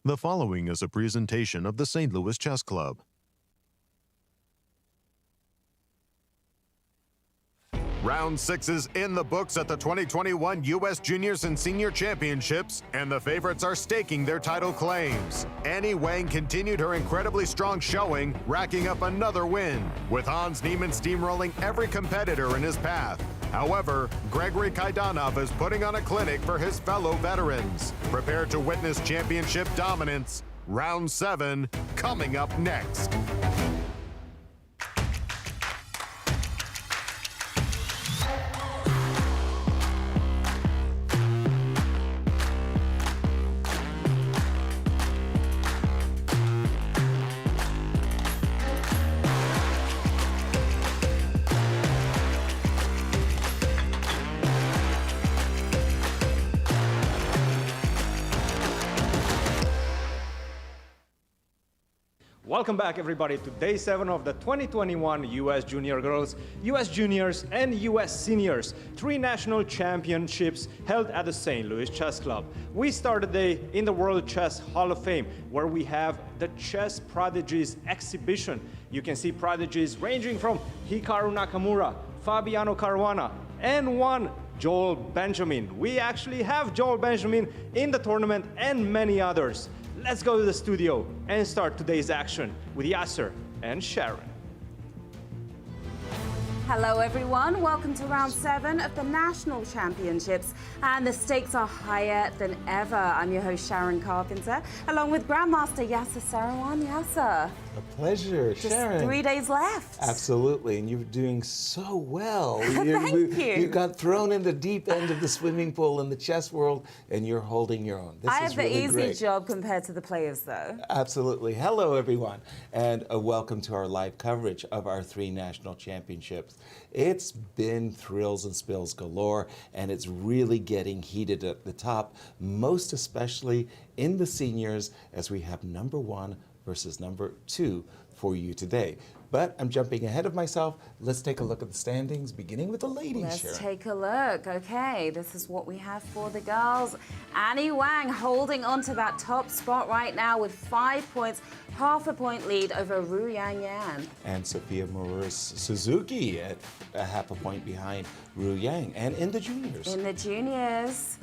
The following is a presentation of the St. Louis Chess Club. Round 6 is in the books at the 2021 U.S. Juniors and Senior Championships, and the favorites are staking their title claims. Annie Wang continued her incredibly strong showing, racking up another win, with Hans Niemann steamrolling every competitor in his path. However, Gregory Kaidanov is putting on a clinic for his fellow veterans. Prepare to witness championship dominance. Round 7 coming up next. Welcome back, everybody, to Day 7 of the 2021 U.S. Junior Girls, U.S. Juniors, and U.S. Seniors, 3 national championships held at the St. Louis Chess Club. We start the day in the World Chess Hall of Fame, where we have the Chess Prodigies exhibition. You can see prodigies ranging from Hikaru Nakamura, Fabiano Caruana, and one Joel Benjamin. We actually have Joel Benjamin in the tournament and many others. Let's go to the studio and start today's action with Yasser and Sharon. Hello everyone, welcome to round 7 of the National Championships, and the stakes are higher than ever. I'm your host Sharon Carpenter, along with Grandmaster Yasser Seirawan. Yasser. A pleasure, Just Sharon. 3 days left. Absolutely, and you're doing so well. Thank you. You got thrown in the deep end of the swimming pool in the chess world, and you're holding your own. This I is have the really easy great. job compared to the players, though. Absolutely. Hello, everyone, and a welcome to our live coverage of our 3 national championships. It's been thrills and spills galore, and it's really getting heated at the top, most especially in the seniors, as we have number 1 versus number 2 for you today. But I'm jumping ahead of myself. Let's take a look at the standings, beginning with the ladies, Let's Sharon. take a look. Okay, this is what we have for the girls. Annie Wang holding on to that top spot right now with 5 points, half a point lead over Ru Yang Yan. And Sophia Morris Suzuki at a half a point behind Ru Yang. And in the juniors. In the juniors,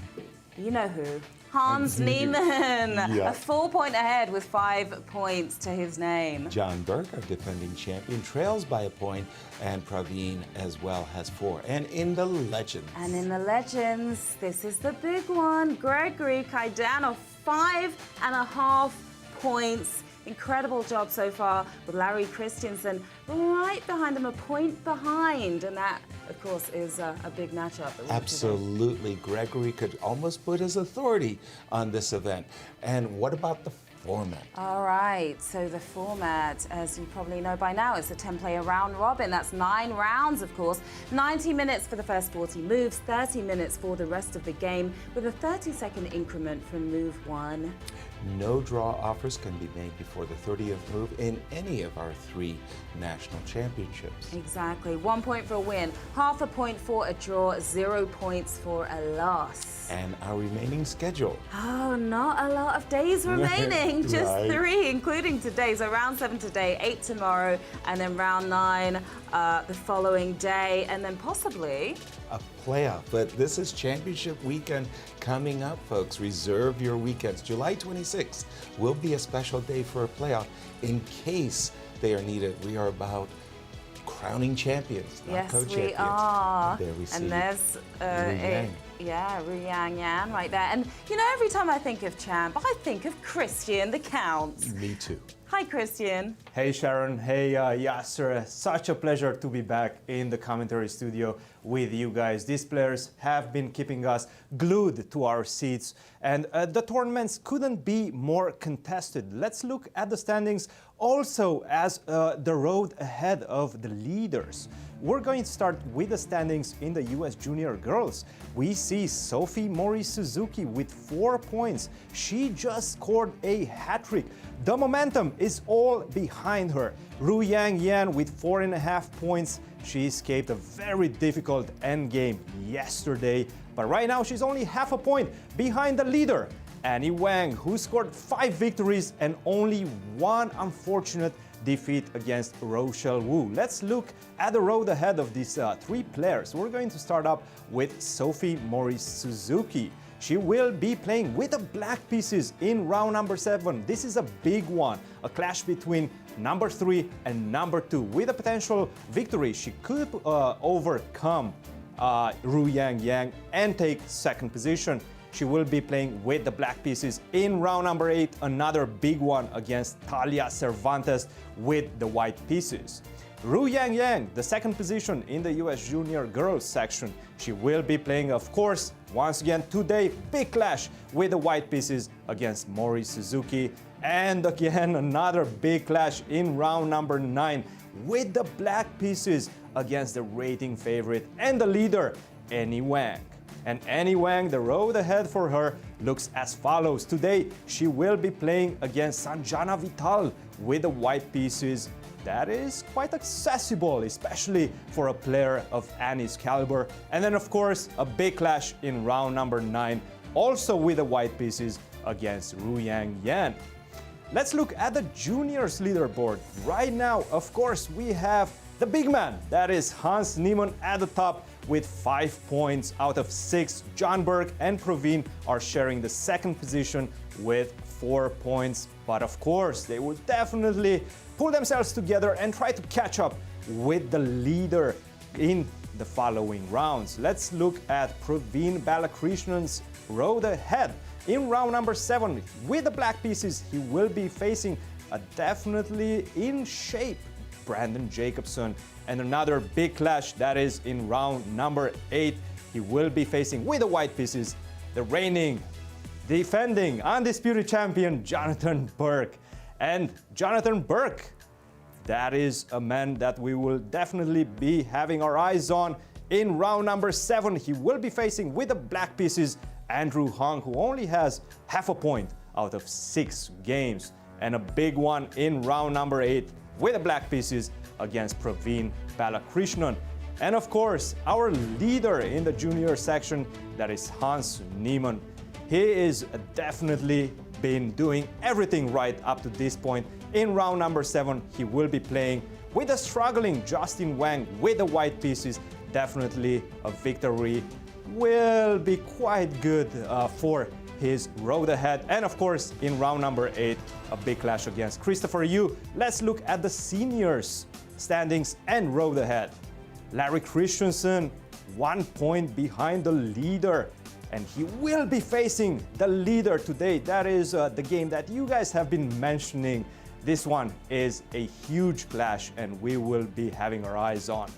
you know who? Hans Niemann, Yeah. a 4 point ahead with 5 points to his name. John Burke, our defending champion, trails by a point, and Praveen as well has 4. And in the legends. And in the legends, this is the big one. Gregory Kaidanov, 5.5 points. Incredible job so far with Larry Christensen right behind him, a point behind. And that, of course, is a big matchup. Absolutely. Gregory could almost put his authority on this event. And what about the format? All right, so the format, as you probably know by now, is a 10-player round robin. That's 9 rounds, of course. 90 minutes for the first 40 moves, 30 minutes for the rest of the game, with a 30-second increment from move 1. No draw offers can be made before the 30th move in any of our 3 national championships. Exactly. 1 point for a win, half a point for a draw, 0 points for a loss. And our remaining schedule. Oh, not a lot of days remaining, just Right. 3, including today. So round 7 today, 8 tomorrow, and then round 9 the following day, and then possibly A playoff, but this is championship weekend coming up, folks. Reserve your weekends. July 26th will be a special day for a playoff in case they are needed. We are about crowning champions, not yes, co-champions. we are. There we see. And there's Ru Yang. Ru Yang Yan right there. And you know, every time I think of champ, I think of Christian the Count. Me too. Hi, Christian. Hey Sharon, hey Yasser. Such a pleasure to be back in the commentary studio with you guys. These players have been keeping us glued to our seats, and the tournaments couldn't be more contested. Let's look at the standings also as the road ahead of the leaders. We're going to start with the standings in the U.S. Junior Girls. We see Sophie Morris Suzuki with 4 points. She just scored a hat-trick. The momentum is all behind her. Ru Yang Yan with 4.5 points. She escaped a very difficult endgame yesterday, but right now she's only half a point behind the leader. Annie Wang, who scored 5 victories and only one unfortunate defeat against Rochelle Wu. Let's look at the road ahead of these 3 players. We're going to start up with Sophie Morris Suzuki. She will be playing with the black pieces in round number 7. This is a big one, a clash between number 3 and number 2. With a potential victory, she could overcome Ru Yang and take second position. She will be playing with the black pieces in round number 8, another big one against Talia Cervantes with the white pieces. Ru Yang, the second position in the US Junior Girls section. She will be playing, of course, once again today, big clash with the white pieces against Mori Suzuki. And again, another big clash in round number 9 with the black pieces against the rating favorite and the leader, Annie Wang. And Annie Wang, the road ahead for her looks as follows. Today, she will be playing against Sanjana Vital with the white pieces. That is quite accessible, especially for a player of Annie's caliber. And then, of course, a big clash in round number 9, also with the white pieces against Ru Yang. Let's look at the juniors leaderboard. Right now, of course, we have the big man, that is Hans Niemann at the top with 5 points out of 6. John Burke and Praveen are sharing the second position with 4 points. But of course, they will definitely pull themselves together and try to catch up with the leader in the following rounds. Let's look at Praveen Balakrishnan's road ahead. In round number 7, with the black pieces, he will be facing a definitely in shape Brandon Jacobson. And another big clash, that is in round number 8. He will be facing, with the white pieces, the reigning, defending, undisputed champion, Jonathan Burke. And Jonathan Burke, that is a man that we will definitely be having our eyes on. In round number 7, he will be facing, with the black pieces, Andrew Hong, who only has half a point out of 6 games. And a big one in round number 8, with the black pieces against Praveen Balakrishnan. And of course, our leader in the junior section, that is Hans Niemann. He is definitely been doing everything right up to this point. In round number 7, he will be playing with the struggling Justin Wang with the white pieces. Definitely a victory will be quite good for his road ahead. And of course, in round number 8, a big clash against Christopher Yu. Let's look at the seniors standings and road ahead. Larry Christensen, 1 point behind the leader, and he will be facing the leader today. That is the game that you guys have been mentioning. This one is a huge clash, and we will be having our eyes on.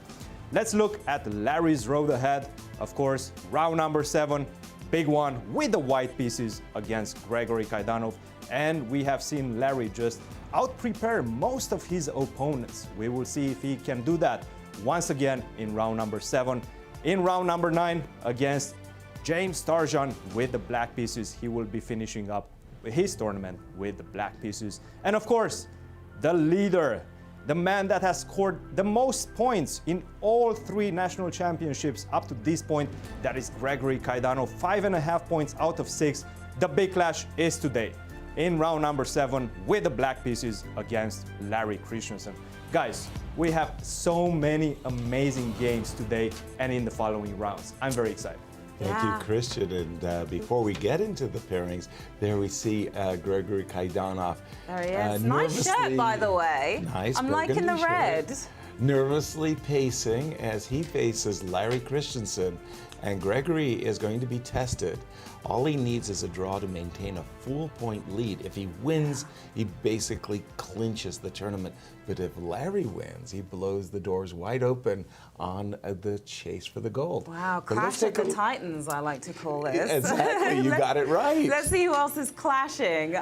Let's look at Larry's road ahead. Of course, round number 7, big one with the white pieces against Gregory Kaidanov. And we have seen Larry just out-prepare most of his opponents. We will see if he can do that once again in round number 7. In round number 9, against James Tarjan with the black pieces, he will be finishing up his tournament with the black pieces. And of course, the leader, the man that has scored the most points in all 3 national championships up to this point, that is Gregory Kaidanov, 5.5 points out of 6. The big clash is today in round number 7 with the black pieces against Larry Christensen. Guys, we have so many amazing games today and in the following rounds. I'm very excited. Thank you, Christian. And before we get into the pairings, there we see Gregory Kaidanov. There he is. Nice shirt, by the way. Nice. I'm liking the red. Nervously pacing as he faces Larry Christensen. And Gregory is going to be tested. All he needs is a draw to maintain a full point lead. If he wins, he basically clinches the tournament. But if Larry wins, he blows the doors wide open on the chase for the gold. Wow, Clash of the Titans, I like to call this. Exactly, you got it right. Let's see who else is clashing.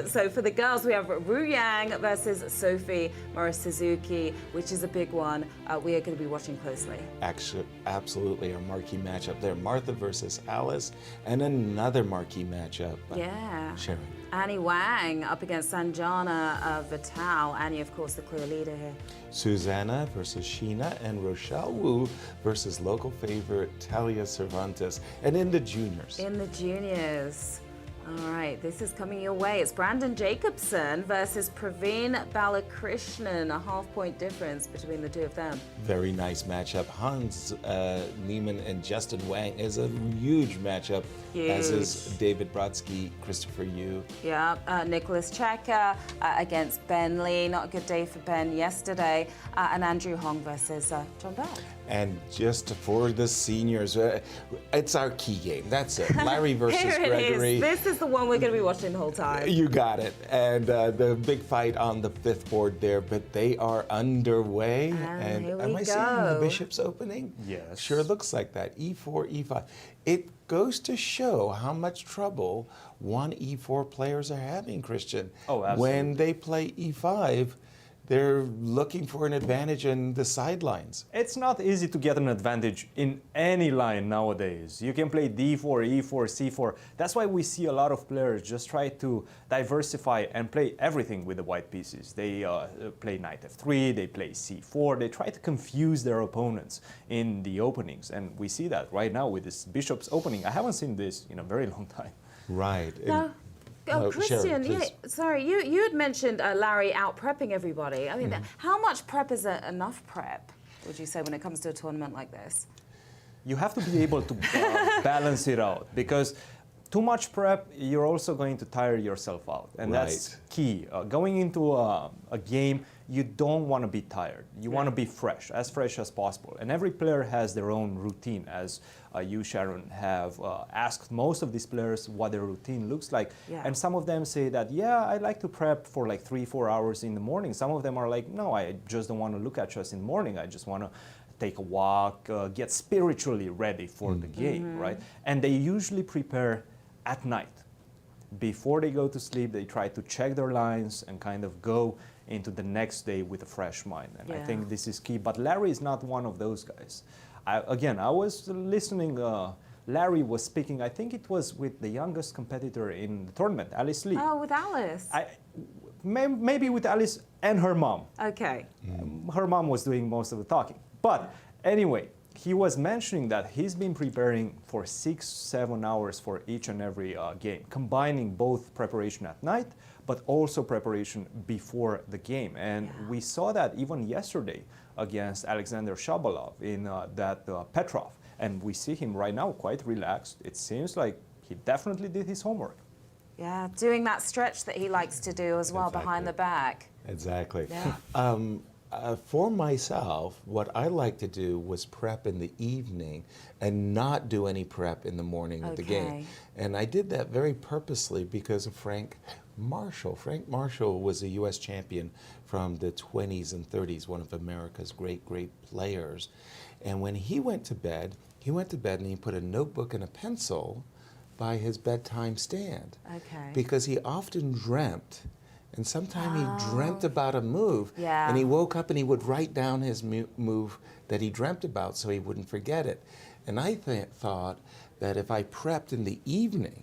So for the girls, we have Ru Yang versus Sophie Morris Suzuki, which is a big one. We are going to be watching closely. Actually, absolutely, a marquee matchup there. Martha versus Alice, and another marquee matchup. Yeah. Sharon. Annie Wang up against Sanjana Vital. Annie, of course, the clear leader here. Susanna versus Sheena, and Rochelle Wu versus local favorite Talia Cervantes. And in the juniors. In the juniors. All right, this is coming your way. It's Brandon Jacobson versus Praveen Balakrishnan. A half-point difference between the two of them. Very nice matchup. Hans Niemann and Justin Wang is a huge matchup, as is David Brodsky, Christopher Yu. Yeah, Nicholas Checker against Ben Lee. Not a good day for Ben yesterday. And Andrew Hong versus John Bell. And just for the seniors, it's our key game. That's it. Larry versus Here it Gregory. is. This is the one we're going to be watching the whole time. You got it. And the big fight on the fifth board there, but they are underway. And here am we I seeing the bishop's opening? Yes. Sure looks like that. E4, E5. It goes to show how much trouble 1E4 players are having, Christian. Oh, absolutely. When they play E5, they're looking for an advantage in the sidelines. It's not easy to get an advantage in any line nowadays. You can play D4, E4, C4. That's why we see a lot of players just try to diversify and play everything with the white pieces. They play knight F3, they play C4, they try to confuse their opponents in the openings. And we see that right now with this bishop's opening. I haven't seen this in a very long time. Right. No. No, Christian, Sharon, yeah, please. sorry, you had mentioned Larry out prepping everybody. I mean, how much prep is enough prep, would you say, when it comes to a tournament like this? You have to be able to balance it out, because too much prep, you're also going to tire yourself out. And that's Right. key. Going into a game, you don't want to be tired. You want to be fresh as possible. And every player has their own routine, as you, Sharon, have asked most of these players what their routine looks like. Yeah. And some of them say that, yeah, I like to prep for like 3-4 hours in the morning. Some of them are like, no, I just don't want to look at chess in the morning. I just want to take a walk, get spiritually ready for the game, right? And they usually prepare at night. Before they go to sleep, they try to check their lines and kind of go into the next day with a fresh mind. And I Yeah. think this is key. But Larry is not one of those guys. I was listening, Larry was speaking, I think it was with the youngest competitor in the tournament, Alice Lee. Oh, with Alice. Maybe with Alice and her mom. Okay. Her mom was doing most of the talking. But anyway, he was mentioning that he's been preparing for 6-7 hours for each and every game, combining both preparation at night, but also preparation before the game. And we saw that even yesterday against Alexander Shabalov in that Petrov. And we see him right now quite relaxed. It seems like he definitely did his homework. Yeah, doing that stretch that he likes to do as well behind the back. Exactly. Yeah. For myself, what I like to do was prep in the evening and not do any prep in the morning of the game. Okay. And I did that very purposely because of Frank Marshall. Frank Marshall was a U.S. champion from the 20s and 30s, one of America's great, great players. And when he went to bed and he put a notebook and a pencil by his bedtime stand. Okay. Because he often dreamt. And sometimes he dreamt about a move, Yeah. and he woke up and he would write down his move that he dreamt about so he wouldn't forget it. And I thought that if I prepped in the evening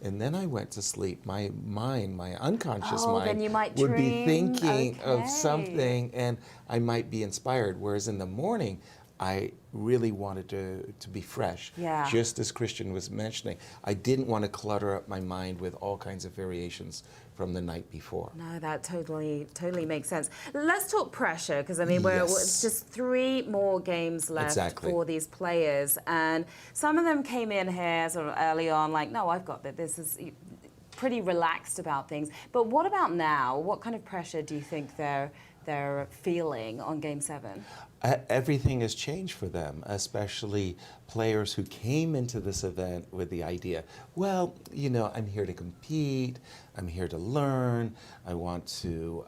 and then I went to sleep, my mind, my unconscious Oh, mind then you might would be dream. thinking of Okay. something and I might be inspired. Whereas in the morning, I really wanted to be fresh, Yeah. just as Christian was mentioning. I didn't want to clutter up my mind with all kinds of variations from the night before. No, that totally makes sense. Let's talk pressure, because I mean, it's just 3 more games left Exactly. for these players, and some of them came in here sort of early on, like, no, I've got that. This is pretty relaxed about things. But what about now? What kind of pressure do you think they're feeling on Game 7? Everything has changed for them, especially players who came into this event with the idea, well, you know, I'm here to compete, I'm here to learn, I want to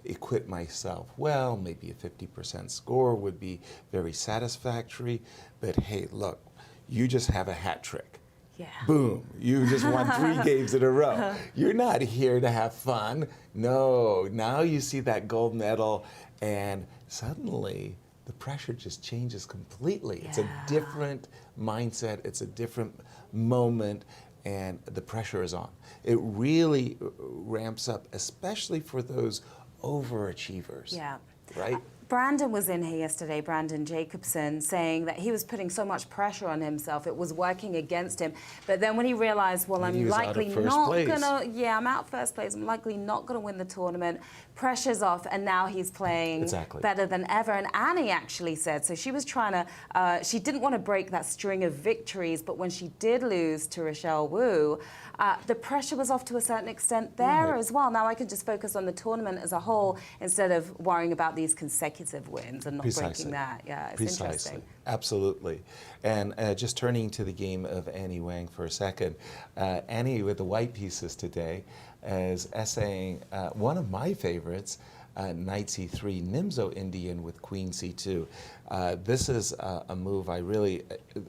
equip myself well, maybe a 50% score would be very satisfactory, but hey, look, you just have a hat trick. Yeah. Boom, you just won 3 games in a row. You're not here to have fun. No, now you see that gold medal and suddenly the pressure just changes completely. It's a different mindset, it's a different moment, and the pressure is on. It really ramps up, especially for those overachievers. Yeah. Right? Brandon was in here yesterday, Brandon Jacobson, saying that he was putting so much pressure on himself, it was working against him. But then when he realized, well, I'm likely not gonna, I'm out first place, I'm likely not gonna win the tournament, pressure's off, and now he's playing better than ever. And Annie actually said, so she was trying to, she didn't want to break that string of victories, but when she did lose to Rochelle Wu, the pressure was off to a certain extent there as well. Now I can just focus on the tournament as a whole instead of worrying about these consecutive wins and not breaking that. Yeah, it's interesting. Absolutely. And just turning to the game of Annie Wang for a second, Annie with the white pieces today is essaying one of my favorites, Knight C3, Nimzo Indian with Queen C2. This is a move I really,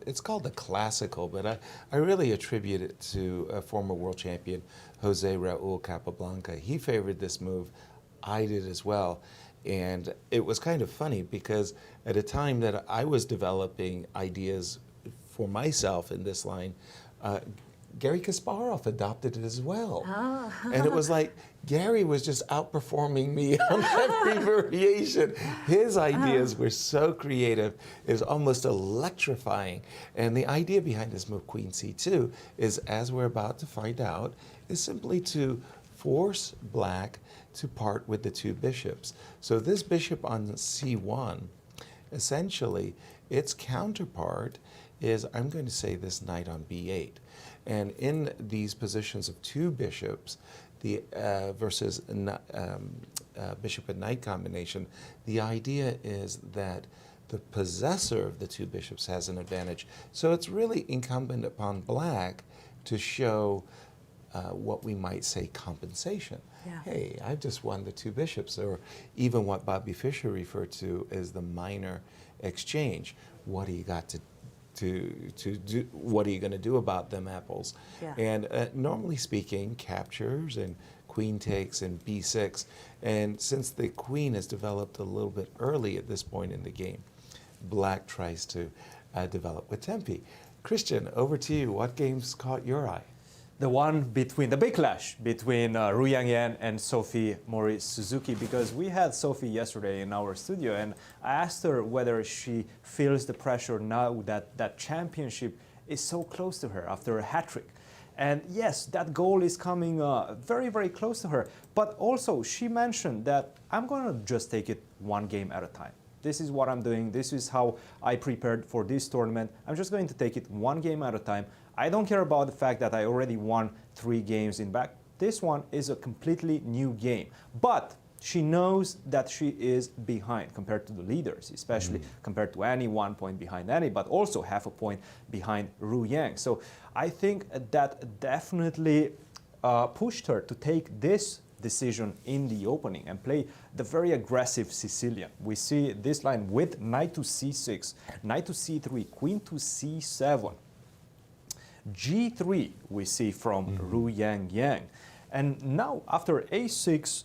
it's called a classical, but I really attribute it to a former world champion, Jose Raul Capablanca. He favored this move. I did as well. And it was kind of funny because at a time that I was developing ideas for myself in this line, Gary Kasparov adopted it as well. Oh. And it was like Gary was just outperforming me on every variation. His ideas were so creative, it was almost electrifying. And the idea behind this move, Queen C2, is, as we're about to find out, is simply to force black to part with the two bishops. So this bishop on C1, essentially, its counterpart is, I'm going to say, this knight on B8. And in these positions of two bishops, the versus bishop and knight combination, the idea is that the possessor of the two bishops has an advantage. So it's really incumbent upon black to show what we might say compensation. Yeah. Hey, I've just won the two bishops, or even what Bobby Fischer referred to as the minor exchange. What do you got to do? What are you going to do about them apples? Yeah. And normally speaking, captures and queen takes and b6. And since the queen has developed a little bit early at this point in the game, black tries to develop with tempi. Christian, over to you. What games caught your eye? The one between, the big clash between Ru Yangyan and Sophie Mori Suzuki, because we had Sophie yesterday in our studio and I asked her whether she feels the pressure now that that championship is so close to her after a hat-trick. And yes, that goal is coming very, very close to her. But also she mentioned that I'm going to just take it one game at a time. This is what I'm doing. This is how I prepared for this tournament. I'm just going to take it one game at a time. I don't care about the fact that I already won 3 games in back. This one is a completely new game. But she knows that she is behind compared to the leaders, especially compared to Annie, 1 point behind Annie, but also half a point behind Ru Yang. So I think that definitely pushed her to take this decision in the opening and play the very aggressive Sicilian. We see this line with knight to c6, knight to c3, queen to c7. G3 we see from Ru Yangyan. And now after a6,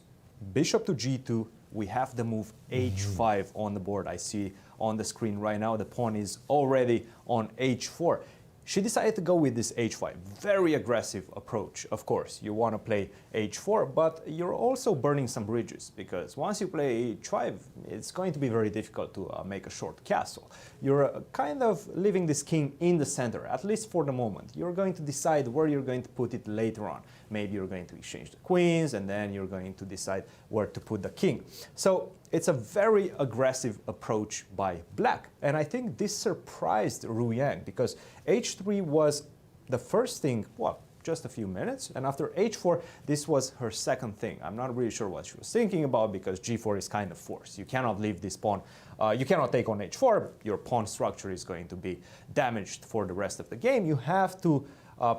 bishop to g2, we have the move h5 on the board. I see on the screen right now the pawn is already on h4. She decided to go with this h5, very aggressive approach. Of course, you want to play h4, but you're also burning some bridges, because once you play h5, it's going to be very difficult to make a short castle. You're kind of leaving this king in the center, at least for the moment. You're going to decide where you're going to put it later on. Maybe you're going to exchange the queens, and then you're going to decide where to put the king. So it's a very aggressive approach by black. And I think this surprised Ru Yang, because h3 was the first thing, well, just a few minutes. And after h4, this was her second thing. I'm not really sure what she was thinking about, because g4 is kind of forced. You cannot leave this pawn. You cannot take on h4. Your pawn structure is going to be damaged for the rest of the game. You have to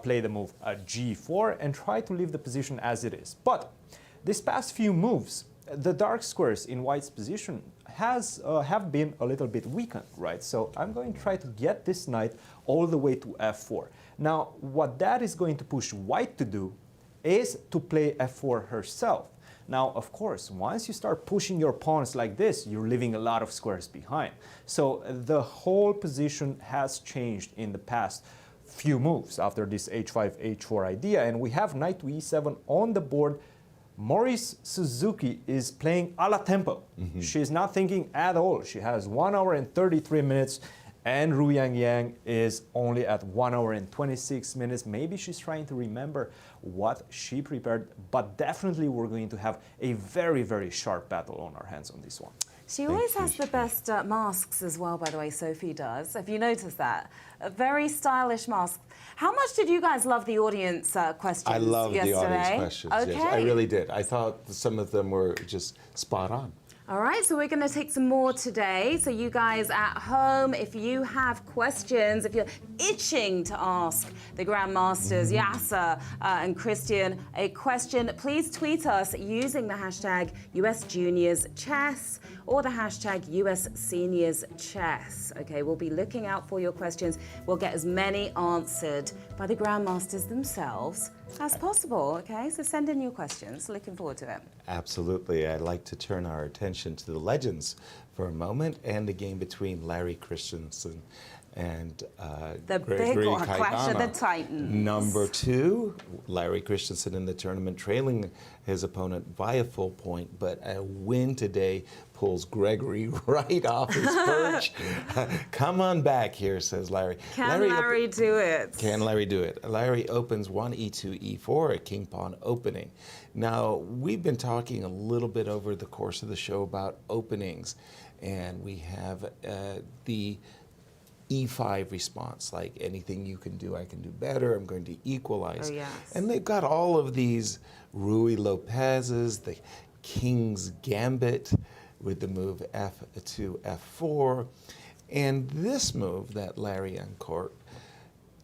play the move g4 and try to leave the position as it is. But these past few moves, the dark squares in white's position have been a little bit weakened, right? So I'm going to try to get this knight all the way to f4. Now, what that is going to push white to do is to play f4 herself. Now, of course, once you start pushing your pawns like this, you're leaving a lot of squares behind. So the whole position has changed in the past few moves after this h5, h4 idea. And we have knight to e7 on the board, Maurice Suzuki is playing a la tempo. She's not thinking at all. She has 1 hour and 33 minutes, and Ru Yangyang is only at 1 hour and 26 minutes. Maybe she's trying to remember what she prepared, but definitely we're going to have a very, very sharp battle on our hands on this one. She always has the best masks as well, by the way, Sophie does. Have you noticed that? A very stylish mask. How much did you guys love the audience questions I loved yesterday? the audience questions. Okay. Yes, I really did. I thought some of them were just spot on. All right, so we're going to take some more today. So you guys at home, if you have questions, if you're itching to ask the Grandmasters, Yasser and Christian, a question, please tweet us using the hashtag US Juniors Chess or the hashtag US Seniors Chess. Okay, we'll be looking out for your questions. We'll get as many answered by the Grandmasters themselves as possible. Okay, so send in your questions. Looking forward to it. Absolutely. I'd like to turn our attention to the legends for a moment and the game between Larry Christensen and The Gregory big clash of the Kaidana. Titans. Number 2, Larry Christensen in the tournament, trailing his opponent by a full point, but a win today pulls Gregory right off his perch. Come on back here, says Larry. Can Larry do it? Can Larry do it? Larry opens 1 e2 e4, a king pawn opening. Now, we've been talking a little bit over the course of the show about openings, and we have the E5 response, like anything you can do, I can do better, I'm going to equalize. Oh, yes. And they've got all of these Ruy Lopez's, the King's Gambit with the move F2, F4. And this move that Larry uncorked,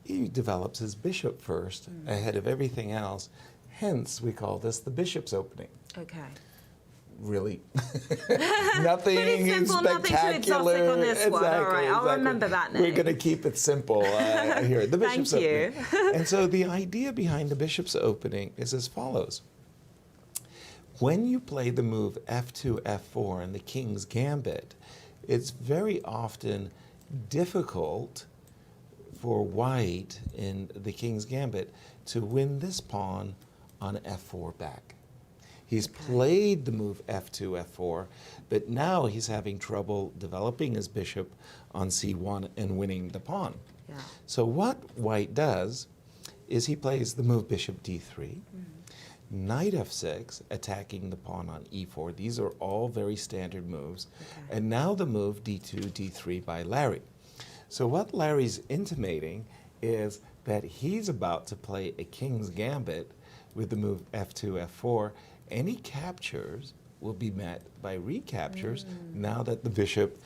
he develops his bishop first, ahead of everything else. Hence, we call this the bishop's opening. Okay. Really, nothing Pretty simple, nothing too spectacular. exotic on this one. All right, I'll remember that name. We're going to keep it simple here. The bishop's Thank you. opening. And so the idea behind the bishop's opening is as follows. When you play the move F2, F4 in the King's Gambit, it's very often difficult for white in the King's Gambit to win this pawn on F4 back. He's played the move F2, F4, but now he's having trouble developing his bishop on C1 and winning the pawn. Yeah. So what white does is he plays the move bishop D3, knight F6, attacking the pawn on E4. These are all very standard moves. Okay. And now the move D2, D3 by Larry. So what Larry's intimating is that he's about to play a King's Gambit with the move F2, F4. Any captures will be met by recaptures now that the bishop,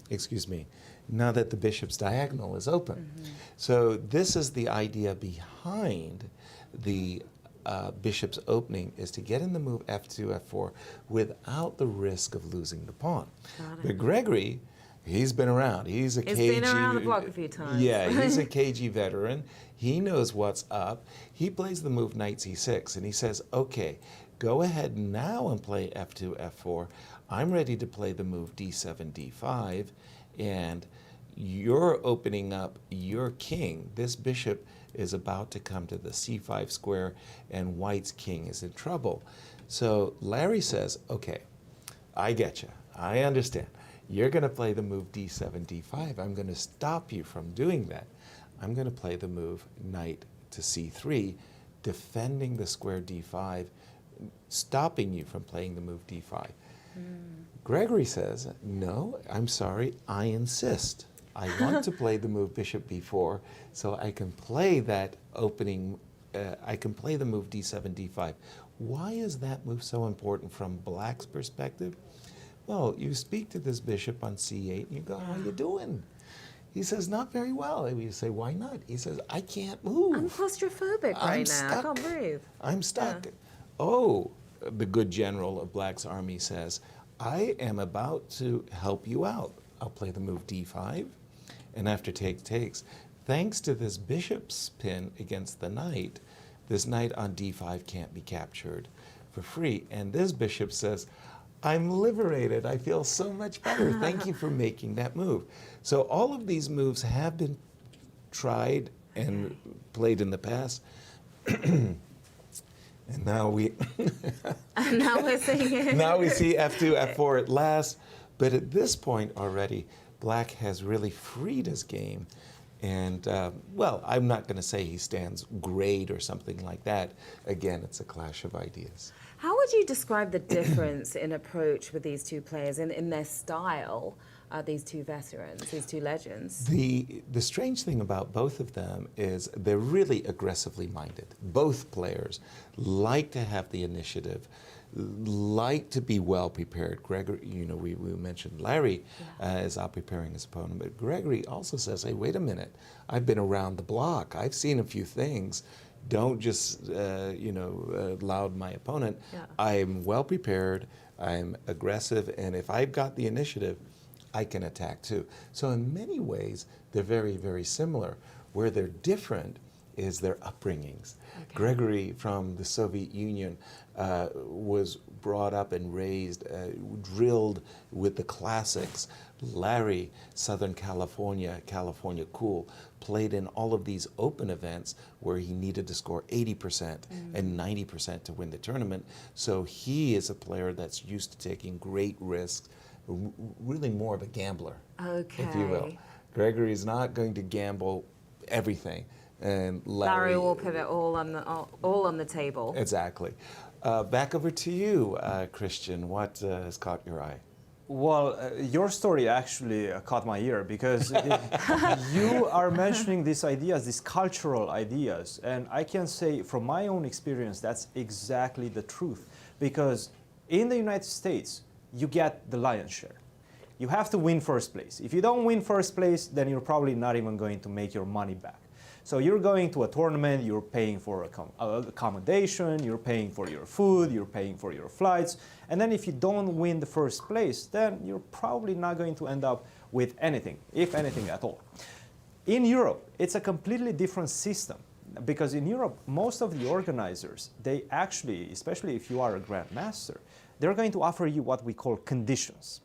excuse me, now that the bishop's diagonal is open. So this is the idea behind the bishop's opening, is to get in the move F2, F4 without the risk of losing the pawn. But Gregory, he's been around. He's He's cagey. been around the block a few times. Yeah, he's a cagey veteran. He knows what's up. He plays the move knight c6, and he says, okay, go ahead now and play F2, F4. I'm ready to play the move D7, D5, and you're opening up your king. This bishop is about to come to the C5 square, and white's king is in trouble. So Larry says, okay, I get you. I understand. You're going to play the move D7, D5. I'm going to stop you from doing that. I'm going to play the move knight to C3, defending the square D5, stopping you from playing the move D5. Gregory says, no, I'm sorry, I insist. I want to play the move bishop B4 so I can play that opening, I can play the move D7, D5. Why is that move so important from black's perspective? Well, you speak to this bishop on C8 and you go, how you doing? He says, not very well. And you say, why not? He says, I can't move. I'm claustrophobic right now. I can't breathe. I'm stuck. Oh, the good general of Black's army says, I am about to help you out. I'll play the move D5, and after takes, thanks to this bishop's pin against the knight, this knight on D5 can't be captured for free. And this bishop says, I'm liberated. I feel so much better. Thank you for making that move. So all of these moves have been tried and played in the past. And now we And now we're seeing it. now we see F2, F4 at last. But at this point already, Black has really freed his game. And, well, I'm not going to say he stands great or something like that. Again, it's a clash of ideas. How would you describe the difference in approach with these two players, in their style, these two veterans, these two legends? The strange thing about both of them is they're really aggressively minded. Both players like to have the initiative, like to be well prepared. Gregory, you know, we mentioned Larry is out preparing his opponent, but Gregory also says, hey, wait a minute, I've been around the block. I've seen a few things. Don't just, loud my opponent. Yeah. I'm well prepared, I'm aggressive, and if I've got the initiative, I can attack too. So in many ways, they're very, very similar. Where they're different is their upbringings. Okay. Gregory from the Soviet Union was brought up and raised, drilled with the classics. Larry, Southern California, California Cool, played in all of these open events where he needed to score 80% and 90% to win the tournament. So he is a player that's used to taking great risks, really more of a gambler, if you will. Okay. Gregory's not going to gamble everything. And Larry will put it all on the table. Exactly. Back over to you, Christian. What has caught your eye? Well, your story actually caught my ear because you are mentioning these ideas, these cultural ideas. And I can say from my own experience, that's exactly the truth. Because in the United States, you get the lion's share. You have to win first place. If you don't win first place, then you're probably not even going to make your money back. So you're going to a tournament, you're paying for accommodation, you're paying for your food, you're paying for your flights. And then if you don't win the first place, then you're probably not going to end up with anything, if anything at all. In Europe, it's a completely different system. Because in Europe, most of the organizers, they actually, especially if you are a grandmaster, they're going to offer you what we call conditions.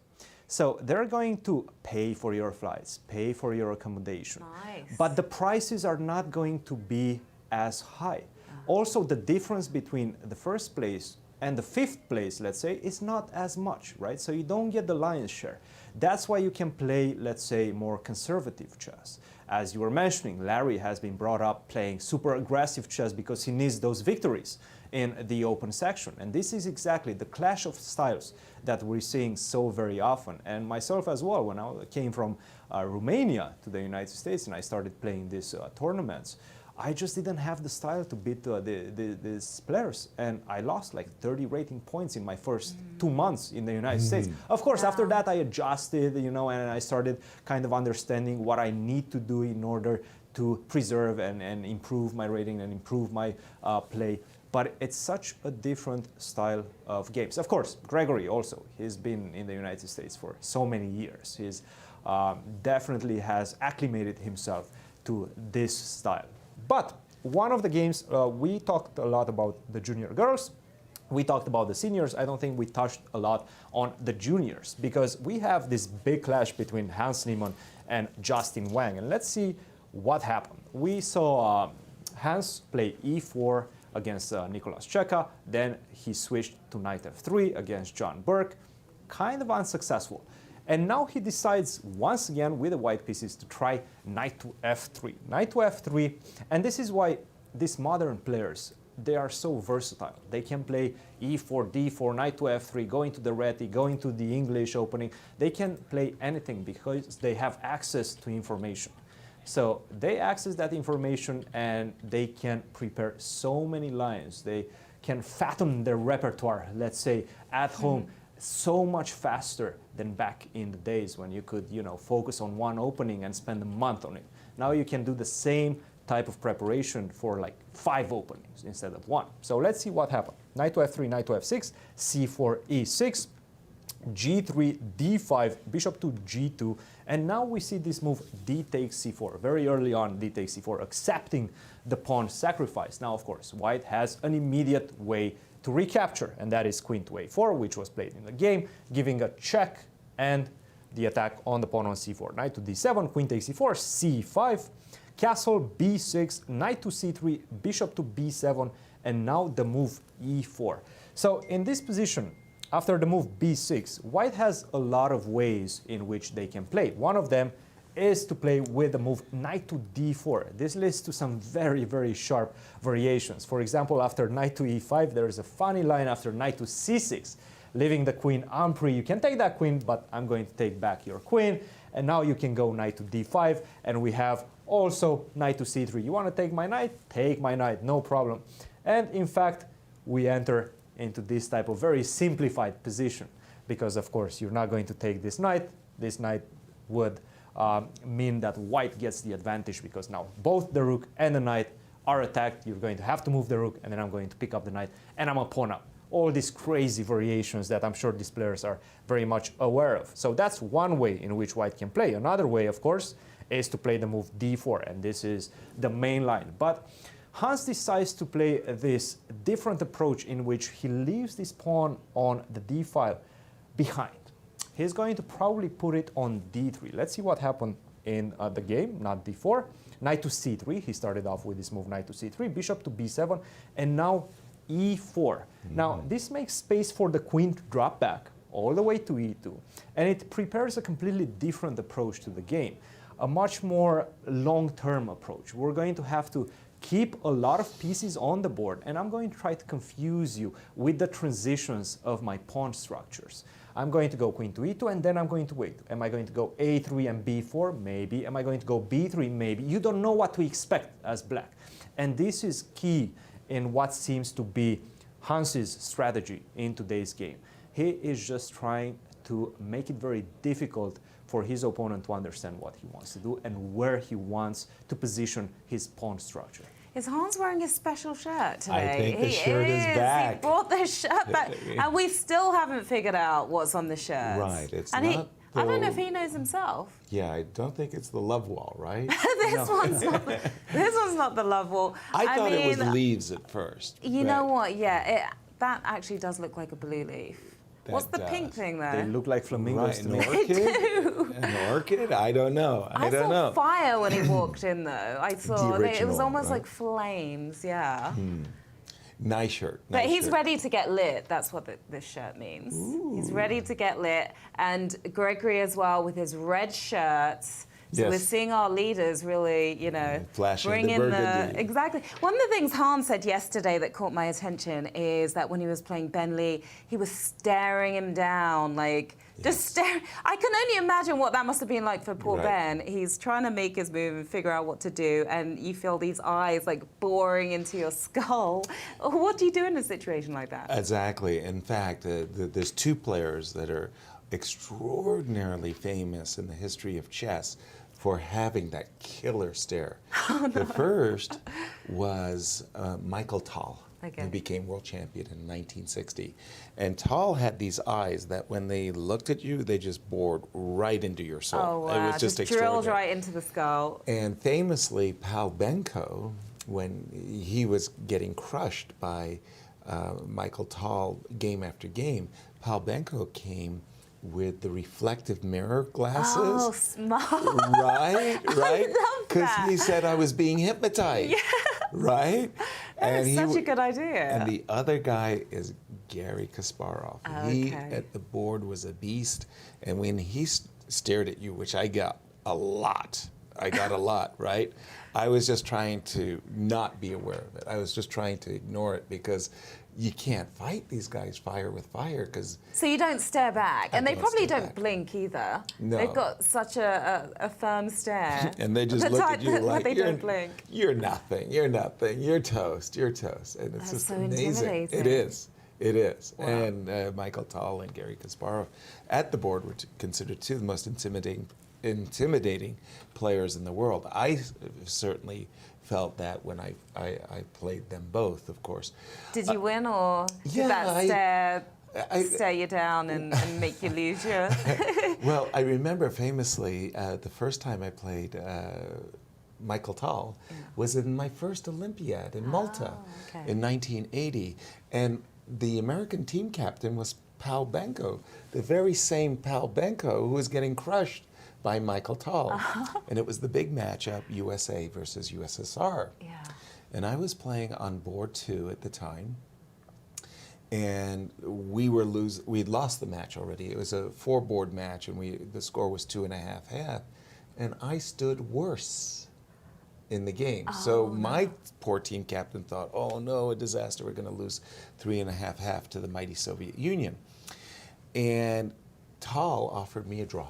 So they're going to pay for your flights, pay for your accommodation. Nice. But the prices are not going to be as high. Also, the difference between the first place and the fifth place, let's say, is not as much, right? So you don't get the lion's share. That's why you can play, let's say, more conservative chess. As you were mentioning, Larry has been brought up playing super aggressive chess because he needs those victories in the open section. And this is exactly the clash of styles that we're seeing so very often. And myself as well, when I came from Romania to the United States and I started playing these tournaments, I just didn't have the style to beat these players. And I lost like 30 rating points in my first 2 months in the United States. Of course, after that, I adjusted, and I started kind of understanding what I need to do in order to preserve and improve my rating and improve my play. But it's such a different style of games. Of course, Gregory also, he's been in the United States for so many years. He's definitely has acclimated himself to this style. But one of the games, we talked a lot about the junior girls. We talked about the seniors. I don't think we touched a lot on the juniors because we have this big clash between Hans Niemann and Justin Wang. And let's see what happened. We saw Hans play e4 against Nicolas Cheka. Then he switched to knight f3 against John Burke. Kind of unsuccessful. And now he decides once again with the white pieces to try knight to f3. Knight to f3. And this is why these modern players, they are so versatile. They can play e4, d4, knight to f3, going to the Reti, going to the English opening. They can play anything because they have access to information. So they access that information and they can prepare so many lines. They can fathom their repertoire, let's say, at home so much faster than back in the days when you could, focus on one opening and spend a month on it. Now you can do the same type of preparation for like 5 openings instead of 1. So let's see what happened. Knight to f3, knight to f6, c4, e6, g3, d5, bishop to g2, and now we see this move d takes c4. Very early on, d takes c4, accepting the pawn sacrifice. Now, of course, white has an immediate way to recapture, and that is queen to a4, which was played in the game, giving a check and the attack on the pawn on c4. Knight to d7, queen takes c4, c5, castle b6, knight to c3, bishop to b7, and now the move e4. So in this position, after the move b6, white has a lot of ways in which they can play. One of them is to play with the move knight to d4. This leads to some very, very sharp variations. For example, after knight to e5, there is a funny line after knight to c6, leaving the queen unfree. You can take that queen, but I'm going to take back your queen. And now you can go knight to d5, and we have also knight to c3. You want to take my knight? Take my knight, no problem. And in fact, we enter into this type of very simplified position, because of course you're not going to take this knight. This knight would mean that white gets the advantage, because now both the rook and the knight are attacked. You're going to have to move the rook, and then I'm going to pick up the knight, and I'm a pawn up. All these crazy variations that I'm sure these players are very much aware of. So that's one way in which white can play. Another way, of course, is to play the move d4, and this is the main line. But Hans decides to play this different approach in which he leaves this pawn on the d file behind. He's going to probably put it on d3. Let's see what happened in the game, not d4. Knight to c3. He started off with this move, knight to c3, bishop to b7, and now e4. Now, this makes space for the queen to drop back all the way to e2, and it prepares a completely different approach to the game, a much more long-term approach. We're going to have to keep a lot of pieces on the board, and I'm going to try to confuse you with the transitions of my pawn structures. I'm going to go queen to e2, and then I'm going to wait. Am I going to go a3 and b4? Maybe. Am I going to go b3? Maybe. You don't know what to expect as black. And this is key in what seems to be Hans's strategy in today's game. He is just trying to make it very difficult for his opponent to understand what he wants to do and where he wants to position his pawn structure. Is Hans wearing his special shirt today? I think the shirt is back. He brought the shirt back. And we still haven't figured out what's on the shirt. Right. It's and not I don't know if he knows himself. Yeah, I don't think it's the love wall, right? This one's not the love wall. I thought it was mean, leaves at first. You know what? Yeah, that actually does look like a blue leaf. What's the pink thing They there? look like flamingos Right, to an me. orchid? An orchid? I don't know. I don't saw know. fire when he walked in, though. I saw it was original, almost right? like flames. Yeah. Nice shirt. But nice he's shirt. ready to get lit. That's what this shirt means. He's ready to get lit. And Gregory as well with his red shirts. So Yes. we're seeing our leaders really, Flashing bring the in burgundy. exactly. One of the things Hans said yesterday that caught my attention is that when he was playing Ben Lee, he was staring him down, just staring. I can only imagine what that must have been like for poor Right. Ben. He's trying to make his move and figure out what to do, and you feel these eyes boring into your skull. What do you do in a situation like that? Exactly. In fact, there's two players that are extraordinarily famous in the history of chess for having that killer stare. The first was Michael Tal. Okay. He became world champion in 1960. And Tal had these eyes that when they looked at you, they just bored right into your soul. Oh, wow. It was just drilled extraordinary. right into the skull. And famously, Pal Benko, when he was getting crushed by Michael Tal game after game, Pal Benko came with the reflective mirror glasses. Oh, smart. Right, right. love Because that. he said I was being hypnotized. Right. That is such a w- good idea. And the other guy is Gary Kasparov. He Okay. at the board was a beast, and when he stared at you, which I got a lot, right? I was just trying to not be aware of it. I was just trying to ignore it because you can't fight these guys fire with fire because So you don't stare back, and they don't probably stare don't back. blink either. No. They've got such a firm stare. and they just The look type at you that like they you're, don't blink. you're nothing, you're nothing, you're toast, and it's That's just so amazing. intimidating. It is. Wow. And Michael Tal and Gary Kasparov at the board were considered two of the most intimidating players in the world. I certainly felt that when I played them both, of course. Did you win, or yeah, did that I- stare you down and make you lose your... Well, I remember famously the first time I played Michael Tal was in my first Olympiad in Malta okay. in 1980. And the American team captain was Pal Benko, the very same Pal Benko who was getting crushed by Michael Tal. And it was the big matchup, USA versus USSR. Yeah. And I was playing on board 2 at the time. And we'd lost the match already. It was a 4-board match, and the score was 2.5-half. And I stood worse in the game. So my poor team captain thought, oh no, a disaster, we're gonna lose 3.5-half to the mighty Soviet Union. And Tal offered me a draw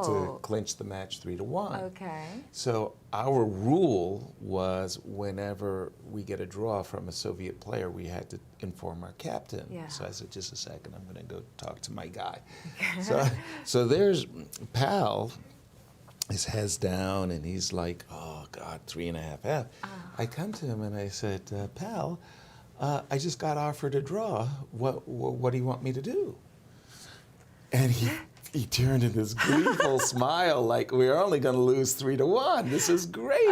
to clinch the match 3-1. Okay. So our rule was whenever we get a draw from a Soviet player, we had to inform our captain. Yeah. So I said, just a second, I'm going to go talk to my guy. So there's Pal, his head's down, and he's like, oh God, 3.5-half. I come to him and I said, Pal, I just got offered a draw. What do you want me to do? And he turned in this gleeful smile, like, we're only going to lose 3-1. This is great.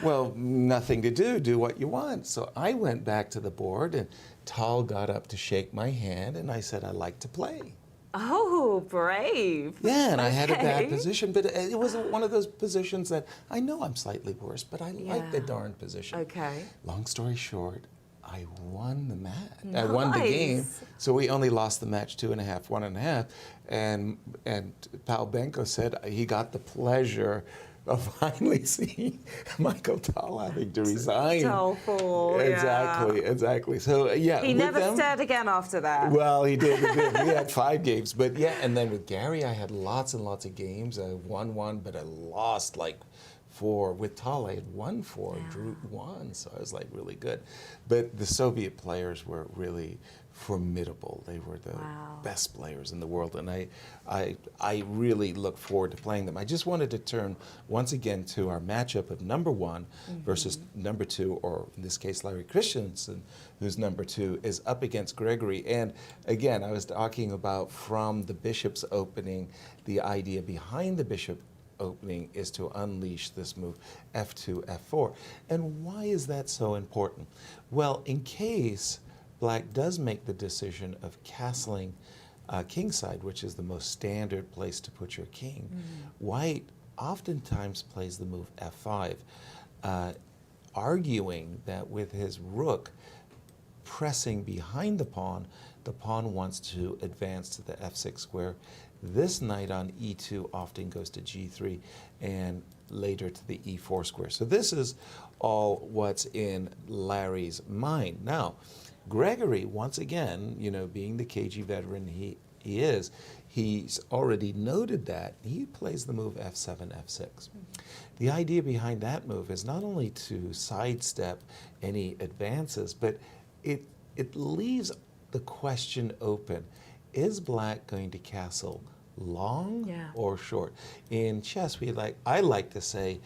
Well, nothing to do. Do what you want. So I went back to the board, and Tal got up to shake my hand, and I said, I'd like to play. Oh, brave. Yeah, and I had a bad Okay. position, but it was one of those positions that I know I'm slightly worse, but I like the Yeah. darn position. Okay. Long story short, I won the match. I won the game. Nice. So we only lost the match 2.5, 1.5. And Pal Benko said he got the pleasure of finally seeing Michael Tal having to resign. Doleful, Exactly. So yeah. He with never them, stared again after that. well, he did. We had 5 games, but yeah. And then with Gary, I had lots and lots of games. I won 1, but I lost like 4. With Tal, I had won 4, drew 1, so I was like really good. But the Soviet players were really formidable. They were the best players in the world, and I really look forward to playing them. I just wanted to turn once again to our matchup of number 1 versus number 2, or in this case, Larry Christensen, who's number 2, is up against Gregory. And again, I was talking about from the Bishop's opening, the idea behind the Bishop opening is to unleash this move, F2, F4. And why is that so important? Well, in case Black does make the decision of castling kingside, which is the most standard place to put your king, White oftentimes plays the move F5, arguing that with his rook pressing behind the pawn wants to advance to the F6 square. This knight on E2 often goes to G3 and later to the E4 square. So this is all what's in Larry's mind. Now, Gregory, once again, being the cagey veteran he is, he's already noted that. He plays the move F7, F6. The idea behind that move is not only to sidestep any advances, but it leaves the question open. Is Black going to castle long or short? In chess, I like to say,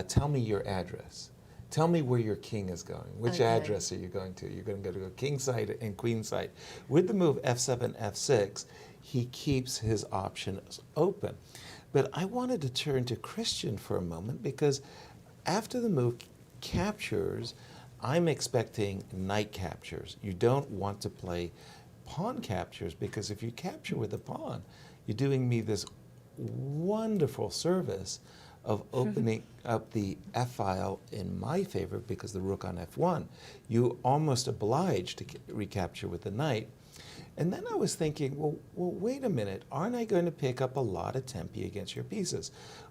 tell me your address. Tell me where your king is going. Which address are you going to? You're going to go to king side and queen side. With the move F7, F6, he keeps his options open. But I wanted to turn to Christian for a moment, because after the move captures, I'm expecting knight captures. You don't want to play pawn captures, because if you capture with a pawn, you're doing me this wonderful service of opening up the F-file in my favor, because the rook on F1, you almost obliged to recapture with the knight. And then I was thinking, well, wait a minute, aren't I going to pick up a lot of tempi against your pieces?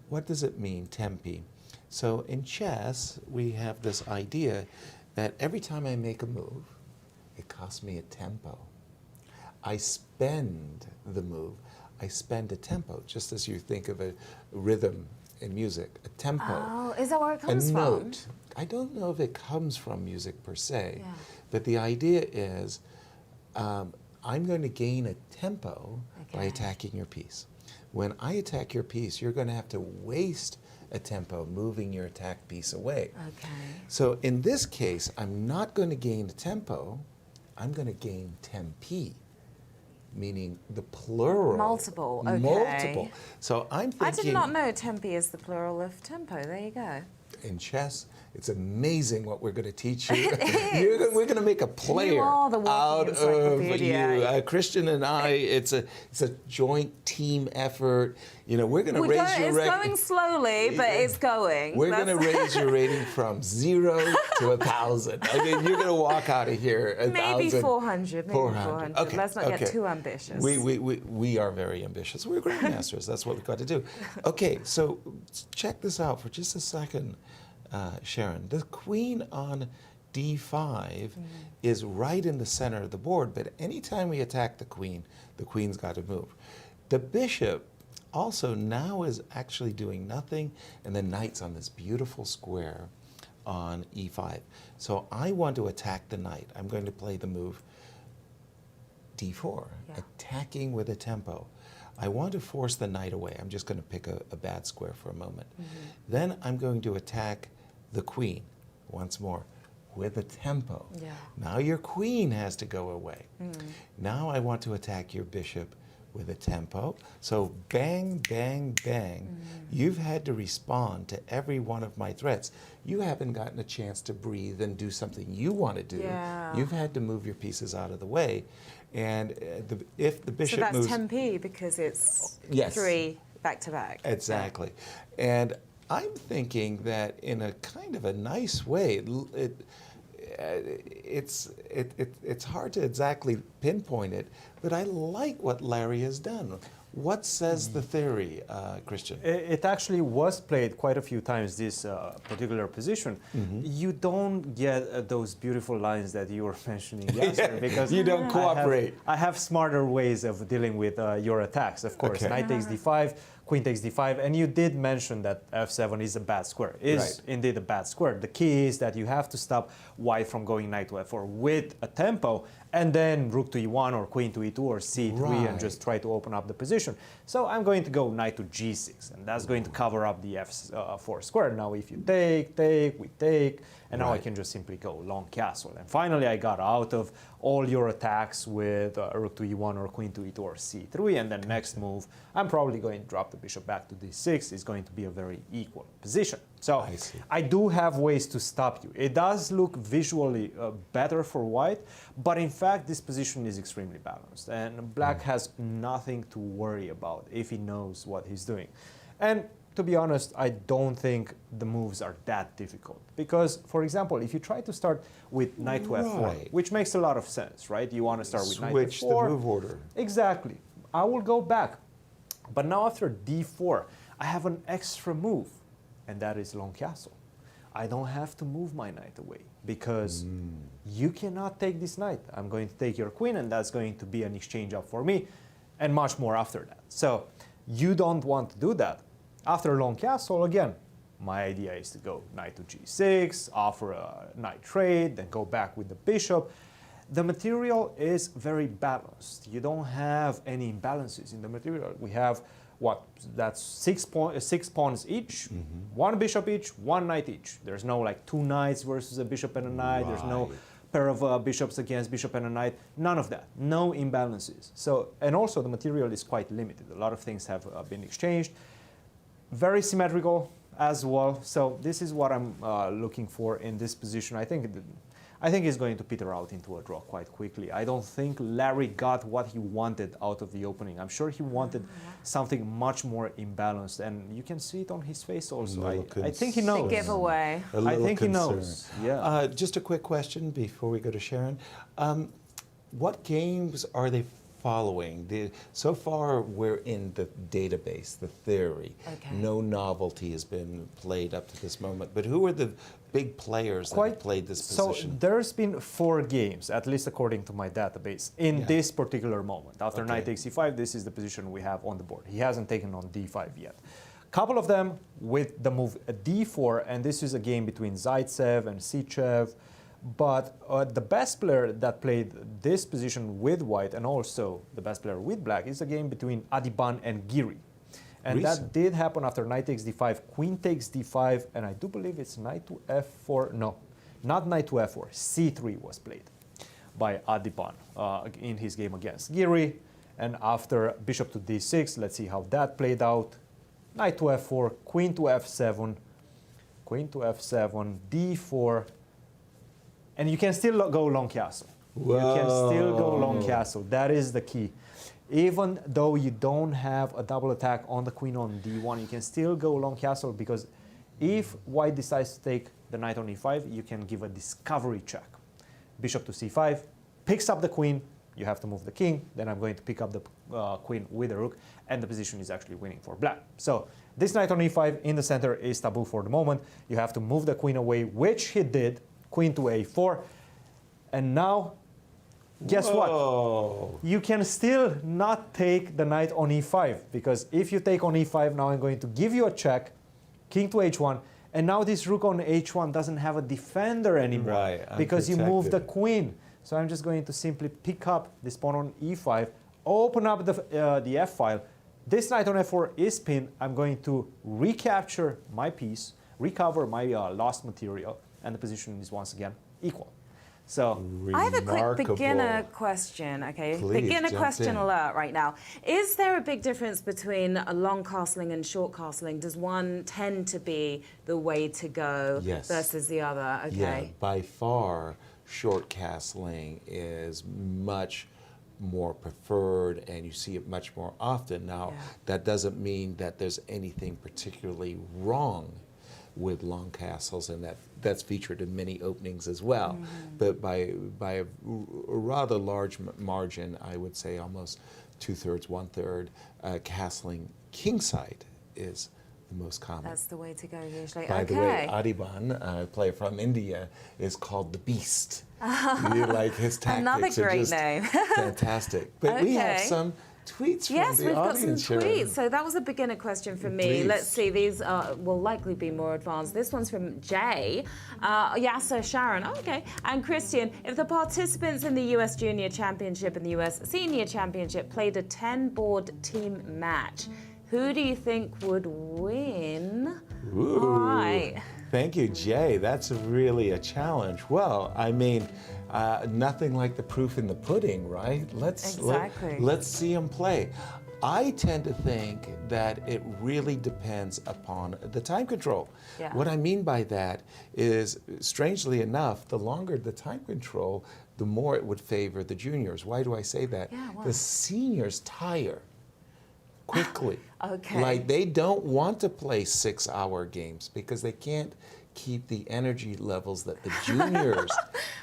What does it mean, tempi? So in chess, we have this idea that every time I make a move, it costs me a tempo. I spend the move, I spend a tempo, just as you think of a rhythm in music, a tempo. Oh, is that where it comes a from? note. I don't know if it comes from music per se, but the idea is I'm going to gain a tempo by attacking your piece. When I attack your piece, you're going to have to waste a tempo moving your attack piece away. Okay. So in this case, I'm not going to gain a tempo, I'm going to gain tempi, meaning the plural. Multiple, okay. Multiple. So I'm thinking. I did not know tempi is the plural of tempo. There you go. In chess, It's amazing what we're going to teach you. We're going to make a player are the walking out of encyclopedia. you. Christian and I, it's a joint team effort. You know, we're going to raise your It's going slowly, but it's going. We're going to raise your rating from 0 to 1,000. I mean, you're going to walk out of here 1,000. Maybe 400. Maybe 400. Okay, Let's not okay. get too ambitious. We are very ambitious. We're grandmasters. That's what we've got to do. Okay, so check this out for just a second, Sharon. The queen on d5 is right in the center of the board, but anytime we attack the queen's got to move. The bishop also now is actually doing nothing, and the knight's on this beautiful square on e5. So I want to attack the knight. I'm going to play the move d4, attacking with a tempo. I want to force the knight away. I'm just going to pick a bad square for a moment. Then I'm going to attack the queen once more with a tempo. Yeah. Now your queen has to go away. Now I want to attack your bishop with a tempo. So bang, bang, bang. You've had to respond to every one of my threats. You haven't gotten a chance to breathe and do something you want to do. Yeah. You've had to move your pieces out of the way. And if the bishop so that's moves... 10p because it's Yes. 3 back to back. Exactly. And I'm thinking that in a kind of a nice way, it's hard to exactly pinpoint it, but I like what Larry has done. What says the theory, Christian? It actually was played quite a few times, this particular position. You don't get those beautiful lines that you were mentioning yesterday because You don't cooperate. I have smarter ways of dealing with your attacks, of course. Okay. Knight takes d5, queen takes d5, and you did mention that f7 is a bad square. It is indeed a bad square. The key is that you have to stop white from going knight to f4 with a tempo, and then rook to e1 or queen to e2 or c3 and just try to open up the position. So I'm going to go knight to g6, and that's going to cover up the f4 square. Now if you take, we take, and now I can just simply go long castle. And finally I got out of all your attacks with rook to e1 or queen to e2 or c3, and then next move I'm probably going to drop the bishop back to d6. It's going to be a very equal position. So I do have ways to stop you. It does look visually better for white, but in fact this position is extremely balanced, and black has nothing to worry about if he knows what he's doing. And to be honest, I don't think the moves are that difficult. Because, for example, if you try to start with knight to f4, which makes a lot of sense, right? You want to start with knight to f4. Switch the move order. Exactly. I will go back. But now after d4, I have an extra move, and that is long castle. I don't have to move my knight away because you cannot take this knight. I'm going to take your queen, and that's going to be an exchange up for me, and much more after that. So you don't want to do that. After long castle, again, my idea is to go knight to g6, offer a knight trade, then go back with the bishop. The material is very balanced. You don't have any imbalances in the material. We have, what, that's six pawns each, one bishop each, one knight each. There's no like two knights versus a bishop and a knight. There's no pair of bishops against bishop and a knight. None of that. No imbalances. So, and also the material is quite limited. A lot of things have been exchanged. Very symmetrical as well. So this is what I'm looking for in this position. I think he's going to peter out into a draw quite quickly. I don't think Larry got what he wanted out of the opening. I'm sure he wanted something much more imbalanced, and you can see it on his face also. I think he knows. Big giveaway. I think he knows. Yeah. Just a quick question before we go to Sharon. What games are they following? So far, we're in the database, the theory. No novelty has been played up to this moment. But who are the big players that have played this position? So there's been 4 games, at least according to my database, in this particular moment. After knight takes e5, this is the position we have on the board. He hasn't taken on d5 yet. Couple of them with the move d4, and this is a game between Zaitsev and Sichev. But the best player that played this position with white, and also the best player with black, is a game between Adiban and Giri. And that did happen after knight takes d5, queen takes d5, and I do believe it's knight to f4. No, not knight to f4. c3 was played by Adiban in his game against Giri. And after bishop to d6, let's see how that played out. Knight to f4, queen to f7, queen to f7, d4, and you can still go long castle. You can still go long castle. That is the key. Even though you don't have a double attack on the queen on d1, you can still go long castle, because if white decides to take the knight on e5, you can give a discovery check. Bishop to c5, picks up the queen, you have to move the king, then I'm going to pick up the queen with the rook, and the position is actually winning for black. So this knight on e5 in the center is taboo for the moment. You have to move the queen away, which he did, queen to a4, and now, guess what? You can still not take the knight on e5, because if you take on e5, now I'm going to give you a check, king to h1, and now this rook on h1 doesn't have a defender anymore, Right, because you moved the unprotected. queen. So I'm just going to simply pick up this pawn on e5, open up the f file. This knight on f4 is pinned. I'm going to recapture my piece, recover my lost material, and the position is once again equal. So I have a quick Remarkable. beginner question, okay? Please, Beginner jump question in. alert right now. Is there a big difference between a long castling and short castling? Does one tend to be the way to go Yes. versus the other? Okay. Yeah, by far, short castling is much more preferred, and you see it much more often. Now, Yeah. that doesn't mean that there's anything particularly wrong with long castles, and that's featured in many openings as well. But by a rather large margin, I would say almost 2/3, 1/3, castling kingside is the most common. That's the way to go usually. By okay. the way, Adiban, a player from India, is called the Beast. You like his tactics Another are great just name. fantastic. But we have Okay. some tweets Yes, from the we've got some audience here. tweets. So that was a beginner question for me. Please. Let's see. These will likely be more advanced. This one's from Jay, Yasser, Sharon. Oh, okay. And Christian. If the participants in the US Junior Championship and the US Senior Championship played a 10-board team match, who do you think would win? Ooh. All right. Thank you, Jay. That's really a challenge. Well, I mean, nothing like the proof in the pudding, right? Exactly. Let's see him play. I tend to think that it really depends upon the time control. Yeah. What I mean by that is, strangely enough, the longer the time control, the more it would favor the juniors. Why do I say that? Yeah, why? The seniors tire quickly. Okay. Like, they don't want to play 6-hour games because they can't keep the energy levels that the juniors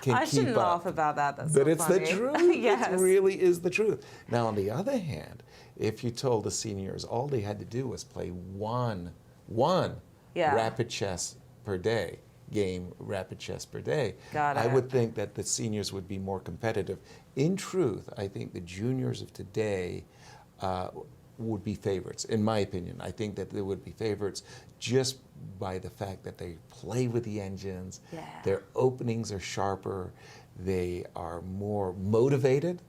can I keep shouldn't up. laugh about that. That's But so it's funny. the truth. Yes. It really is the truth. Now, on the other hand, if you told the seniors all they had to do was play one Yeah. rapid chess per day, rapid chess per day, Got I it. would think that the seniors would be more competitive. In truth, I think the juniors of today would be favorites, in my opinion. I think that they would be favorites just by the fact that they play with the engines, Yeah. their openings are sharper, they are more motivated.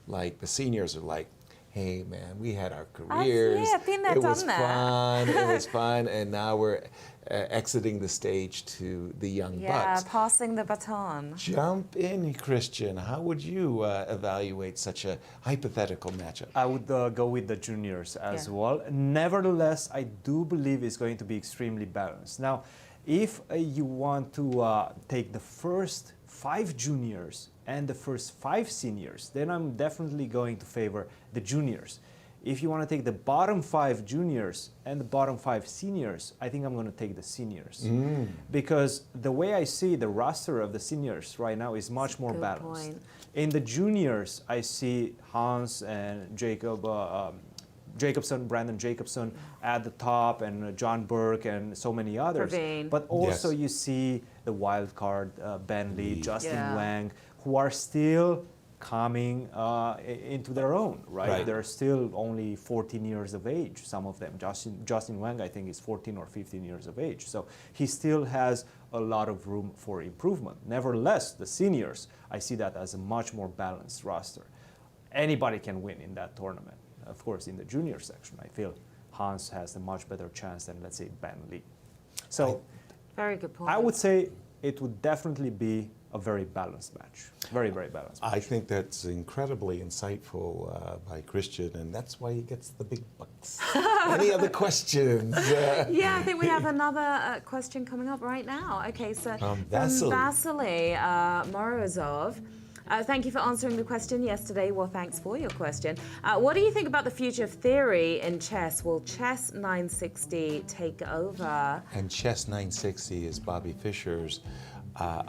Like, the seniors are like, hey man, we had our careers. I've been there, it was done that." fun, it was fun, and now we're exiting the stage to the young Yeah, bucks. passing the baton. Jump in, Christian. How would you evaluate such a hypothetical matchup? I would go with the juniors as Yeah. well. Nevertheless, I do believe it's going to be extremely balanced. Now, if you want to take the first 5 juniors and the first 5 seniors, then I'm definitely going to favor the juniors. If you want to take the bottom 5 juniors and the bottom 5 seniors, I think I'm going to take the seniors. Because the way I see the roster of the seniors right now is much more Good balanced. point. In the juniors, I see Hans and Jacobson, Brandon Jacobson at the top, and John Burke and so many others. Praveen. But also Yes. you see the wild card, Ben Lee, Justin Yeah. Wang, who are still coming into their own, right? Right. They're still only 14 years of age, some of them. Justin Wang, I think, is 14 or 15 years of age. So he still has a lot of room for improvement. Nevertheless, the seniors, I see that as a much more balanced roster. Anybody can win in that tournament. Of course, in the junior section, I feel Hans has a much better chance than, let's say, Ben Lee. So Very good point. I would say it would definitely be a very balanced match. Very, very balanced match. I think that's incredibly insightful by Christian, and that's why he gets the big bucks. Any other questions? Yeah, I think we have another question coming up right now. Okay, so from Vasily Morozov. Thank you for answering the question yesterday. Well, thanks for your question. What do you think about the future of theory in chess? Will Chess 960 take over? And Chess 960 is Bobby Fischer's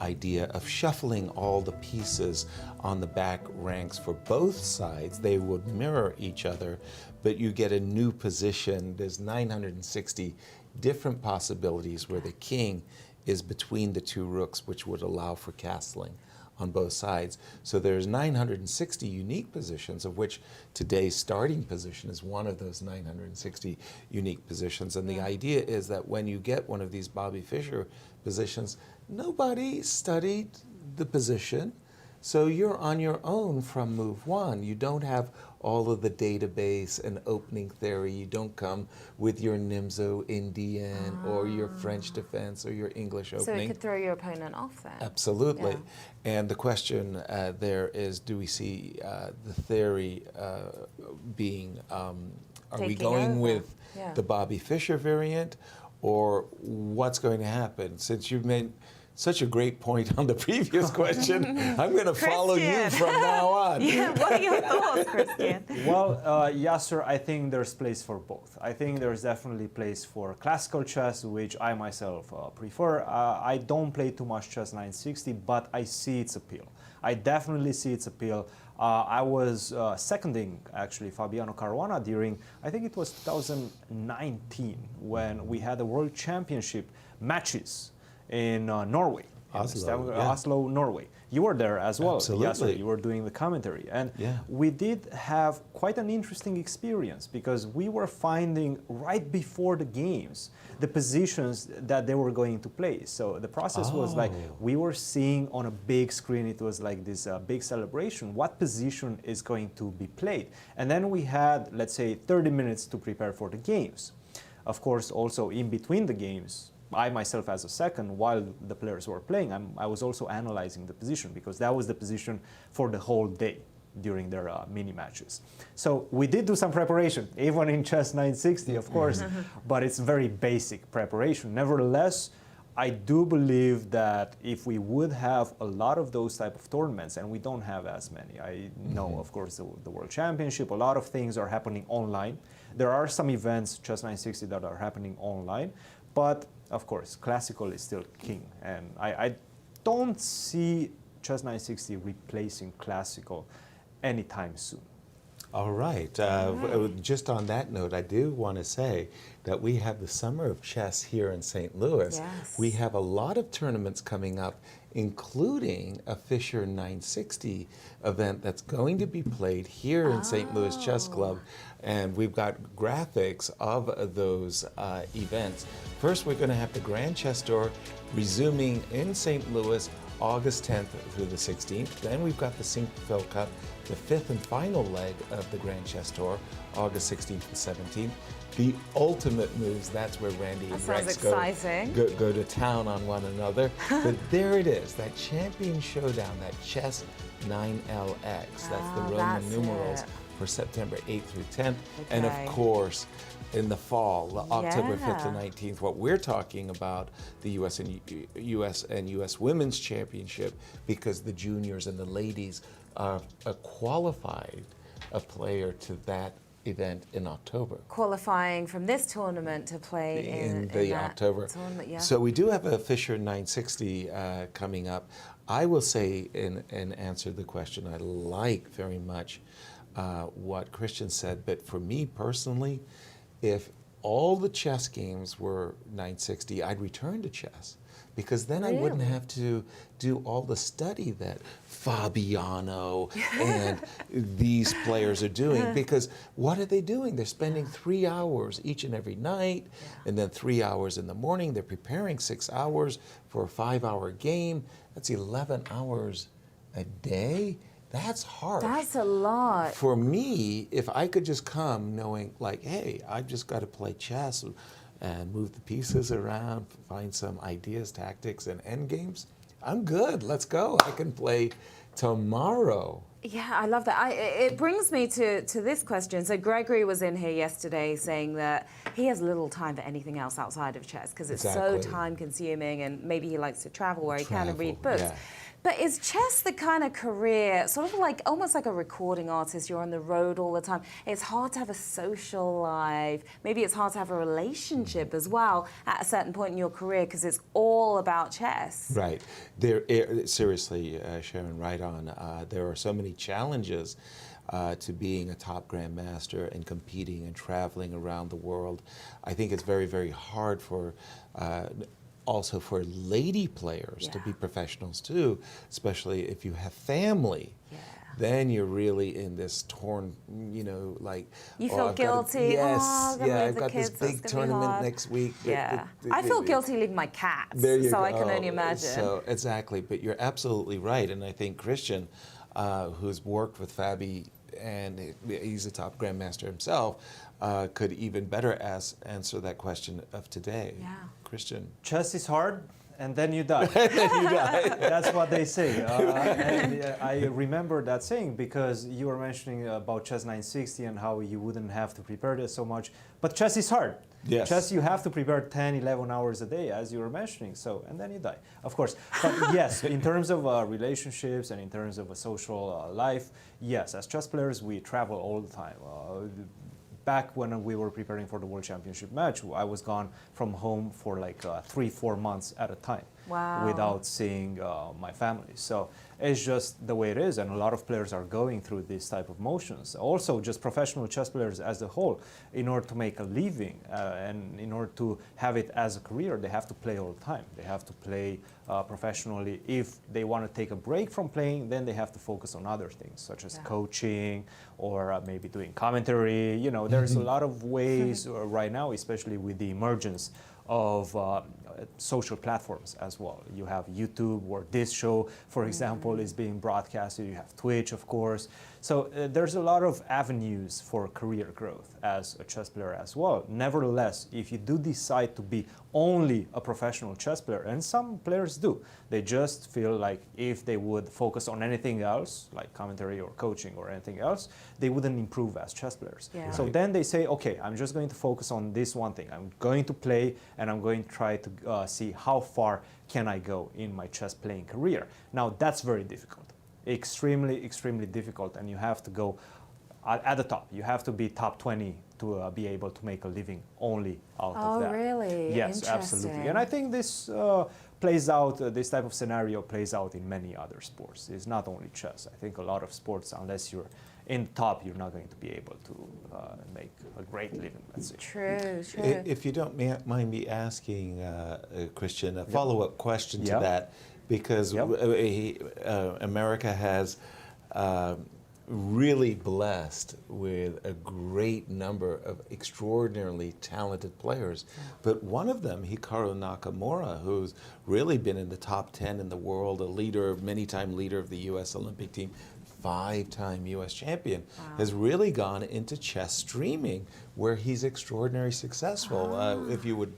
idea of shuffling all the pieces on the back ranks for both sides. They would mirror each other, but you get a new position. There's 960 different possibilities where the king is between the two rooks, which would allow for castling on both sides. So there's 960 unique positions, of which today's starting position is one of those 960 unique positions. And the idea is that when you get one of these Bobby Fischer positions, nobody studied the position, so you're on your own from move one. You don't have all of the database and opening theory. You don't come with your Nimzo Indian or your French defense or your English opening. So it could throw your opponent off then. Absolutely. Yeah. And the question there is, do we see the theory being, are we Taking going over. with Yeah. the Bobby Fischer variant, or what's going to happen? Since you've made such a great point on the previous question, I'm going to follow you Christian. from now on. Yeah, what are your thoughts, Christian? Well, Yasser, I think there's place for both. I think there's definitely place for classical chess, which I myself prefer. I don't play too much chess 960, but I see its appeal. I definitely see its appeal. I was seconding, actually, Fabiano Caruana during, I think it was 2019, when we had the World Championship matches in Norway. Oslo, Norway. You were there as well. Absolutely. Yes, sir. You were doing the commentary. And we did have quite an interesting experience because we were finding right before the games the positions that they were going to play. So the process was like we were seeing on a big screen, it was like this big celebration, what position is going to be played. And then we had, let's say, 30 minutes to prepare for the games. Of course, also in between the games, I myself as a second, while the players were playing, I was also analyzing the position because that was the position for the whole day during their mini matches. So we did do some preparation, even in Chess 960, of course, but it's very basic preparation. Nevertheless, I do believe that if we would have a lot of those type of tournaments, and we don't have as many, I know, of course, the World Championship, a lot of things are happening online. There are some events, Chess 960, that are happening online, but of course, classical is still king, and I don't see Chess 960 replacing classical anytime soon. All right. Just on that note, I do want to say that we have the Summer of Chess here in St. Louis. Yes. We have a lot of tournaments coming up, including a Fischer 960 event that's going to be played here in St. Louis Chess Club. And we've got graphics of those events. First, we're going to have the Grand Chess Tour resuming in St. Louis August 10th through the 16th. Then we've got the Sinquefield Cup, the fifth and final leg of the Grand Chess Tour, August 16th to 17th. The ultimate moves, that's where Randy and Rex go to town on one another. But there it is, that champion showdown, that Chess 9LX. That's the Roman numerals for September 8th through 10th. And of course, in the fall, October 5th to 19th, what we're talking about, the U.S. and U.S. Women's Championship, because the juniors and the ladies are qualified a player to that event in October. Qualifying from this tournament to play in the that October. Tournament, yeah. So we do have a Fischer 960 coming up. I will say, in answer to the question, I like very much what Christian said, but for me personally, if all the chess games were 960, I'd return to chess, because then I wouldn't have to do all the study that Fabiano and these players are doing, because what are they doing? They're spending 3 hours each and every night, and then 3 hours in the morning. They're preparing 6 hours for a 5-hour game. That's 11 hours a day. That's hard. That's a lot. For me, if I could just come knowing, like, hey, I've just got to play chess and move the pieces around, find some ideas, tactics, and end games, I'm good. Let's go. I can play tomorrow. Yeah, I love that. It brings me to this question. So Gregory was in here yesterday saying that he has little time for anything else outside of chess because it's so Exactly. time consuming, and maybe he likes to travel where he can and read Travel, books. yeah. But is chess the kind of career, sort of like almost like a recording artist? You're on the road all the time. It's hard to have a social life. Maybe it's hard to have a relationship as well at a certain point in your career because it's all about chess. Right. Seriously, Sharon, right on. There are so many challenges to being a top grandmaster and competing and traveling around the world. I think it's very, very hard for also for lady players to Yeah. be professionals too, especially if you have family. Yeah. Then you're really in this torn, like. You oh, feel I've got to- guilty. Yes, Oh, I'm gonna yeah, leave I've the got this kids, that's big gonna be tournament hard. next week. Yeah. I feel guilty leaving my cats, There you so go. I can only imagine. So exactly, but you're absolutely right, and I think Christian, who's worked with Fabi, and he's a top grandmaster himself, could even better answer that question of today. Yeah. Christian. Chess is hard, and then you die. You die. That's what they say. And I remember that saying because you were mentioning about chess 960 and how you wouldn't have to prepare this so much. But chess is hard. Yes. Chess, you have to prepare 10, 11 hours a day, as you were mentioning. So, and then you die, of course. But yes, in terms of relationships and in terms of a social life, yes, as chess players, we travel all the time. Back when we were preparing for the World Championship match, I was gone from home for like 3-4 months at a time. Wow. Without seeing my family. So it's just the way it is, and a lot of players are going through this type of motions. Also, just professional chess players as a whole, in order to make a living and in order to have it as a career, they have to play all the time. They have to play professionally. If they want to take a break from playing, then they have to focus on other things, such as coaching or maybe doing commentary. You know, there's a lot of ways right now, especially with the emergence of social platforms as well. You have YouTube, where this show, for example, is being broadcasted. You have Twitch, of course. So there's a lot of avenues for career growth as a chess player as well. Nevertheless, if you do decide to be only a professional chess player, and some players do, they just feel like if they would focus on anything else, like commentary or coaching or anything else, they wouldn't improve as chess players. Yeah. So then they say, okay, I'm just going to focus on this one thing. I'm going to play and I'm going to try to see how far can I go in my chess playing career. Now that's very difficult, extremely, extremely difficult, and you have to go at the top. You have to be top 20 to be able to make a living only out of that. Oh, really? Yes, absolutely. Interesting. And I think this plays out, this type of scenario plays out in many other sports. It's not only chess. I think a lot of sports, unless you're in top, you're not going to be able to make a great living, let's say. True, true. If you don't mind me asking, Christian, a follow-up question to Yep. that, because Yep. America has really blessed with a great number of extraordinarily talented players. But one of them, Hikaru Nakamura, who's really been in the top 10 in the world, a leader, many-time leader of the U.S. Olympic team, 5-time U.S. champion, has really gone into chess streaming, where he's extraordinarily successful. If you would,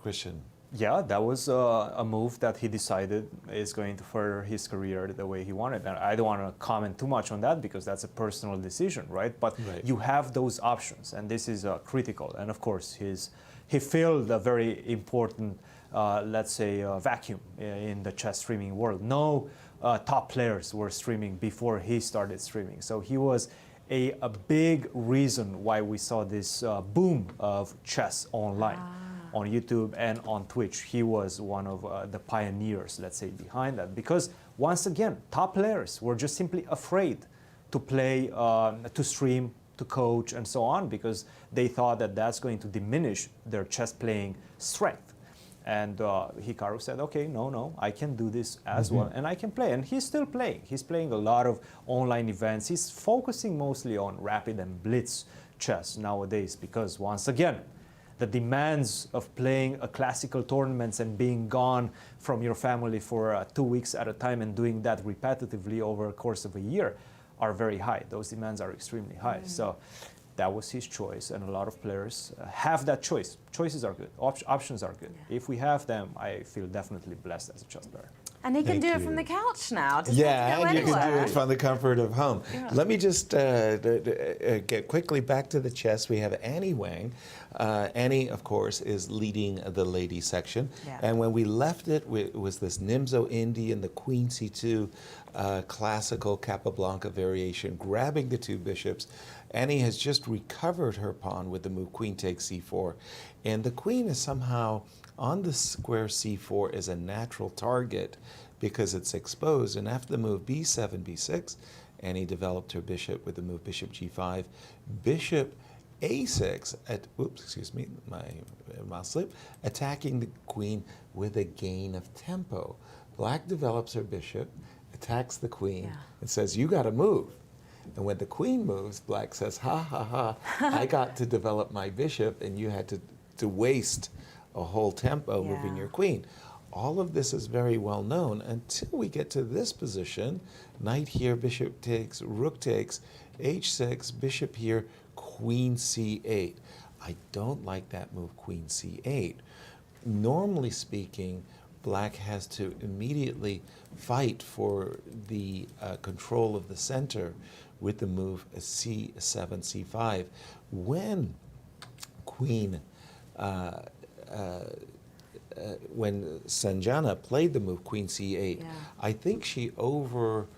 Christian. Yeah, that was a move that he decided is going to further his career the way he wanted. And I don't want to comment too much on that because that's a personal decision, right? But Right. you have those options, and this is critical. And of course, he filled a very important, let's say, vacuum in the chess streaming world. No top players were streaming before he started streaming. So he was a big reason why we saw this boom of chess online. On YouTube and on Twitch. He was one of the pioneers, let's say, behind that. Because once again, top players were just simply afraid to play, to stream, to coach, and so on, because they thought that that's going to diminish their chess playing strength. And Hikaru said, okay, no, I can do this as well, and I can play. And he's still playing. He's playing a lot of online events. He's focusing mostly on rapid and blitz chess nowadays, because once again, the demands of playing a classical tournaments and being gone from your family for 2 weeks at a time and doing that repetitively over a course of a year are very high. Those demands are extremely high. So that was his choice, and a lot of players have that choice. Choices are good. Options are good. If we have them, I feel definitely blessed as a chess player. And he can Thank do it you. from the couch now. Doesn't Yeah, have to go and you can do anywhere. it from the comfort of home. Let me just get quickly back to the chess. We have Annie Wang. Annie, of course, is leading the ladies section. Yeah. And when we left it, it was this Nimzo Indian, the Queen C2 classical Capablanca variation, grabbing the two bishops. Annie has just recovered her pawn with the move Queen takes C4. And the Queen is somehow on the square C4 is a natural target because it's exposed. And after the move B7, B6, Annie developed her bishop with the move Bishop G5, Bishop A6, my mouse slip, attacking the Queen with a gain of tempo. Black develops her bishop, attacks the Queen, and says, you got to move. And when the Queen moves, Black says, ha, ha, ha, I got to develop my bishop, and you had to waste a whole tempo moving your Queen. All of this is very well known until we get to this position. Knight here, bishop takes, rook takes, h6, bishop here, queen c8. I don't like that move, queen c8. Normally speaking, Black has to immediately fight for the control of the center with the move c7, c5. When Queen when Sanjana played the move Queen C8, I think she overlooked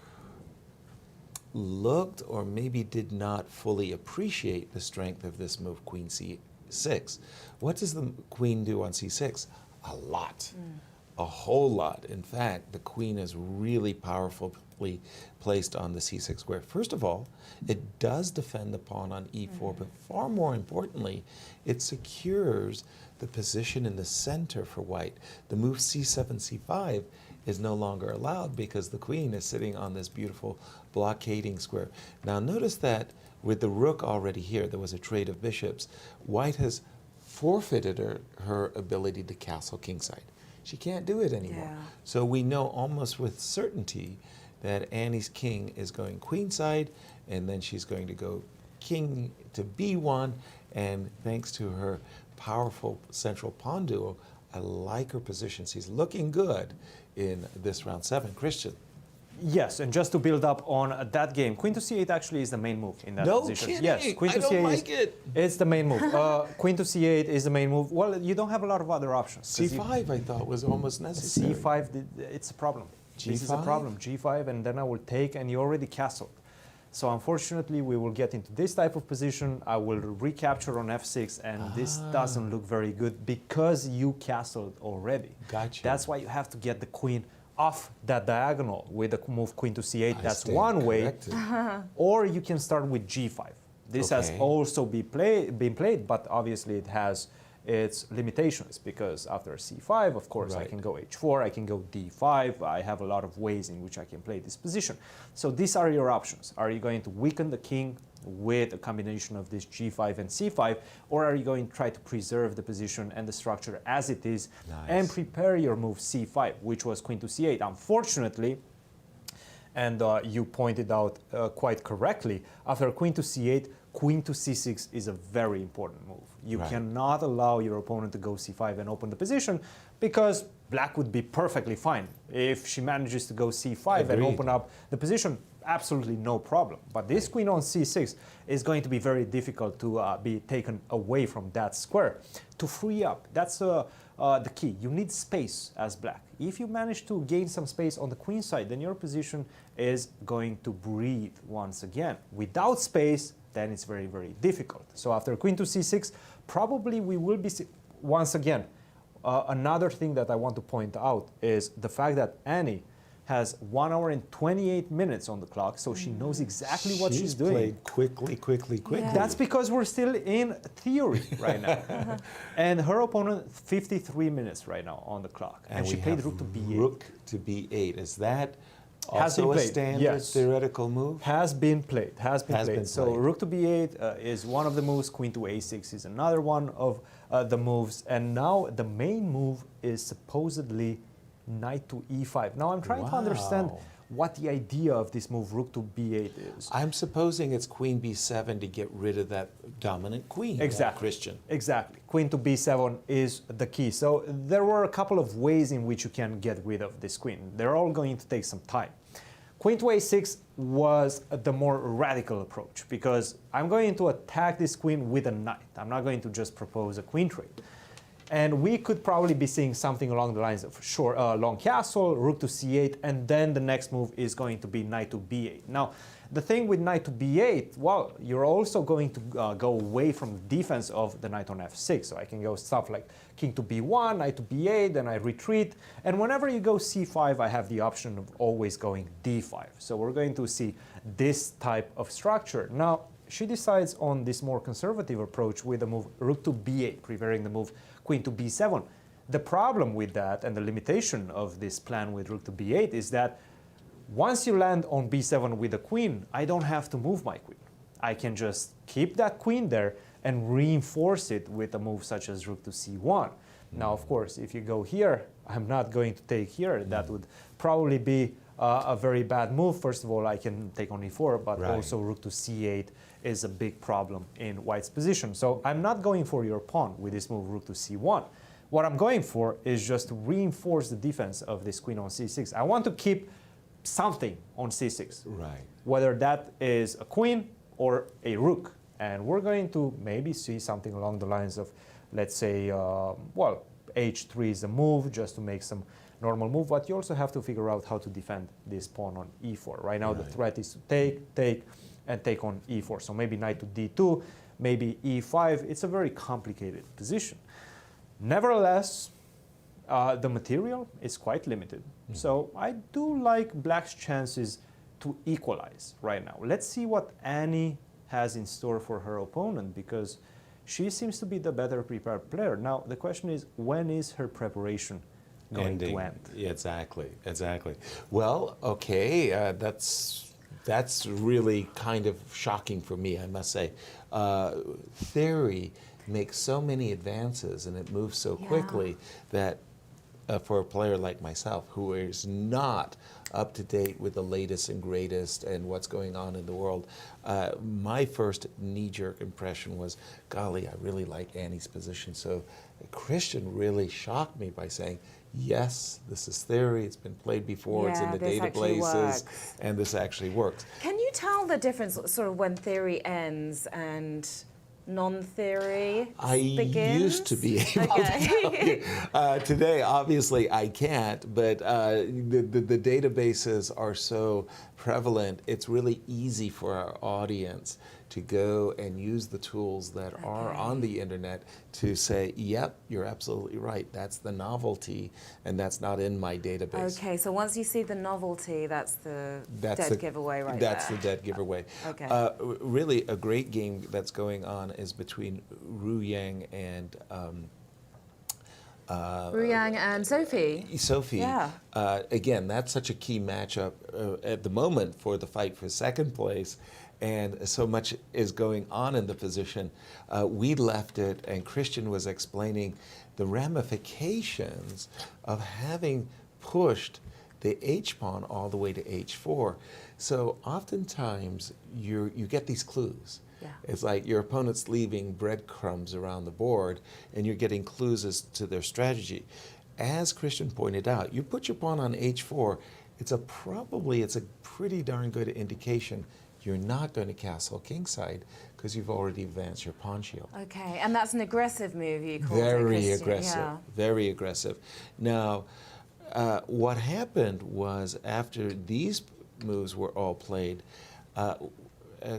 or maybe did not fully appreciate the strength of this move Queen C6. What does the Queen do on C6? A lot. A whole lot. In fact, the Queen is really powerfully placed on the C6 square. First of all, it does defend the pawn on E4, but far more importantly, it secures the position in the center for White. The move C7, C5 is no longer allowed because the Queen is sitting on this beautiful blockading square. Now notice that with the Rook already here, there was a trade of bishops. White has forfeited her ability to castle kingside. She can't do it anymore. So we know almost with certainty that Annie's king is going queenside, and then she's going to go king to B1, and thanks to her powerful central pawn duo, I like her position. She's looking good in this round 7. Christian. Yes, and just to build up on that game, Queen to C8 actually is the main move in that No position. kidding. Yes, Queen to I don't C8 like it. It's the main move. Queen to C8 is the main move. Well, you don't have a lot of other options. C5 I thought was almost necessary. C5, it's a problem. This is a G5? problem. G5, and then I will take, and you already castled. So unfortunately, we will get into this type of position. I will recapture on F6, and this doesn't look very good because you castled already. Gotcha. That's why you have to get the queen off that diagonal with the move Queen to C8. I That's stand one way. corrected. Or you can start with G5. This has Okay. also been played, but obviously it has its limitations because after C5, of course, I Right. can go H4, I can go D5. I have a lot of ways in which I can play this position. So these are your options. Are you going to weaken the king with a combination of this G5 and C5, or are you going to try to preserve the position and the structure as it is and prepare your move C5, which was Queen to C8? Unfortunately, and you pointed out quite correctly, after Queen to C8, Queen to C6 is a very important move. You cannot allow your opponent to go C5 and open the position because Black would be perfectly fine. If she manages to go C5 and Agreed. open up the position, absolutely no problem. But this Queen on C6 is going to be very difficult to be taken away from that square. To free up, that's the key. You need space as Black. If you manage to gain some space on the queen side, then your position is going to breathe once again. Without space, then it's very, very difficult. So after Queen to C6, probably we will be, once again, another thing that I want to point out is the fact that Annie has 1 hour and 28 minutes on the clock, so she knows exactly what she's doing. Played quickly. That's because we're still in theory right now. And her opponent, 53 minutes right now on the clock. And she we played have rook to B8. Rook to B8. Is that Has been also a played, standard yes. theoretical move? Has been played. So played. rook to b8 is one of the moves. Queen to a6 is another one of the moves. And now the main move is supposedly knight to e5. Now I'm trying to understand Wow. what the idea of this move rook to b8 is. I'm supposing it's queen b7 to get rid of that dominant queen. Exactly. Christian. Exactly. Queen to b7 is the key. So there were a couple of ways in which you can get rid of this queen. They're all going to take some time. Queen to a6 was the more radical approach because I'm going to attack this queen with a knight. I'm not going to just propose a queen trade. And we could probably be seeing something along the lines of long castle, rook to c8, and then the next move is going to be knight to b8. Now, the thing with knight to b8, well, you're also going to go away from the defense of the knight on f6. So I can go stuff like king to b1, knight to b8, then I retreat. And whenever you go c5, I have the option of always going d5. So we're going to see this type of structure. Now, she decides on this more conservative approach with the move rook to b8, preparing the move queen to b7. The problem with that and the limitation of this plan with rook to b8 is that once you land on b7 with the queen, I don't have to move my queen. I can just keep that queen there and reinforce it with a move such as rook to c1. Now, of course, if you go here, I'm not going to take here. That would probably be a very bad move. First of all, I can take on e4, but also rook to c8 is a big problem in white's position. So I'm not going for your pawn with this move, rook to c1. What I'm going for is just to reinforce the defense of this queen on c6. I want to keep something on c6, whether that is a queen or a rook. And we're going to maybe see something along the lines of, let's say, well, h3 is a move just to make some normal move, but you also have to figure out how to defend this pawn on e4. Right now the threat is to take, and take on e4. So maybe knight to d2, maybe e5. It's a very complicated position. Nevertheless, the material is quite limited. So I do like black's chances to equalize right now. Let's see what Annie has in store for her opponent, because she seems to be the better prepared player. Now, the question is, when is her preparation going to end? Yeah, exactly. Well, okay, that's really kind of shocking for me, I must say. Theory makes so many advances and it moves so quickly that for a player like myself, who is not up to date with the latest and greatest and what's going on in the world, my first knee-jerk impression was, golly, I really like Annie's position. So Christian really shocked me by saying, yes, this is theory, it's been played before, it's in the databases, and this actually works. Can you tell the difference sort of when theory ends and non-theory begins? Used to be able to tell you. Today, obviously, I can't, but the databases are so prevalent, it's really easy for our audience to go and use the tools that are on the internet to say, yep, you're absolutely right, that's the novelty, and that's not in my database. Okay, so once you see the novelty, that's the dead giveaway right there. That's the dead giveaway. Okay. Really, a great game that's going on is between Ru Yang and Ru Yang and Sophie. Sophie. Yeah. Again, that's such a key matchup at the moment for the fight for second place. And so much is going on in the position. We left it, and Christian was explaining the ramifications of having pushed the h-pawn all the way to h4. So oftentimes you get these clues. Yeah. It's like your opponent's leaving breadcrumbs around the board, and you're getting clues as to their strategy. As Christian pointed out, you put your pawn on h4, it's a pretty darn good indication you're not going to castle kingside because you've already advanced your pawn shield. Okay, and that's an aggressive move, you call it, Very Christian. aggressive, Yeah. very aggressive. Now, what happened was after these moves were all played,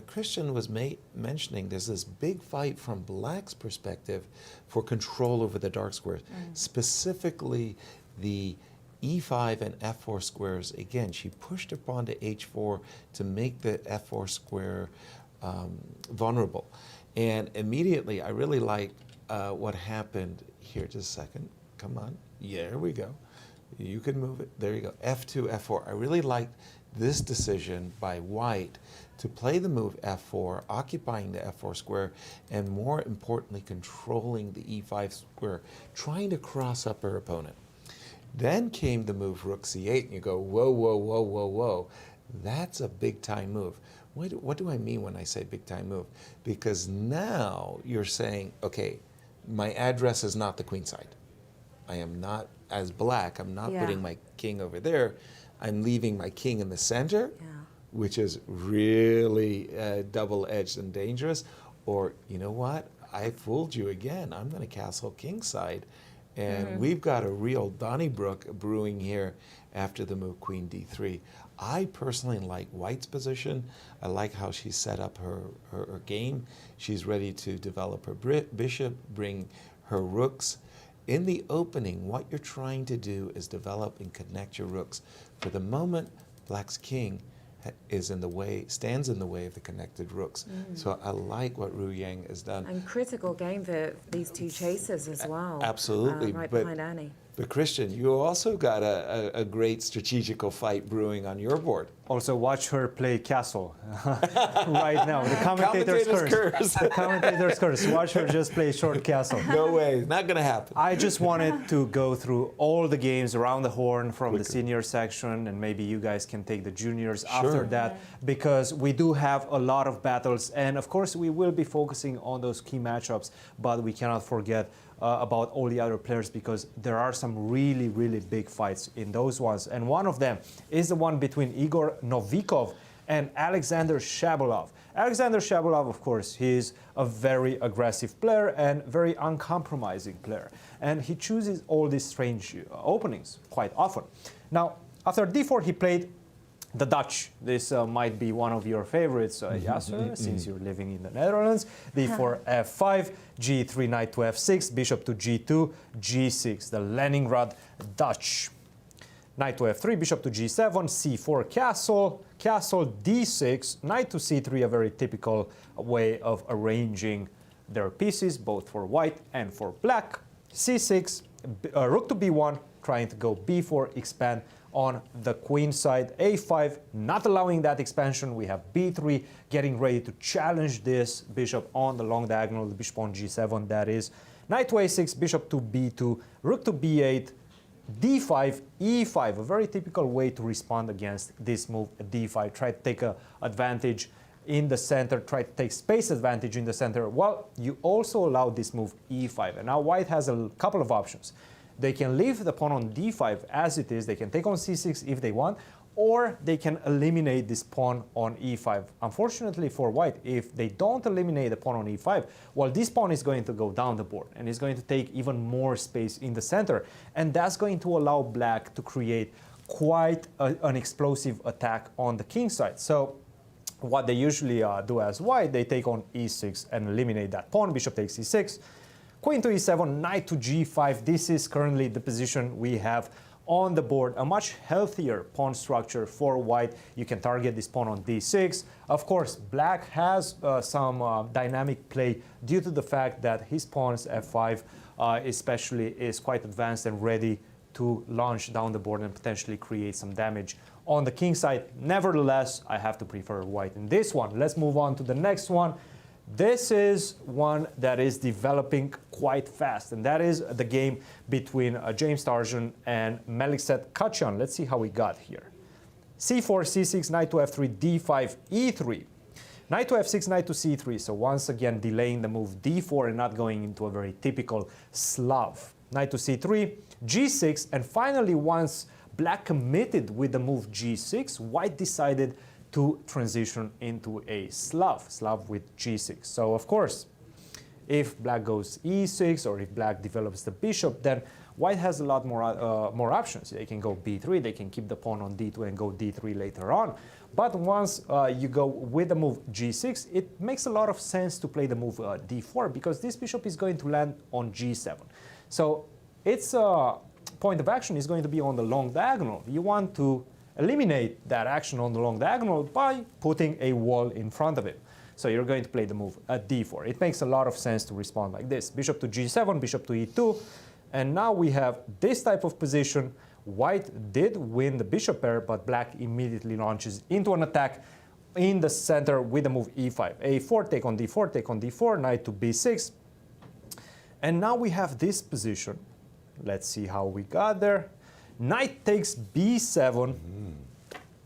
Christian was mentioning there's this big fight from black's perspective for control over the dark squares, specifically the e5 and f4 squares. Again, she pushed her pawn to h4 to make the f4 square vulnerable. And immediately, I really liked what happened here. Just a second. Come on. Yeah, there we go. You can move it. There you go. f2, f4. I really liked this decision by white to play the move f4, occupying the f4 square, and more importantly, controlling the e5 square, trying to cross up her opponent. Then came the move rook c8, and you go, whoa, whoa, whoa, whoa, whoa. That's a big time move. What do I mean when I say big time move? Because now you're saying, okay, my address is not the queen side. I am not, as black, I'm not putting my king over there. I'm leaving my king in the center, which is really double-edged and dangerous. Or, you know what? I fooled you again. I'm going to castle kingside. And we've got a real Donnybrook brewing here after the move queen d3. I personally like White's position. I like how she set up her game. She's ready to develop her bishop, bring her rooks. In the opening, what you're trying to do is develop and connect your rooks. For the moment, Black's king is in the way, stands in the way of the connected rooks. So I like what Ru Yang has done. And critical game for these two chasers as well. Absolutely. Right behind Annie. But Christian, you also got a great strategical fight brewing on your board. Also, watch her play castle right now. The commentator's curse. The commentator's curse. Watch her just play short castle. No way, not going to happen. I just wanted to go through all the games around the horn from the senior section, and maybe you guys can take the juniors after that, because we do have a lot of battles, and of course we will be focusing on those key matchups, but we cannot forget about all the other players, because there are some really, really big fights in those ones. And one of them is the one between Igor Novikov and Alexander Shabalov. Alexander Shabalov, of course, he's a very aggressive player and very uncompromising player. And he chooses all these strange openings quite often. Now, after d4, he played the Dutch. This might be one of your favorites, Yasser, since you're living in the Netherlands. d4, f5, g3, knight to f6, bishop to g2, g6, the Leningrad Dutch. Knight to f3, bishop to g7, c4, castle, castle, d6, knight to c3, a very typical way of arranging their pieces, both for white and for black. c6, rook to b1, trying to go b4, expand on the queen side. a5, not allowing that expansion. We have b3, getting ready to challenge this bishop on the long diagonal, the bishop on g7, that is. Knight to a6, bishop to b2, rook to b8, d5, e5, a very typical way to respond against this move, d5. Try to take a advantage in the center, try to take space advantage in the center. Well, you also allow this move, e5. And now white has a couple of options. They can leave the pawn on d5 as it is. They can take on c6 if they want, or they can eliminate this pawn on e5. Unfortunately for white, if they don't eliminate the pawn on e5, well, this pawn is going to go down the board and is going to take even more space in the center. And that's going to allow black to create quite an explosive attack on the king side. So what they usually do as white, they take on e6 and eliminate that pawn. Bishop takes e6. Queen to e7, knight to g5. This is currently the position we have on the board. A much healthier pawn structure for white. You can target this pawn on d6. Of course, black has some dynamic play due to the fact that his pawn's f5 especially is quite advanced and ready to launch down the board and potentially create some damage on the king side. Nevertheless, I have to prefer white in this one. Let's move on to the next one. This is one that is developing quite fast, and that is the game between James Tarjan and Melikset Kachan. Let's see how we got here. c4, c6, knight to f3, d5, e3. Knight to f6, knight to c3. So once again, delaying the move d4 and not going into a very typical Slav. Knight to c3, g6, and finally, once black committed with the move g6, white decided to transition into a Slav with g6. So of course, if black goes e6 or if black develops the bishop, then white has a lot more options. They can go b3, they can keep the pawn on d2 and go d3 later on. But once you go with the move g6, it makes a lot of sense to play the move d4, because this bishop is going to land on g7. So its point of action is going to be on the long diagonal. You want to eliminate that action on the long diagonal by putting a wall in front of it. So you're going to play the move at d4. It makes a lot of sense to respond like this. Bishop to g7, bishop to e2. And now we have this type of position. White did win the bishop pair, but black immediately launches into an attack in the center with the move e5. a4, take on d4, take on d4, knight to b6. And now we have this position. Let's see how we got there. Knight takes b7.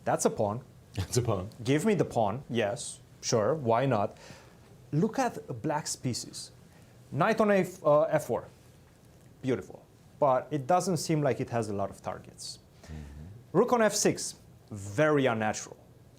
That's a pawn. It's a pawn. Give me the pawn, yes, sure, why not? Look at black's pieces. Knight on f4, beautiful, but it doesn't seem like it has a lot of targets. Rook on f6, very unnatural.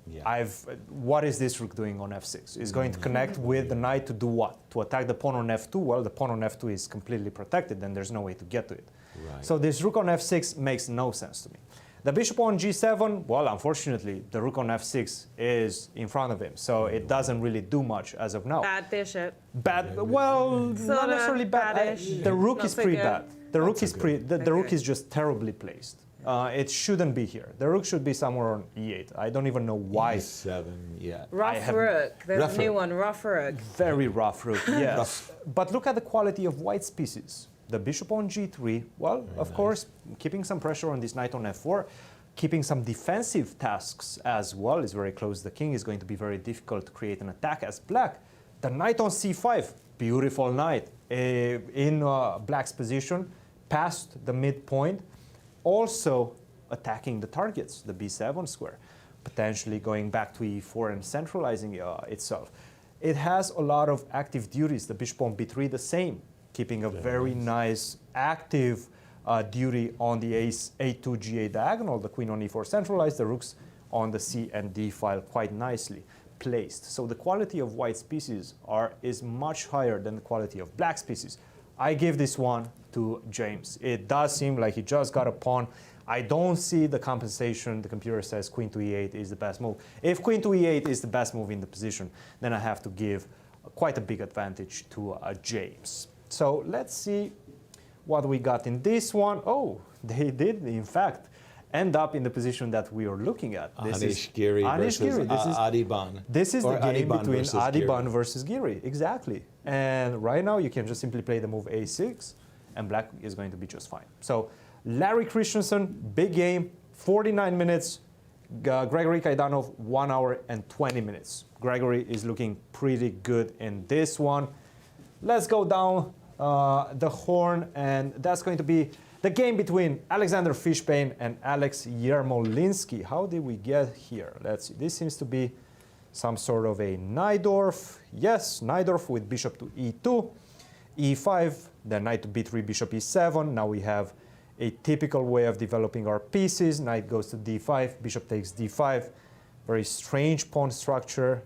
Yeah. What is this rook doing on f6? It's going to connect with the knight to do what? To attack the pawn on f2? Well, the pawn on f2 is completely protected, and there's no way to get to it. Right. So this rook on f6 makes no sense to me. The bishop on g7, well, unfortunately, the rook on f6 is in front of him, so it doesn't really do much as of now. Bad bishop. Bad, well, not necessarily bad. Badish. The rook Not is so pretty good. bad. The rook is the rook Okay. is just terribly placed. It shouldn't be here. The rook should be somewhere on e8. I don't even know why. E7, yeah. Rough have- rook. There's Rough a new rook. one. Rough rook. Very rough rook, yes. Rough. But look at the quality of white's pieces. The bishop on g3, well, of course, keeping some pressure on this knight on f4, keeping some defensive tasks as well is very close. The king is going to be very difficult to create an attack as black. The knight on c5, beautiful knight in black's position, past the midpoint, also attacking the targets, the b7 square, potentially going back to e4 and centralizing itself. It has a lot of active duties. The bishop on b3, the same, keeping a very nice active duty on the a2 g8 diagonal. The queen on e4 centralized, the rooks on the c and d file quite nicely placed. So the quality of white's pieces is much higher than the quality of black's pieces. I give this one to James. It does seem like he just got a pawn. I don't see the compensation. The computer says queen to e8 is the best move. If queen to e8 is the best move in the position, then I have to give quite a big advantage to James. So let's see what we got in this one. Oh, they did, in fact, end up in the position that we are looking at. Anish Giri versus Adiban. This is the Or game Adiban between versus Adiban Giri. versus Giri, exactly. And right now you can just simply play the move a6, and black is going to be just fine. So Larry Christensen, big game, 49 minutes. Gregory Kaidanov, 1 hour and 20 minutes. Gregory is looking pretty good in this one. Let's go down the horn, and that's going to be the game between Alexander Fishbane and Alex Yermolinsky. How did we get here? Let's see. This seems to be some sort of a Najdorf. Yes, Najdorf with bishop to e2, e5, then knight to b3, bishop e7. Now we have a typical way of developing our pieces. Knight goes to d5, bishop takes d5. Very strange pawn structure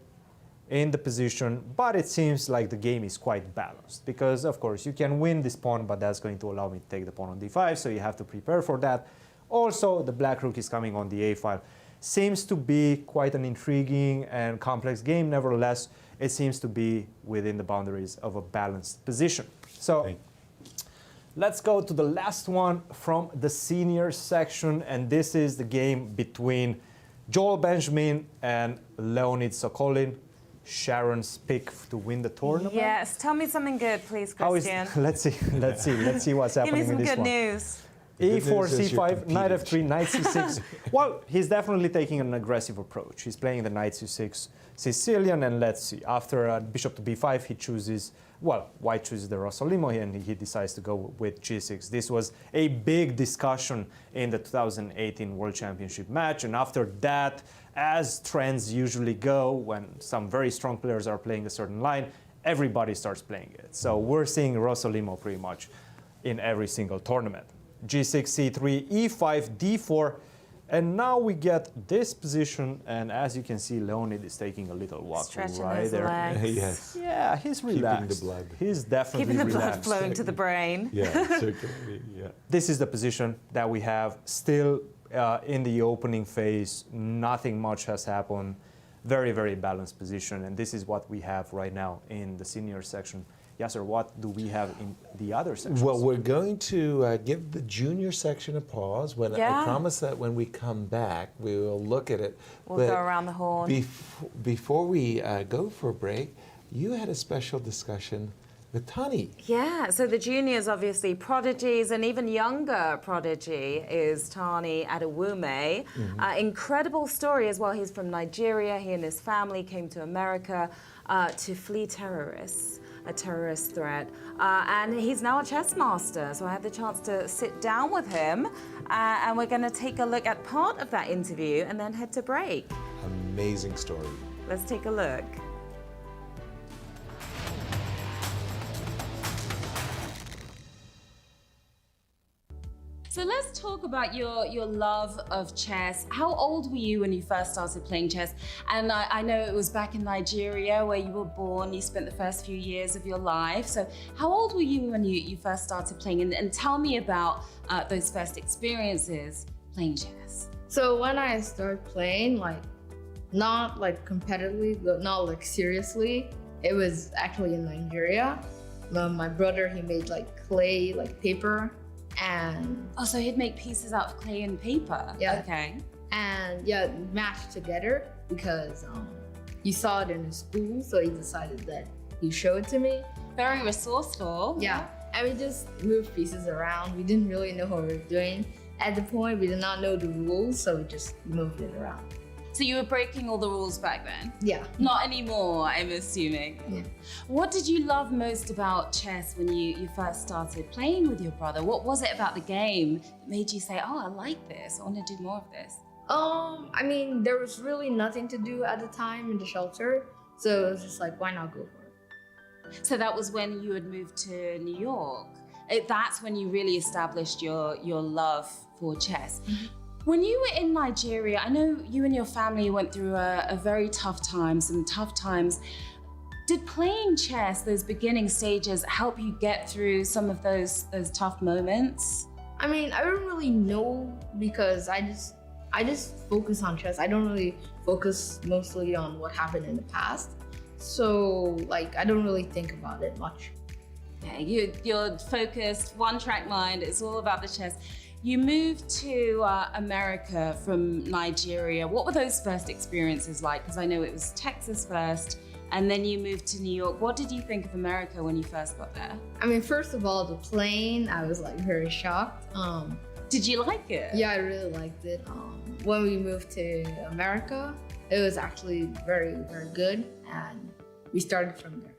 in the position, but it seems like the game is quite balanced because, of course, you can win this pawn, but that's going to allow me to take the pawn on d5, so you have to prepare for that. Also, the black rook is coming on the a file. Seems to be quite an intriguing and complex game. Nevertheless, it seems to be within the boundaries of a balanced position. So let's go to the last one from the senior section, and this is the game between Joel Benjamin and Leonid Sokolin. Sharon's pick to win the tournament. Yes. Tell me something good, please, How is, Christian. let's see what's Give me happening in some this good one. news. good E4, news is you're C5, knight competing. F3, knight C6. Well, he's definitely taking an aggressive approach. He's playing the knight C6 Sicilian, and let's see. After bishop to B5, he chooses, well, white chooses the Rossolimo, and he decides to go with G6. This was a big discussion in the 2018 World Championship match, and after that, as trends usually go, when some very strong players are playing a certain line, everybody starts playing it. So we're seeing Rossolimo pretty much in every single tournament. G6, C3, E5, D4, and now we get this position, and as you can see, Leonid is taking a little walk Stretching right his there. legs. Yes. Yeah, he's Keeping the relaxed. blood. He's definitely Keeping the blood relaxed. flowing to the brain. Yeah, circulating, yeah. This is the position that we have still in the opening phase. Nothing much has happened. Very, very balanced position, and this is what we have right now in the senior section. Yasser, what do we have in the other sections? Well, we're going to give the junior section a pause. When Yeah. I promise that when we come back, we will look at it. We'll go around the horn. Before we go for a break, you had a special discussion with Tani. Yeah, so the juniors, obviously, prodigies, and even younger prodigy is Tani Adewume. Incredible story as well. He's from Nigeria. He and his family came to America to flee terrorists, a terrorist threat. And he's now a chess master. So I had the chance to sit down with him, and we're going to take a look at part of that interview and then head to break. amazing story. Let's take a look. So let's talk about your love of chess. How old were you when you first started playing chess? And I know it was back in Nigeria where you were born. You spent the first few years of your life. So how old were you when you first started playing? And tell me about those first experiences playing chess. So when I started playing, like not like competitively, but not like seriously, it was actually in Nigeria. My brother, he made like clay, like paper, and Oh, so he'd make pieces out of clay and paper. Yeah. Okay. yeah, matched together because he saw it in his school, so he decided that he showed it to me. Very resourceful. Yeah, and we just moved pieces around. We didn't really know what we were doing. At the point, we did not know the rules, so we just moved it around. So you were breaking all the rules back then? Yeah. Not anymore, I'm assuming. Yeah. What did you love most about chess when you first started playing with your brother? What was it about the game that made you say, oh, I like this, I want to do more of this? I mean, there was really nothing to do at the time in the shelter, so it was just like, why not go for it? So that was when you had moved to New York. That's when you really established your love for chess. When you were in Nigeria, I know you and your family went through a very tough time, some tough times. Did playing chess, those beginning stages, help you get through some of those tough moments? I mean, I don't really know because I just focus on chess. I don't really focus mostly on what happened in the past. So, like, I don't really think about it much. Yeah, you're focused, one-track mind, it's all about the chess. You moved to America from Nigeria. What were those first experiences like? Because I know it was Texas first, and then you moved to New York. What did you think of America when you first got there? I mean, first of all, the plane, I was like very shocked. Did you like it? Yeah, I really liked it. When we moved to America, it was actually very, very good, and we started from there.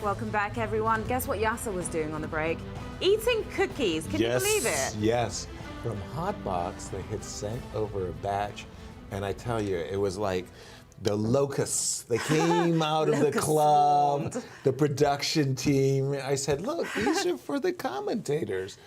Welcome back, everyone. Guess what Yasser was doing on the break? Eating cookies. Can you believe it? Yes. From Hotbox, they had sent over a batch, and I tell you, it was like the locusts. They came out of the Locust club, swarmed. the production team. I said, look, these are for the commentators.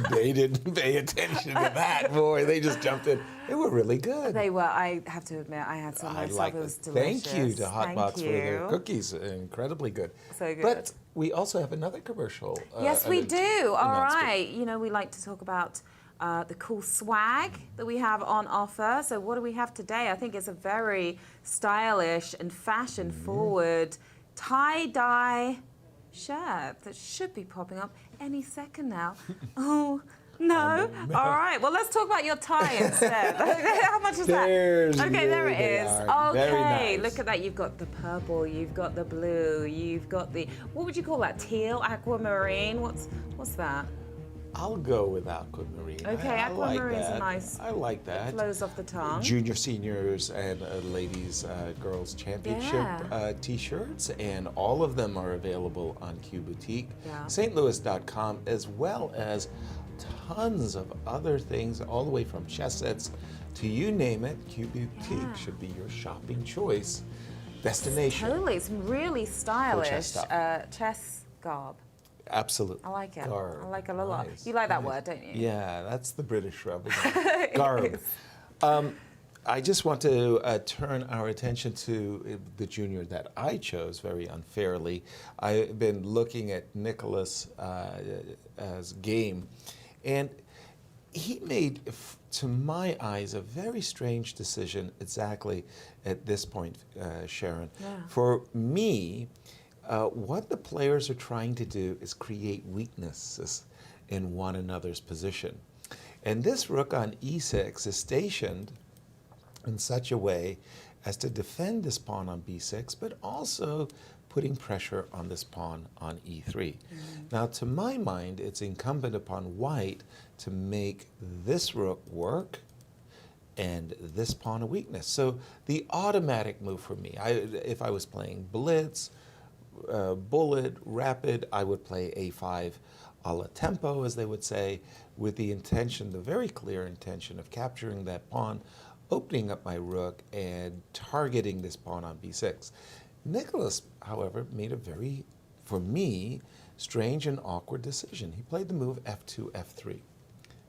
They didn't pay attention to that, boy. They just jumped in. They were really good. They were, I have to admit, I had some I myself. like It was it. delicious. Thank you to Hotbox Thank for their you. cookies. Incredibly good. So good. But we also have another commercial. Yes, we do. All announcement. right. You know, we like to talk about the cool swag that we have on offer. So what do we have today? I think it's a very stylish and fashion-forward tie-dye shirt that should be popping up any second now. Oh, no. All right. Well, let's talk about your tie instead. How much is There's that? Okay, there it they is. are. Very Okay, nice. look at that. You've got the purple, you've got the blue, you've got the, what would you call that? Teal, aquamarine? What's that? I'll go with aquamarine. Okay, I like aquamarine's that. nice. I like that. Flows off the tongue. Junior, seniors, and ladies, girls championship Yeah. T-shirts, and all of them are available on Q Boutique, Yeah. stlouis.com, as well as tons of other things, all the way from chess sets to you name it. Q Boutique Yeah. should be your shopping choice destination. Totally, it's really stylish stuff. chess garb. Absolutely. I like it. Garb. I like it a lot. Nice, You like that nice. word, don't you? Yeah, that's the British rub. Garb. I just want to turn our attention to the junior that I chose very unfairly. I've been looking at Nicholas' game, and he made, to my eyes, a very strange decision exactly at this point, Sharon. Yeah. For me, what the players are trying to do is create weaknesses in one another's position. And this rook on e6 is stationed in such a way as to defend this pawn on b6, but also putting pressure on this pawn on e3. Now, to my mind, it's incumbent upon white to make this rook work and this pawn a weakness. So the automatic move for me, if I was playing blitz, bullet, rapid, I would play a5 a la tempo, as they would say, with the intention, the very clear intention of capturing that pawn, opening up my rook, and targeting this pawn on b6. Nicholas, however, made a very, for me, strange and awkward decision. He played the move f2, f3.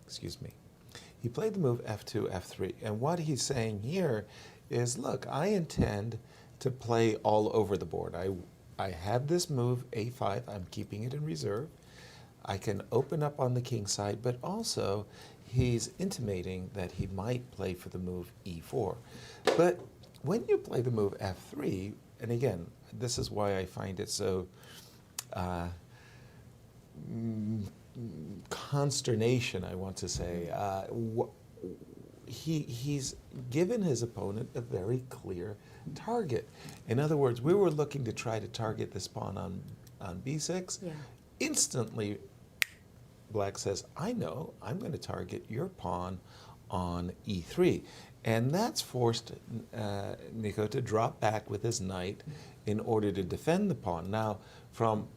Excuse me. He played the move f2, f3. And what he's saying here is, look, I intend to play all over the board. I have this move, a5. I'm keeping it in reserve. I can open up on the king side, but also he's intimating that he might play for the move e4. But when you play the move f3, and again, this is why I find it so consternation, I want to say. He's given his opponent a very clear target. In other words, we were looking to try to target this pawn on b6. Yeah. Instantly, Black says, I know, I'm going to target your pawn on e3. And that's forced Nico to drop back with his knight in order to defend the pawn. Now, from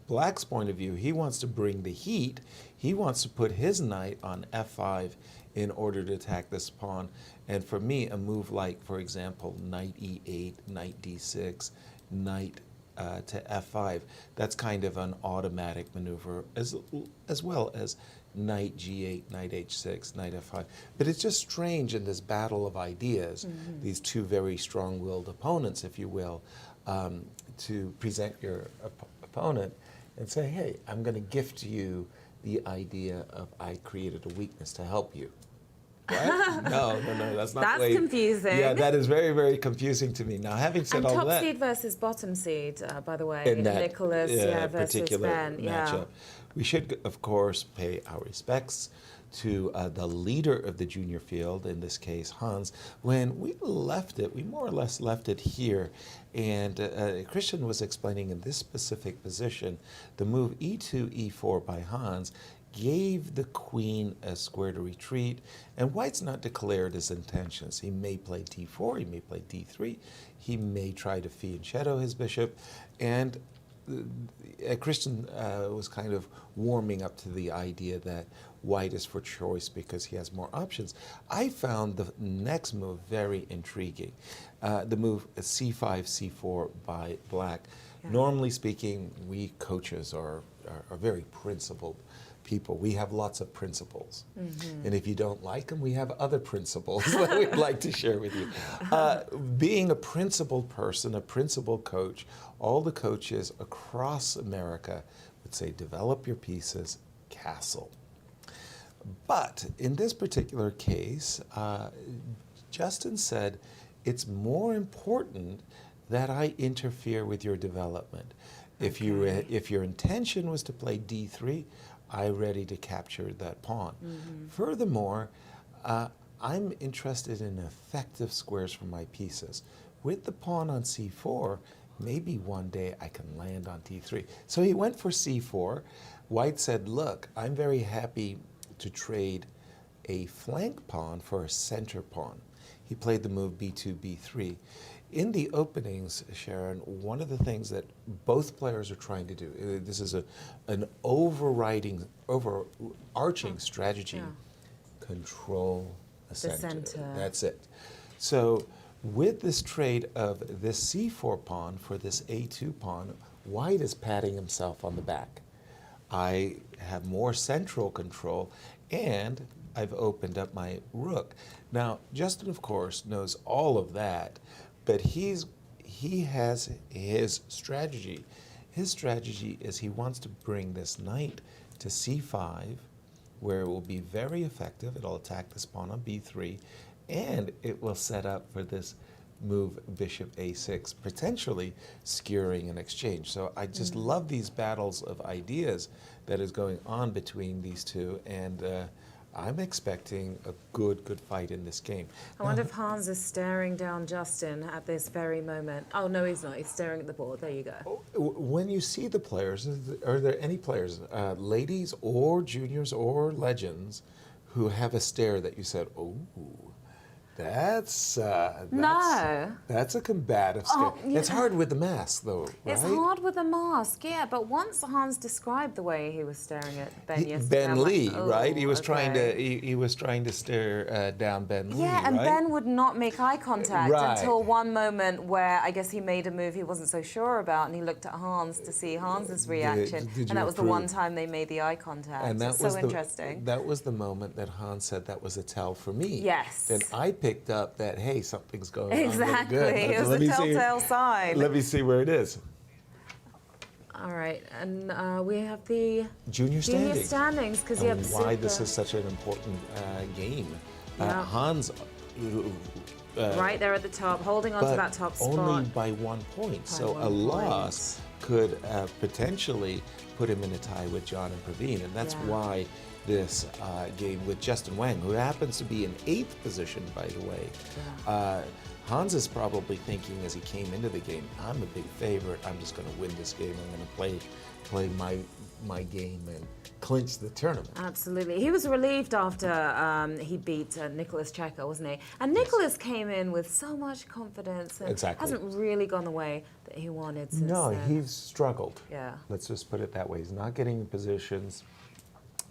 Black's point of view, he wants to bring the heat. He wants to put his knight on f5 in order to attack this pawn. And for me, a move like, for example, knight e8, knight d6, knight to f5, that's kind of an automatic maneuver, as well as knight g8, knight h6, knight f5. But it's just strange in this battle of ideas, these two very strong-willed opponents, if you will, to present your opponent and say, hey, I'm going to gift you the idea of I created a weakness to help you. What? No, that's not That's the way. confusing. Yeah, that is very, very confusing to me. Now, having said And all top that, seed versus bottom seed, by the way, in that Nicholas versus particular Ben. matchup, we should, of course, pay our respects to the leader of the junior field, in this case, Hans. When we left it, we more or less left it here, and Christian was explaining in this specific position, the move e2, e4 by Hans gave the queen a square to retreat, and White's not declared his intentions. He may play d4, he may play d3, he may try to fianchetto his bishop, and Christian was kind of warming up to the idea that white is for choice because he has more options. I found the next move very intriguing. The move c5, c4 by black. Yeah. Normally speaking, we coaches are very principled people. We have lots of principles. And if you don't like them, we have other principles that we'd like to share with you. Being a principled person, a principled coach, all the coaches across America would say, develop your pieces, castle. But in this particular case, Justin said, it's more important that I interfere with your development. If your intention was to play d3, I'm ready to capture that pawn. Furthermore, I'm interested in effective squares for my pieces. With the pawn on c4, maybe one day I can land on d3. So he went for c4. White said, look, I'm very happy to trade a flank pawn for a center pawn. He played the move b2, b3. In the openings, Sharon, one of the things that both players are trying to do, this is an overarching strategy, control the center. That's it. So with this trade of this c4 pawn for this a2 pawn, white is patting himself on the back. I have more central control, and I've opened up my rook. Now, Justin, of course, knows all of that, but he has his strategy. His strategy is he wants to bring this knight to c5, where it will be very effective. It'll attack this pawn on b3, and it will set up for this move bishop a6, potentially skewering an exchange. So I just love these battles of ideas that is going on between these two, and I'm expecting a good fight in this game. I wonder if Hans is staring down Justin at this very moment. Oh, no, he's not. He's staring at the board. There you go. When you see the players, are there any players, ladies or juniors or legends, who have a stare that you said, oh, that's a combative stare. Oh, yeah. It's hard with the mask, though, right? It's hard with a mask, yeah. But once Hans described the way he was staring at Ben yesterday, Ben I'm like, Lee, oh, right? He was trying to okay. he was trying to stare down Ben Lee. Yeah, and right? Ben would not make eye contact Right. until one moment where I guess he made a move he wasn't so sure about, and he looked at Hans to see Hans's reaction, did and that you was the one time they made the eye contact. And that It's was so interesting. That was the moment that Hans said that was a tell for me. Yes. Then I picked up that, hey, something's going Exactly. on. Really good. It was Let a me see- telltale sign. Let me see where it is. All right, and we have the Junior standings because you And have why super. this is such an important game. Yeah. Hans. Right there at the top, holding on to but that top spot. only by 1 point. So one a loss point. could potentially put him in a tie with John and Praveen, and that's Yeah. why this game with Justin Wang, who happens to be in 8th position, by the way. Hans is probably thinking as he came into the game, I'm a big favorite. I'm just going to win this game. I'm going to play my game and clinch the tournament. Absolutely. He was relieved after he beat Nicholas Checker, wasn't he? And Nicholas came in with so much confidence and Exactly. hasn't really gone the way that he wanted since No, then. he's struggled. Yeah. Let's just put it that way. He's not getting in positions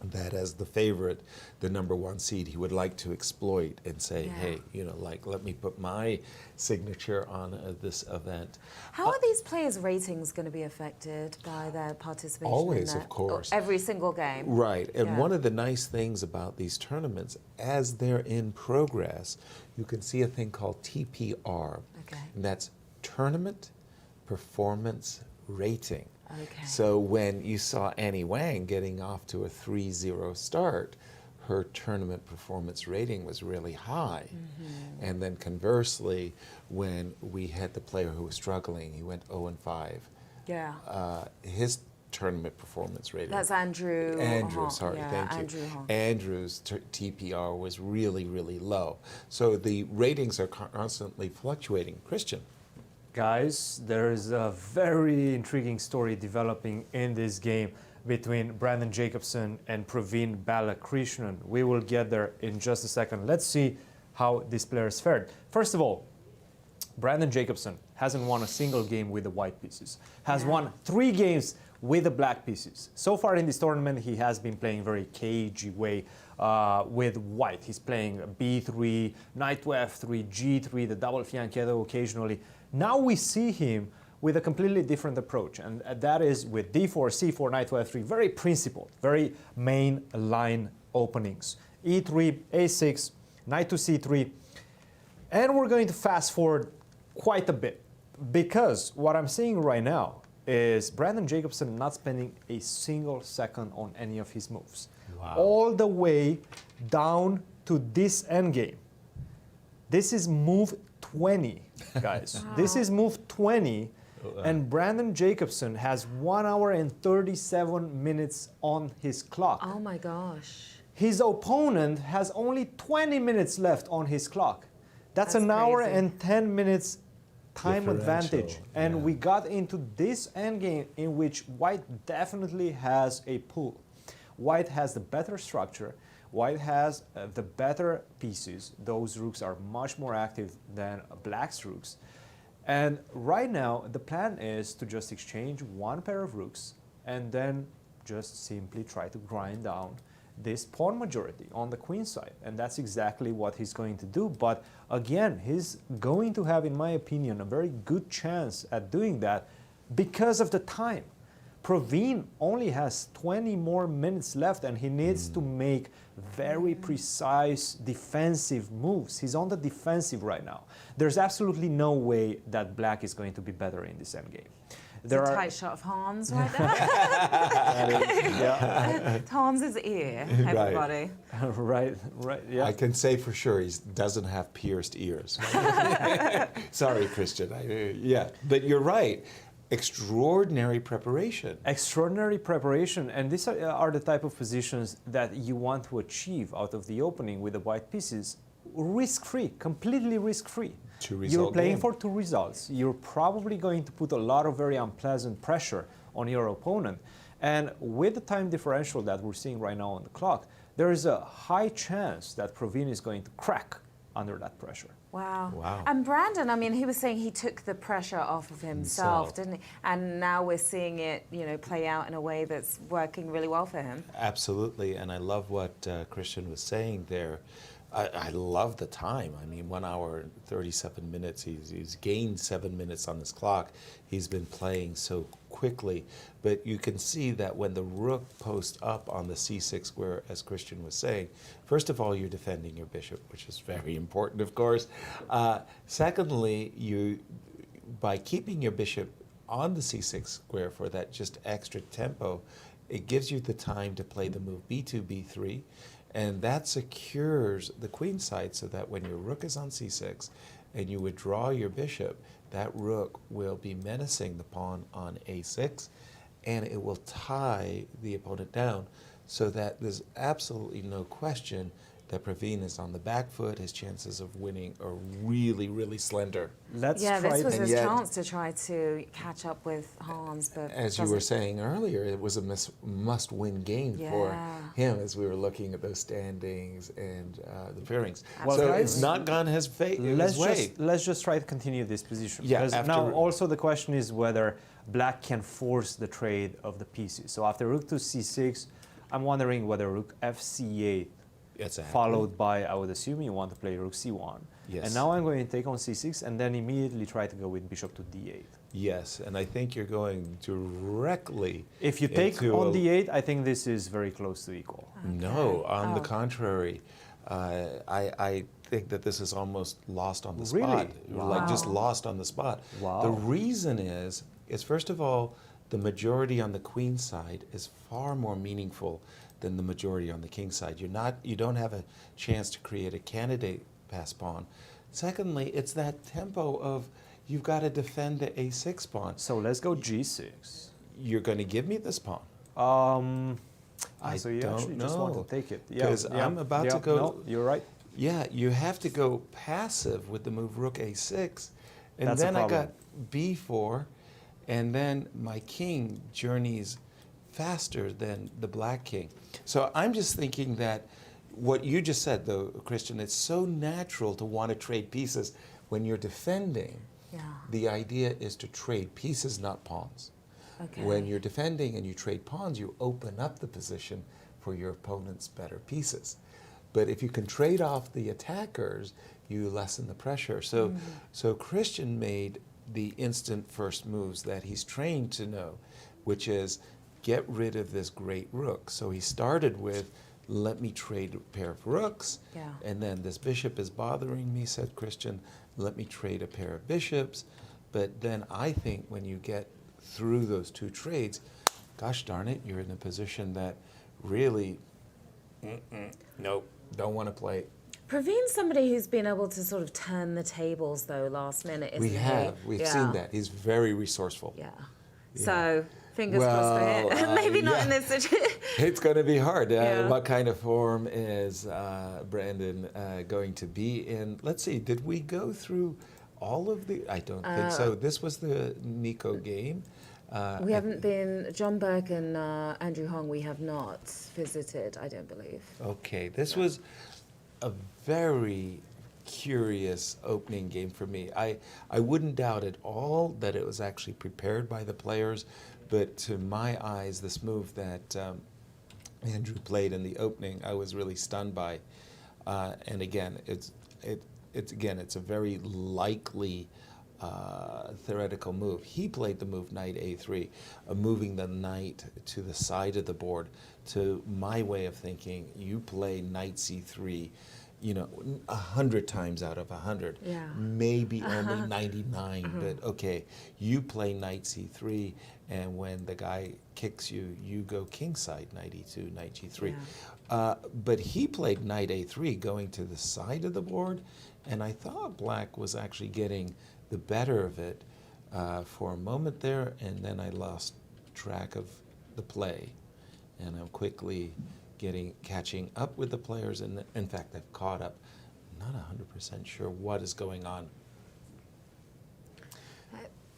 that as the favorite, the #1 seed, he would like to exploit and say, Yeah. hey, like, let me put my signature on this event. How are these players' ratings going to be affected by their participation Always, in that? of course. Every single game. Right, and Yeah. one of the nice things about these tournaments, as they're in progress, you can see a thing called TPR, Okay. and that's Tournament Performance Rating. Okay. So when you saw Annie Wang getting off to a 3-0 start, her tournament performance rating was really high. And then conversely, when we had the player who was struggling, he went 0-5. Yeah. His tournament performance rating. That's Andrew. Andrew, Hong. sorry, Yeah, thank you. Andrew Hong. Andrew's TPR was really, really low. So the ratings are constantly fluctuating. Christian. Guys, there is a very intriguing story developing in this game between Brandon Jacobson and Praveen Balakrishnan. We will get there in just a second. Let's see how these players fared. First of all, Brandon Jacobson hasn't won a single game with the white pieces, has won 3 games with the black pieces. So far in this tournament, he has been playing very cagey way with white. He's playing b3, knight to f3, g3, the double fianchetto occasionally. Now we see him with a completely different approach, and that is with d4, c4, knight to f3, very principled, very main line openings. e3, a6, knight to c3, and we're going to fast forward quite a bit, because what I'm seeing right now is Brandon Jacobson not spending a single second on any of his moves. Wow. All the way down to this endgame. This is move 20, guys. This is move 20, and Brandon Jacobson has 1 hour and 37 minutes on his clock. Oh my gosh. His opponent has only 20 minutes left on his clock. That's an hour crazy. and 10 minutes time advantage. Differential, And yeah. we got into this endgame in which white definitely has a pull. White has the better structure. White has the better pieces. Those rooks are much more active than black's rooks. And right now, the plan is to just exchange 1 pair of rooks and then just simply try to grind down this pawn majority on the queen side. And that's exactly what he's going to do. But again, he's going to have, in my opinion, a very good chance at doing that because of the time. Praveen only has 20 more minutes left, and he needs to make very precise defensive moves. He's on the defensive right now. There's absolutely no way that black is going to be better in this endgame. It's a tight shot of Hans right there. Hans' ear, everybody. right, yeah. I can say for sure he doesn't have pierced ears. Sorry, Christian. Yeah, but you're right. Extraordinary preparation. Extraordinary preparation, and these are the type of positions that you want to achieve out of the opening with the white pieces, risk-free, completely risk-free. You're playing for 2 results. You're probably going to put a lot of very unpleasant pressure on your opponent, and with the time differential that we're seeing right now on the clock, there is a high chance that Praveen is going to crack under that pressure. Wow. Wow. And Brandon, I mean, he was saying he took the pressure off of himself, didn't he? And now we're seeing it, play out in a way that's working really well for him. Absolutely, and I love what Christian was saying there. I love the time. I mean, 1 hour, 37 minutes. He's gained 7 minutes on his clock. He's been playing so quickly. But you can see that when the rook posts up on the c6 square, as Christian was saying, first of all, you're defending your bishop, which is very important, of course. Secondly, by keeping your bishop on the c6 square for that just extra tempo, it gives you the time to play the move b2, b3, and that secures the queen side so that when your rook is on c6 and you withdraw your bishop, that rook will be menacing the pawn on a6, and it will tie the opponent down so that there's absolutely no question that Praveen is on the back foot. His chances of winning are really, really slender. Let's Yeah, try this was it. his yet- chance to try to catch up with Hans, but As you were saying earlier, it was a must-win game for Yeah. him as we were looking at those standings and the pairings. Well, so guys, it's not gone his way. Let's just try to continue this position. Yeah, Because after- now also the question is whether black can force the trade of the pieces. So after rook to c6, I'm wondering whether rook fc8 It's a followed by, I would assume you want to play rook c1. Yes. And now I'm going to take on c6 and then immediately try to go with bishop to d8. Yes, and I think you're going directly. If you take into on a- d8, I think this is very close to equal. No, on the Oh. contrary. I think that this is almost lost on the Really? spot. Like just Wow. lost on the spot. Wow. The reason is first of all, the majority on the queen side is far more meaningful than the majority on the king side. You don't have a chance to create a candidate pass pawn. Secondly, it's that tempo of you've got to defend the a6 pawn. So let's go g6. You're going to give me this pawn. I So you don't actually just want know. to take it. 'Cause I'm about to go- No, you're right. Yeah, you have to go passive with the move rook a6. And That's a then I problem. got b4, and then my king journeys faster than the black king. So I'm just thinking that what you just said, though, Christian, it's so natural to want to trade pieces when you're defending, Yeah. the idea is to trade pieces, not pawns. Okay. When you're defending and you trade pawns, you open up the position for your opponent's better pieces. But if you can trade off the attackers, you lessen the pressure. So Christian made the instant first moves that he's trained to know, which is get rid of this great rook. So he started with, let me trade a pair of rooks, Yeah. and then this bishop is bothering me, said Christian, let me trade a pair of bishops. But then I think when you get through those two trades, gosh darn it, you're in a position that really, nope, don't want to play. Praveen's somebody who's been able to sort of turn the tables, though, last minute, isn't We he? have, we've Yeah. seen that. He's very resourceful. Yeah. So, fingers crossed for him. Maybe not in this situation. It's going to be hard. Yeah. What kind of form is Brandon going to be in? Let's see, did we go through all of the? I don't think so. This was the Nico game. We haven't been, John Burke and Andrew Hong, we have not visited, I don't believe. Okay, this was a very curious opening game for me. I wouldn't doubt at all that it was actually prepared by the players, but to my eyes, this move that Andrew played in the opening, I was really stunned by. And again, it's a very likely theoretical move. He played the move knight a3, moving the knight to the side of the board. To my way of thinking, you play knight c3, 100 times out of 100, Yeah. maybe only 99, but okay, you play knight c3, and when the guy kicks you, you go kingside, knight e2, knight g3. But he played knight a3, going to the side of the board, and I thought black was actually getting the better of it for a moment there, and then I lost track of the play, and I'm quickly catching up with the players, and in fact I've caught up. I'm not 100% sure what is going on.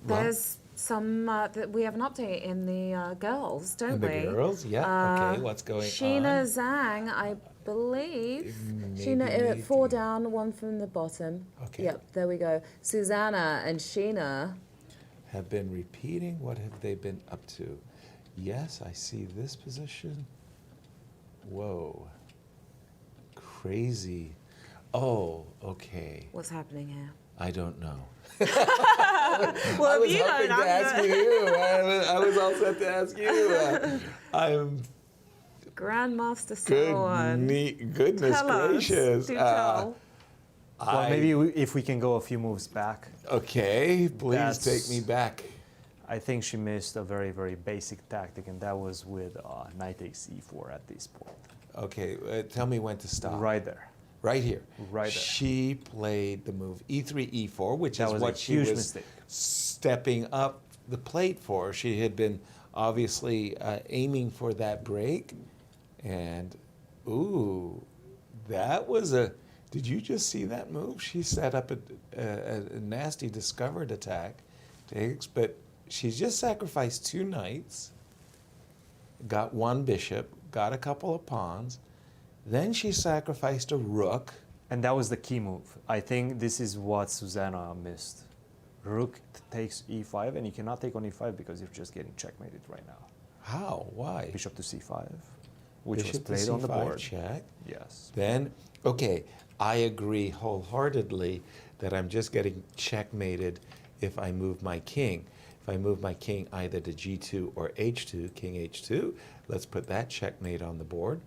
There's some, we have an update in the girls, don't The we? girls, yeah, okay, what's going Sheena on? Zhang, I believe. Maybe Sheena, 4 down, 1 from the bottom. Okay. Yep, there we go. Susanna and Sheena. Have been repeating. What have they been up to? Yes, I see this position. Whoa. Crazy. Oh, okay. What's happening here? I don't know. Well, I was if you hoping don't, to ask you. I was all set to ask you. I'm Grandmaster Sawan. goodness Tell us. gracious. Do tell. Well, maybe if we can go a few moves back. Okay, please That's- take me back. I think she missed a very, very basic tactic, and that was with knight takes e4 at this point. Okay, tell me when to stop. Right there. Right here. Right there. She played the move e3, e4, which That is was a what she huge was mistake. stepping up the plate for. She had been obviously aiming for that break. And, ooh, that was a... Did you just see that move? She set up a nasty discovered attack. But she's just sacrificed 2 knights, got 1 bishop, got a couple of pawns. Then she sacrificed a rook. And that was the key move. I think this is what Susanna missed. Rook takes e5, and you cannot take on e5 because you're just getting checkmated right now. How? Why? Bishop to c5, which Bishop was to played on the C5 board. check. Yes. Then, okay, I agree wholeheartedly that I'm just getting checkmated if I move my king. If I move my king either to g2 or h2, king h2, let's put that checkmate on the board.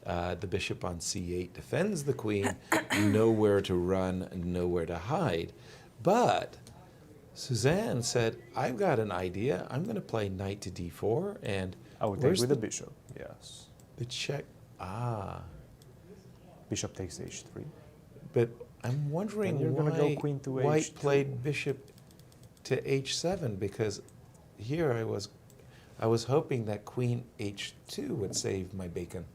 The bishop on c8 defends the queen, nowhere to run, nowhere to hide. But Suzanne said, I've got an idea. I'm going to play knight to d4, and I would take where's with the bishop, yes. the check? Bishop takes h3. But I'm wondering Then you're gonna go why queen to White h2. played bishop to h7, because here I was hoping that queen h2 would save my bacon.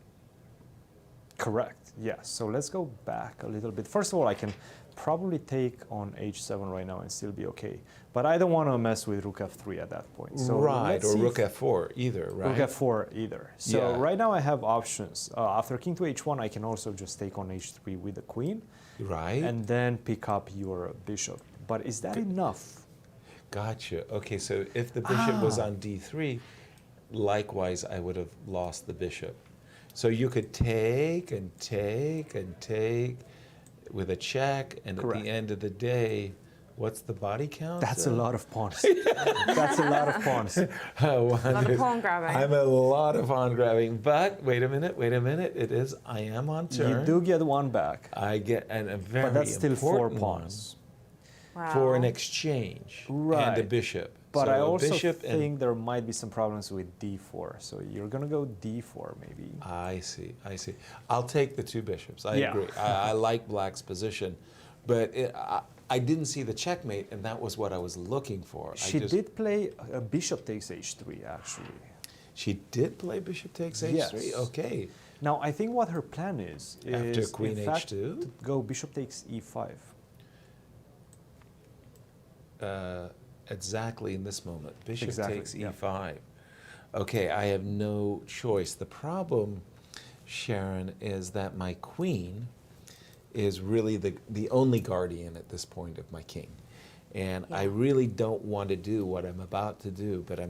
Correct, yes. So let's go back a little bit. First of all, I can probably take on h7 right now and still be okay. But I don't want to mess with rook f3 at that point. So right, let's or see rook if- f4 either, right? Rook f4 either. So Yeah. right now I have options. After king to h1, I can also just take on h3 with the queen, Right. and then pick up your bishop. But is that enough? Gotcha. Okay, so if the bishop was on d3, likewise, I would have lost the bishop. So you could take and take and take with a check, and Correct. at the end of the day, what's the body count? That's a lot of pawns. That's a lot of pawns. A lot of pawn grabbing. I'm a lot of pawn grabbing, but wait a minute. It is, I am on You turn. do get one back, I get a very but that's still 4 important one pawns. Wow. for an exchange and a Right. bishop. But So I a also bishop and think there might be some problems with d4. So you're gonna go d4 maybe. I see. I'll take the two bishops. I Yeah. agree. I like Black's position, but I didn't see the checkmate, and that was what I was looking for. She did play a bishop takes h3 actually. She did play bishop takes h3. Yes. Okay. Now I think what her plan is After is queen in fact, h2? to go bishop takes e5. Exactly in this moment. Bishop Exactly, takes yeah. e5. Okay, I have no choice. The problem, Sharon, is that my queen is really the only guardian at this point of my king. And I Yeah. really don't want to do what I'm about to do, but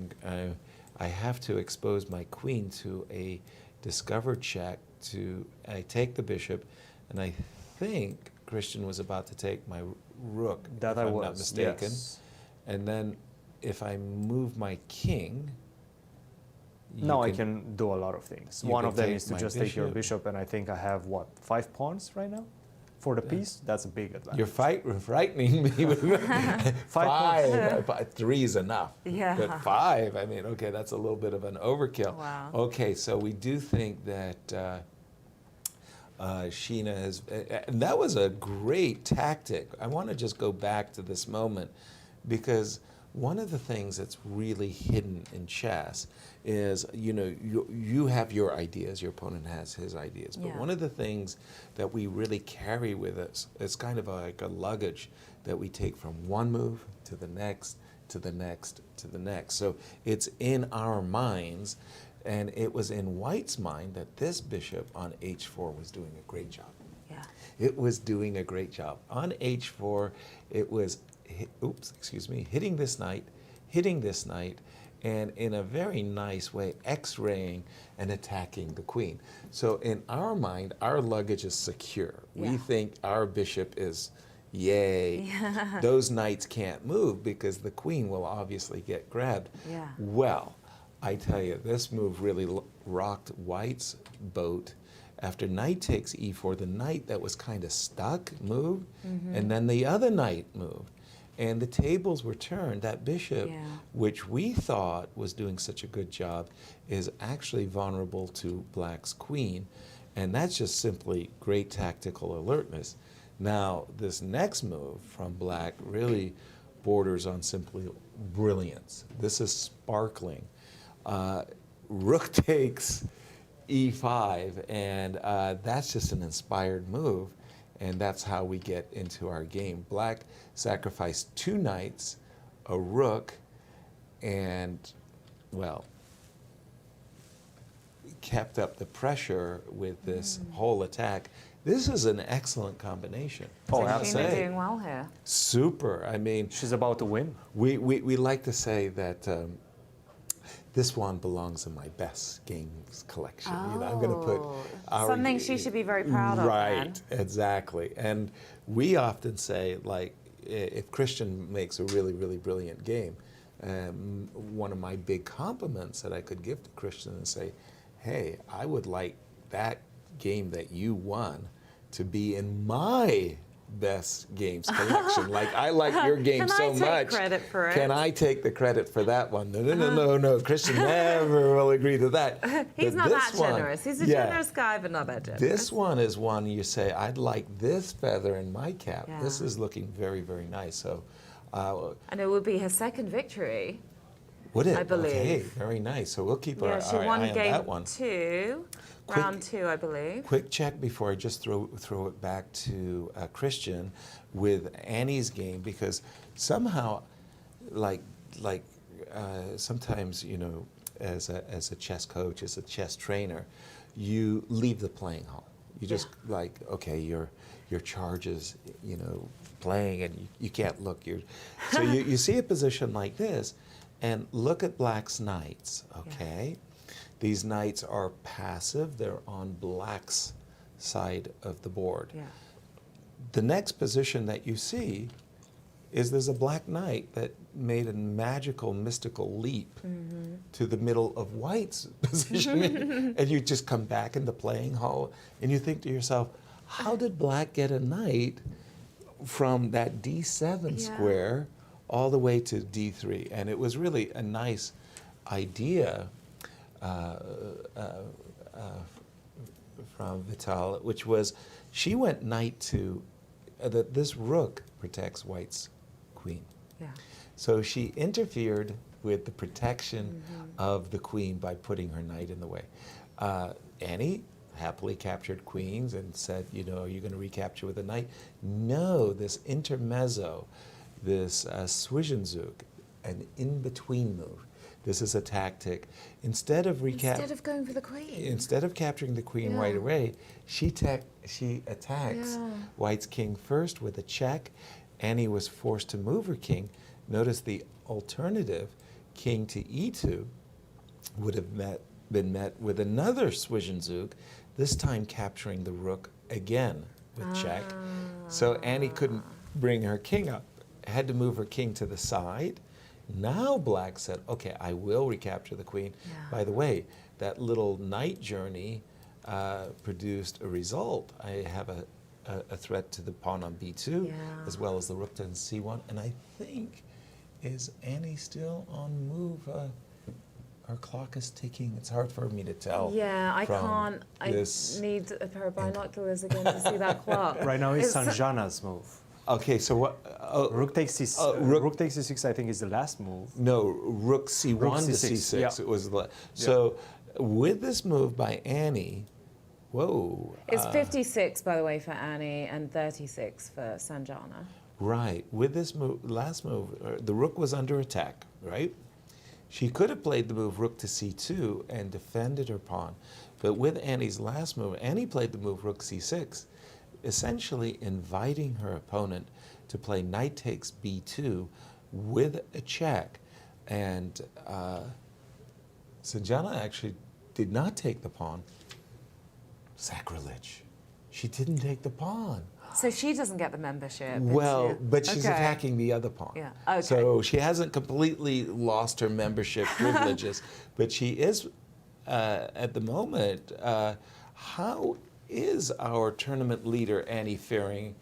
I have to expose my queen to a discover check. I take the bishop, and I think Christian was about to take my rook, That if I I'm was not mistaken. yes. And then if I move my king, Now I can do a lot of things. you One can of them take is to my just take your bishop. bishop, and I think I have what, 5 pawns right now for the piece. That's a big advantage. You're frightening me with Five five. Three is enough. Yeah. But five, I mean, okay, that's a little bit of an overkill. Wow. Okay, so we do think that Sheena has, and that was a great tactic. I want to just go back to this moment because one of the things that's really hidden in chess is, you have your ideas, your opponent has his ideas, but Yeah. one of the things that we really carry with us is kind of like a luggage that we take from one move to the next, to the next, to the next. So it's in our minds, and it was in White's mind that this bishop on h4 was doing a great job. Yeah. It was doing a great job. On h4, it was, hitting this knight, and in a very nice way, x-raying and attacking the queen. So in our mind, our luggage is secure. We Yeah. think our bishop is, yay. Those knights can't move because the queen will obviously get grabbed. Yeah. Well, I tell you, this move really rocked White's boat. After knight takes e4, the knight that was kind of stuck moved, and then the other knight moved. And the tables were turned. That bishop, Yeah. which we thought was doing such a good job, is actually vulnerable to Black's queen. And that's just simply great tactical alertness. Now, this next move from Black really borders on simply brilliance. This is sparkling. Rook takes e5, and that's just an inspired move, and that's how we get into our game. Black sacrificed 2 knights, a rook, and, well, kept up the pressure with this whole attack. This is an excellent combination. Oh, I have to Sheena say. doing well here. Super. I mean, She's about to win. we like to say that this one belongs in my best games collection. I'm going to put Something she should be very proud of, Right, then. exactly. And we often say, like, if Christian makes a really, really brilliant game, one of my big compliments that I could give to Christian and say, hey, I would like that game that you won to be in my best games collection. Like, I like your game Can I so take much. credit for it? Can I take the credit for that one? No. Christian never will agree to that. He's But not that this one- generous. He's a yeah, generous guy, but not that generous. This one is one you say, I'd like this feather in my cap. Yeah. This is looking very, very nice. So, And it would be her second victory. Would it? I believe. Okay, very nice. So we'll keep Yeah, she our won eye on game that one. 2, round 2, I believe. Quick check before I just throw it back to Christian with Annie's game, because somehow, sometimes, you know, as a chess coach, as a chess trainer, you leave the playing hall. You just like, okay, your charge is, you know, playing, and you can't look. So you see a position like this, and look at Black's knights, okay? These knights are passive. They're on Black's side of the board. Yeah. The next position that you see is there's a Black knight that made a magical, mystical leap to the middle of White's position. And you just come back in the playing hall, and you think to yourself, how did Black get a knight from that D7 square all the way to D3? And it was really a nice idea from Vital, which was she went knight to, that this rook protects White's queen. Yeah. So she interfered with the protection of the queen by putting her knight in the way. Annie happily captured queens and said, you know, are you going to recapture with a knight? No, this intermezzo, this Zwischenzug, an in-between move. This is a tactic. Instead of going for the queen. Instead of capturing the queen right away, she attacks White's king first with a check. Annie was forced to move her king. Notice the alternative, king to e2, would have been met with another Zwischenzug, this time capturing the rook again with check. So Annie couldn't bring her king up, had to move her king to the side. Now Black said, okay, I will recapture the queen. Yeah. By the way, that little knight journey produced a result. I have a threat to the pawn on b2, as well as the rook to c1. And I think, is Annie still on move? Our clock is ticking. It's hard for me to tell. Yeah, I from can't. I this. need a pair of binoculars again to see that clock. Right now it's Sanjana's move. Okay, so what? Rook takes c6. Rook takes c6, I think, is the last move. No, rook c1 Rook to c6, c6. yeah. It was so with this move by Annie. Whoa. It's 56, by the way, for Annie, and 36 for Sanjana. Right. With this move, last move, the rook was under attack, right? She could have played the move rook to c2 and defended her pawn. But with Annie's last move, Annie played the move rook c6, essentially inviting her opponent to play knight takes b2 with a check. And Sanjana actually did not take the pawn. Sacrilege. She didn't take the pawn. So she doesn't get the membership. Well, but she's Okay. attacking the other pawn. Yeah, okay. So she hasn't completely lost her membership privileges, but she is, at the moment, how is our tournament leader, Annie, faring?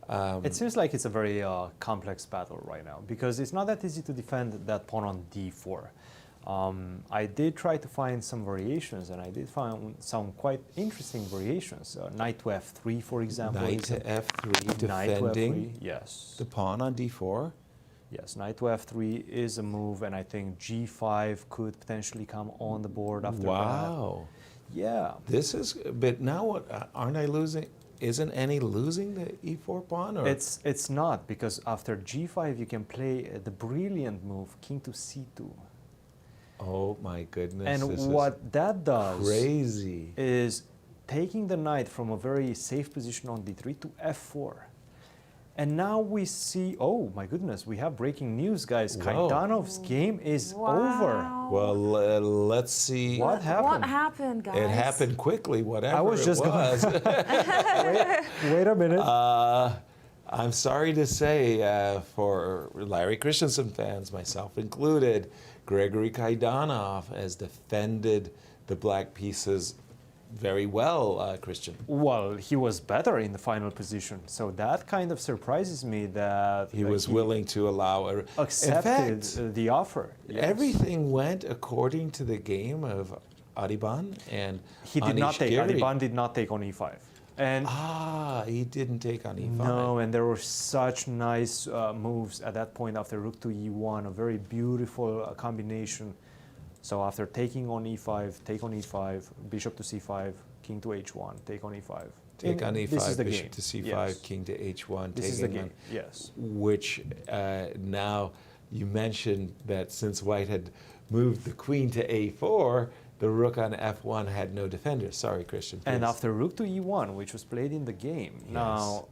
It seems like it's a very complex battle right now, because it's not that easy to defend that pawn on d4. I did try to find some variations, and I did find some quite interesting variations. Knight to f3, for example. Knight to f3, Knight to defending f3, yes. the pawn on d4. Yes, knight to f3 is a move, and I think g5 could potentially come on the board after that. Wow. Yeah. This is, but now what, aren't I losing? Isn't Annie losing the e4 pawn? Or? It's not, because after g5 you can play the brilliant move king to c2. Oh my goodness. And this what that does crazy. is taking the knight from a very safe position on d3 to f4. And now we see, oh my goodness, we have breaking news, guys. Whoa. Kaidanov's game is over. Well, let's see. What happened? What happened, guys? It happened quickly, whatever I was just it was. Wait a minute. I'm sorry to say, for Larry Christensen fans, myself included, Gregory Kaidanov has defended the black pieces very well, Christian. Well, he was better in the final position, so that kind of surprises me that He was willing to allow a... accepted In fact, the offer. Yes. everything went according to the game of Adiban and He did not take. Anish Giri. Adiban did not take on e5. And he didn't take on e5. no, and there were such nice moves at that point after rook to e1, a very beautiful combination. So after taking on e5, take on e5, bishop to c5, king to h1, take on e5. Take on This e5, is the bishop game. to c5, Yes. king to h1, This is the taking game. on, Yes. which now you mentioned that since white had moved the queen to a4, the rook on f1 had no defender. Sorry, Christian. And please. after rook to e1, which was played in the game, now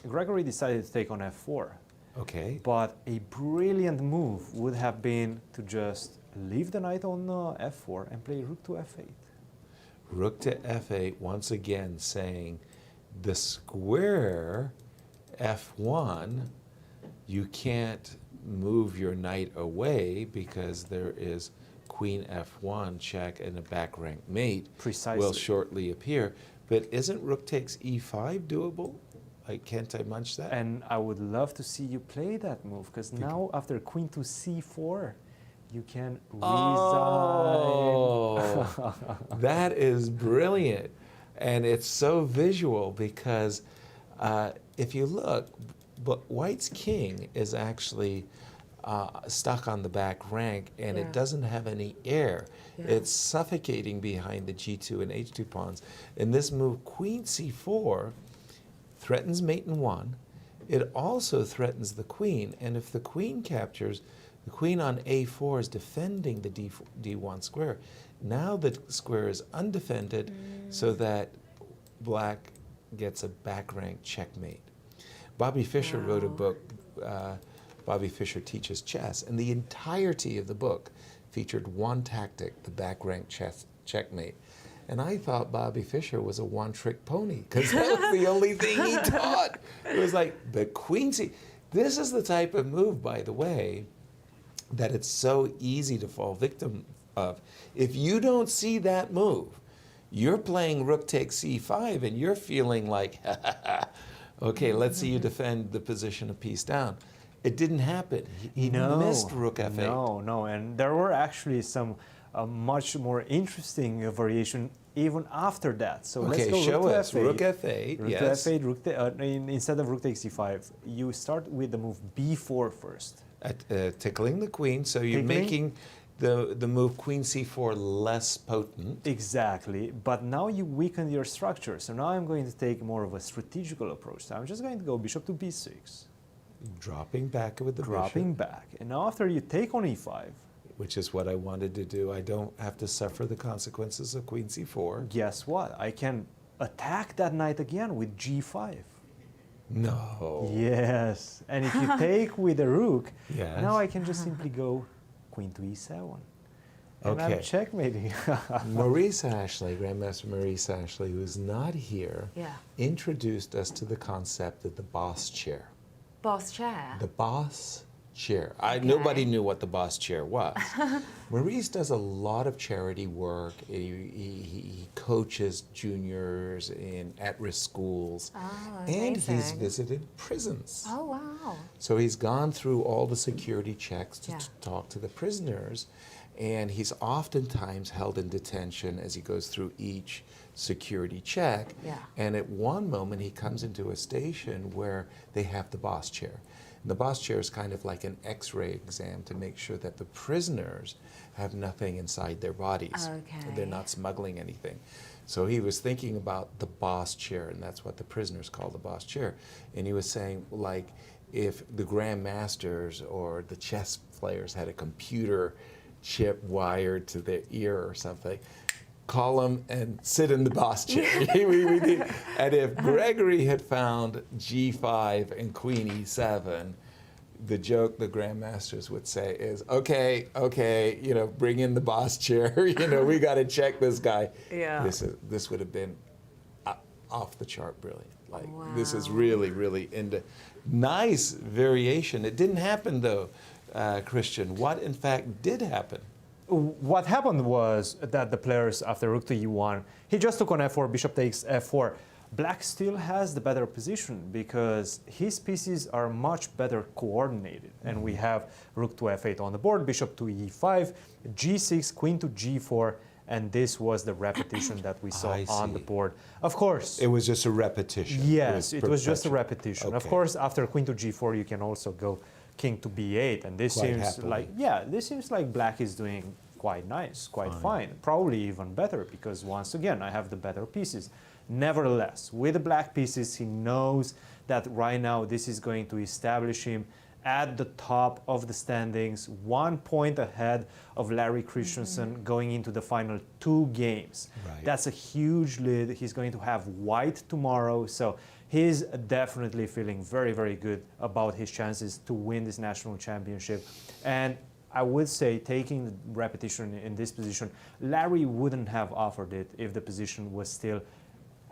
Gregory decided to take on f4. Okay. But a brilliant move would have been to just leave the knight on f4 and play rook to f8. Rook to f8, once again saying the square f1, you can't move your knight away because there is queen f1 check and a back rank mate Precisely. will shortly appear. But isn't rook takes e5 doable? Like, can't I munch that? And I would love to see you play that move, because now after queen to c4, you can resign. Oh, that is brilliant. And it's so visual because if you look, but white's king is actually stuck on the back rank and Yeah. it doesn't have any air. Yeah. It's suffocating behind the g2 and h2 pawns. And this move, queen c4, threatens mate in one. It also threatens the queen. And if the queen captures, the queen on a4 is defending the d1 square. Now the square is undefended so that black gets a back rank checkmate. Bobby Fischer wrote a book, Bobby Fischer Teaches Chess, and the entirety of the book featured one tactic, the back rank checkmate. And I thought Bobby Fischer was a one-trick pony because that was the only thing he taught. It was like the queen. This is the type of move, by the way, that it's so easy to fall victim of. If you don't see that move, you're playing rook takes c5 and you're feeling like, okay, let's see you defend the position of piece down. It didn't happen. He missed rook f8. No, and there were actually some much more interesting variation even after that. So let's Okay, go show rook to us. f8. Rook f8, Rook yes. to f8, instead of rook takes c5, you start with the move b4 first. Tickling the queen, so you're Tickling? making the move queen c4 less potent. Exactly, but now you weaken your structure. So now I'm going to take more of a strategical approach. So I'm just going to go bishop to b6, Dropping back with the dropping bishop, back. And now after you take on e5, which is what I wanted to do. I don't have to suffer the consequences of queen c4. guess what? I can attack that knight again with g5. No. Yes, and if you take with a rook, Yes. now I can just simply go queen to e7. And I'm Okay. checkmating. Maurice Ashley, Grandmaster Maurice Ashley, who is not here, Yeah. introduced us to the concept of the boss chair. Boss chair. The boss chair. Nobody knew what the boss chair was. Maurice does a lot of charity work. He coaches juniors in at-risk schools. Oh, and he's amazing. visited prisons. Oh, wow. So he's gone through all the security checks to Yeah. talk to the prisoners, and he's oftentimes held in detention as he goes through each security check. Yeah. And at one moment, he comes into a station where they have the boss chair. And the boss chair is kind of like an X-ray exam to make sure that the prisoners have nothing inside their bodies. Okay. They're not smuggling anything. So he was thinking about the boss chair, and that's what the prisoners call the boss chair. And he was saying, like, if the grandmasters or the chess players had a computer chip wired to their ear or something, call them and sit in the boss chair. And if Gregory had found g5 and queen e7, the joke the grandmasters would say is, okay, bring in the boss chair. We got to check this guy. Yeah. This would have been off the chart brilliant. Like, this is Wow. really, really nice variation. It didn't happen though, Christian. What in fact did happen? What happened was that the players, after rook to e1, he just took on f4, bishop takes f4. Black still has the better position because his pieces are much better coordinated. And we have rook to f8 on the board, bishop to e5, g6, queen to g4, and this was the repetition that we saw I on the see. board. Of course, It was just a repetition. yes, it was just a perpetual. repetition. Of Okay. course, after queen to g4, you can also go king to b8, and this Quite seems happily. like, yeah, this seems like black is doing quite nice, quite fine. Probably even better, because once again, I have the better pieces. Nevertheless, with the black pieces, he knows that right now this is going to establish him at the top of the standings, 1 point ahead of Larry Christensen going into the final 2 games. Right. That's a huge lead. He's going to have white tomorrow, so he's definitely feeling very, very good about his chances to win this national championship. And I would say, taking the repetition in this position, Larry wouldn't have offered it if the position was still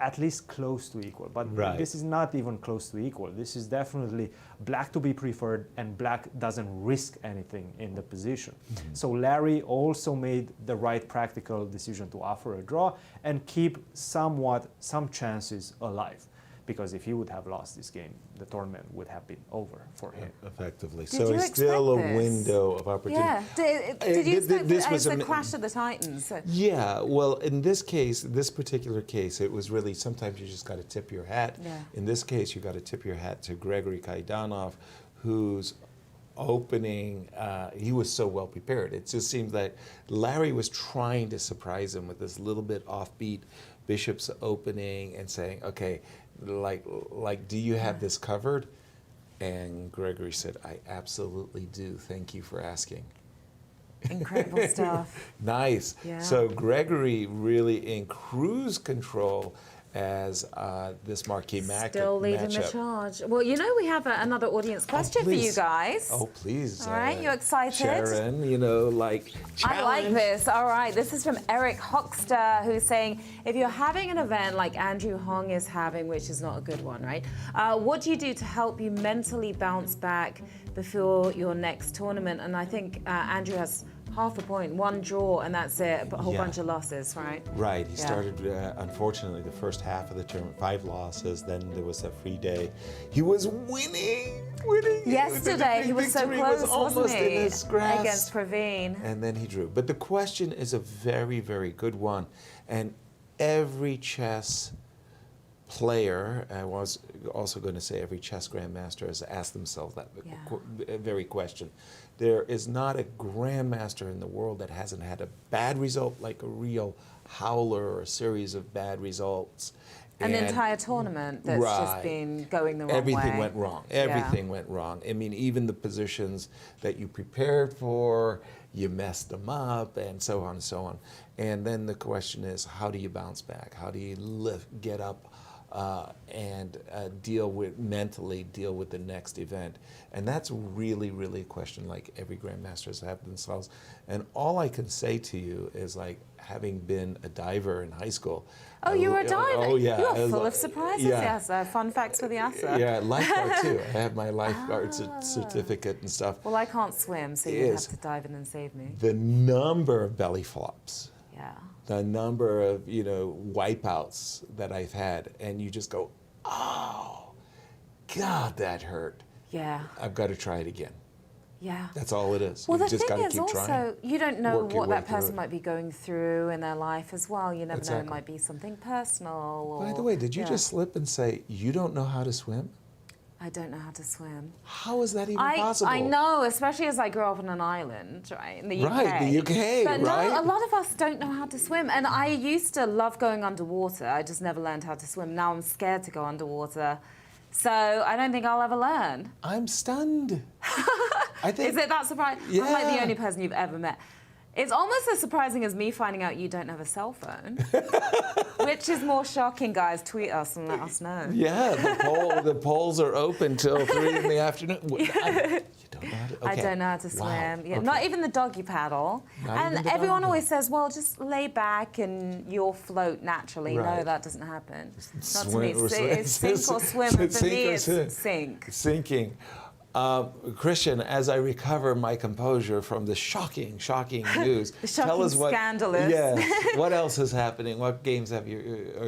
at least close to equal. But Right. this is not even close to equal. This is definitely black to be preferred, and black doesn't risk anything in the position. So Larry also made the right practical decision to offer a draw and keep some chances alive. Because if he would have lost this game, the tournament would have been over for him. Effectively. Did So you it's still a expect this? window of opportunity. Yeah. Did you expect this it was as a the clash of the titans? So- Yeah, well, in this case, this particular case, it was really sometimes you just got to tip your hat. Yeah. In this case, you got to tip your hat to Gregory Kaidanov, whose opening, he was so well prepared. It just seems that Larry was trying to surprise him with this little bit offbeat bishop's opening and saying, okay, like, do you have this covered? And Gregory said, I absolutely do. Thank you for asking. Incredible stuff. Nice. Yeah. So Gregory really in cruise control as this marquee Still leading the matchup. charge. Well, you know, we have another audience question for you please. guys. Oh, please. All right, you excited? Sharon, you know, like, I like challenge. this. All right, this is from Eric Hoxter, who's saying, if you're having an event like Andrew Hong is having, which is not a good one, right? What do you do to help you mentally bounce back before your next tournament? And I think Andrew has half a point, 1 draw, and that's it, but a whole Yeah. bunch of losses, right? Right. He Yeah. started, unfortunately, the first half of the tournament, 5 losses. Then there was a free day. He was winning. Yesterday, The he was so victory close, was wasn't almost he? in his grasp. Against Praveen. And then he drew. But the question is a very, very good one. And every chess player, I was also going to say every chess grandmaster has asked themselves that very question. There is not a grandmaster in the world that hasn't had a bad result, like a real howler or a series of bad results. An And- entire tournament that's just Right. been going the wrong way. Everything went wrong. Everything went wrong. I mean, even the positions that you prepared for, you messed them up, and so on and so on. And then the question is, how do you bounce back? How do you get up and mentally deal with the next event? And that's really, really a question like every grandmasters have themselves. And all I can say to you is like having been a diver in high school. Oh, you were a diver? Oh, yeah. You I are was full like- of surprises, yeah. yes. Fun facts for the ASA. Yeah, lifeguard too. I have my lifeguard certificate and stuff. Well, I can't swim, so you Is- have to dive in and save me. The number of belly flops, Yeah. the number of, wipeouts that I've had, and you just go, oh, God, that hurt. Yeah. I've got to try it again. Yeah. That's all it is. Well, you the just got thing to is keep also, trying. you don't know Work your what way that through person it. might be going through in their life as well. You never know, Exactly. it might be something personal. Or, By the way, did you yeah. just slip and say, you don't know how to swim? I don't know how to swim. How is that even possible? I know, especially as I grew up on an island, right, in the UK. Right, the UK, but right? no, a lot of us don't know how to swim. And I used to love going underwater. I just never learned how to swim. Now I'm scared to go underwater. So I don't think I'll ever learn. I'm stunned. I think Is it that surprising? I'm like the Yeah. only person you've ever met. It's almost as surprising as me finding out you don't have a cell phone. Which is more shocking, guys? Tweet us and let us know. Yeah, the polls are open till 3 in the afternoon. You don't know how to, I okay. don't know how to swim. Wow. Yeah, Okay. Not even the doggy paddle. Not And even the everyone doggy. always says, well, just lay back and you'll float naturally. No, Right. that doesn't happen. Not to Swim me. or It's sink or swim. And for Sink me, or it's swim. sink. Sinking. Christian, as I recover my composure from the shocking news, The tell us shocking, what. scandalous. Yes. What else is happening? What games are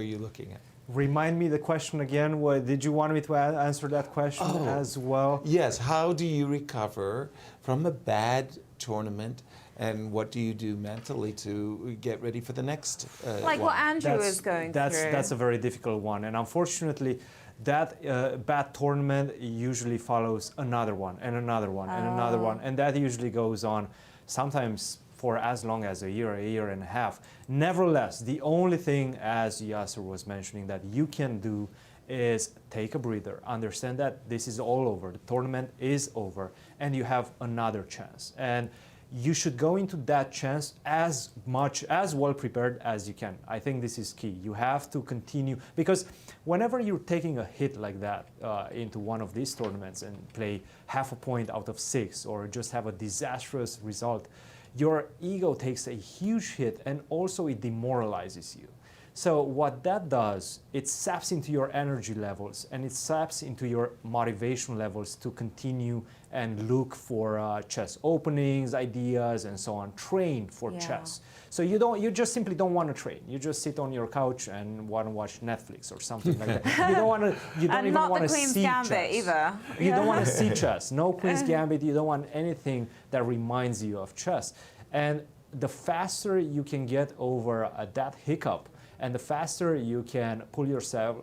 you looking at? Remind me the question again. Did you want me to answer that question as well? Yes. How do you recover from a bad tournament and what do you do mentally to get ready for the next Like one? what Andrew is going through. That's a very difficult one, and unfortunately, that bad tournament usually follows another one and another one and another one, and that usually goes on sometimes for as long as a year and a half. Nevertheless, the only thing, as Yasser was mentioning, that you can do is take a breather, understand that this is all over, the tournament is over, and you have another chance. And you should go into that chance as well prepared as you can. I think this is key. You have to continue, because whenever you're taking a hit like that into one of these tournaments and play half a point out of 6 or just have a disastrous result, your ego takes a huge hit, and also it demoralizes you. So what that does, it saps into your energy levels, and it saps into your motivation levels to continue and look for chess openings, ideas, and so on. Train for chess. So you just simply don't want to train. You just sit on your couch and want to watch Netflix or something like that. You don't want to. You don't and even not want the to Queen's see Gambit chess. either. You don't want to see chess. No Queen's Gambit. You don't want anything that reminds you of chess. And the faster you can get over that hiccup, and the faster you can pull yourself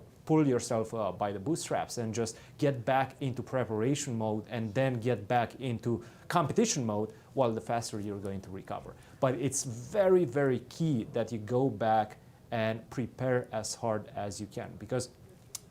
by the bootstraps and just get back into preparation mode and then get back into competition mode, well, the faster you're going to recover. But it's very, very key that you go back and prepare as hard as you can, because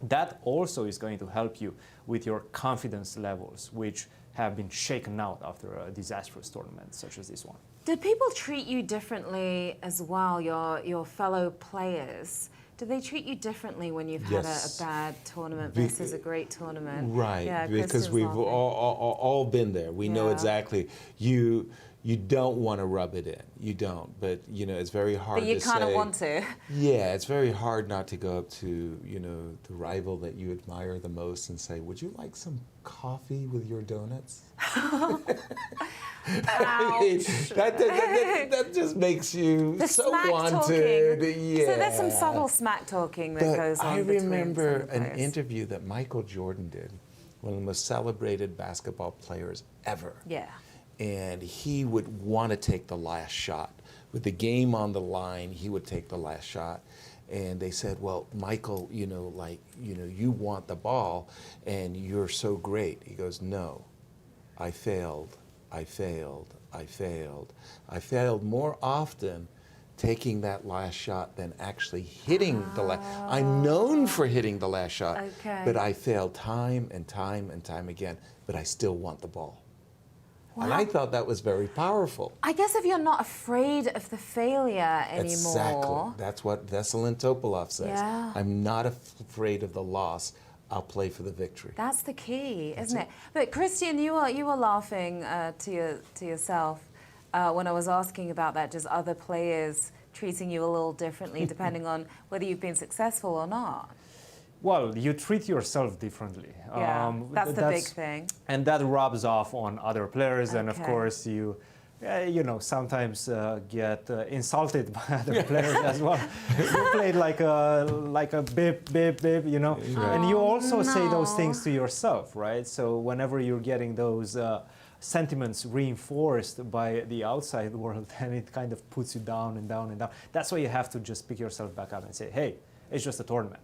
that also is going to help you with your confidence levels, which have been shaken out after a disastrous tournament such as this one. Did people treat you differently as well, your fellow players? Do they treat you differently when you've had a Yes. bad tournament versus a great tournament? Right, Yeah, because Christian's we've laughing. all been there. We know Yeah. exactly. You don't want to rub it in. You don't, but it's very hard But you to kind of say. want to. Yeah, it's very hard not to go up to the rival that you admire the most and say, "Would you like some coffee with your donuts?" I mean, that just makes you The so smack wanted. talking. Yeah. So there's some subtle smack talking that But goes on I between remember some an players. interview that Michael Jordan did, one of the most celebrated basketball players ever. Yeah. And he would want to take the last shot. With the game on the line, he would take the last shot. And they said, well, Michael, you want the ball and you're so great. He goes, no, I failed. I failed more often taking that last shot than actually hitting the last. I'm known for hitting the last shot, Okay. but I failed time and time and time again, but I still want the ball. And I thought that was very powerful. I guess if you're not afraid of the failure anymore. Exactly. That's what Veselin Topalov says. Yeah. I'm not afraid of the loss. I'll play for the victory. That's the key, isn't it? But Christian, you were laughing to yourself when I was asking about that. Just other players treating you a little differently depending on whether you've been successful or not. Well, you treat yourself differently. Yeah, that's the big thing. And that rubs off on other players, and of Okay. course you sometimes get insulted by other players as well. You played like a bip, and you also say those things to yourself, right? So whenever you're getting those sentiments reinforced by the outside world, then it kind of puts you down and down and down. That's why you have to just pick yourself back up and say, hey, it's just a tournament.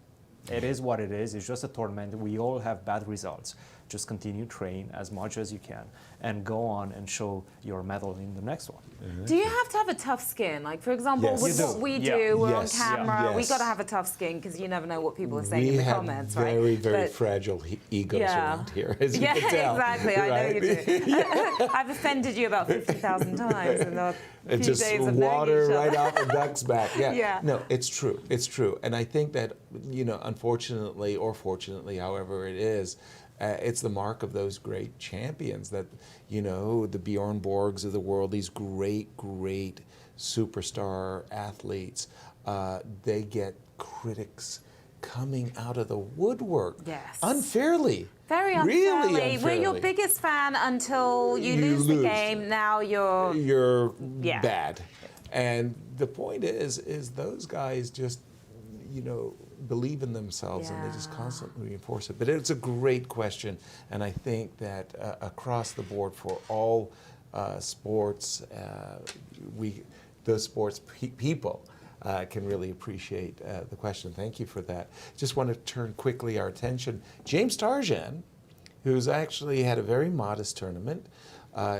It is what it is. It's just a tournament. We all have bad results. Just continue train as much as you can and go on and show your medal in the next one. Do you have to have a tough skin? Like, for example, Yes. with You what do. we Yeah. do, we're Yes. on camera, we Yes. got to have a tough skin because you never know what people are saying We in the have comments, very, right? very But- fragile egos Yeah. around here, as you Yeah, can tell. exactly. I know right? you do. I've offended you about 50,000 times in the few It just days of knowing water each other. right off the duck's back. Yeah. Yeah. No, it's true. It's true. And I think that, unfortunately or fortunately, however it is, it's the mark of those great champions that, the Bjorn Borgs of the world, these great, great superstar athletes, they get critics coming out of the woodwork. Yes. Unfairly. Very unfairly. Really We're your unfairly. biggest fan until you lose the lose. game. Now You're Yeah. bad. And the point is those guys just, believe in themselves and they just Yeah. constantly reinforce it. But it's a great question. And I think that across the board for all sports, those sports people can really appreciate the question. Thank you for that. Just want to turn quickly our attention. James Tarjan, who's actually had a very modest tournament.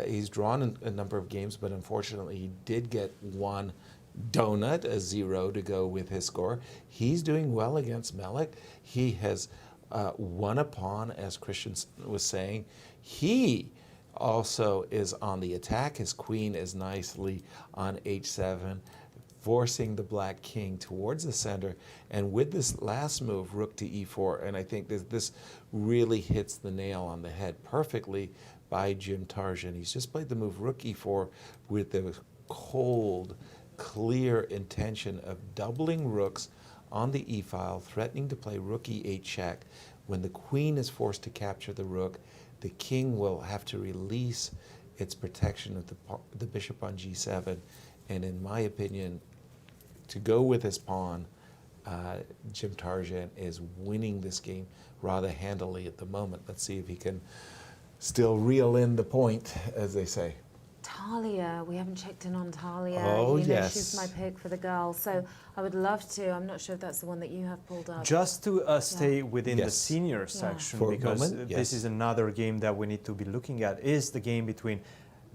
He's drawn a number of games, but unfortunately he did get one donut, a 0 to go with his score. He's doing well against Melik. He has won a pawn, as Christian was saying. He also is on the attack. His queen is nicely on h7, forcing the black king towards the center. And with this last move, rook to e4, and I think this really hits the nail on the head perfectly by Jim Tarjan. He's just played the move rook e4 with the cold, clear intention of doubling rooks on the e-file, threatening to play rook e8 check. When the queen is forced to capture the rook, the king will have to release its protection of the bishop on g7. And in my opinion, to go with his pawn, Jim Tarjan is winning this game rather handily at the moment. Let's see if he can still reel in the point, as they say. Talia, we haven't checked in on Talia. Oh, you know, yes. she's my pick for the girls, so I would love to. I'm not sure if that's the one that you have pulled up. Just to stay within the Yes. senior section, For a because moment, this yes. is another game that we need to be looking at, is the game between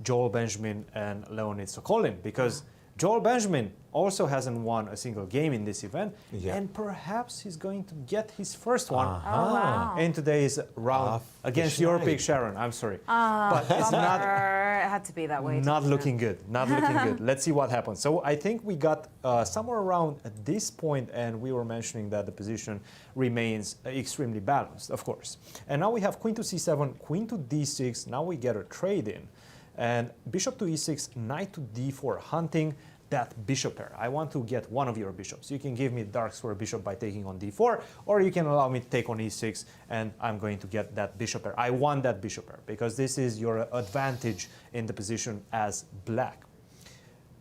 Joel Benjamin and Leonid Sokolin, because Joel Benjamin also hasn't won a single game in this event, Yeah. and perhaps he's going to get his first one Oh, wow. in today's round Off the against your schneid. pick, Sharon. I'm sorry. But it's not It had to be that way. not didn't looking it? good. Not looking good. Let's see what happens. So I think we got somewhere around at this point, and we were mentioning that the position remains extremely balanced, of course. And now we have queen to c7, queen to d6. Now we get a trade in. And bishop to e6, knight to d4, hunting that bishop pair. I want to get one of your bishops. You can give me dark square bishop by taking on d4, or you can allow me to take on e6, and I'm going to get that bishop pair. I want that bishop pair, because this is your advantage in the position as black.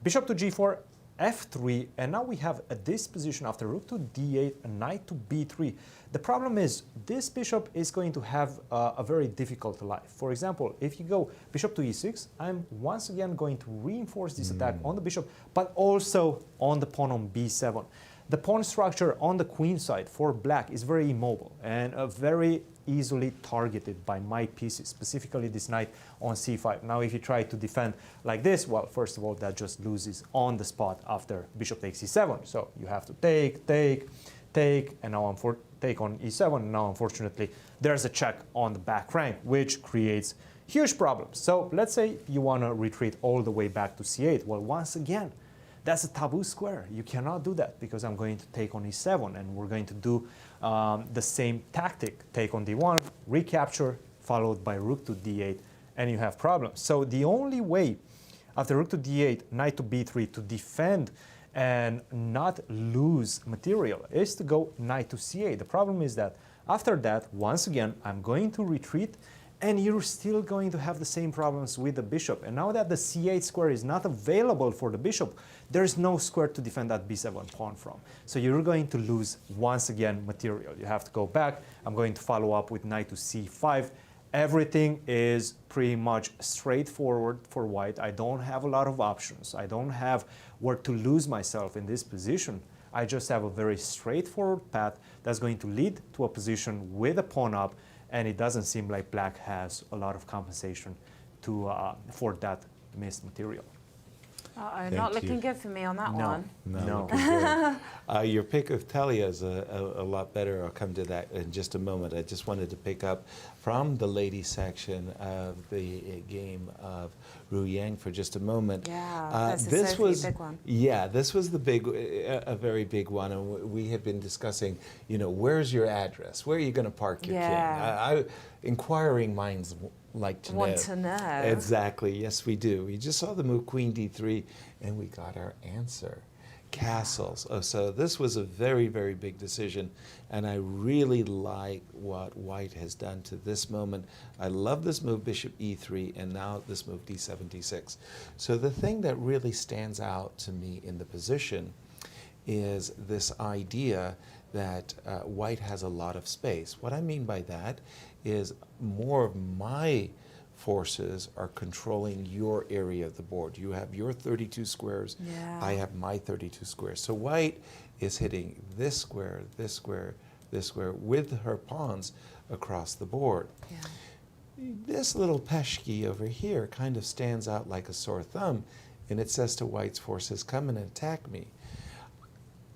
Bishop to g4, f3, and now we have this position after rook to d8, knight to b3. The problem is this bishop is going to have a very difficult life. For example, if you go bishop to e6, I'm once again going to reinforce this attack on the bishop, but also on the pawn on b7. The pawn structure on the queen side for black is very immobile and very easily targeted by my pieces, specifically this knight on c5. Now, if you try to defend like this, well, first of all, that just loses on the spot after bishop takes e7. So you have to take, and now take on e7. Now, unfortunately, there's a check on the back rank, which creates huge problems. So let's say you want to retreat all the way back to c8. Well, once again, that's a taboo square. You cannot do that, because I'm going to take on e7, and we're going to do the same tactic. Take on d1, recapture, followed by rook to d8, and you have problems. So the only way after rook to d8, knight to b3 to defend and not lose material is to go knight to c8. The problem is that after that, once again, I'm going to retreat, and you're still going to have the same problems with the bishop. And now that the c8 square is not available for the bishop, there's no square to defend that b7 pawn from. So you're going to lose, once again, material. You have to go back. I'm going to follow up with knight to c5. Everything is pretty much straightforward for white. I don't have a lot of options. I don't have where to lose myself in this position. I just have a very straightforward path that's going to lead to a position with a pawn up, and it doesn't seem like black has a lot of compensation for that missed material. Uh-oh, not looking good for me on that one. No. looking good. Your pick of Talia is a lot better. I'll come to that in just a moment. I just wanted to pick up from the ladies section of the game of Ru Yang for just a moment. Yeah, that's a this Sophie was big one. Yeah, this was the big, a very big one, and we had been discussing. Where's your address? Where are you going to park your king? Inquiring minds like to Want know. to know. Exactly. Yes, we do. We just saw the move queen d3, and we got our answer. Castles. Oh, so this was a very, very big decision, and I really like what white has done to this moment. I love this move bishop e3, and now this move d7, d6. So the thing that really stands out to me in the position is this idea that white has a lot of space. What I mean by that is more of my forces are controlling your area of the board. You have your 32 squares, I have my 32 squares. So white is hitting this square, this square, this square with her pawns across the board. This little peshki over here kind of stands out like a sore thumb, and it says to white's forces, come and attack me.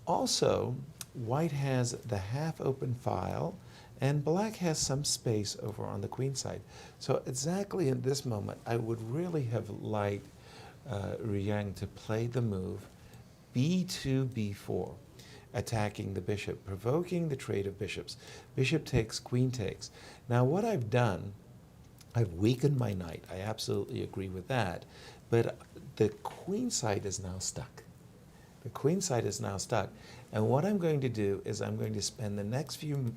Also, white has the half-open file, and black has some space over on the queen side. So exactly in this moment, I would really have liked Ruyang to play the move b2, b4, attacking the bishop, provoking the trade of bishops. Bishop takes, queen takes. Now what I've done, I've weakened my knight. I absolutely agree with that. But the queen side is now stuck. The queen side is now stuck. And what I'm going to do is I'm going to spend the next few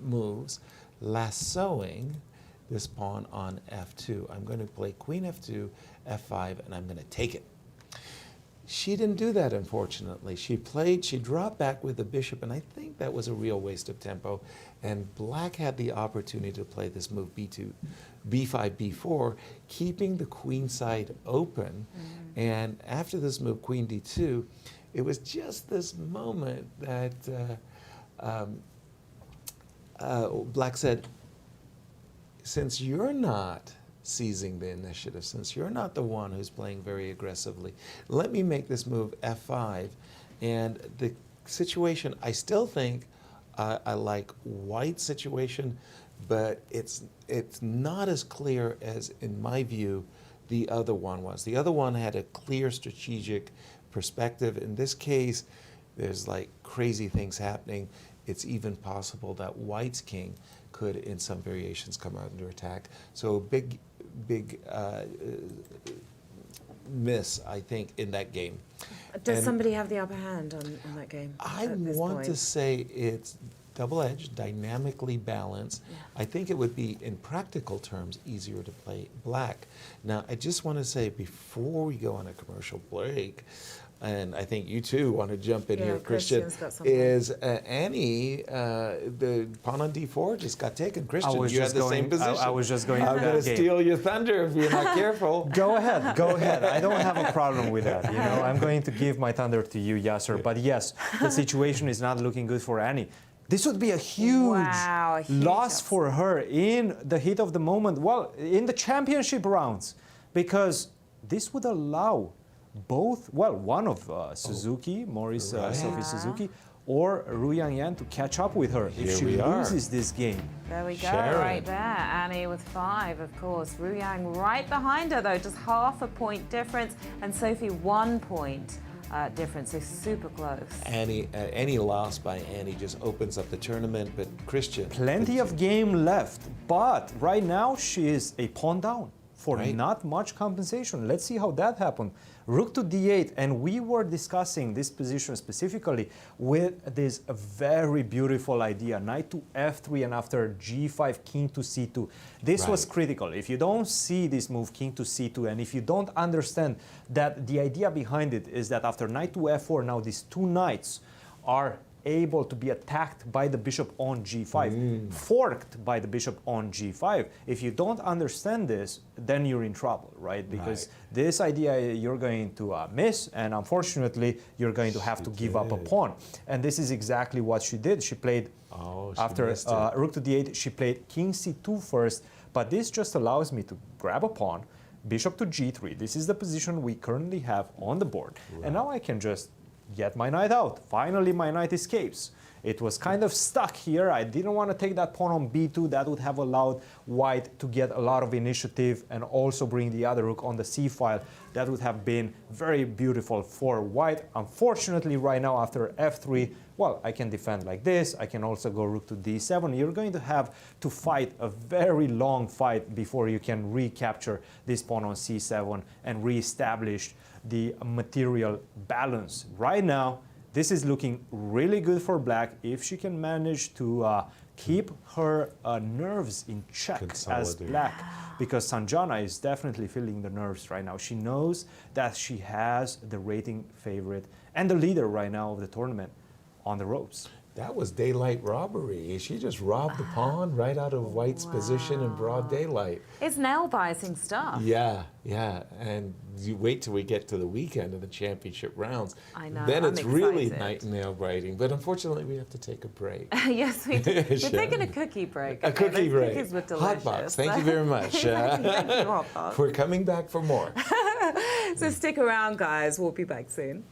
moves lassoing this pawn on f2. I'm going to play queen f2, f5, and I'm going to take it. She didn't do that, unfortunately. She dropped back with the bishop, and I think that was a real waste of tempo. And black had the opportunity to play this move b2, b5, b4, keeping the queen side open. And after this move, queen d2, it was just this moment that black said, since you're not seizing the initiative, since you're not the one who's playing very aggressively, let me make this move f5. And the situation, I still think I like white's situation, but it's not as clear as, in my view, the other one was. The other one had a clear strategic perspective. In this case, there's like crazy things happening. It's even possible that white's king could, in some variations, come under attack. So big miss, I think, in that game. Does somebody have the upper hand on that game? I at this want point? to say it's double-edged, dynamically balanced. I think it would be, in practical terms, easier to play black. Now, I just want to say, before we go on a commercial break, and I think you too want to jump in here, Christian, Christian's got something. is Annie, the pawn on d4 just got taken. Christian, you had the same position. I was just going to I'm going to steal your thunder if you're not careful. Go ahead, go ahead. I don't have a problem with that. You know, I'm going to give my thunder to you, Yasser. But yes, the situation is not looking good for Annie. This would be a huge Wow, a huge loss upset. for her in the heat of the moment. Well, in the championship rounds, because this would allow both, well, one of Suzuki, Maurice Sophie Suzuki, or Ruyang Yan to catch up with her Here if she we are. loses this game. There we go, Sharon. right there. Annie with 5, of course. Ruyang right behind her, though, just half a point difference. And Sophie 1 point difference, so super close. Any loss by Annie just opens up the tournament, but Christian. Plenty of game left, but right now she is a pawn down for Right. not much compensation. Let's see how that happened. Rook to d8, and we were discussing this position specifically with this very beautiful idea, knight to f3 and after g5, king to c2. This was Right. critical. If you don't see this move, king to c2, and if you don't understand that the idea behind it is that after knight to f4, now these two knights are able to be attacked by the bishop on g5, forked by the bishop on g5. If you don't understand this, then you're in trouble, right? Because this idea you're going to miss, and unfortunately, you're going to have to give up a pawn. And this is exactly what she did. She played, She after missed it. rook to d8, she played king c2 first, but this just allows me to grab a pawn, bishop to g3. This is the position we currently have on the board. And now I can just get my knight out. Finally, my knight escapes. It was kind of stuck here. I didn't want to take that pawn on b2. That would have allowed white to get a lot of initiative and also bring the other rook on the c file. That would have been very beautiful for white. Unfortunately, right now after f3, well, I can defend like this. I can also go rook to d7. You're going to have to fight a very long fight before you can recapture this pawn on c7 and reestablish the material balance. Right now, this is looking really good for black if she can manage to keep her nerves in check as Consolidate. black, because Sanjana is definitely feeling the nerves right now. She knows that she has the rating favorite and the leader right now of the tournament on the ropes. That was daylight robbery. She just robbed the pawn right out of White's position in broad daylight. It's nail-biting stuff. Yeah, yeah. And you wait till we get to the weekend of the championship rounds. I know, Then I'm it's really excited. night and nail biting. But unfortunately, we have to take a break. Yes, we do. We're Sure. taking a cookie break. A okay? cookie Those break. Cookies were delicious. Hot Box, thank you very much. Thank you, Hot Box. We're coming back for more. So stick around, guys. We'll be back soon.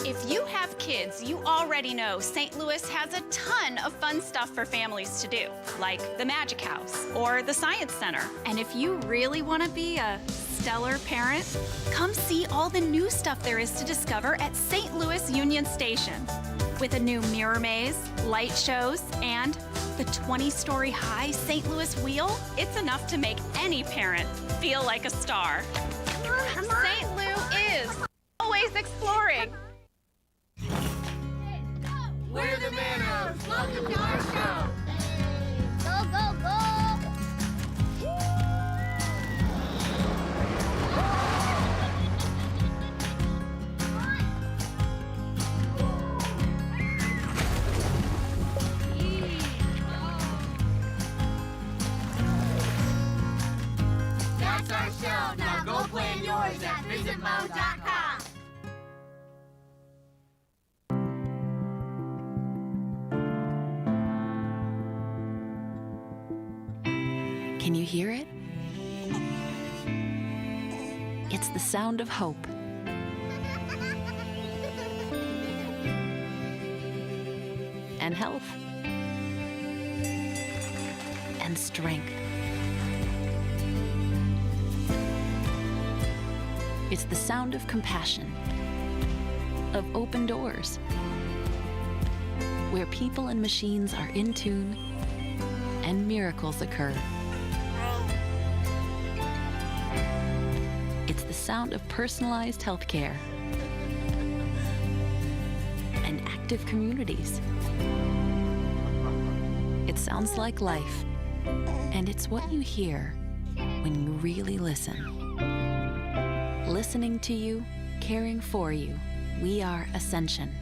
If you have kids, you already know St. Louis has a ton of fun stuff for families to do, like the Magic House or the Science Center. And if you really want to be a stellar parent, come see all the new stuff there is to discover at St. Louis Union Station. With a new mirror maze, light shows, and the 20-story high St. Louis Wheel, it's enough to make any parent feel like a star. St. Louis is always exploring. We're the Manos. Welcome to our show. Go, go, go. That's our show. Now go play yours at visitmo.com. Can you hear it? It's the sound of hope. And health. And strength. It's the sound of compassion. Of open doors. Where people and machines are in tune and miracles occur. It's the sound of personalized healthcare and active communities. It sounds like life, and it's what you hear when you really listen. Listening to you, caring for you. We are Ascension.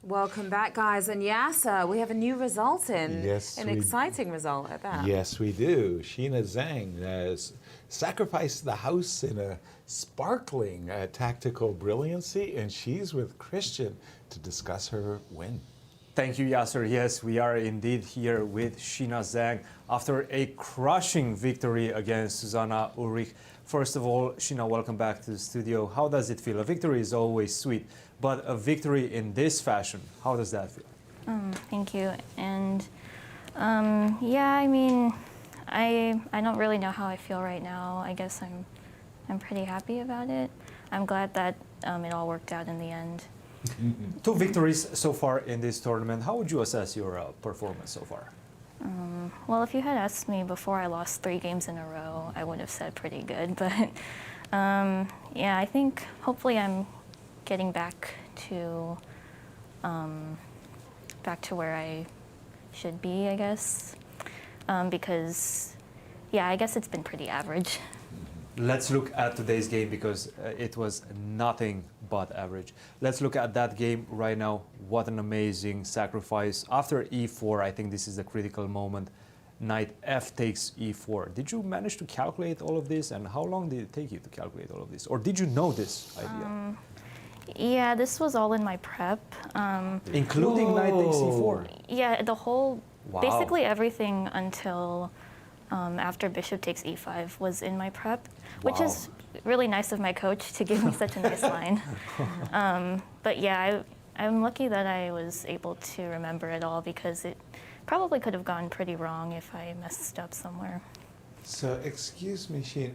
Welcome back, guys. And Yasser, we have a new result in. Yes, An we- exciting result at that. Yes, we do. Sheena Zhang has sacrificed the house in a sparkling tactical brilliancy, and she's with Christian to discuss her win. Thank you, Yasser. Yes, we are indeed here with Sheena Zhang after a crushing victory against Susanna Ulrich. First of all, Sheena, welcome back to the studio. How does it feel? A victory is always sweet, but a victory in this fashion, how does that feel? Thank you. And yeah, I mean, I don't really know how I feel right now. I guess I'm pretty happy about it. I'm glad that it all worked out in the end. 2 victories so far in this tournament. How would you assess your performance so far? Well, if you had asked me before I lost 3 games in a row, I would have said pretty good. But yeah, I think hopefully I'm getting back to where I should be, I guess. Because yeah, I guess it's been pretty average. Let's look at today's game because it was nothing but average. Let's look at that game right now. What an amazing sacrifice. After e4, I think this is the critical moment. Knight f takes e4. Did you manage to calculate all of this? And how long did it take you to calculate all of this? Or did you know this idea? Yeah, this was all in my prep. Including knight takes e4. Yeah, the whole, Wow. basically everything until after bishop takes e5 was in my prep, which Wow. is really nice of my coach to give me such a nice line. But yeah, I'm lucky that I was able to remember it all because it probably could have gone pretty wrong if I messed up somewhere. So, excuse me, Sheena,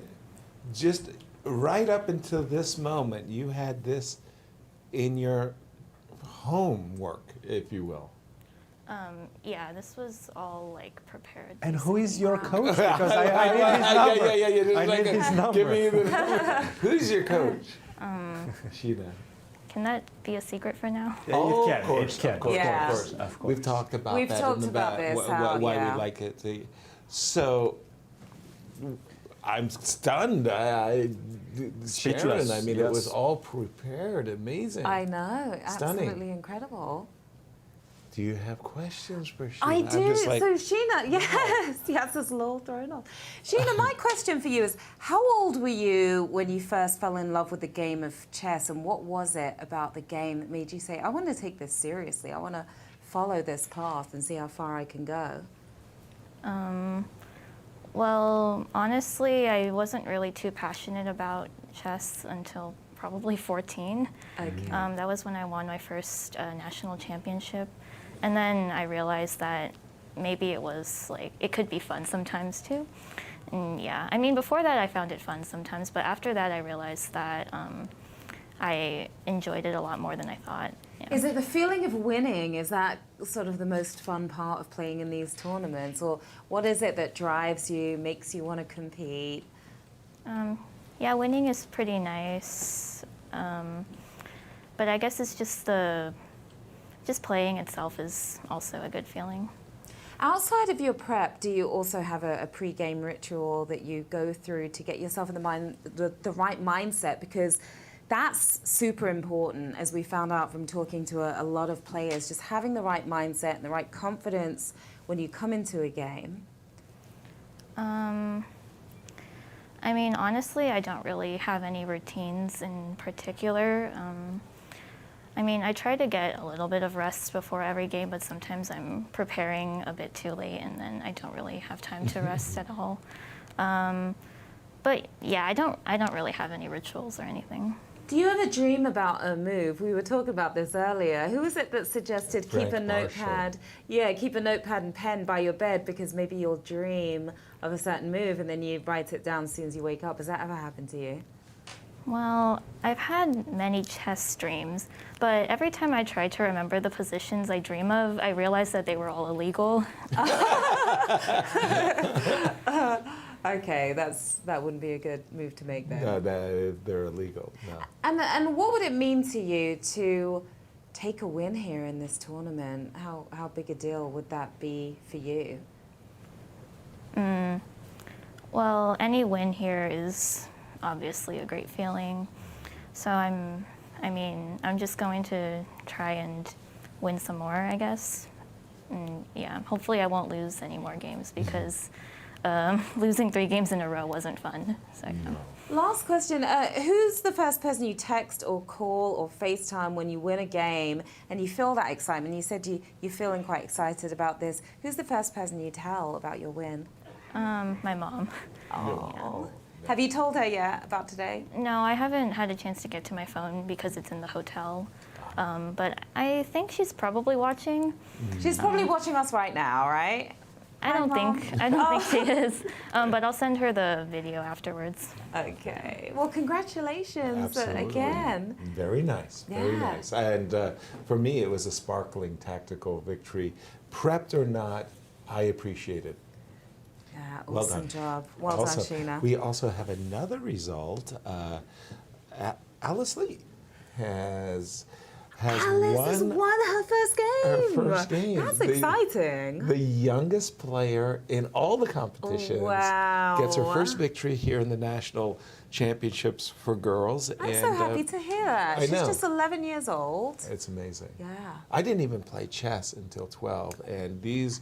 just right up until this moment, you had this in your homework, if you will. Yeah, this was all like prepared. And who is your coach? Because I need his number. Yeah. I need his number. Give me the Who's your coach? Sheena. Can that be a secret for now? Yeah, Oh, it can. of course, It can. of course, Yeah. of course. Of course. We've talked about We've that talked in the about back, this, how- why yeah. we like it. So, I'm stunned. Sharon, Speechless, I mean, it was yes. all prepared. Amazing. I know. Stunning. Absolutely incredible. Do you have questions for Sheena? I I'm do. just like, So Sheena, yes, it's a little thrown off. Sheena, my question for you is, how old were you when you first fell in love with the game of chess, and what was it about the game that made you say, I want to take this seriously, I want to follow this path and see how far I can go? Well, honestly, I wasn't really too passionate about chess until probably 14. Okay. That was when I won my first national championship. And then I realized that maybe it was like, it could be fun sometimes too. And yeah, I mean, before that I found it fun sometimes, but after that I realized that I enjoyed it a lot more than I thought. Yeah. Is it the feeling of winning? Is that sort of the most fun part of playing in these tournaments? Or what is it that drives you, makes you want to compete? Yeah, winning is pretty nice. But I guess it's just just playing itself is also a good feeling. Outside of your prep, do you also have a pre-game ritual that you go through to get yourself in the right mindset? Because that's super important, as we found out from talking to a lot of players, just having the right mindset and the right confidence when you come into a game. I mean, honestly, I don't really have any routines in particular. I mean, I try to get a little bit of rest before every game, but sometimes I'm preparing a bit too late and then I don't really have time to rest at all. But yeah, I don't really have any rituals or anything. Do you ever dream about a move? We were talking about this earlier. Who was it that suggested keep Frank a notepad? Marshall. Yeah, keep a notepad and pen by your bed because maybe you'll dream of a certain move and then you write it down as soon as you wake up. Has that ever happened to you? Well, I've had many chess dreams, but every time I try to remember the positions I dream of, I realize that they were all illegal. Okay, that wouldn't be a good move to make then. no, they're illegal. No. And what would it mean to you to take a win here in this tournament? How big a deal would that be for you? Well, any win here is obviously a great feeling. So I'm just going to try and win some more, I guess. And yeah, hopefully I won't lose any more games because losing 3 games in a row wasn't fun. So, yeah. Last question. Who's the first person you text or call or FaceTime when you win a game and you feel that excitement? You said you're feeling quite excited about this. Who's the first person you tell about your win? My mom. Oh. Have you told her yet about today? No, I haven't had a chance to get to my phone because it's in the hotel. But I think she's probably watching. She's probably watching us right now, right? I don't think she is. But I'll send her the video afterwards. Okay. Well, congratulations again. Very nice. Very Yeah. nice. And for me, it was a sparkling tactical victory. Prepped or not, I appreciate it. Yeah, Well awesome done. job. Well Also, done, Sheena. We also have another result. Alice Lee has Alice has won her first game. her first game. That's The- exciting. The youngest player in all the competitions gets her Wow. first victory here in the national championships for girls. I'm so happy to hear that. I She's know. just 11 years old. It's amazing. Yeah. I didn't even play chess until 12, and these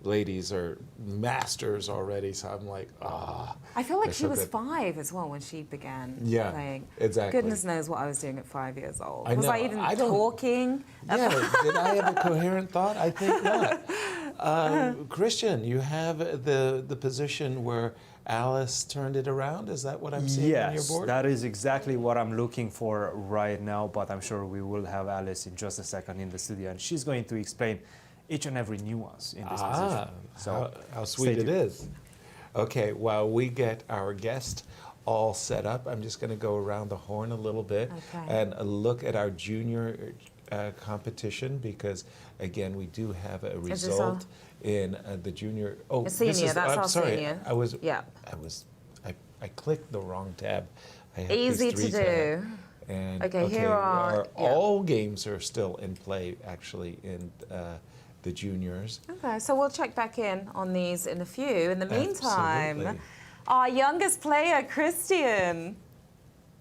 ladies are masters already, so I'm like, I feel like they're she so was good. 5 as well when she began Yeah, playing. exactly. Goodness knows what I was doing at 5 years old. I Was I know. even I don't- talking? Yeah, did I have a coherent thought? I think not. Christian, you have the position where Alice turned it around. Is that what I'm seeing on your Yes, board? that is exactly what I'm looking for right now, but I'm sure we will have Alice in just a second in the studio, and she's going to explain each and every nuance in this position. So how sweet stay it tuned. is. Okay, while we get our guest all set up, I'm just going to go around the horn a little bit Okay. and look at our junior competition because, again, we do have a this result in the junior. Oh, A senior, this is, that's I'm our sorry. senior. I clicked the wrong tab. I have these Easy to 3 do. tabs. And, Okay, here are- yeah. all games are still in play actually in the juniors. Okay, so we'll check back in on these in a few. In the meantime, Absolutely. our youngest player, Christian.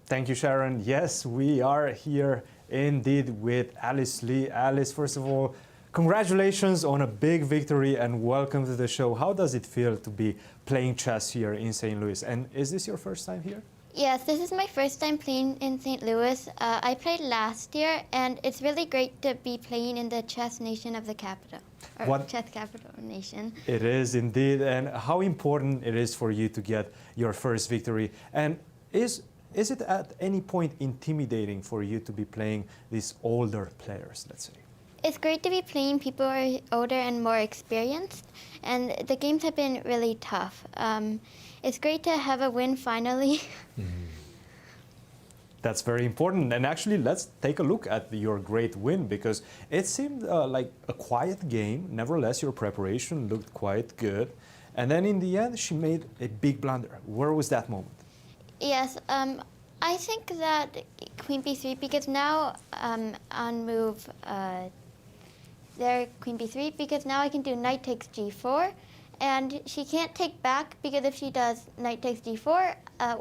Thank you, Sharon. Yes, we are here indeed with Alice Lee. Alice, first of all, congratulations on a big victory and welcome to the show. How does it feel to be playing chess here in St. Louis? And is this your first time here? Yes, this is my first time playing in St. Louis. I played last year, and it's really great to be playing in the chess nation of the capital, or What- chess capital nation. It is indeed. And how important it is for you to get your first victory. And is it at any point intimidating for you to be playing these older players, let's say? It's great to be playing people who are older and more experienced, and the games have been really tough. It's great to have a win finally. That's very important. And actually, let's take a look at your great win because it seemed like a quiet game. Nevertheless, your preparation looked quite good. And then in the end, she made a big blunder. Where was that moment? Yes, I think that Queen B3, because now on move there, Queen B3, because now I can do knight takes G4, and she can't take back because if she does knight takes G4,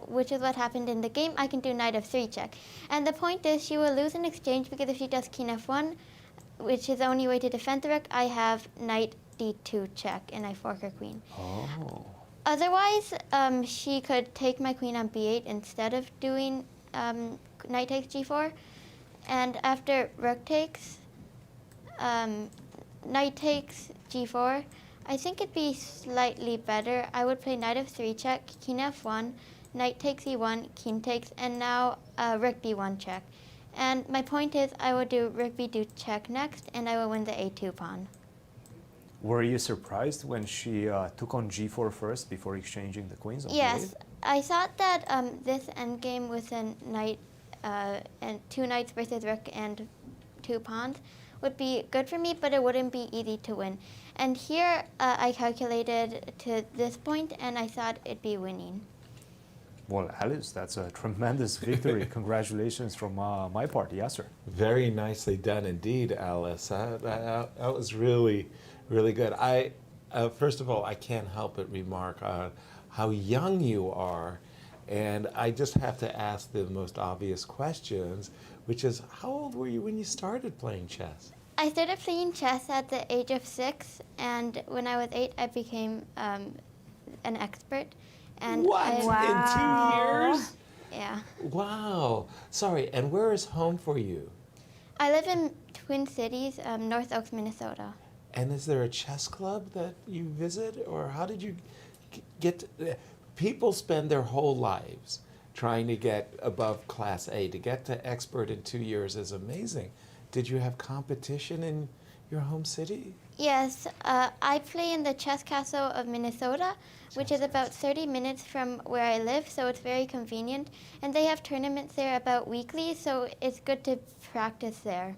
which is what happened in the game, I can do knight f3 check. And the point is she will lose an exchange because if she does king f1, which is the only way to defend the rook, I have knight d2 check, and I fork her queen. Oh. Otherwise, she could take my queen on b8 instead of doing knight takes g4. And after rook takes, knight takes g4, I think it'd be slightly better. I would play knight f3 check, king f1, knight takes e1, king takes, and now rook b1 check. And my point is I will do rook b2 check next, and I will win the a2 pawn. Were you surprised when she took on g4 first before exchanging the queens on Yes, b8? I thought that this endgame with a knight and 2 knights versus rook and 2 pawns would be good for me, but it wouldn't be easy to win. And here I calculated to this point, and I thought it'd be winning. Well, Alice, that's a tremendous victory. Congratulations from my part. Yes, sir. Very nicely done indeed, Alice. That was really, really good. First of all, I can't help but remark how young you are, and I just have to ask the most obvious questions, which is, how old were you when you started playing chess? I started playing chess at the age of 6, and when I was 8, I became an expert. And What? In 2 years? Yeah. Wow. Sorry, and where is home for you? I live in Twin Cities, North Oaks, Minnesota. And is there a chess club that you visit, or how did you get to, people spend their whole lives trying to get above Class A. To get to expert in 2 years is amazing. Did you have competition in your home city? Yes, I play in the Chess Castle of Minnesota, which is about 30 minutes from where I live, so it's very convenient. And they have tournaments there about weekly, so it's good to practice there.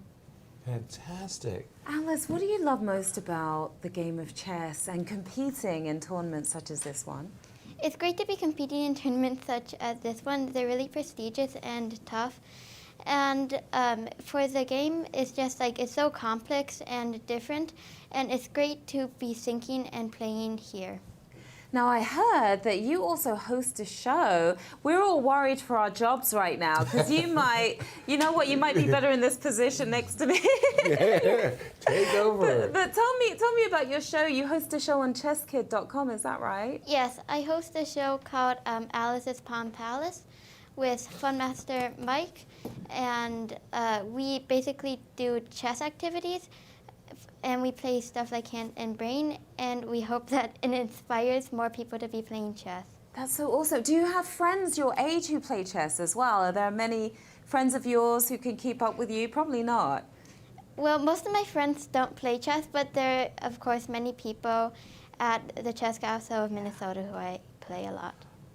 Fantastic. Alice, what do you love most about the game of chess and competing in tournaments such as this one? It's great to be competing in tournaments such as this one. They're really prestigious and tough. And for the game, it's just like, it's so complex and different, and it's great to be thinking and playing here. Now, I heard that you also host a show. We're all worried for our jobs right now because you might, you know what, you might be better in this position next to me. Take over. But tell me about your show. You host a show on chesskid.com, is that right? Yes, I host a show called Alice's Palm Palace with Funmaster Mike, and we basically do chess activities, and we play stuff like Hand and Brain, and we hope that it inspires more people to be playing chess. That's so awesome. Do you have friends your age who play chess as well? Are there many friends of yours who can keep up with you? Probably not. Well, most of my friends don't play chess, but there are, of course, many people at the Chess Castle of Minnesota who I play a lot.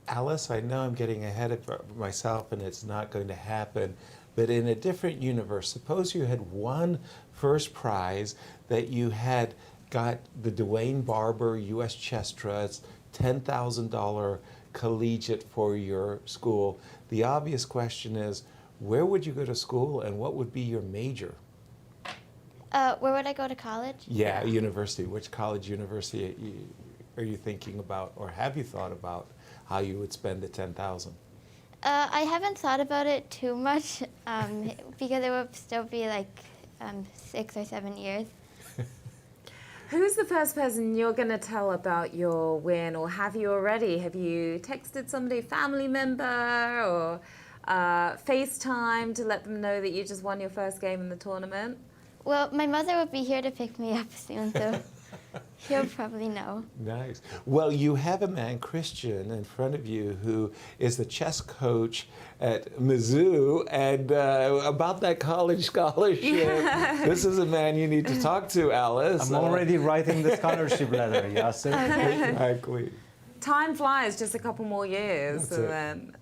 Alice, I know I'm getting ahead of myself and it's not going to happen, but in a different universe, suppose you had won first prize, that you had got the Dwayne Barber U.S. Chess Trust $10,000 collegiate for your school. The obvious question is, where would you go to school and what would be your major? Where would I go to college? Yeah, university. Which college university are you thinking about, or have you thought about how you would spend the $10,000? I haven't thought about it too much because it would still be like 6 or 7 years. Who's the first person you're going to tell about your win, or have you already? Have you texted somebody, family member, or FaceTime to let them know that you just won your first game in the tournament? Well, my mother will be here to pick me up soon, so she'll probably know. Nice. Well, you have a man, Christian, in front of you who is the chess coach at Mizzou, and about that college scholarship, this is a man you need to talk to, Alice. I'm already writing the scholarship letter, Yasser. Okay. Exactly. Time flies, just a couple more years. That's And it. then...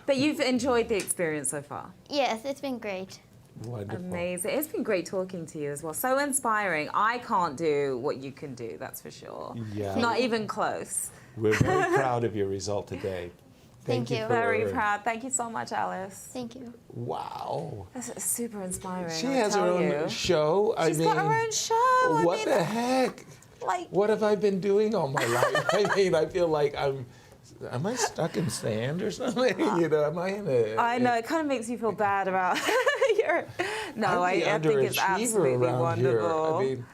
But you've enjoyed the experience so far. Yes, it's been great. Wonderful. Amazing. It's been great talking to you as well. So inspiring. I can't do what you can do, that's for sure. Yeah. Not even close. We're very proud of your result today. Thank you. for- Very proud. Thank you so much, Alice. Thank you. Wow. That's super inspiring. She I has her tell own you. show. She's got her own show. What the heck? Like, What have I been doing all my life? I mean, I feel like am I stuck in sand or something? You know, am I in a... I know, it kind of makes you feel bad about your... No, I think it's underachiever absolutely around here. wonderful. I mean,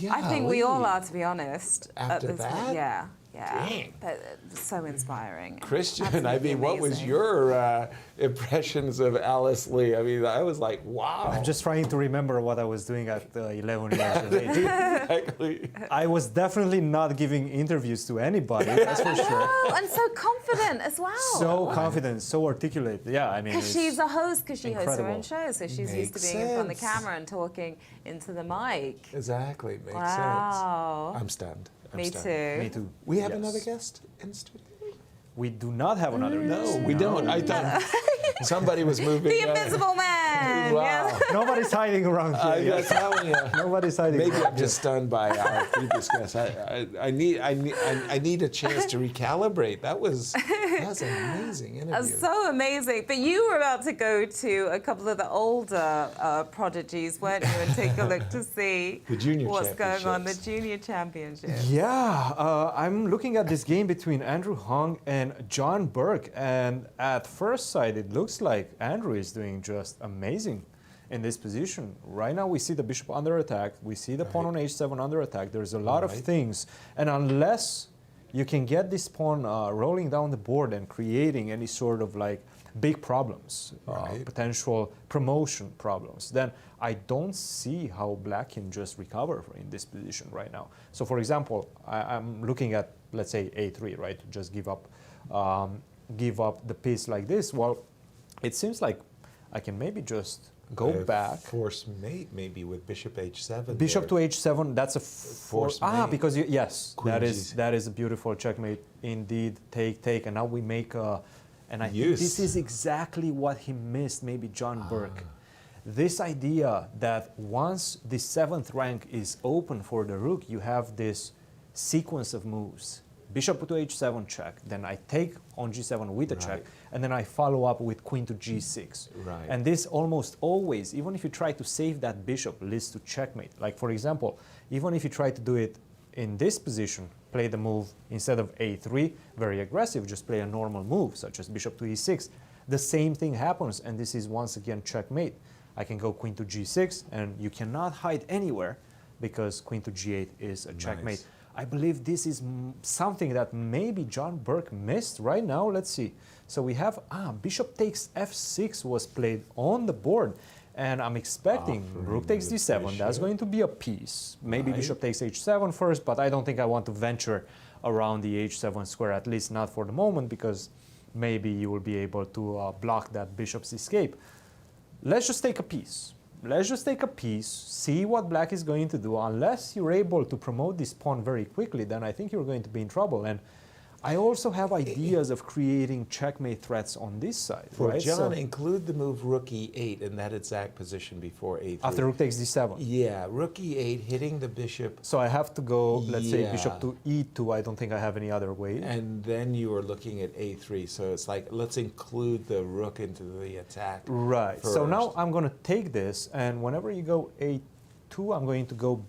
I think we all golly. are, to be honest. at After this point. that? Yeah, yeah. Dang. But so inspiring. Christian, I Absolutely mean, what was amazing. your impressions of Alice Lee? I mean, I was like, wow. I'm just trying to remember what I was doing at 11 years of age. Exactly. I was definitely not giving interviews to anybody, that's for sure. Oh, and so confident as well. So confident, so articulate. Yeah, I mean, Because it's she's a host, because she hosts her own incredible. show, so she's used to Makes being in front of the sense. camera and talking into the mic. Exactly. Makes Wow. sense. I'm stunned. I'm Me stunned. too. me too. We have Yes. another guest in studio? We do not have another No, guest. we don't. I thought somebody was moving. The Invisible Man! Wow. Yeah. Nobody's hiding around here. I'm Yes. telling you. Nobody's hiding. Maybe around I'm just stunned by our previous guest. I need a chance to recalibrate. That was an amazing interview. So amazing. But you were about to go to a couple of the older prodigies, weren't you, and take a look to see The junior what's going on, the championships. junior championship. Yeah, I'm looking at this game between Andrew Hung and John Burke, and at first sight, it looks like Andrew is doing just amazing in this position. Right now we see the bishop under attack, we see the pawn on h7 under attack. There's a lot of things, and unless you can get this pawn rolling down the board and creating any sort of like big problems, potential promotion problems, then I don't see how black can just recover in this position right now. So for example, I'm looking at, let's say, a3, right, to just give up the piece like this. Well, it seems like I can maybe just go back. Force mate maybe with bishop h7. Bishop to h7, that's a force ah, mate. because yes, Queen that is a beautiful checkmate indeed. Take, and now we make a, and I think this is exactly what he missed, maybe John Burke. This idea that once the 7th rank is open for the rook, you have this sequence of moves. Bishop to h7 check, then I take on g7 with a check, and then I follow up with queen to g6. Right. And this almost always, even if you try to save that bishop, leads to checkmate. Like for example, even if you try to do it in this position, play the move instead of a3, very aggressive, just play a normal move, such as bishop to e6. The same thing happens, and this is once again checkmate. I can go queen to g6, and you cannot hide anywhere because queen to g8 is a checkmate. I believe this is something that maybe John Burke missed right now. Let's see. So we have, bishop takes f6 was played on the board. And I'm expecting rook takes d7. That's going to be a piece. Maybe bishop takes h7 first, but I don't think I want to venture around the h7 square, at least not for the moment, because maybe you will be able to block that bishop's escape. Let's just take a piece. Let's just take a piece, see what black is going to do. Unless you're able to promote this pawn very quickly, then I think you're going to be in trouble. And I also have ideas of creating checkmate threats on this side. For John, include the move rook e8 in that exact position before a3. After rook takes d7. Yeah, rook e8, hitting the bishop. So I have to go, let's say, bishop to e2. I don't think I have any other way. And then you are looking at a3. So it's like, let's include the rook into the attack. Right. First. So now I'm going to take this, and whenever you go a2, I'm going to go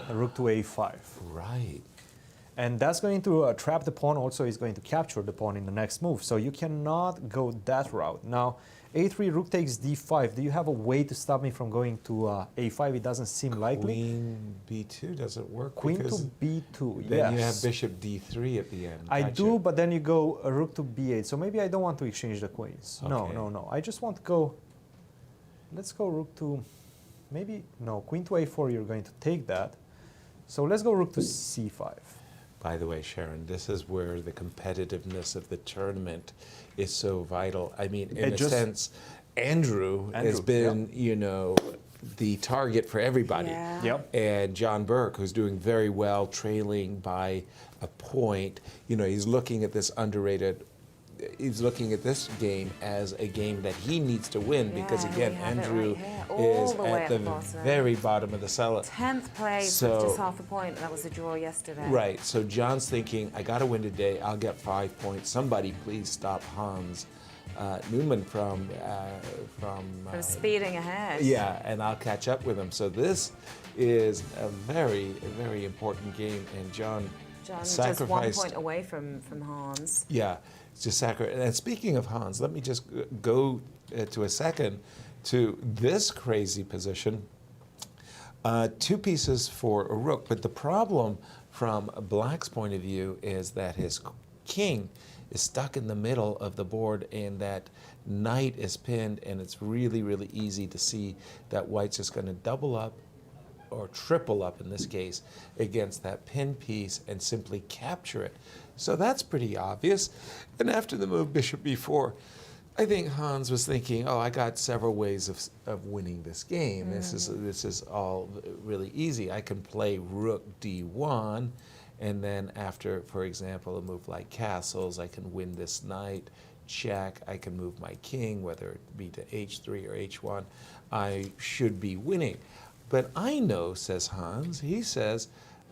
rook to a5. Right. And that's going to trap the pawn. Also, is going to capture the pawn in the next move. So you cannot go that route. Now, a3, rook takes d5. Do you have a way to stop me from going to a5? It doesn't seem likely. Queen b2 doesn't work. Queen to b2, then you have bishop d3 at the end. I do, but then you go rook to b8. So maybe I don't want to exchange the queens. Okay. No. I just want to go, let's go rook to, maybe, no, queen to a4, you're going to take that. So let's go rook to c5. By the way, Sharon, this is where the competitiveness of the tournament is so vital. I mean, in a sense, Andrew has been, you know, the target for everybody. Yeah. Yep. And John Burke, who's doing very well, trailing by a point, you know, he's looking at this underrated, he's looking at this game as a game that he needs to win because, again, Andrew is at the very bottom of the cellar. 10th place with just half a point. That was a draw yesterday. Right. So John's thinking, I got to win today. I'll get 5 points. Somebody please stop Hans Newman from speeding ahead. Yeah, and I'll catch up with him. So this is a very, very important game, and John just 1 point away from Hans. Yeah. Just and speaking of Hans, let me just go to a second to this crazy position. 2 pieces for a rook, but the problem from Black's point of view is that his king is stuck in the middle of the board and that knight is pinned, and it's really, really easy to see that White's just going to double up or triple up in this case against that pin piece and simply capture it. So that's pretty obvious. And after the move bishop b4, I think Hans was thinking, oh, I got several ways of winning this game. This is all really easy. I can play rook d1, and then after, for example, a move like castles, I can win this knight, check, I can move my king, whether it be to h3 or h1. I should be winning. But I know, says Hans, he says,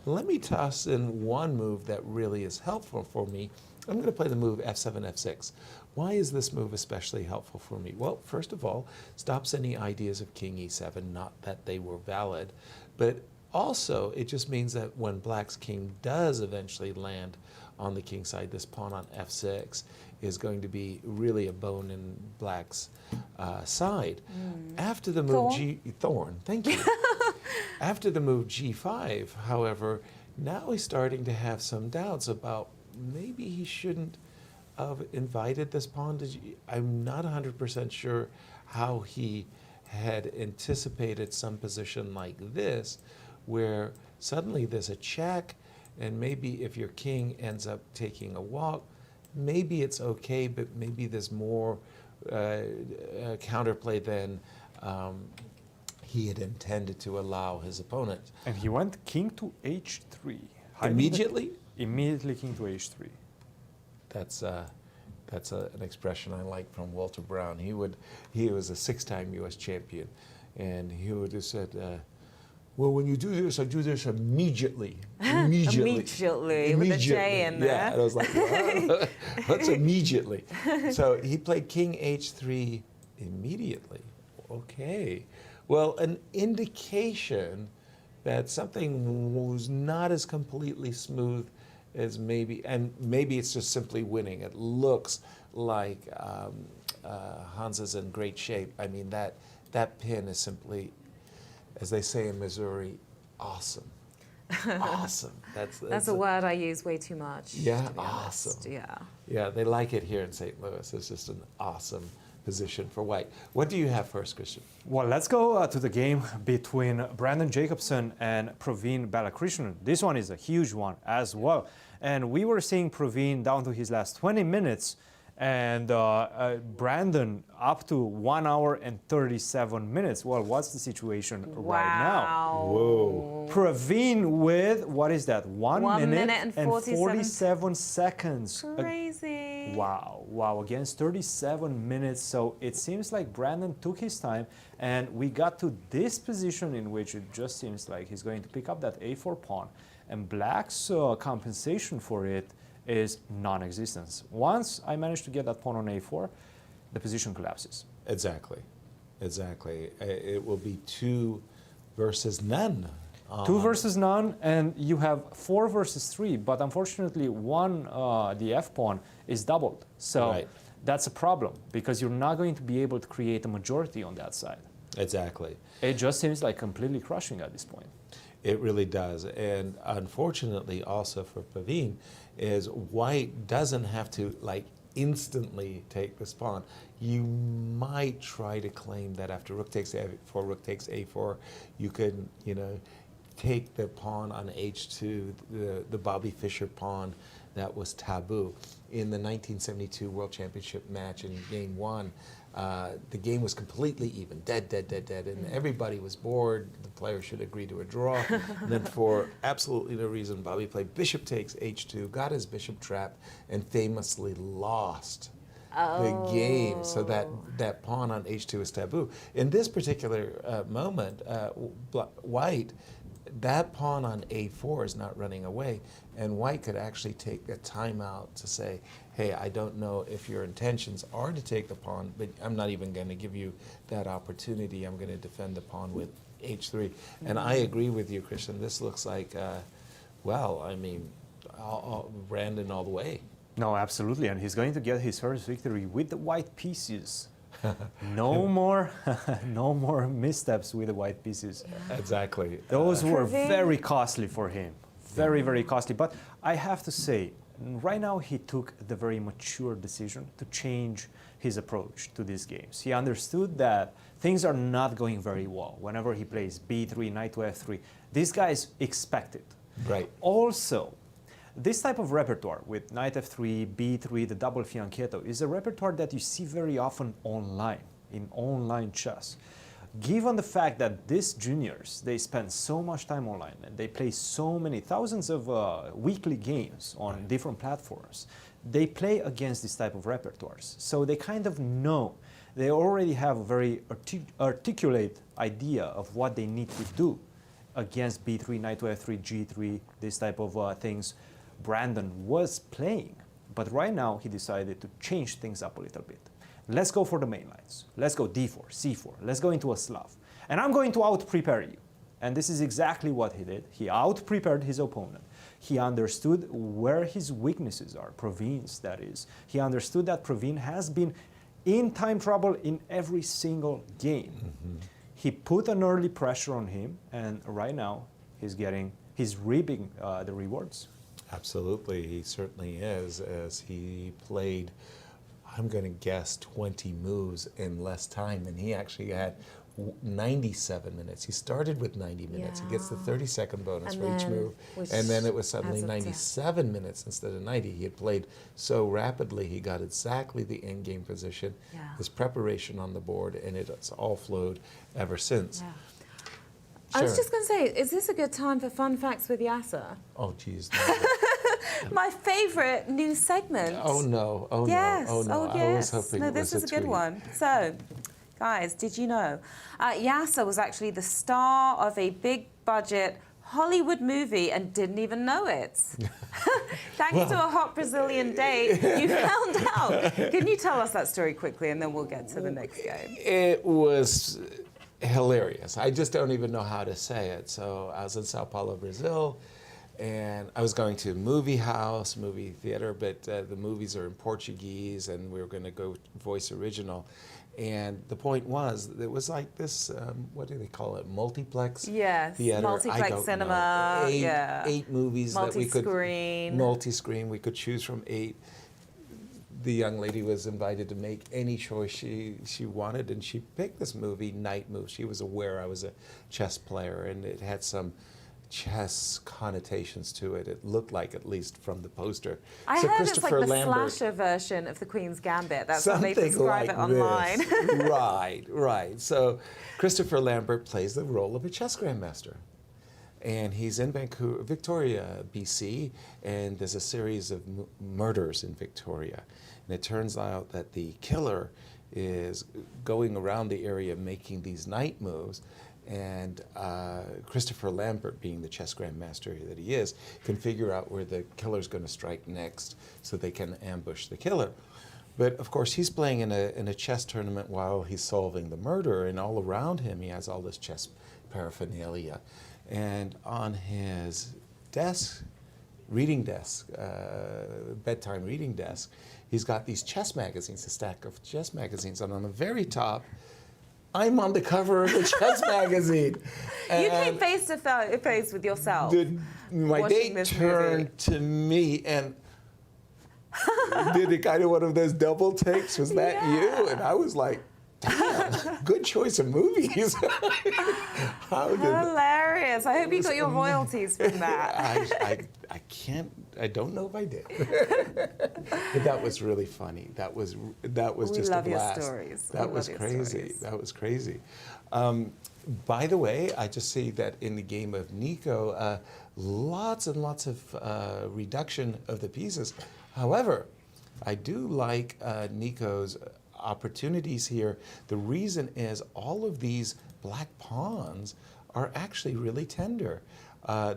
let me toss in one move that really is helpful for me. I'm going to play the move f7, f6. Why is this move especially helpful for me? Well, first of all, stops any ideas of king e7, not that they were valid, but also it just means that when Black's king does eventually land on the king side, this pawn on f6, is going to be really a bone in Black's side. After the move Thorn, thank you. After the move G5, however, now he's starting to have some doubts about maybe he shouldn't have invited this pawn to I'm not 100% sure how he had anticipated some position like this, where suddenly there's a check, and maybe if your king ends up taking a walk, maybe it's okay, but maybe there's more counterplay than he had intended to allow his opponent. And he went king to h3. Immediately? Immediately king to h3. That's an expression I like from Walter Brown. He was a 6-time U.S. champion, and he would have said, well, when you do this, I do this immediately. Immediately, with a J in there. Yeah, and I was like, wow, what's immediately? So he played king h3 immediately. Okay. Well, an indication that something was not as completely smooth as maybe, and maybe it's just simply winning. It looks like Hans is in great shape. I mean, that pin is simply, as they say in Missouri, awesome. Awesome. That's a word I use way too much. Yeah, to be honest. awesome. Yeah. Yeah, they like it here in St. Louis. It's just an awesome position for White. What do you have first, Christian? Well, let's go to the game between Brandon Jacobson and Praveen Balakrishnan. This one is a huge one as well. And we were seeing Praveen down to his last 20 minutes, and Brandon up to 1 hour and 37 minutes. Well, what's the situation right now? Whoa. Praveen with, what is that, 1 minute and 47 seconds. Crazy. Wow, against 37 minutes. So it seems like Brandon took his time, and we got to this position in which it just seems like he's going to pick up that a4 pawn, and Black's compensation for it is non-existence. Once I managed to get that pawn on a4, the position collapses. Exactly. It will be 2 versus none. 2 versus none, and you have 4 versus 3, but unfortunately the f pawn is doubled. So Right. that's a problem, because you're not going to be able to create a majority on that side. Exactly. It just seems like completely crushing at this point. It really does. And unfortunately also for Praveen is White doesn't have to like instantly take this pawn. You might try to claim that after rook takes a4, rook takes a4, you could, take the pawn on h2, the Bobby Fischer pawn that was taboo. In the 1972 World Championship match in game 1, the game was completely even, dead, and everybody was bored. The player should agree to a draw. And then for absolutely no reason, Bobby played bishop takes h2, got his bishop trapped, and famously lost the game. So that pawn on h2 is taboo. In this particular moment, White, that pawn on a4 is not running away, and White could actually take a timeout to say, hey, I don't know if your intentions are to take the pawn, but I'm not even going to give you that opportunity. I'm going to defend the pawn with h3. And I agree with you, Christian. This looks like, Brandon all the way. No, absolutely, and he's going to get his first victory with the white pieces. No more missteps with the white pieces. Exactly. Those were very costly for him. Very, very costly. But I have to say, right now he took the very mature decision to change his approach to these games. He understood that things are not going very well whenever he plays b3, knight to f3. These guys expect it. Right. Also, this type of repertoire with knight f3, b3, the double fianchetto is a repertoire that you see very often online, in online chess. Given the fact that these juniors, they spend so much time online and they play so many thousands of weekly games on different platforms, they play against this type of repertoires. So they kind of know, they already have a very articulate idea of what they need to do against b3, knight to f3, g3, this type of things Brandon was playing. But right now he decided to change things up a little bit. Let's go for the main lines. Let's go d4, c4. Let's go into a Slav. And I'm going to out-prepare you. And this is exactly what he did. He out-prepared his opponent. He understood where his weaknesses are, Province, that is. He understood that Provin has been in time trouble in every single game. He put an early pressure on him, and right now he's reaping the rewards. Absolutely, he certainly is, as he played, I'm going to guess, 20 moves in less time, and he actually had 97 minutes. He started with 90 minutes. He gets the 30-second bonus And for each then move. was And then it was suddenly adds up to- 97 minutes instead of 90. He had played so rapidly, he got exactly the end game position, Yeah. his preparation on the board, and it's all flowed ever since. Yeah. I was Sharon. just going to say, is this a good time for fun facts with Yasser? Oh, geez. My favorite new segment. Oh, no. Oh, Yes. no. Oh, no. Oh, I was yes. hoping No, it this was is a good tweet. one. So, guys, did you know Yasser was actually the star of a big budget Hollywood movie and didn't even know it? Thanks to a hot Brazilian date, you found out. Can you tell us that story quickly, and then we'll get to the next game? It was hilarious. I just don't even know how to say it. So I was in Sao Paulo, Brazil, and I was going to a movie theater, but the movies are in Portuguese, and we were going to go voice original. And the point was, it was like this, what do they call it, multiplex Yes, theater? multiplex I don't cinema, know. yeah. Eight movies that we could... Multi-screen. Multi-screen. We could choose from 8. The young lady was invited to make any choice she wanted, and she picked this movie, Night Moves. She was aware I was a chess player, and it had some chess connotations to it. It looked like, at least from the poster. I So heard it's Christopher like the Lambert, slasher version of the Queen's Gambit. That's how they something describe like it online. this. Right. So Christopher Lambert plays the role of a chess grandmaster. And he's in Victoria, BC, and there's a series of murders in Victoria. And it turns out that the killer is going around the area making these night moves, and Christopher Lambert, being the chess grandmaster that he is, can figure out where the killer's going to strike next so they can ambush the killer. But of course, he's playing in a chess tournament while he's solving the murder, and all around him he has all this chess paraphernalia. And on his desk, bedtime reading desk, he's got these chess magazines, a stack of chess magazines, and on the very top, I'm on the cover of the chess magazine. You And came face to face with yourself. my watching date this turned movie. to me and did a kind of one of those double takes. Was that you? And I was like, damn, good choice of movies. How did Hilarious. I hope you got your royalties from that. I can't. I don't know if I did. But that was really funny. That was We just love a your blast. stories. That We was love your crazy. stories. That was crazy. By the way, I just see that in the game of Nico, lots and lots of reduction of the pieces. However, I do like Nico's opportunities here. The reason is all of these black pawns are actually really tender.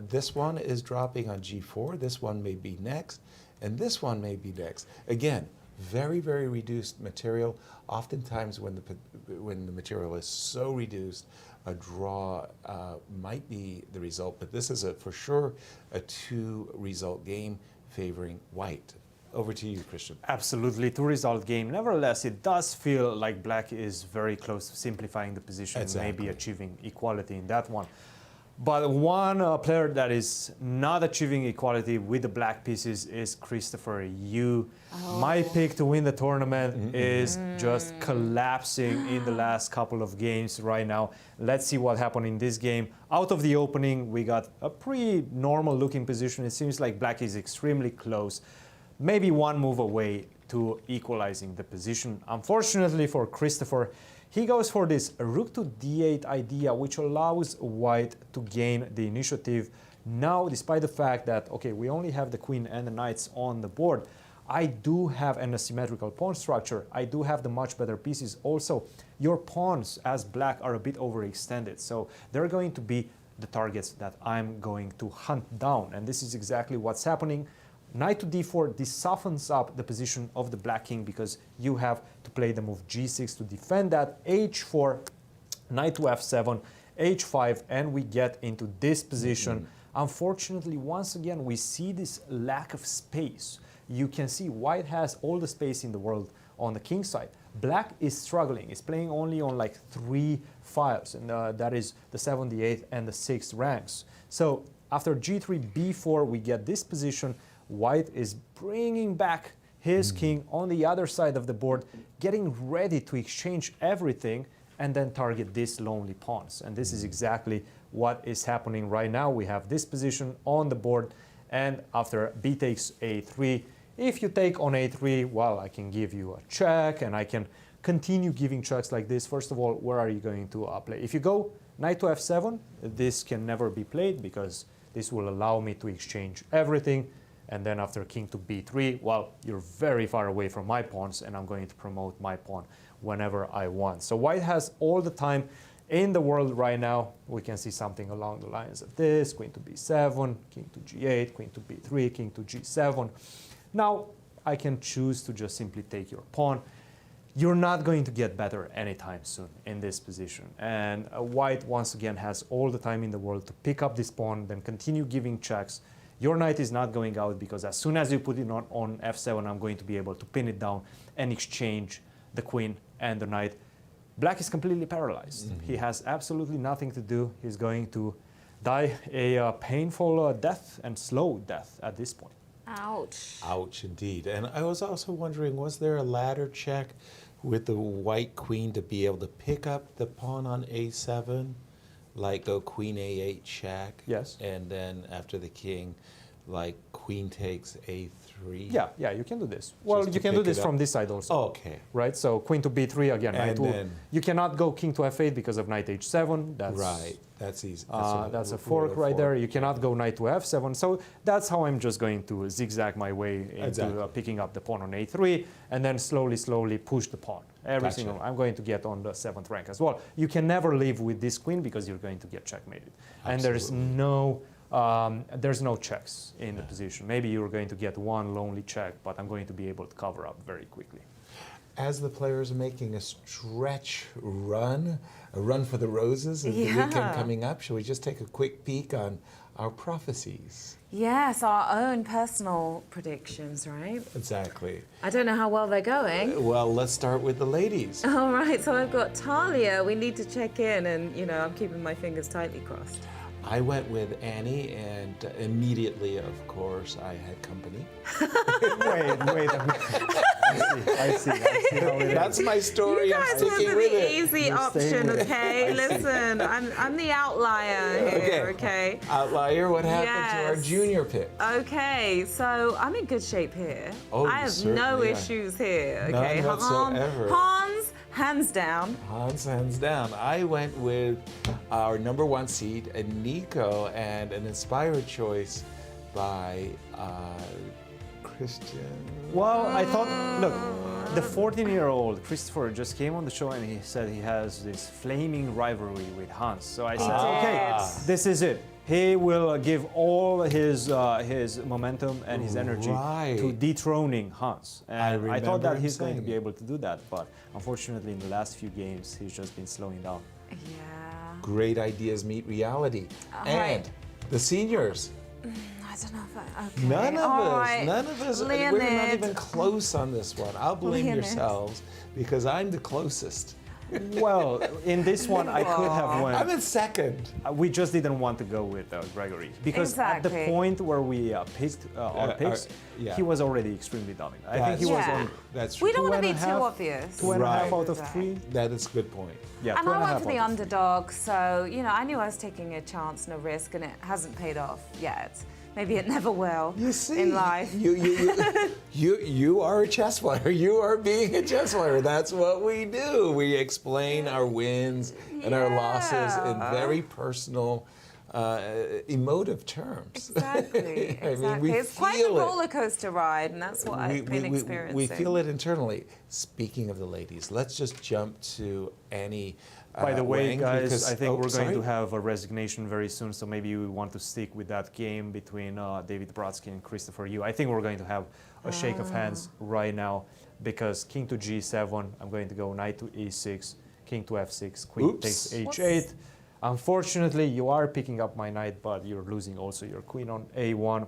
This one is dropping on g4, this one may be next, and this one may be next. Again, very, very reduced material. Oftentimes when the material is so reduced, a draw might be the result, but this is for sure a 2-result game favoring white. Over to you, Christian. Absolutely, 2-result game. Nevertheless, it does feel like black is very close to simplifying the position, Exactly. maybe achieving equality in that one. But one player that is not achieving equality with the black pieces is Christopher Yu. My pick to win the tournament is just collapsing in the last couple of games right now. Let's see what happened in this game. Out of the opening, we got a pretty normal looking position. It seems like black is extremely close, maybe one move away to equalizing the position. Unfortunately for Christopher, he goes for this rook to d8 idea, which allows white to gain the initiative. Now, despite the fact that, okay, we only have the queen and the knights on the board, I do have an asymmetrical pawn structure. I do have the much better pieces. Also, your pawns as black are a bit overextended, so they're going to be the targets that I'm going to hunt down. And this is exactly what's happening. Knight to d4, this softens up the position of the black king because you have to play the move g6 to defend that. h4, knight to f7, h5, and we get into this position. Unfortunately, once again, we see this lack of space. You can see white has all the space in the world on the king side. Black is struggling. It's playing only on like 3 files, and that is the 7th, the 8th, and the 6th ranks. So after g3, b4, we get this position. White is bringing back his king on the other side of the board, getting ready to exchange everything and then target these lonely pawns. And this is exactly what is happening right now. We have this position on the board, and after b takes a3, if you take on a3, well, I can give you a check, and I can continue giving checks like this. First of all, where are you going to play? If you go knight to f7, this can never be played because this will allow me to exchange everything. And then after king to b3, well, you're very far away from my pawns, and I'm going to promote my pawn whenever I want. So white has all the time in the world right now. We can see something along the lines of this: queen to b7, king to g8, queen to b3, king to g7. Now, I can choose to just simply take your pawn. You're not going to get better anytime soon in this position. And white, once again, has all the time in the world to pick up this pawn, then continue giving checks. Your knight is not going out because as soon as you put it on f7, I'm going to be able to pin it down and exchange the queen and the knight. Black is completely paralyzed. He has absolutely nothing to do. He's going to die a painful death and slow death at this point. Ouch. Ouch, indeed. And I was also wondering, was there a ladder check with the white queen to be able to pick up the pawn on a7? Like go queen a8 check? Yes. And then after the king, like queen takes a3? Yeah, you can do this. Well, Just you to can do pick this it from up. this side also. Oh, okay. Right, so queen to b3 again. And Knight to, then- you cannot go king to f8 because of knight h7. That's Right. That's easy. That's a fork right there. You cannot go knight to f7. So that's how I'm just going to zigzag my way into Exactly. picking up the pawn on a3, and then slowly push the pawn. Every Gotcha. single. I'm going to get on the 7th rank as well. You can never leave with this queen because you're going to get checkmated. And there's no checks in the position. Maybe you're going to get one lonely check, but I'm going to be able to cover up very quickly. As the players are making a stretch run, a run for the roses of the weekend coming up, shall we just take a quick peek on our prophecies? Yes, our own personal predictions, right? Exactly. I don't know how well they're going. Well, let's start with the ladies. All right, so I've got Talia. We need to check in, and I'm keeping my fingers tightly crossed. I went with Annie, and immediately, of course, I had company. Wait a minute. I see how it is. That's my story. You I'm guys went sticking for with the it. easy You're staying option, with it. okay? Listen, I'm the outlier here, okay? Outlier, what happened to our Yes. junior pick? Okay, so I'm in good shape here. Oh, I you have certainly no are. issues here, okay? None whatsoever. Hans, hands down. Hans, hands down. I went with our number 1 seed, Nico, and an inspired choice by Christian. Well, I thought, look, the 14-year-old Christopher just came on the show and he said he has this flaming rivalry with Hans. So I said, okay, this is it. He will give all his momentum and his energy Right. to dethroning Hans. And I thought remember that him he's going to saying be it. able to do that, but unfortunately in the last few games, he's just been slowing down. Yeah. Great ideas meet reality. All And right. the seniors. I don't know if I... Okay. None of All us, right. none of us, we're not Leonid. even close on this one. I'll blame Leonid. yourselves because I'm the closest. Well, in this one, I could have I'm went. in second. We just didn't want to go with Gregory because at the Exactly. point where we picked our picks, yeah. he was already extremely dominant. I think he was Yeah. on That's true. We don't want to be and a too half- obvious. 2.5 out of Right. 3. That is a good point. Yeah, And I 2.5 went for the out of 3. underdog, so, I knew I was taking a chance, no risk, and it hasn't paid off yet. Maybe it never will You see, in life. you are a chess player. You are being a chess player. That's what we do. We explain our wins and our losses in very personal, emotive terms. Exactly. I mean, we it's quite a feel it. roller coaster ride, and that's what I've been experiencing. we feel it internally. Speaking of the ladies, let's just jump to Annie. By the way, Wang, guys, because- I think we're going sorry? to have a resignation very soon, so maybe we want to stick with that game between David Brodsky and Christopher Yu. I think we're going to have a shake of hands right now because king to g7, I'm going to go knight to e6, king to f6, queen Oops. takes h8. Unfortunately, you are picking up my knight, but you're losing also your queen on a1.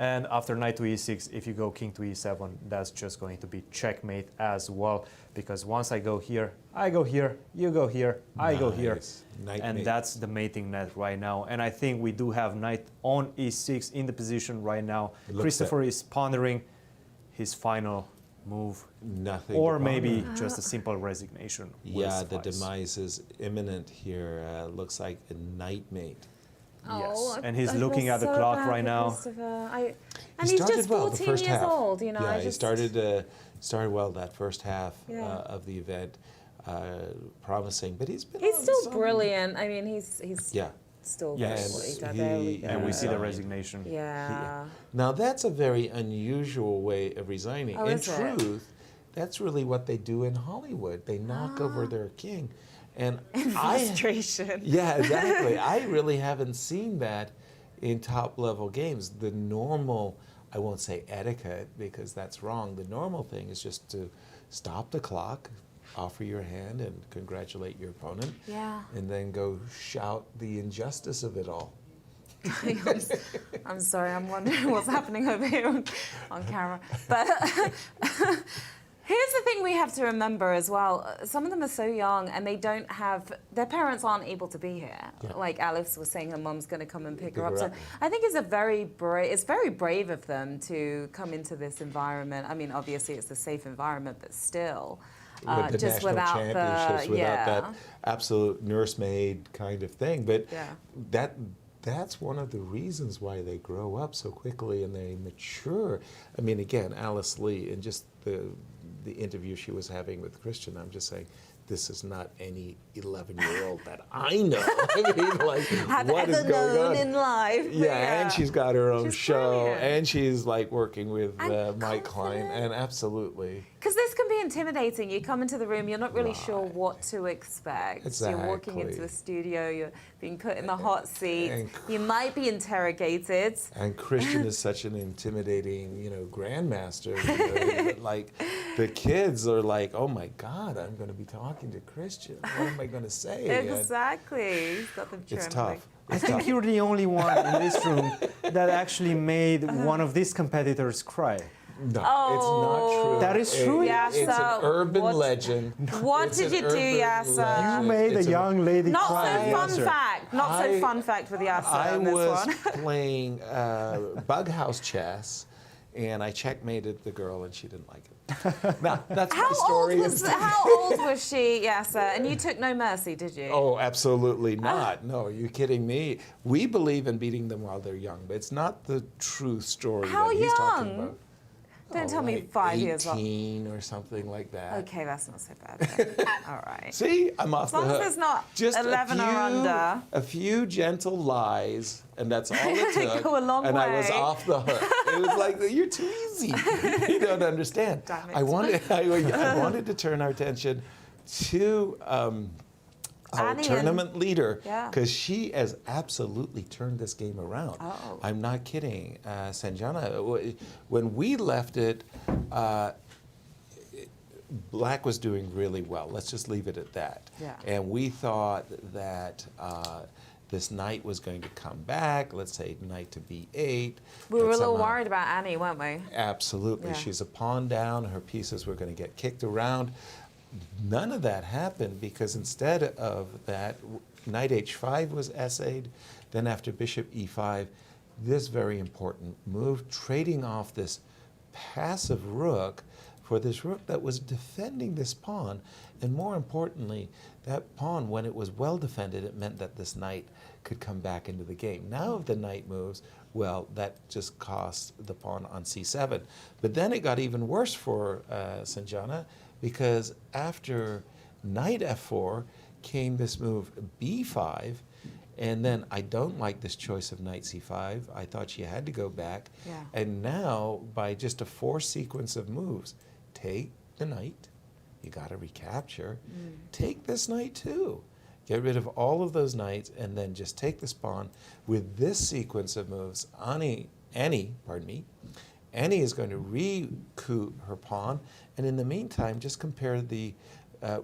And after knight to e6, if you go king to e7, that's just going to be checkmate as well. Because once I go here, you go here, I go here. Knight And mate. that's the mating net right now. And I think we do have knight on e6 in the position right now. It looks Christopher is pondering his final move. Nothing. Or to maybe ponder. just a simple resignation. will Yeah, the suffice. demise is imminent here. Looks like a knight mate. Yes, and he's I looking feel at the so clock bad right for now. Christopher. He And he's started just well the 14 first years half. old, you know. Yeah, I he just, started well that first half Yeah. of the event, promising. But he's been He's on still some- brilliant. I mean, he's Yeah. still Yes. very And there we he- go. And we see the Yeah. resignation. Yeah. Now that's a very unusual way of resigning. Oh, In is it? truth, that's really what they do in Hollywood. They knock over their king, and Frustration. Yeah, exactly. I really haven't seen that in top level games. The normal, I won't say etiquette because that's wrong. The normal thing is just to stop the clock, offer your hand, and congratulate your opponent. Yeah. And then go shout the injustice of it all. I'm sorry, I'm wondering what's happening over here on camera. But here's the thing we have to remember as well. Some of them are so young and they don't have, their parents aren't able to be here. Yeah. Like Alice was saying, her mom's going to come and pick her Pick up. her So up. I think it's very brave of them to come into this environment. I mean, obviously it's a safe environment, but still. With the just national without championships, the, without that absolute nursemaid kind of thing. But Yeah. that's one of the reasons why they grow up so quickly and they mature. I mean, again, Alice Lee, and just the interview she was having with Christian, I'm just saying, this is not any 11-year-old that I know. I mean, like, Have what is ever going known on? in life. Yeah, and she's got her own She's show, brilliant. and she's like working with And Mike Klein, confident. and absolutely. Because this can be intimidating. You come into the room, you're not really sure Right. what to expect. You're walking into Exactly. a studio, you're being put in the hot seat. And You might be interrogated. And Christian is such an intimidating, grandmaster. That, like, the kids are like, oh my God, I'm going to be talking to Christian. What am I going to say? And Exactly. He's got them it's trembling. tough. I think you're the only one in this room that actually made one of these competitors cry. No, Oh. it's not true. That is true? Yasser, It's an urban what- legend. What It's did an you do, urban Yasser? legend. You made a It's an- young lady Not cry. so fun Yasser. fact. Not so I- fun fact with Yasser I on this was one. playing bug house chess, and I checkmated the girl, and she didn't like it. Now, that's my story. How old was she, Yasser? And you took no mercy, did you? Oh, absolutely not. No, are you kidding me? We believe in beating them while they're young, but it's not the true story How that he's talking young? about. Don't tell me like 5 years old. 18 or something like that. Okay, that's not so bad. Then. All right. See, I'm off As long the as hook. it's not Just 11 or under. A few gentle lies, and that's all it took. Go a long and I was way. off the hook. It was like, you're too easy. You don't understand. Damn it. I wanted to turn our attention to our Annie tournament leader, Yeah. because she has absolutely turned this game around. Oh. I'm not kidding. Sanjana, when we left it, Black was doing really well. Let's just leave it at that. Yeah. And we thought that this knight was going to come back. Let's say knight to b8. We were a that little somehow- worried about Annie, weren't we? Absolutely. Yeah. She's a pawn down. Her pieces were going to get kicked around. None of that happened because instead of that, knight h5 was essayed. Then after bishop e5, this very important move, trading off this passive rook for this rook that was defending this pawn. And more importantly, that pawn, when it was well defended, it meant that this knight could come back into the game. Now if the knight moves, well, that just costs the pawn on c7. But then it got even worse for Sanjana, because after knight f4 came this move b5, and then I don't like this choice of knight c5. I thought she had to go back. Yeah. And now, by just a forced sequence of moves, take the knight, you got to recapture, take this knight too. Get rid of all of those knights, and then just take this pawn with this sequence of moves. Annie is going to recoup her pawn, and in the meantime, just compare the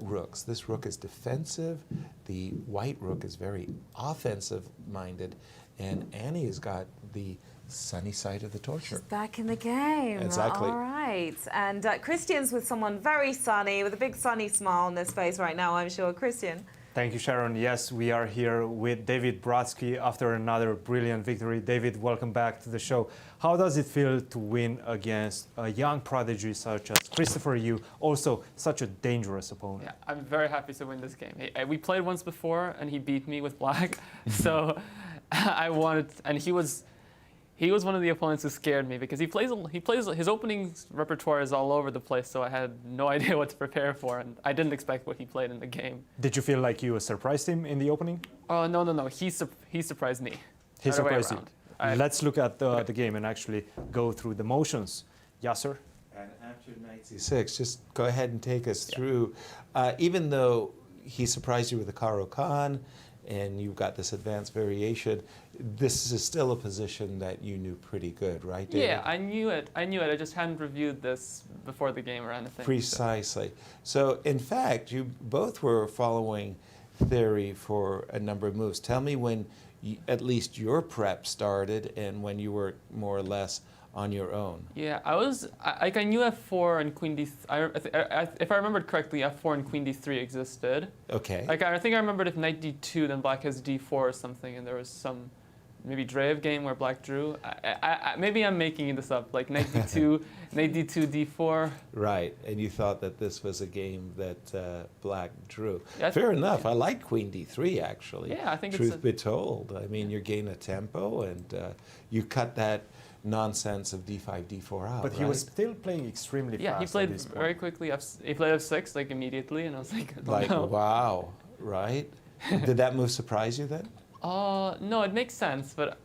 rooks. This rook is defensive. The white rook is very offensive-minded, and Annie has got the sunny side of the torture. Back in the game. Exactly. All right. And Christian's with someone very sunny, with a big sunny smile on his face right now, I'm sure. Christian. Thank you, Sharon. Yes, we are here with David Brodsky after another brilliant victory. David, welcome back to the show. How does it feel to win against a young prodigy such as Christopher Yu, also such a dangerous opponent? Yeah, I'm very happy to win this game. We played once before, and he beat me with black. So I wanted, and he was one of the opponents who scared me because he plays his opening repertoire is all over the place, so I had no idea what to prepare for, and I didn't expect what he played in the game. Did you feel like you surprised him in the opening? Oh no, he surprised me. He Other way surprised you. around. Let's look at the game and actually go through the motions. Yasser? And after knight c6, just go ahead and take us through. Even though he surprised you with the Caro-Kann, and you've got this advanced variation, this is still a position that you knew pretty good, right, David? Yeah, I knew it. I just hadn't reviewed this before the game or anything. Precisely. So, in fact, you both were following theory for a number of moves. Tell me when at least your prep started and when you were more or less on your own. Yeah, I knew f4 and queen d. If I remembered correctly, f4 and queen d3 existed. Okay. Like I think I remembered if knight d2, then black has d4 or something, and there was some maybe Dreyev game where black drew. Maybe I'm making this up. Like knight d2, knight d2, d4. Right, and you thought that this was a game that black drew. Yeah, Fair enough. I like queen d3 actually. Yeah, I think Truth be told, I mean, you gain a tempo and you cut that nonsense of d5, d4 out. But he was still playing extremely fast. Yeah, he at played this point. very quickly. He played f6 like immediately, and I was like, Like, no. wow, right? Did that move surprise you then? No, it makes sense, but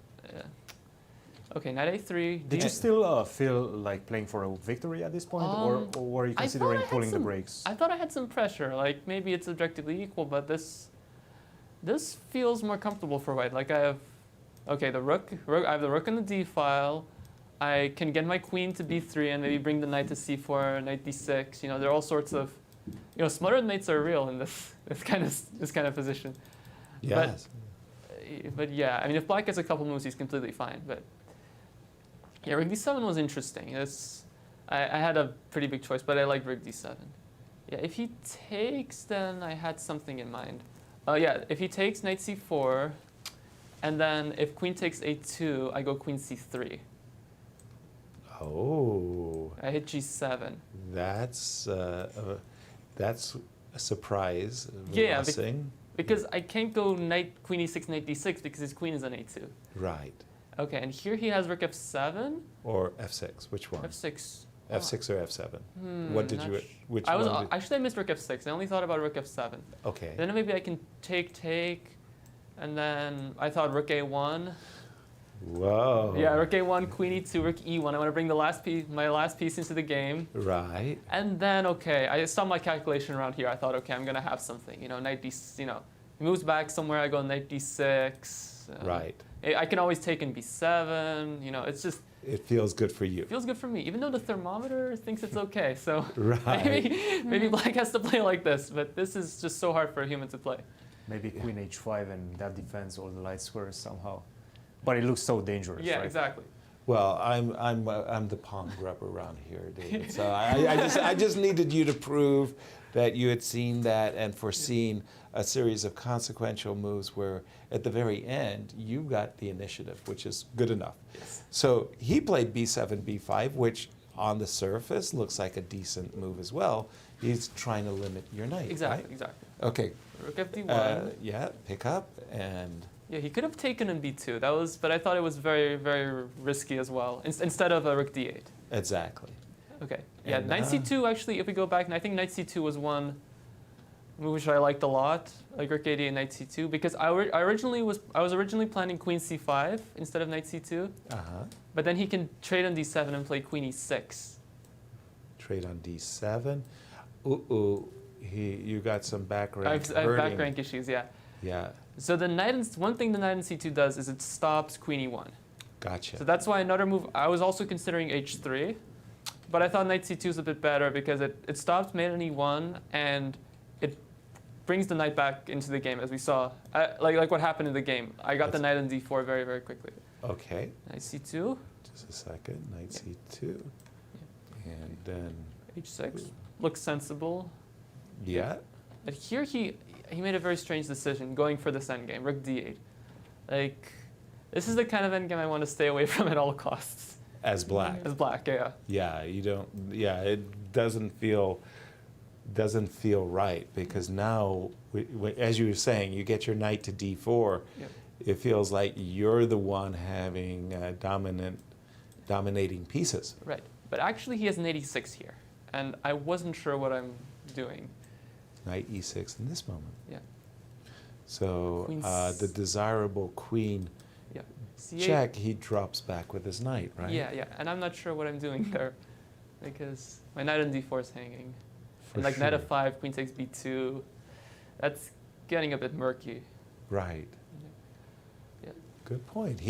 okay, knight a3. Did you still feel like playing for a victory at this point, or were you considering pulling the brakes? I thought I had some pressure. Like maybe it's objectively equal, but this feels more comfortable for white. Like I have, okay, the rook. I have the rook in the d file. I can get my queen to b3 and maybe bring the knight to c4, knight d6. You know, there are all sorts of, smothered knights are real in this kind of position. Yes. But yeah, I mean, if black gets a couple moves, he's completely fine. But yeah, Rig d7 was interesting. I had a pretty big choice, but I like Rig d7. Yeah, if he takes, then I had something in mind. Yeah, if he takes knight c4, and then if queen takes a2, I go queen c3. Oh. I hit g7. That's a surprise. Yeah, blessing. Because I can't go knight queen e6, knight d6 because his queen is on a2. Right. Okay, and here he has rook f7. Or f6. Which one? f6. f6 or f7? What did you? Which I one? Actually, I missed rook f6. I only thought about rook f7. Okay. Then maybe I can take, and then I thought rook a1. Whoa. Yeah, rook a1, queen e2, rook e1. I want to bring my last piece into the game. Right. And then, okay, I stopped my calculation around here. I thought, okay, I'm going to have something. Knight d, he moves back somewhere. I go knight d6. Right. I can always take in b7. It's just. It feels good for you. It feels good for me, even though the thermometer thinks it's okay. So Right. maybe black has to play like this, but this is just so hard for a human to play. Maybe queen h5 and that defends all the light squares somehow. But it looks so dangerous. Yeah, right? exactly. Well, I'm the palm grubber around here, David. So I just needed you to prove that you had seen that and foreseen a series of consequential moves where at the very end you got the initiative, which is good enough. Yes. So he played b7, b5, which on the surface looks like a decent move as well. He's trying to limit your knight. Exactly, right? exactly. Okay. Rook fd1. Yeah, pick up and. Yeah, he could have taken in b2. But I thought it was very, very risky as well. Instead of a rook d8. Exactly. Okay. Yeah, And knight c2. Actually, if we go back, I think knight c2 was one move which I liked a lot, like rook a8 and knight c2, because I was originally planning queen c5 instead of knight c2. But then he can trade on d7 and play queen e6. Trade on d7. You got some back rank I have back rank issues, yeah. Yeah. So one thing the knight in c2 does is it stops queen e1. Gotcha. So that's why another move, I was also considering h3, but I thought knight c2 is a bit better because it stops mate on e1, and brings the knight back into the game, as we saw, like what happened in the game. I got the knight on d4 very, very quickly. Okay. Knight c2. Just a second. Knight c2. And then h6. Looks sensible. yeah. But here he made a very strange decision, going for this endgame, rook d8. Like, this is the kind of endgame I want to stay away from at all costs. As black. As black, yeah. Yeah, you don't. Yeah, it doesn't feel right because now, as you were saying, you get your knight to d4. Yep. It feels like you're the one having dominating pieces. Right. But actually, he has an 86 here, and I wasn't sure what I'm doing. Knight e6 in this moment. Yeah. So Queen the desirable queen Yeah. C8. check, he drops back with his knight, right? Yeah, yeah. And I'm not sure what I'm doing there, because my knight on d4 is hanging, For and like knight sure. f5, queen takes b2. That's getting a bit murky. Right. Yeah. Good point.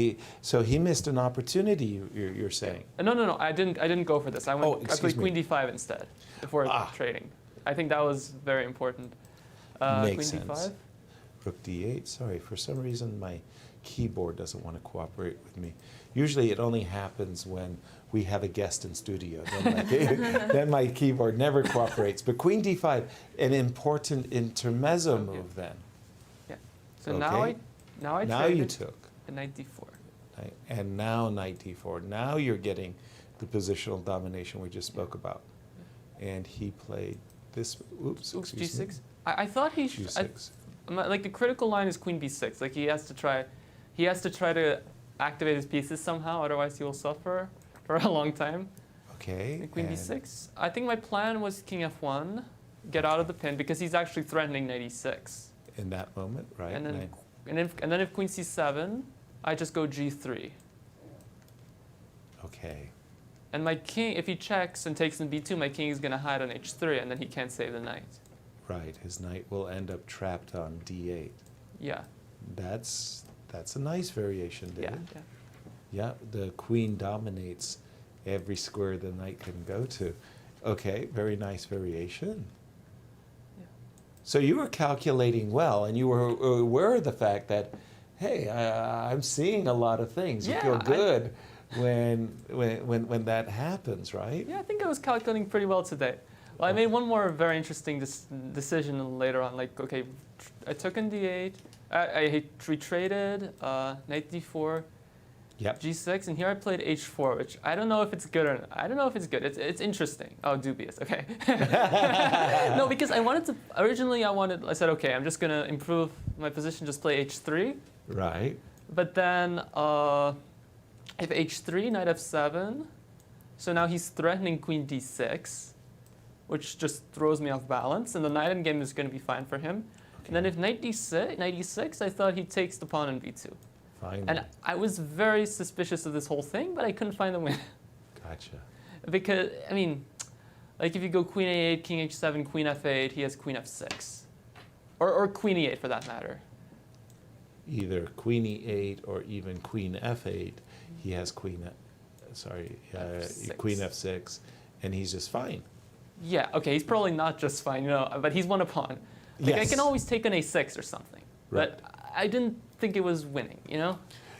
So he missed an opportunity. You're saying. No. I didn't go for this. I Oh, I excuse played me. queen d5 instead before trading. I think that was very important. Makes Queen d5. sense. Rook d8. Sorry, for some reason my keyboard doesn't want to cooperate with me. Usually it only happens when we have a guest in studio. Then my keyboard never cooperates. But queen d5, an important intermezzo move then. Yeah. So Okay. now I Now you traded took. a knight d4. And now knight d4. Now you're getting the positional domination we just spoke about. And he played this. Oops, Oops, excuse me. g6. I thought he should. g6. Like the critical line is queen b6. Like he has to try to activate his pieces somehow. Otherwise, he will suffer for a long time. Okay. And queen and b6. I think my plan was king f1, get out of the pin because he's actually threatening knight e6. in that moment, right? And then Knight- and then if queen c7, I just go g3. Okay. And my king, if he checks and takes in b2, my king is going to hide on h3, and then he can't save the knight. Right. His knight will end up trapped on d8. Yeah. That's a nice variation, Yeah. David. Yeah. Yeah, the queen dominates every square the knight can go to. Okay, very nice variation. Yeah. So you were calculating well, and you were aware of the fact that, hey, I'm seeing a lot of things. You Yeah, feel good when that happens, right? Yeah, I think I was calculating pretty well today. Well, I made one more very interesting decision later on. Like, okay, I took in d8, I retraded, knight d4, Yep. g6, and here I played h4, which I don't know if it's good or not. I don't know if it's good. It's interesting. Oh, dubious. Okay. No, because originally I said, okay, I'm just gonna improve my position, just play h3. Right. But then if h3, knight f7, so now he's threatening queen d6, which just throws me off balance, and the knight endgame is going to be fine for him. Okay. And then if knight e6, I thought he takes the pawn in b2. Fine. And I was very suspicious of this whole thing, but I couldn't find the win. Gotcha. Because, I mean, like if you go queen a8, king h7, queen f8, he has queen f6. Or queen e8 for that matter. Either queen e8 or even queen f8. He has queen F6. queen f6, and he's just fine. Yeah, okay, he's probably not just fine, but he's won a pawn. Like, I Yes. can always take an a6 or something. Right. But I didn't think it was winning,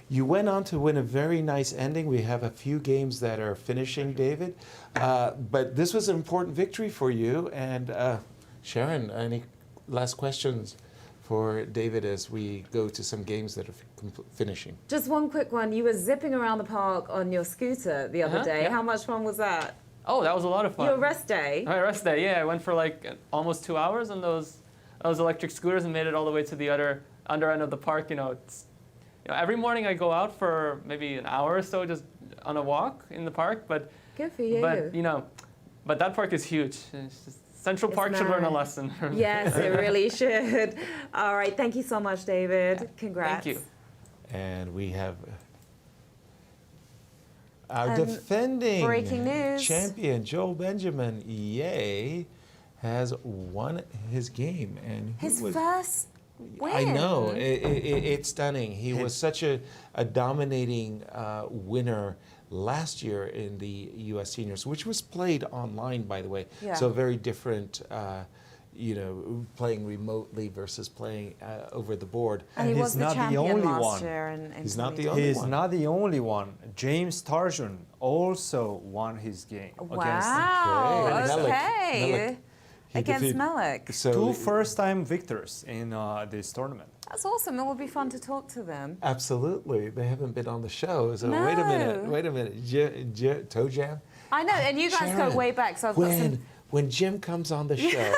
You went on to win a very nice ending. We have a few games that are finishing, David. But this was an important victory for you. And Sharon, any last questions for David as we go to some games that are finishing? Just one quick one. You were zipping around the park on your scooter the other day. yeah. How much fun was that? Oh, that was a lot of fun. Your rest day? My rest day, yeah. I went for like almost 2 hours on those electric scooters and made it all the way to the other under end of the park. Every morning I go out for maybe an hour or so just on a walk in the park. But Good for you. but that park is huge. It's just, Central It's Park should learn a mad. lesson. Yes, it really should. All right, thank you so much, David. Congrats. Thank you. And we have our And defending breaking news. champion, Joel Benjamin, yay, has won his game. And who His was, first win. I know, it's stunning. He was such a dominating winner last year in the U.S. Seniors, which was played online, by the way. Yeah. So very different, playing remotely versus playing over the board. And he he's was the not the champion only last one. year. In He's not the 2020. only He is one. not the only one. James Tarjan also won his game Wow. Okay. Okay. Melik. He Against defeated- Melik. So two first-time victors in this tournament. That's awesome. It would be fun to talk to them. Absolutely, they haven't been on the show. So No. wait a minute, Toe Jam. I know, and you guys Sharon, go way back, so I've got some. when Jim comes on the show,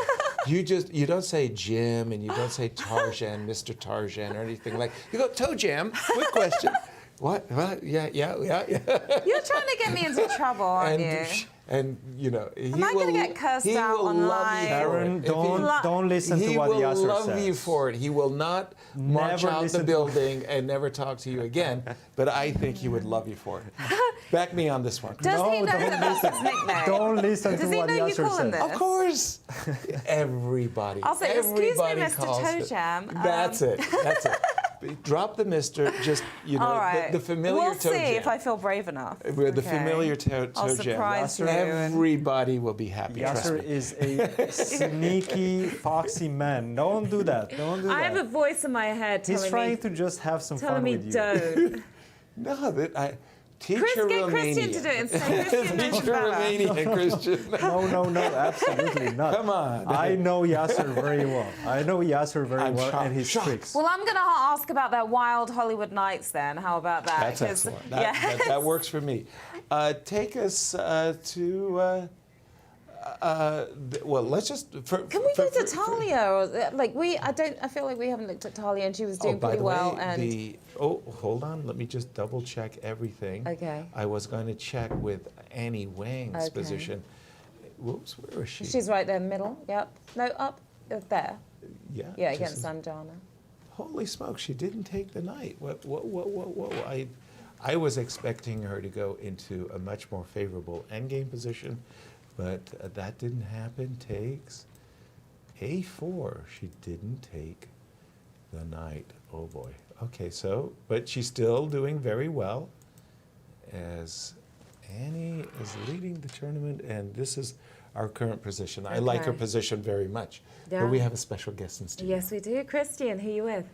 you don't say Jim and you don't say Tarjan, Mr. Tarjan or anything like. You go Toe Jam. Quick question. What? Yeah. You're trying to get me into trouble, aren't you? And he Am I gonna get cursed he out will online? love you for Sharon, it. If don't listen he to what will Yasser love says. you for it. He will not march Never out the listen to- building and never talk to you again. But I think he would love you for it. Back me on this one. Does he know don't that that's his nickname? Don't listen Does to he what know you Yasser call him says. this? Of course. Everybody. I'll say, "Excuse me, everybody Mr. calls Toe it. Jam." That's it. That's it. Drop the Mister. Just All right. the familiar We'll Toe see Jam. if I feel brave enough. With the Okay. familiar Toe I'll Jam. surprise you. and- Everybody will be happy. Trust Yasser me. is a sneaky, foxy man. Don't do that. Don't do I that. have a voice in my head He's telling trying me, to just have some telling fun me with you. don't. No, teacher Get Christian to do it instead. Christian knows Teacher better. Romanian, Christian. No, absolutely not. Come on. I know Yasser very well. I know Yasser very I'm well shocked. and his Shocked. tricks. Well, I'm going to ask about their wild Hollywood nights then. How about that? That's 'Cause- excellent. yes. That works for me. Take us to. Well, let's just. Can we go to Talia? I feel like we haven't looked at Talia, and she was doing by pretty the well. way, And hold on. Let me just double check everything. Okay. I was going to check with Annie Wang's Okay. position. Whoops, where is she? she's right there, middle. Yep. No, up there. Yeah. Yeah, just against as- Anjana. Holy smokes, she didn't take the knight. What? I was expecting her to go into a much more favorable endgame position, but that didn't happen. Takes A4. She didn't take the knight. Oh boy. Okay, but she's still doing very well as Annie is leading the tournament, and this is our current position. I like her Okay. position very much. Yeah. But we have a special guest in studio. Yes, we do. Christian, who are you with?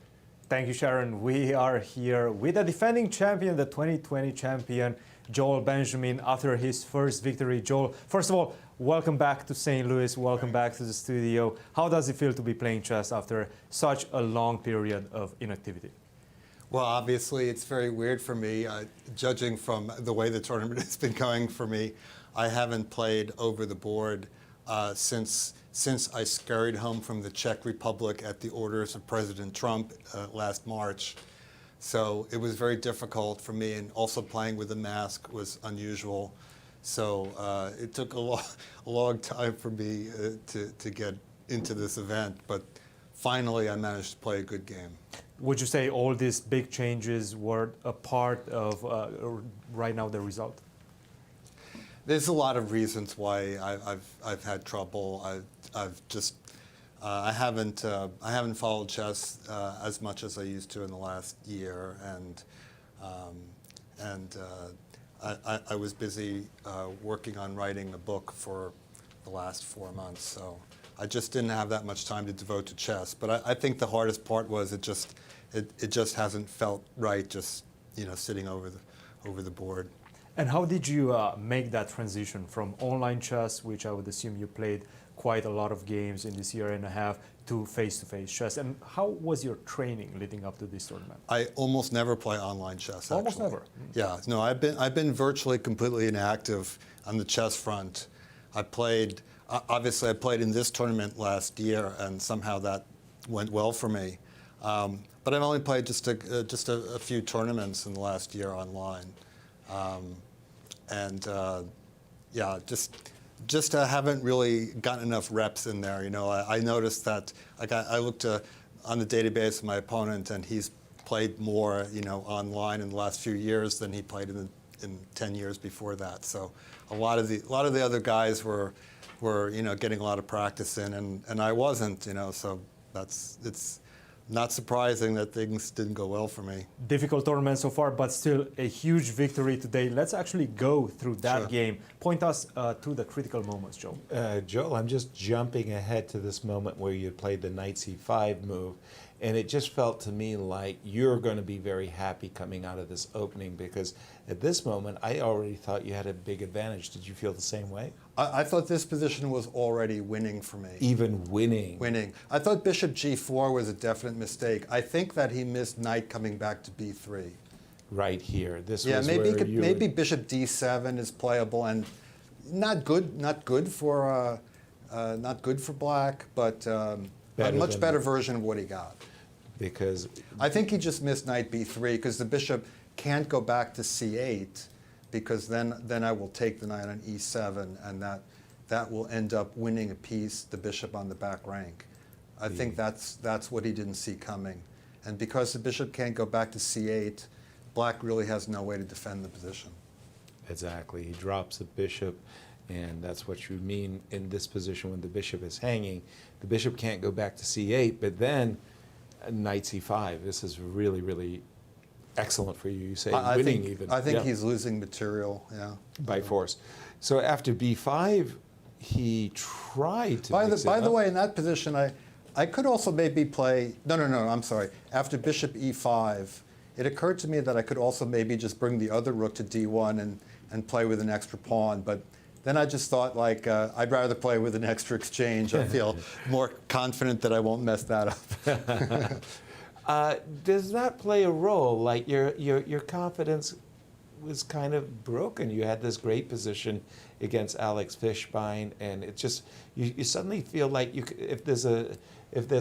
Thank you, Sharon. We are here with the defending champion, the 2020 champion, Joel Benjamin, after his first victory. Joel, first of all, welcome back to St. Louis. Welcome back to the studio. How does it feel to be playing chess after such a long period of inactivity? Well, obviously, it's very weird for me. Judging from the way the tournament has been going for me, I haven't played over the board since I scurried home from the Czech Republic at the orders of President Trump last March. So it was very difficult for me, and also playing with a mask was unusual. So it took a long time for me to get into this event, but finally I managed to play a good game. Would you say all these big changes were a part of right now the result? There's a lot of reasons why I've had trouble. I haven't followed chess as much as I used to in the last year, and I was busy working on writing a book for the last 4 months, so I just didn't have that much time to devote to chess. But I think the hardest part was it just hasn't felt right, just sitting over the board. And how did you make that transition from online chess, which I would assume you played quite a lot of games in this year and a half, to face-to-face chess? And how was your training leading up to this tournament? I almost never play online chess. Almost actually. never? Yeah, no, I've been virtually completely inactive on the chess front. Obviously I played in this tournament last year, and somehow that went well for me. But I've only played just a few tournaments in the last year online. Just haven't really gotten enough reps in there. I noticed that I looked on the database of my opponent, and he's played more, online in the last few years than he played in 10 years before that. So a lot of the other guys were getting a lot of practice in, and I wasn't. So not surprising that things didn't go well for me. Difficult tournament so far, but still a huge victory today. Let's actually go through that Sure. game. Point us to the critical moments, Joel. Joel, I'm just jumping ahead to this moment where you played the knight c5 move, and it just felt to me like you're going to be very happy coming out of this opening, because at this moment I already thought you had a big advantage. Did you feel the same way? I thought this position was already winning for me. Even winning. Winning. I thought bishop g4 was a definite mistake. I think that he missed knight coming back to b3. Right here. This Yeah, was maybe where you maybe bishop d7 is playable and not good for black, but a Better much than- better version of what he got. because I think he just missed knight b3 because the bishop can't go back to c8 because then I will take the knight on e7 and that will end up winning a piece, the bishop on the back rank. I think that's what he didn't see coming. And because the bishop can't go back to c8, black really has no way to defend the position. exactly, he drops the bishop, and that's what you mean in this position when the bishop is hanging. The bishop can't go back to c8, but then knight c5. This is really, really excellent for you. You say winning even. I think Yeah. he's losing material, yeah. By force. So after b5, he tried to By mix it the up. way, in that position, I could also maybe play, no, I'm sorry. After bishop e5, it occurred to me that I could also maybe just bring the other rook to d1 and play with an extra pawn, but then I just thought, like, I'd rather play with an extra exchange. I feel more confident that I won't mess that up. Does that play a role? Like your confidence was kind of broken. You had this great position against Alex Fishbein, and it just you suddenly feel like if there's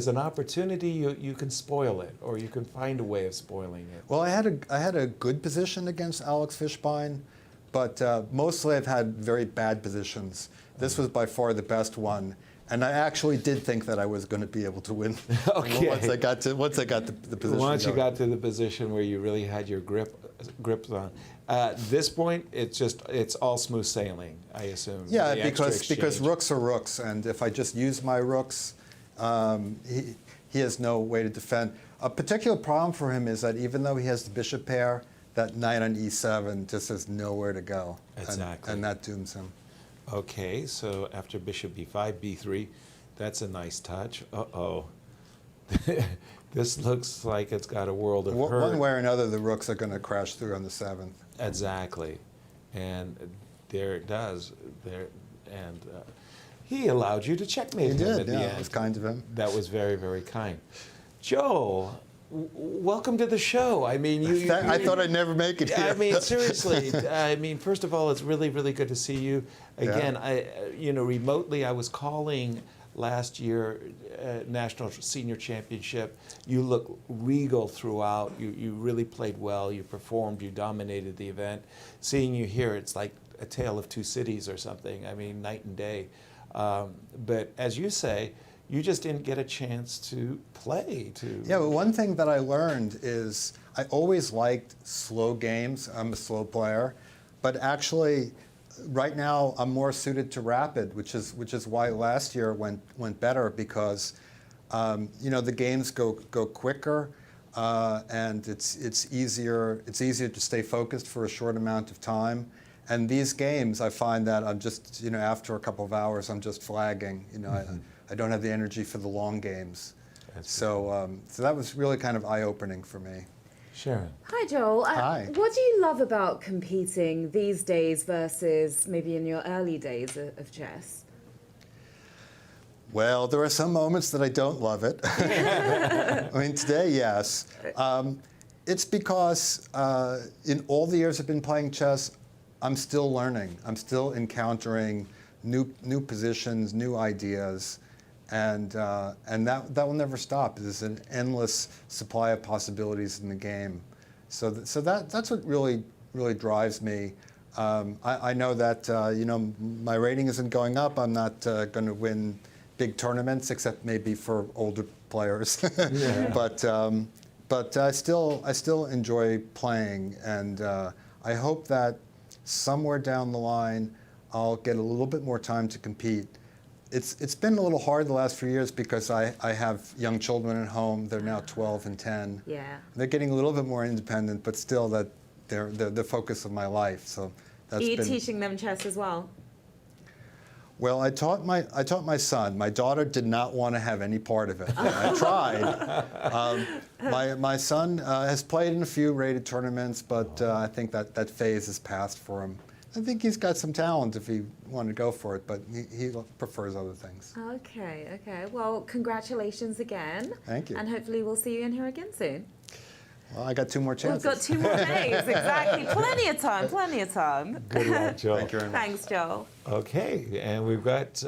an opportunity, you can spoil it, or you can find a way of spoiling it. Well, I had a good position against Alex Fishbein, but mostly I've had very bad positions. This was by far the best one. And I actually did think that I was going to be able to win Okay. once I got the position. Once you going. got to the position where you really had your grips on. At this point, it's all smooth sailing, I assume. Yeah, the extra because exchange. rooks are rooks, and if I just use my rooks, he has no way to defend. A particular problem for him is that even though he has the bishop pair, that knight on e7 just has nowhere to go. Exactly. And that dooms him. Okay, so after bishop b5, b3, that's a nice touch. Uh-oh. This looks like it's got a world of hurt. One way or another, the rooks are going to crash through on the 7th. Exactly. And there it does. And he allowed you to checkmate He him did, at the yeah, end. it was kind of him. That was very, very kind. Joe, welcome to the show. I mean, I thought I'd never make it here. I mean, seriously. I mean, first of all, it's really, really good to see you again. Yeah. Remotely, I was calling last year National Senior Championship. You look regal throughout. You really played well. You performed. You dominated the event. Seeing you here, it's like a tale of two cities or something. I mean, night and day. But as you say, you just didn't get a chance to play. Yeah, but one thing that I learned is I always liked slow games. I'm a slow player, but actually, right now I'm more suited to rapid, which is why last year went better because the games go quicker and it's easier to stay focused for a short amount of time. And these games, I find that I'm just after a couple of hours I'm just flagging. I don't have the energy for the long games. So that was really kind of eye-opening for me. Sharon. Hi, Joel. Hi. What do you love about competing these days versus maybe in your early days of chess? Well, there are some moments that I don't love it. I mean, today, yes. It's because in all the years I've been playing chess, I'm still learning. I'm still encountering new positions, new ideas, and that will never stop. There's an endless supply of possibilities in the game. So that's what really drives me. I know that my rating isn't going up. I'm not going to win big tournaments, except maybe for older players. Yeah. But I still enjoy playing, and I hope that somewhere down the line I'll get a little bit more time to compete. it's been a little hard the last few years because I have young children at home. They're now 12 and 10. Yeah. They're getting a little bit more independent, but still that they're the focus of my life. So that's Are you been. teaching them chess as well? Well, I taught my son. My daughter did not want to have any part of it. I tried. My son has played in a few rated tournaments, but I think that phase is past for him. I think he's got some talent if he wanted to go for it, but he prefers other things. Okay. Well, congratulations again. Thank you. And hopefully we'll see you in here again soon. Well, I got 2 more chances. We've got 2 more days, exactly. Plenty of time. Good luck, Joel. Thank you very much. Thanks, Joel. Okay, and we've got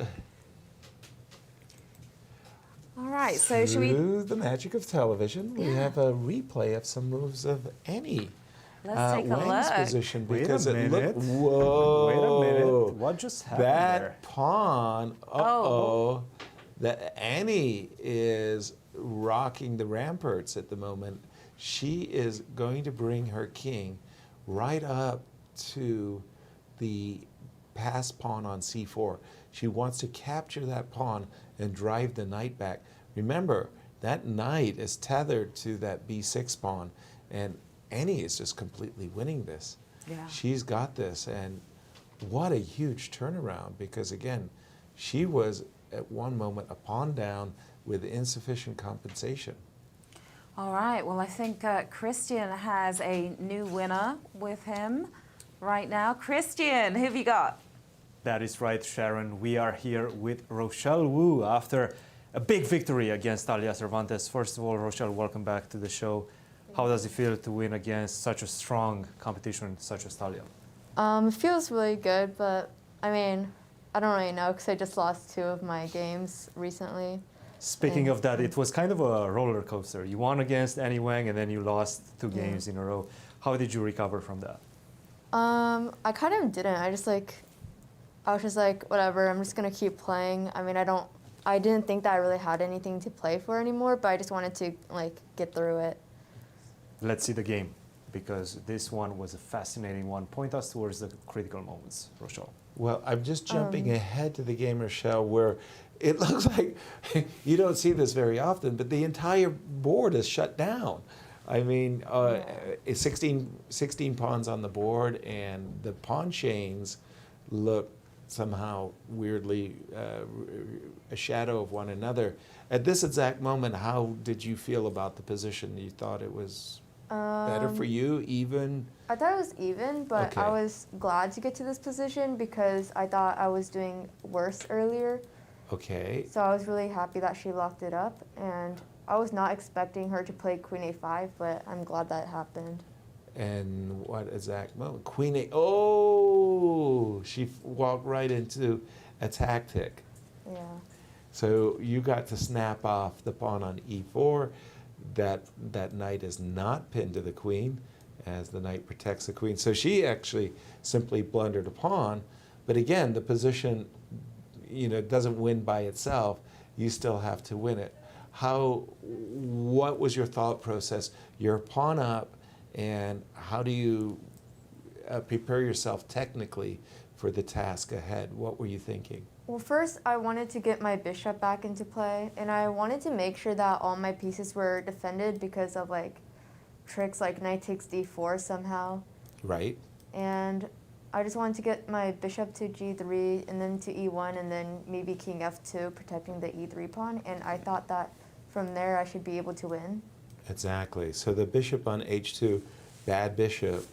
All right, so should we... through the magic of television, we have a replay of some moves of Annie. Let's take a Wang's look. position Wait a because it minute. looked. Whoa! Wait a minute. What just happened that there? pawn. That Annie is rocking the ramparts at the moment. She is going to bring her king right up to the passed pawn on c4. She wants to capture that pawn and drive the knight back. Remember, that knight is tethered to that b6 pawn, and Annie is just completely winning this. Yeah. She's got this, and what a huge turnaround, because again, she was at one moment a pawn down with insufficient compensation. All right, well, I think Christian has a new winner with him right now. Christian, who have you got? That is right, Sharon. We are here with Rochelle Wu after a big victory against Talia Cervantes. First of all, Rochelle, welcome back to the show. How does it feel to win against such a strong competition such as Talia? It feels really good, but I mean, I don't really know because I just lost 2 of my games recently. Speaking of that, it was kind of a roller coaster. You won against Annie Wang and then you lost 2 games in a row. How did you recover from that? I kind of didn't. I was just like, whatever, I'm just gonna keep playing. I mean, I didn't think that I really had anything to play for anymore, but I just wanted to like get through it. Let's see the game, because this one was a fascinating one. Point us towards the critical moments, Rochelle. Well, I'm just jumping ahead to the game, Rochelle, where it looks like you don't see this very often, but the entire board is shut down. I mean, 16 pawns on the board, and the pawn chains look somehow weirdly a shadow of one another. At this exact moment, how did you feel about the position? You thought it was better for you, even? I thought it was even, but Okay. I was glad to get to this position because I thought I was doing worse earlier. Okay. So I was really happy that she locked it up, and I was not expecting her to play Queen A5, but I'm glad that happened. And what exact moment? Queen A. Oh, she walked right into a tactic. Yeah. So you got to snap off the pawn on e4. That knight is not pinned to the queen, as the knight protects the queen. So she actually simply blundered a pawn. But again, the position, doesn't win by itself. You still have to win it. What was your thought process? You're a pawn up, and how do you prepare yourself technically for the task ahead? What were you thinking? Well, first I wanted to get my bishop back into play, and I wanted to make sure that all my pieces were defended because of like tricks like knight takes d4 somehow. Right. And I just wanted to get my bishop to g3 and then to e1 and then maybe king f2 protecting the e3 pawn, and I thought that from there I should be able to win. Exactly. So the bishop on h2, bad bishop,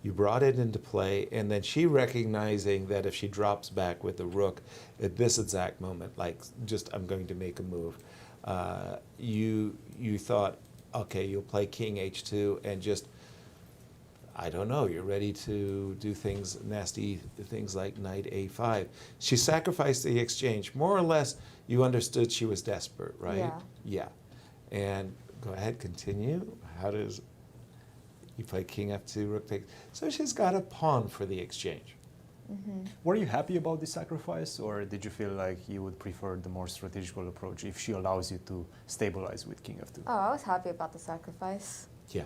you brought it into play, and then she recognizing that if she drops back with the rook at this exact moment, like just I'm going to make a move, you thought, okay, you'll play king h2 and just, I don't know, you're ready to do things, nasty things like knight a5. She sacrificed the exchange. More or less, you understood she was desperate, right? Yeah. Yeah. And go ahead, continue. How does, you play king f2, rook takes. So she's got a pawn for the exchange. Mm-hmm. Were you happy about this sacrifice, or did you feel like you would prefer the more strategical approach if she allows you to stabilize with king f2? Oh, I was happy about the sacrifice. Yeah.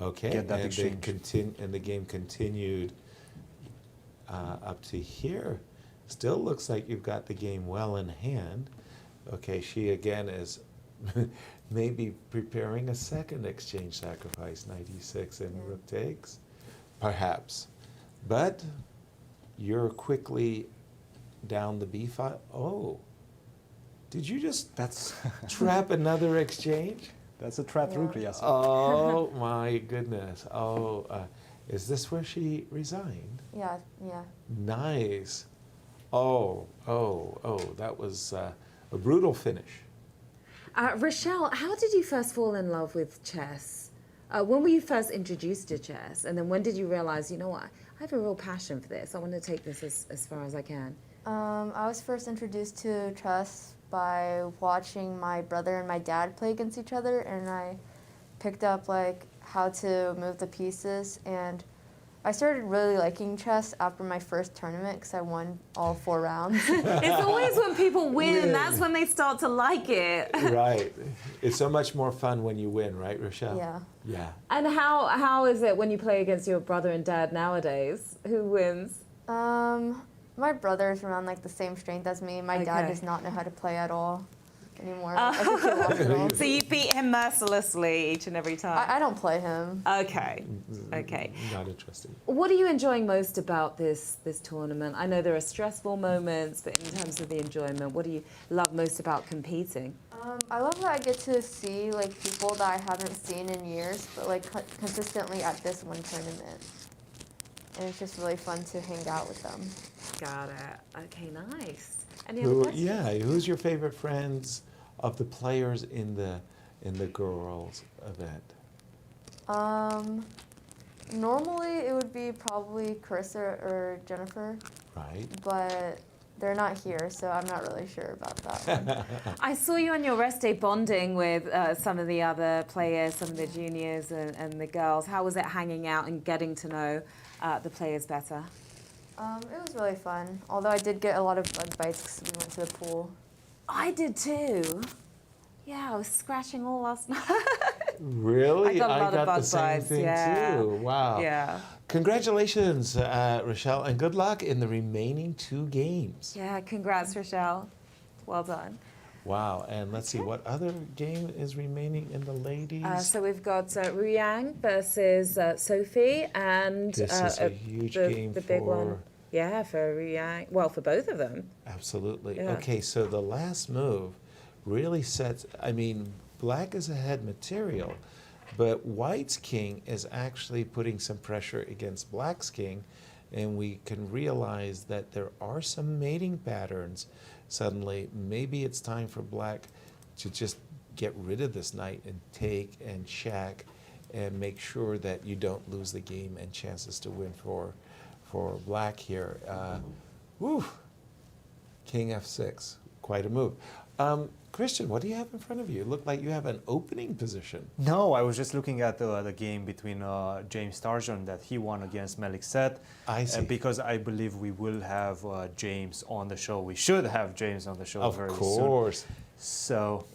Okay. Get that and exchange. and the game continued up to here. Still looks like you've got the game well in hand. Okay, she again is maybe preparing a second exchange sacrifice, knight e6 and rook takes, perhaps. But you're quickly down the b file. Oh, did you just trap another exchange? That's a trap rook, yes. Oh my goodness. Oh, is this where she resigned? Yeah. Nice. Oh, that was a brutal finish. Rochelle, how did you first fall in love with chess? When were you first introduced to chess? And then when did you realize, you know what, I have a real passion for this. I want to take this as far as I can. I was first introduced to chess by watching my brother and my dad play against each other, and I picked up like how to move the pieces, and I started really liking chess after my first tournament because I won all 4 rounds. It's always when people win, that's when they start to like it. Right. It's so much more fun when you win, right, Rochelle? Yeah. Yeah. And how is it when you play against your brother and dad nowadays? Who wins? My brother's around like the same strength as me. My dad does not know how to play at all anymore. I think he lost it all. So you beat him mercilessly each and every time? I don't play him. Okay. Not interested. What are you enjoying most about this tournament? I know there are stressful moments, but in terms of the enjoyment, what do you love most about competing? I love that I get to see like people that I haven't seen in years, but like consistently at this one tournament. And it's just really fun to hang out with them. Got it. Okay, nice. Any other questions? Yeah, who's your favorite friends of the players in the girls event? Normally it would be probably Carissa or Jennifer. Right. But they're not here, so I'm not really sure about that one. I saw you on your rest day bonding with some of the other players, some of the juniors and the girls. How was it hanging out and getting to know the players better? It was really fun, although I did get a lot of bug bites because we went to the pool. I did too. Yeah, I was scratching all last night. Really? I got a lot of bug the same bites, thing yeah. too. Wow. Yeah. Congratulations, Rochelle, and good luck in the remaining 2 games. Yeah, congrats, Rochelle. Well done. Wow, and let's see, what other game is remaining in the ladies? So we've got Ru Yang versus Sophie, and This is a huge game the big for- one. Yeah, for Ru Yang. Well, for both of them. Absolutely. Yeah. Okay, so the last move really sets, I mean, black is ahead material, but white's king is actually putting some pressure against black's king, and we can realize that there are some mating patterns. Suddenly, maybe it's time for black to just get rid of this knight and take and check and make sure that you don't lose the game and chances to win for black here. Woo! King f6, quite a move. Christian, what do you have in front of you? It looked like you have an opening position. No, I was just looking at the game between James Tarjan that he won against Melik Seth. I see. Because I believe we will have James on the show. We should have James on the show very soon. Of course. So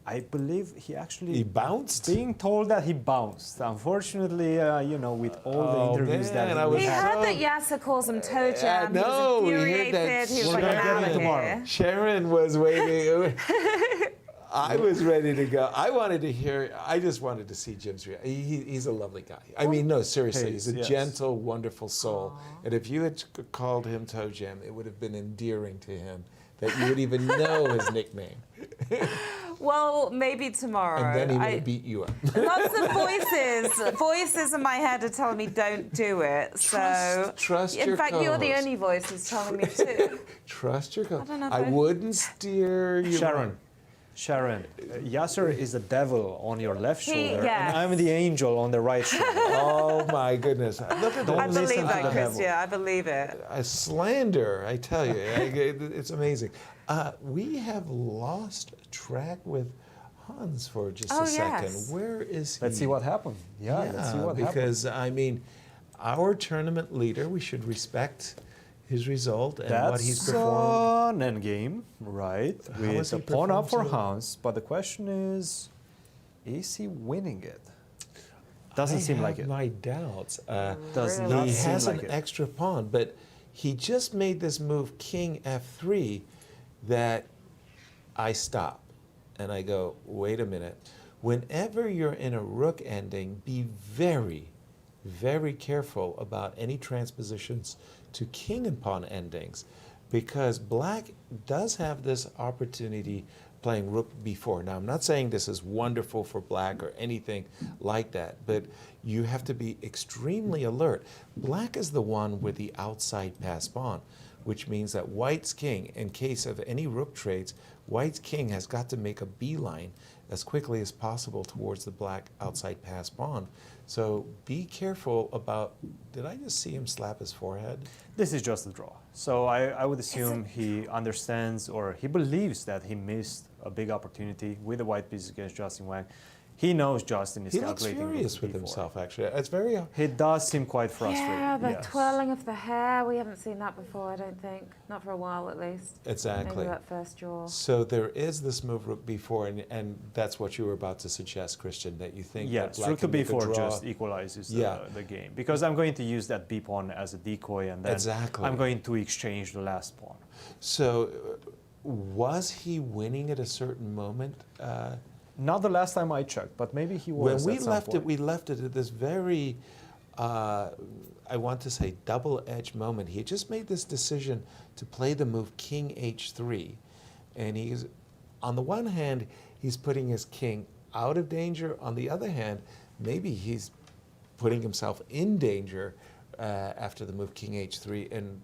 I believe he actually... He bounced? Being told that he bounced. Unfortunately, with all the interviews man, that He heard that Yasser calls him toe jam. no, he was we heard infuriated. that. He was We're like, gonna "I'm get out him of tomorrow." here. Sharon was waiting. I was ready to go. I wanted to hear, I just wanted to see Jim's reaction. He's a lovely guy. I mean, no, seriously, he's a Yes. gentle, wonderful soul. And if you had called him Toe Jam, it would have been endearing to him that you would even know his nickname. Well, maybe tomorrow. And then he would beat you up. Lots of voices in my head are telling me don't do it. Trust in your fact, you're the co-host. only voice who's telling me to. Trust your co-host. don't know if I I- wouldn't steer you Sharon, Yasser is the devil on your left shoulder, yes. and I'm the angel on the right shoulder. Oh my goodness. Look at Don't I listen believe to that, the devil. Christian. I believe it. A slander, I tell you. It's amazing. We have lost track with Hans for just Oh, a second. yes. Where is he? Let's see what happened. Yeah, let's see what happened. because, I mean, our tournament leader, we should respect his result and what he's That's performed. an endgame, right? How With has the he pawn up for performed so- Hans, but the question is he winning it? Doesn't seem like I it. have my doubts. Does He not seem has like an it. extra pawn, but he just made this move, king f3, that I stop. And I go, wait a minute. Whenever you're in a rook ending, be very, very careful about any transpositions to king and pawn endings, because black does have this opportunity playing rook b4. Now, I'm not saying this is wonderful for black or anything like that, but you have to be extremely alert. Black is the one with the outside pass pawn, which means that white's king, in case of any rook trades, white's king has got to make a beeline as quickly as possible towards the black outside pass pawn. So be careful about, did I just see him slap his forehead? This is just a draw. So I would assume he understands or he believes that he missed a big opportunity with the white pieces against Justin Wang. He knows Justin is He looks calculating. furious with himself, actually. It's very... He does seem quite frustrated. Yeah, the yes. twirling of the hair. We haven't seen that before, I don't think. Not for a while, at least. Exactly. Maybe that first draw. So there is this move rook b4, and that's what you were about to suggest, Christian, that you think that Yes, black rook to can make a b4 draw. just equalizes Yeah. the game. Because I'm going to use that b pawn as a decoy, and then Exactly. I'm going to exchange the last pawn. So was he winning at a certain moment? Not the last time I checked, but maybe he was. When we at some left it, point. we left it at this very, I want to say, double-edged moment. He just made this decision to play the move king h3. And he's, on the one hand, he's putting his king out of danger. On the other hand, maybe he's putting himself in danger after the move king h3. And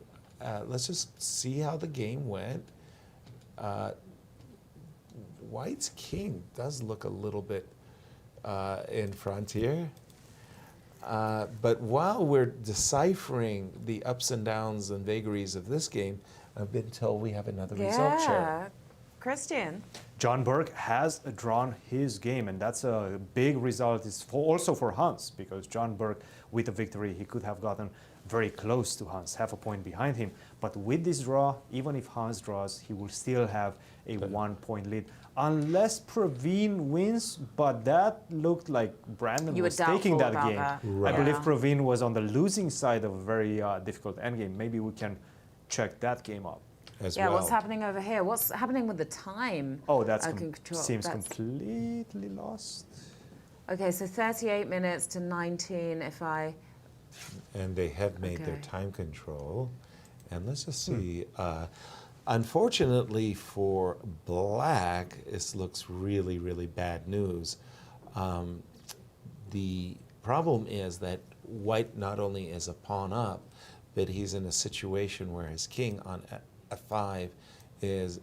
let's just see how the game went. White's king does look a little bit in front here. But while we're deciphering the ups and downs and vagaries of this game, I've been told we have another result Yeah. share. Christian. John Burke has drawn his game, and that's a big result. It's also for Hans, because John Burke, with a victory, he could have gotten very close to Hans, half a point behind him. But with this draw, even if Hans draws, he will still have a 1 point lead. Unless Praveen wins, but that looked like Brandon You were was taking doubtful that game. about that. Right. I believe Yeah. Praveen was on the losing side of a very difficult endgame. Maybe we can check that game up. As Yeah, well. what's happening over here? What's happening with the time? Oh, that seems That's- completely lost. Okay, so 38 minutes to 19 if I... And they have made their Okay. time control. And let's just see. Unfortunately for black, this looks really, really bad news. The problem is that white not only is a pawn up, but he's in a situation where his king on f5 is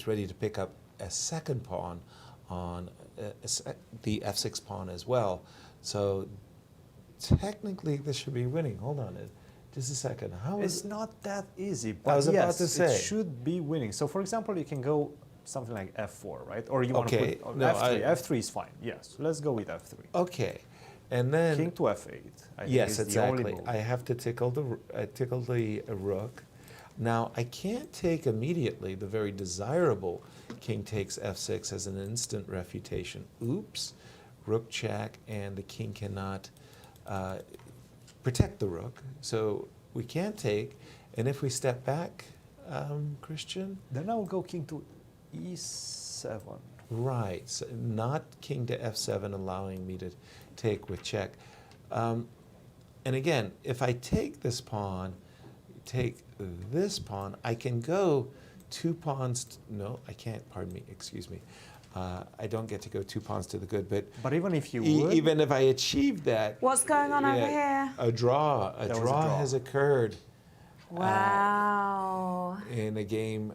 ready to pick up a second pawn on the f6 pawn as well. So technically this should be winning. Hold on just a second. How is It's not that easy, I but was yes, about to say. it should be winning. So for example, you can go something like f4, right? Or you want to Okay, put no, f3. F3 is fine, yes. Let's go with f3. Okay, and then King to f8. I think yes, is the exactly. only move. I have to tickle the rook. Now I can't take immediately the very desirable king takes f6 as an instant refutation. Oops, rook check, and the king cannot protect the rook, so we can't take. And if we step back, Christian, Then I will go king to e7. right, so not king to f7, allowing me to take with check. And again, if I take this pawn, take this pawn, I can go 2 pawns. No, I can't. Pardon me. Excuse me. I don't get to go 2 pawns to the good, but But even if you would, even if I achieve that, What's going on over here? a draw, There was a draw draw. has occurred Wow. in a game.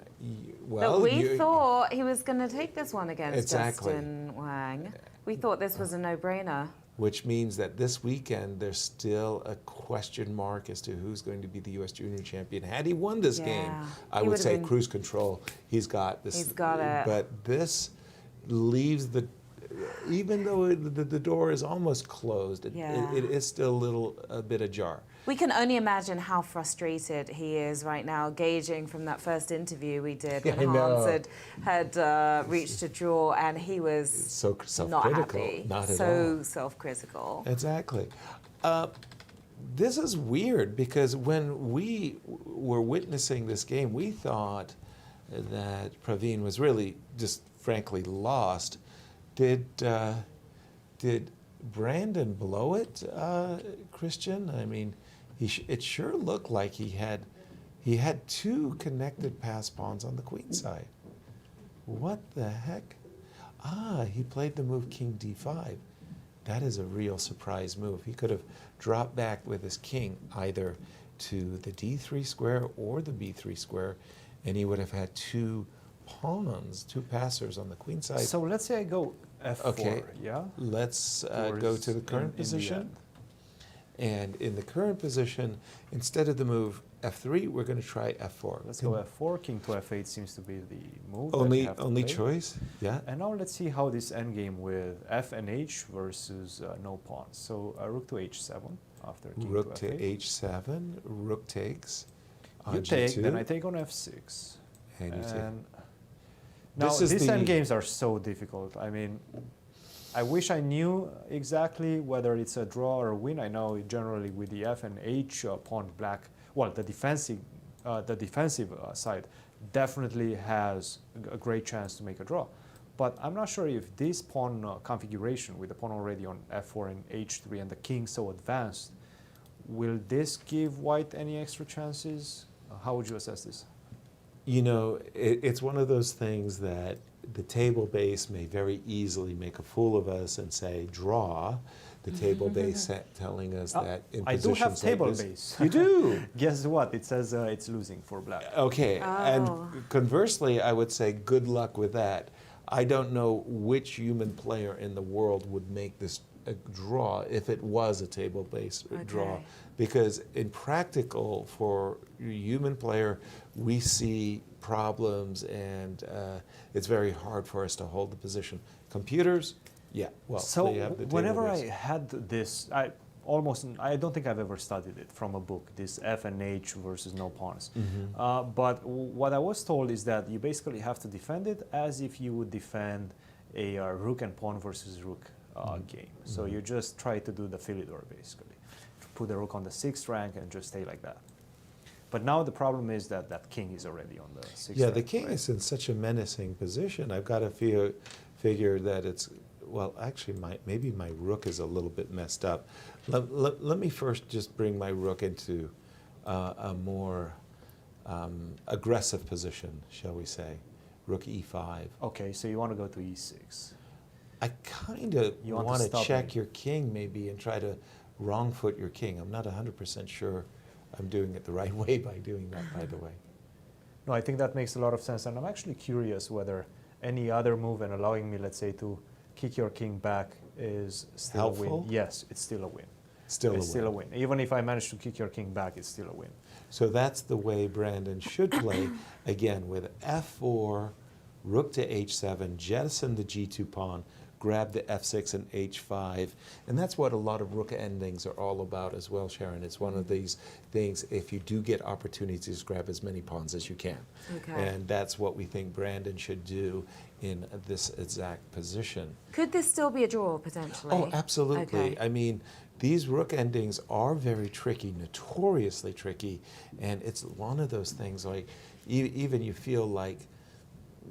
But we thought he was going to take this one against Exactly. Justin Wang. We thought this was a no-brainer. which means that this weekend there's still a question mark as to who's going to be the U.S. Junior Champion. Had he won this game, Yeah, I he would would've say been- cruise control. He's got this. He's got it. But this leaves even though the door is almost closed, it is still a bit ajar. We can only imagine how frustrated he is right now, gauging from that first interview we did when I know. Hans had reached a draw and he was So not self-critical. happy, Not at so all. self-critical. Exactly. this is weird because when we were witnessing this game, we thought that Praveen was really just frankly lost. Did Brandon blow it, Christian? I mean, it sure looked like he had two connected pass pawns on the queen side. What the heck? He played the move king d5. That is a real surprise move. He could have dropped back with his king either to the d3 square or the b3 square, and he would have had two pawns, two passers on the queen side. So let's say I go f4, okay, yeah? Let's go to the current position. And in the current position, instead of the move f3, we're going to try f4. Let's go f4. King to f8 seems to be the move. Only choice, yeah. And now let's see how this endgame with f and h versus no pawns. So rook to h7 after king rook to f8. h7, rook takes. You take, g2. then I take on f6. And you take. Now these endgames are so difficult. I mean, I wish I knew exactly whether it's a draw or a win. I know generally with the f and h pawn black, well, the defensive side definitely has a great chance to make a draw. But I'm not sure if this pawn configuration with the pawn already on f4 and h3 and the king so advanced, will this give white any extra chances? How would you assess this? You know, it's one of those things that the table base may very easily make a fool of us and say draw. The table base telling us that in I do positions have like table this, base. You do. Guess what? It says it's losing for black. Okay, and conversely, I would say good luck with that. I don't know which human player in the world would make this a draw if it was a table-based draw, because in practical for a human player, we see problems and it's very hard for us to hold the position. Computers, yeah, well, so they have the whenever I table-based. had this, I don't think I've ever studied it from a book, this f and h versus no pawns. But what I was told is that you basically have to defend it as if you would defend a rook and pawn versus rook game. So you just try to do the Philidor basically. Put the rook on the 6th rank and just stay like that. But now the problem is that that king is already on the 6th rank. Yeah, the king is in such a menacing position. I've got to figure that it's, well, actually, maybe my rook is a little bit messed up. Let me first just bring my rook into a more aggressive position, shall we say, rook e5. Okay, so you want to go to e6. I kind of You want to stop check me. your king maybe and try to wrong foot your king. I'm not 100% sure I'm doing it the right way by doing that, by the way. No, I think that makes a lot of sense. And I'm actually curious whether any other move and allowing me, let's say, to kick your king back is still a Helpful? win. Yes, it's still a win. Still Still a win. Even if I manage to kick your king back, it's still a win. So that's the way Brandon should play, again, with f4, rook to h7, jettison the g2 pawn, grab the f6 and h5. And that's what a lot of rook endings are all about as well, Sharon. It's one of these things, if you do get opportunities, grab as many pawns as you can. Okay. And that's what we think Brandon should do in this exact position. Could this still be a draw, potentially? Oh, absolutely. Okay. I mean, these rook endings are very tricky, notoriously tricky, and it's one of those things like, even you feel like,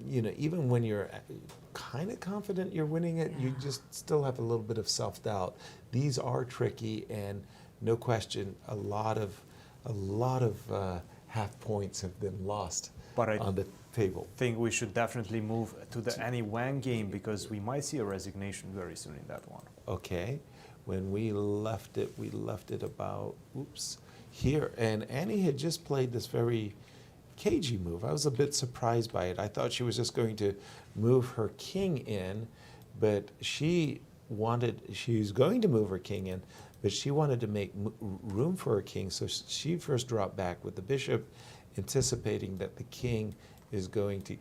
you know, even when you're kind of confident you're winning it, you just still have a little bit of self-doubt. These are tricky, and no question, a lot of half points have been lost on the table. I think we should definitely move to the Annie Wang game because we might see a resignation very soon in that one. Okay, when we left it about, here. And Annie had just played this very cagey move. I was a bit surprised by it. I thought she was just going to move her king in, but she was going to move her king in, but she wanted to make room for her king, so she first dropped back with the bishop, anticipating that the king is going to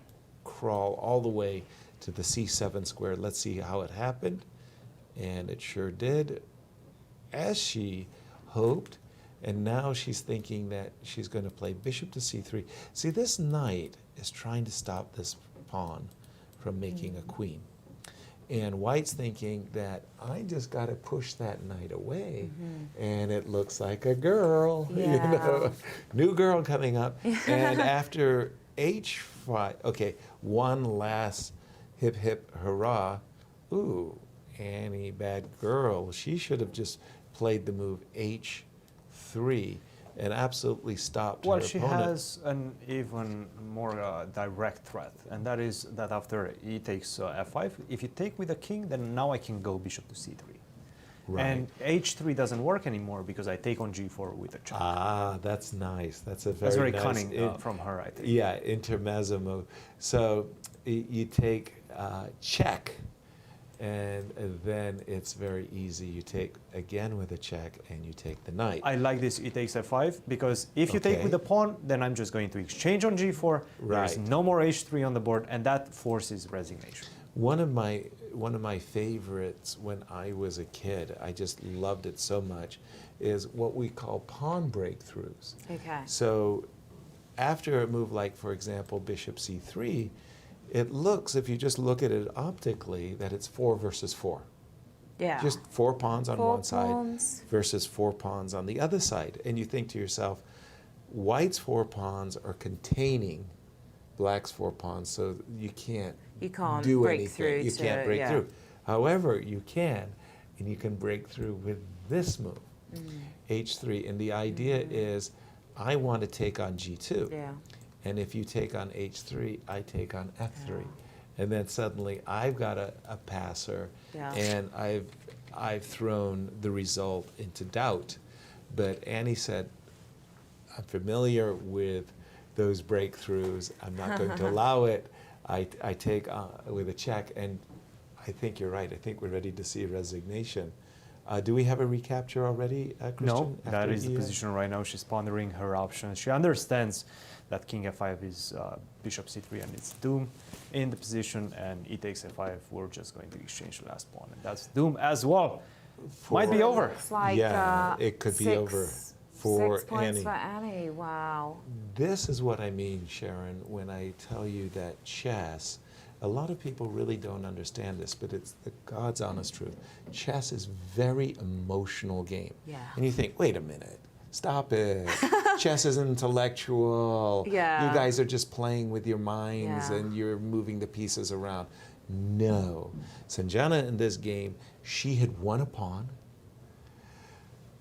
crawl all the way to the c7 square. Let's see how it happened. And it sure did, as she hoped. And now she's thinking that she's going to play bishop to c3. See, this knight is trying to stop this pawn from making a queen. And White's thinking that I just got to push that knight away, and it looks like a girl, you know, new girl coming up. And after H5, okay, one last hip hip hurrah. Ooh, Annie, bad girl. She should have just played the move H3 and absolutely stopped her She opponent. has an even more direct threat, and that is that after e takes f5, if you take with a king, then now I can go bishop to c3. Right. And h3 doesn't work anymore because I take on g4 with a check. Ah, that's nice. That's a That's very nice cunning from her, I think. Yeah, intermezzo move. So you take check, and then it's very easy. You take again with a check, and you take the knight. I like this e takes f5 because if you take Okay. with the pawn, then I'm just going to exchange on g4. There's Right. no more h3 on the board, and that forces resignation. One of my favorites when I was a kid, I just loved it so much, is what we call pawn breakthroughs. Okay. So after a move like, for example, bishop c3, it looks, if you just look at it optically, that it's 4 versus 4. Yeah. Just 4 pawns on Four one side pawns. versus 4 pawns on the other side. And you think to yourself, White's 4 pawns are containing Black's 4 pawns, so you can't do break anything. through You can't break yeah. through. However, you can, and you can break through with this move, H3. And the idea is, I want to take on G2. Yeah. And if you take on H3, I take on F3. And then suddenly I've got a passer, Yeah. and I've thrown the result into doubt. But Annie said, I'm familiar with those breakthroughs. I'm not going to allow it. I take with a check, and I think you're right. I think we're ready to see resignation. Do we have a recapture already, Christian? No, that after is the the, position right now. She's pondering her options. She understands that king f5 is bishop c3 and it's doom in the position, and e takes f5, we're just going to exchange the last pawn, and that's doom as well. Might be over. Looks like Yeah, it could be over for 6 points Annie. for Annie. Wow. This is what I mean, Sharon, when I tell you that chess, a lot of people really don't understand this, but it's the God's honest truth. Chess is very emotional game. Yeah. And you think, wait a minute, stop it. Chess is intellectual. Yeah. You guys are just playing with your minds Yeah. and you're moving the pieces around. No. Sanjana in this game, she had won a pawn.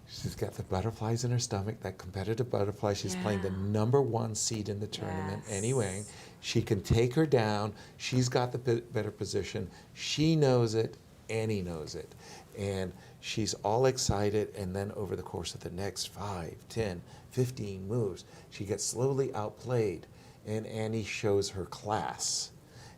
She's got the butterflies in her stomach, that competitive butterfly. She's playing the #1 seed in the tournament anyway. She can take her down. She's got the better position. She knows it. Annie knows it. And she's all excited. And then over the course of the next 5, 10, 15 moves, she gets slowly outplayed. And Annie shows her class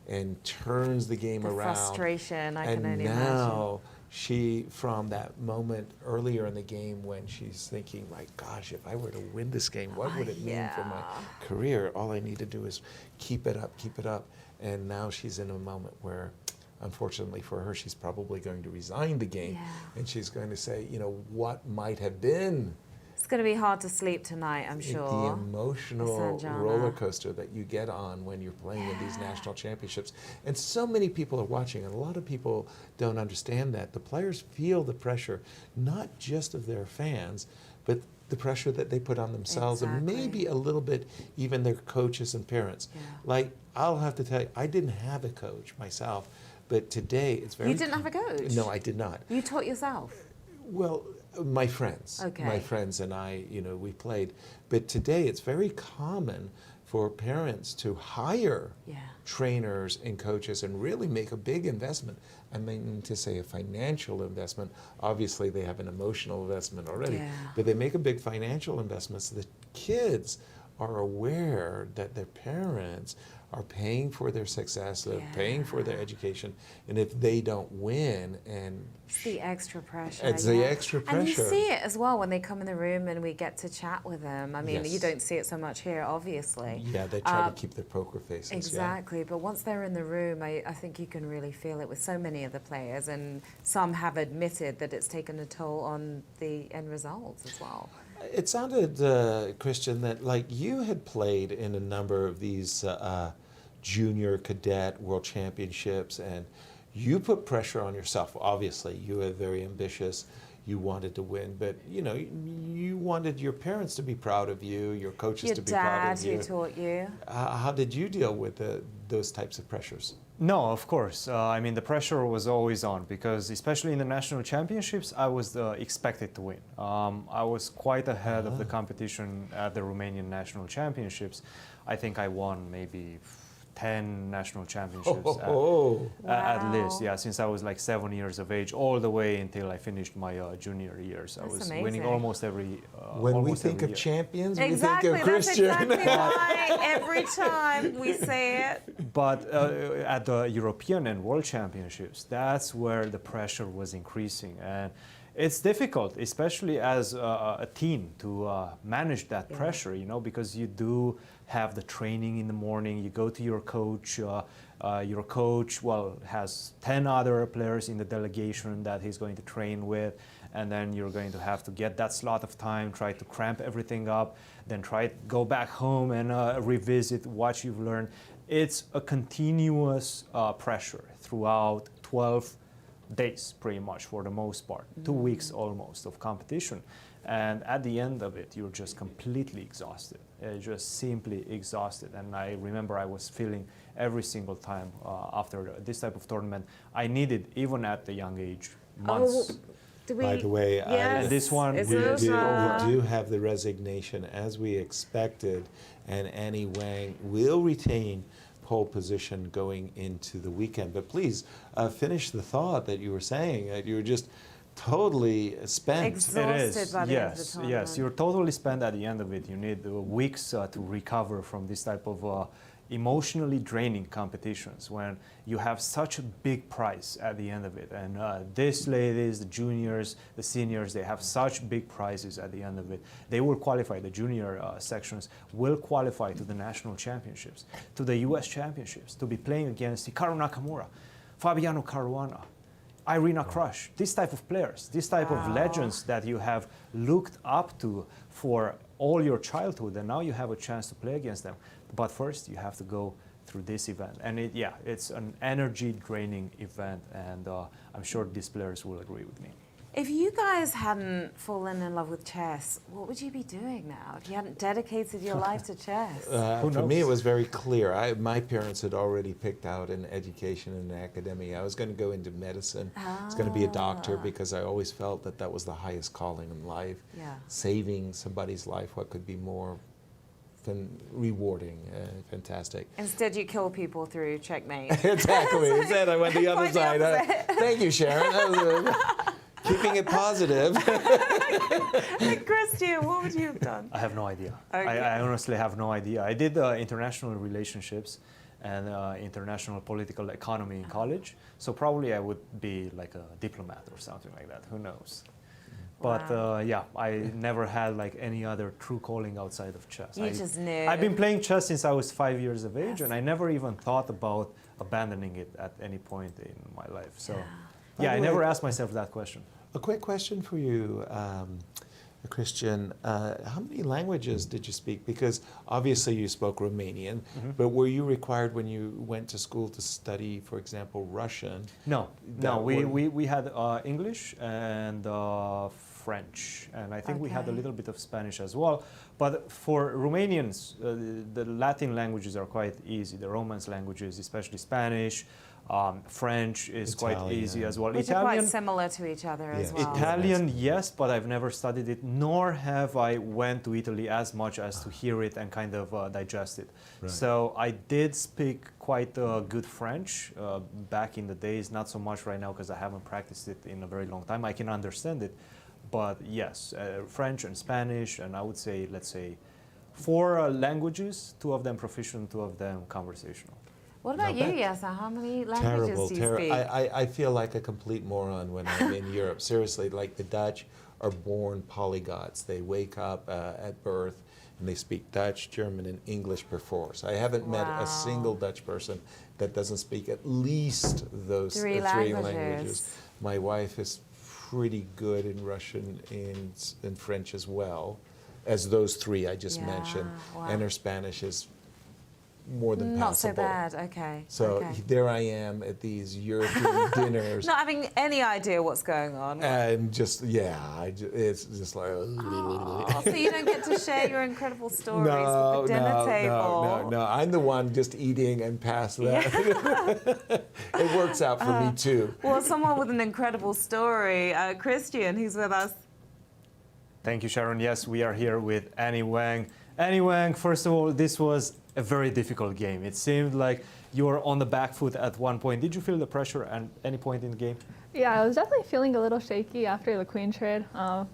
and turns the game The around. frustration, I and can only now she, from that moment earlier in the game when she's thinking, my gosh, if I were to win this game, what would it mean for my career? All I need to do is keep it up, keep it up. And now she's in a moment where, unfortunately for her, she's probably going to resign the game. And she's going to say, you know, what might have been It's going to be hard to sleep tonight, I'm sure. the emotional Sanjana. roller coaster that you get on when you're playing in these national championships. And so many people are watching, and a lot of people don't understand that. The players feel the pressure, not just of their fans, but the pressure that they put on themselves, and maybe a little bit even their coaches and parents. Like, I'll have to tell you, I didn't have a coach myself, but today it's very... You didn't have a coach? No, I did not. You taught yourself? Well, my friends. Okay. My friends and I, you know, we played. But today it's very common for parents to hire trainers and coaches and really make a big investment. I mean to say a financial investment. Obviously they have an emotional investment already. But they make a big financial investment so the kids are aware that their parents are paying for their success, they're paying for their education, and if they don't win, and it's the extra pressure. It's the extra pressure. And you see it as well when they come in the room and we get to chat with them. I mean, you don't see it so much here, obviously. Yeah, they try to keep their poker faces. Exactly, but once they're in the room, I think you can really feel it with so many of the players, and some have admitted that it's taken a toll on the end results as well. It sounded, Christian, that like you had played in a number of these junior cadet world championships, and You put pressure on yourself. Obviously, you were very ambitious. You wanted to win, but you wanted your parents to be proud of you, your coaches to be proud of you. Your dad who taught you. How did you deal with those types of pressures? No, of course. I mean, the pressure was always on because, especially in the national championships, I was expected to win. I was quite ahead of the competition at the Romanian national championships. I think I won maybe 10 national championships at least, yeah, since I was like 7 years of age, all the way until I finished my junior years. I was winning almost every. When we think of champions, exactly, we think of Christian. That's exactly why every time we say it. But at the European and World Championships, that's where the pressure was increasing. And it's difficult, especially as a teen, to manage that pressure, because you do have the training in the morning. You go to your coach. Your coach, has 10 other players in the delegation that he's going to train with. And then you're going to have to get that slot of time, try to cramp everything up, then try to go back home and revisit what you've learned. It's a continuous pressure throughout 12 days, pretty much, for the most part, 2 weeks almost of competition. And at the end of it, you're just completely exhausted, just simply exhausted. And I remember I was feeling every single time after this type of tournament, I needed, even at the young age, months. By the way, yes. This one, we do have the resignation as we expected, and Annie Wang will retain pole position going into the weekend. But please finish the thought that you were saying, that you were just totally spent. Exhausted by the end of the tournament. Yes, you're totally spent at the end of it. You need weeks to recover from this type of emotionally draining competitions when you have such a big prize at the end of it. And these ladies, the juniors, the seniors, they have such big prizes at the end of it. They will qualify, the junior sections will qualify to the national championships, to the US championships, to be playing against Hikaru Nakamura, Fabiano Caruana, Irina Krush, this type of players, this type of legends that you have looked up to for all your childhood, and now you have a chance to play against them. But first, you have to go through this event. And it's an energy-draining event, and I'm sure these players will agree with me. If you guys hadn't fallen in love with chess, what would you be doing now? If you hadn't dedicated your life to chess? For me, it was very clear. My parents had already picked out an education and an academia. I was going to go into medicine. I was going to be a doctor because I always felt that that was the highest calling in life. Yeah. Saving somebody's life, what could be more rewarding, fantastic. Instead, you kill people through checkmate. Exactly. Instead, I went the other side. Thank you, Sharon. Keeping it positive. Christian, what would you have done? I have no idea. Okay. I honestly have no idea. I did international relationships and international political economy in college, so probably I would be like a diplomat or something like that. Who knows? But I never had like any other true calling outside of chess. You just knew. I've been playing chess since I was 5 years of age, and I never even thought about abandoning it at any point in my life. So, I never asked myself that question. A quick question for you, Christian. How many languages did you speak? Because obviously you spoke Romanian, but were you required when you went to school to study, for example, Russian? No. We had English and French, and I think we had a little bit of Spanish as well. But for Romanians, the Latin languages are quite easy. The Romance languages, especially Spanish, French is quite easy as well. Which Italian, are quite similar to each other as well. Italian, yes, but I've never studied it, nor have I went to Italy as much as to hear it and kind of digest it. Right. So I did speak quite good French back in the days, not so much right now because I haven't practiced it in a very long time. I can understand it, but yes, French and Spanish, and I would say, let's say, 4 languages, 2 of them proficient, 2 of them conversational. What about you, Yasser? How many languages do you speak? I feel like a complete moron when I'm in Europe. Seriously, like the Dutch are born polyglots. They wake up at birth and they speak Dutch, German, and English per force. I haven't met a single Dutch person that doesn't speak at least those 3 languages. My wife is pretty good in Russian and French as well as those 3 I just mentioned. Wow. And her Spanish is more than Not so passable. bad. Okay. So okay. there I am at these European dinners. Not having any idea what's going on. And just, it's just like. Oh, so you don't get to share your incredible stories No, with the dinner table. no. I'm the one just eating and past that. It works out for me too. Well, someone with an incredible story, Christian, who's with us. Thank you, Sharon. Yes, we are here with Annie Wang. Annie Wang, first of all, this was a very difficult game. It seemed like you were on the back foot at one point. Did you feel the pressure at any point in the game? Yeah, I was definitely feeling a little shaky after the queen trade. I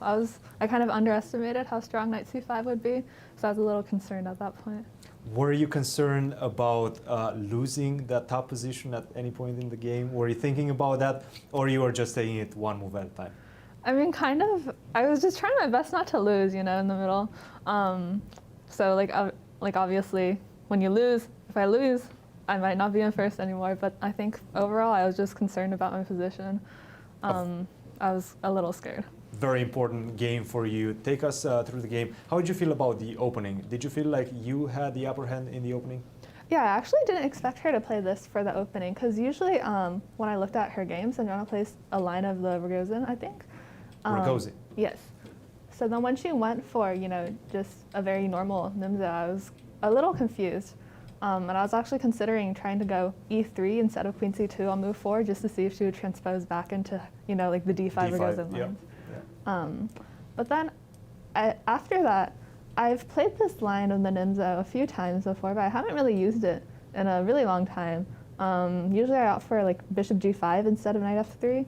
kind of underestimated how strong knight c5 would be, so I was a little concerned at that point. Were you concerned about losing that top position at any point in the game? Were you thinking about that, or you were just taking it one move at a time? I mean, kind of. I was just trying my best not to lose, in the middle. So obviously, when you lose, if I lose, I might not be in first anymore. But I think overall, I was just concerned about my position. I was a little scared. Very important game for you. Take us through the game. How did you feel about the opening? Did you feel like you had the upper hand in the opening? Yeah, I actually didn't expect her to play this for the opening, because usually when I looked at her games, Anjana plays a line of the Rogozin, I think. Rogozin? Yes. So then when she went for, just a very normal Nimzo, I was a little confused. And I was actually considering trying to go e3 instead of queen c2 on move 4, just to see if she would transpose back into, like the d5 Rogozin lines. Yeah. But then after that, I've played this line of the Nimzo a few times before, but I haven't really used it in a really long time. Usually I opt for like bishop g5 instead of knight f3.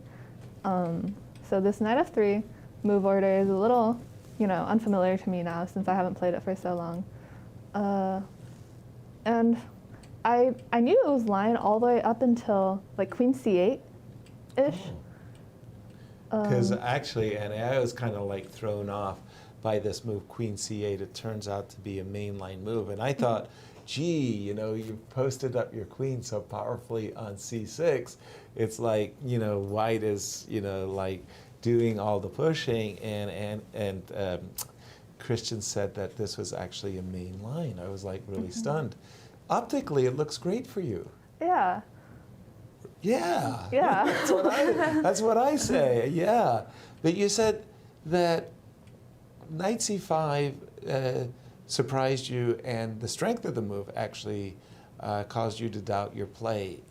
So this knight f3 move order is a little, unfamiliar to me now since I haven't played it for so long. And I knew it was line all the way up until like queen c8-ish. Because actually, and I was kind of like thrown off by this move, queen c8. It turns out to be a mainline move. And I thought, gee, you posted up your queen so powerfully on c6. It's like, white is, like doing all the pushing. And Christian said that this was actually a main line. I was like really stunned. Optically, it looks great for you. Yeah. Yeah. Yeah. That's what I say. Yeah. But you said that knight c5 surprised you, and the strength of the move actually caused you to doubt your play.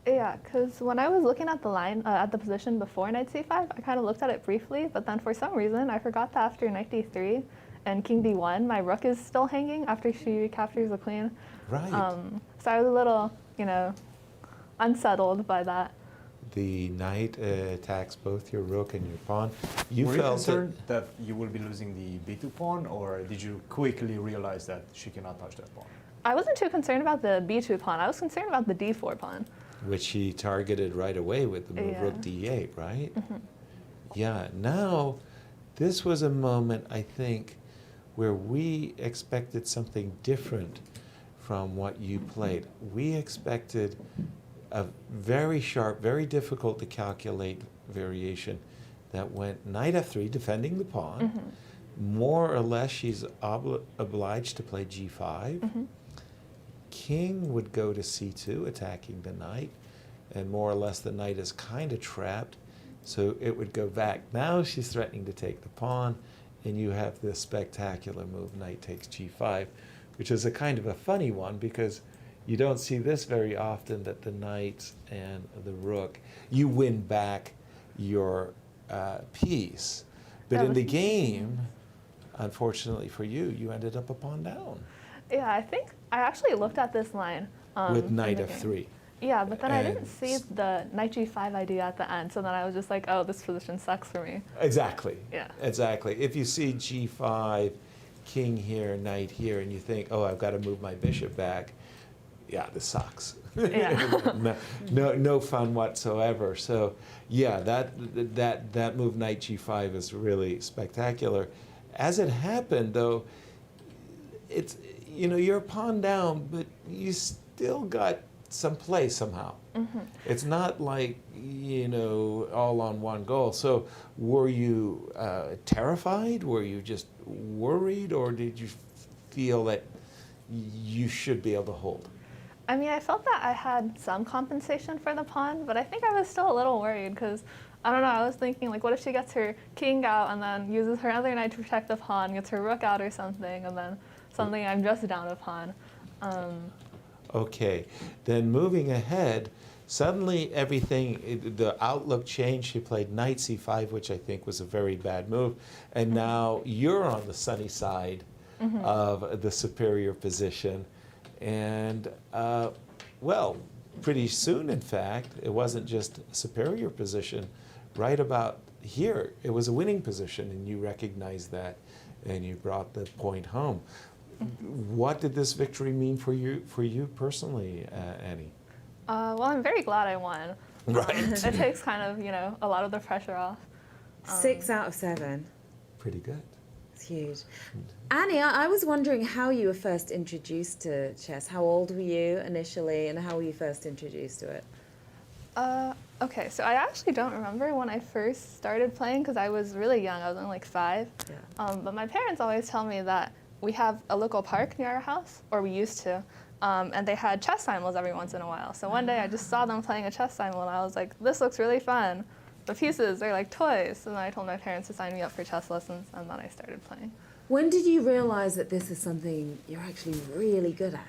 Yeah, because when I was looking at the line, at the position before knight c5, I kind of looked at it briefly, but then for some reason I forgot that after knight d3 and king d1, my rook is still hanging after she recaptures the queen. Right. So I was a little, unsettled by that. The knight attacks both your rook and your pawn. Were you concerned that you will be losing the b2 pawn, or did you quickly realize that she cannot touch that pawn? I wasn't too concerned about the b2 pawn. I was concerned about the d4 pawn. Which he targeted right away with the move rook d8, right? Yeah, now this was a moment, I think, where we expected something different from what you played. We expected a very sharp, very difficult to calculate variation that went knight f3, defending the pawn. More or less, she's obliged to play g5. King would go to c2, attacking the knight, and more or less the knight is kind of trapped, so it would go back. Now she's threatening to take the pawn, and you have this spectacular move, knight takes g5, which is a kind of a funny one because you don't see this very often, that the knight and the rook, you win back your piece. But in the game, unfortunately for you, you ended up a pawn down. Yeah, I think I actually looked at this line. With knight f3. Yeah, but then I didn't see the knight g5 idea at the end, so then I was just like, oh, this position sucks for me. Exactly. Yeah. Exactly. If you see g5, king here, knight here, and you think, oh, I've got to move my bishop back, yeah, this sucks. Yeah. no fun whatsoever. So, yeah, that move knight g5 is really spectacular. As it happened, though, it's, you're a pawn down, but you still got some play somehow. It's not like, all on one goal. So were you terrified? Were you just worried? Or did you feel that, you should be able to hold? I mean, I felt that I had some compensation for the pawn, but I think I was still a little worried because, I don't know, I was thinking, like, what if she gets her king out and then uses her other knight to protect the pawn, gets her rook out or something, and then something I'm just down a pawn. Okay, then moving ahead, suddenly the outlook changed. She played knight c5, which I think was a very bad move, and now you're on the sunny side of the superior position. And, well, pretty soon, in fact, it wasn't just a superior position. Right about here, it was a winning position, and you recognized that, and you brought the point home. What did this victory mean for you personally, Annie? Well, I'm very glad I won. Right. It takes kind of, you know, a lot of the pressure off. 6 out of 7. Pretty good. It's huge. Annie, I was wondering how you were first introduced to chess. How old were you initially, and how were you first introduced to it? Okay, so I actually don't remember when I first started playing because I was really young. I was only like 5. Yeah. But my parents always tell me that we have a local park near our house, or we used to, and they had chess simultaneous every once in a while. So one day I just saw them playing a chess simultaneous, and I was like, this looks really fun. The pieces are like toys. So then I told my parents to sign me up for chess lessons, and then I started playing. When did you realize that this is something you're actually really good at?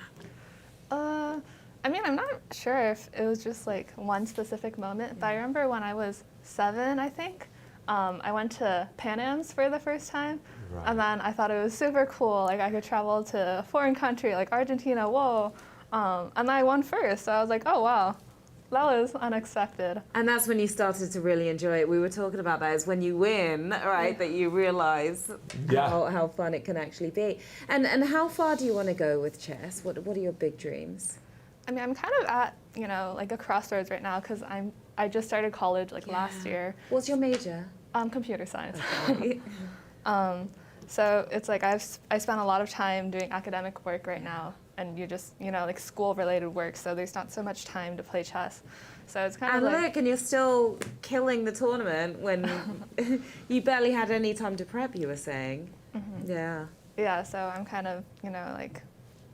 I mean, I'm not sure if it was just like one specific moment, but I remember when I was 7, I think, I went to Pan Am's for the first time, and then I thought it was super cool. Like I could travel to a foreign country like Argentina, whoa. And then I won first, so I was like, oh wow, that was unexpected. And that's when you started to really enjoy it. We were talking about that, is when you win, right, that you realize how fun it can actually be. And how far do you want to go with chess? What are your big dreams? I mean, I'm kind of at, you know, like a crossroads right now because I just started college like last year. What's your major? Computer science. Okay. So it's like I spent a lot of time doing academic work right now, and you just, you know, like school-related work, so there's not so much time to play chess. So it's kind of like... look, and you're still killing the tournament when you barely had any time to prep, you were saying. Yeah. Yeah, so I'm kind of, you know, like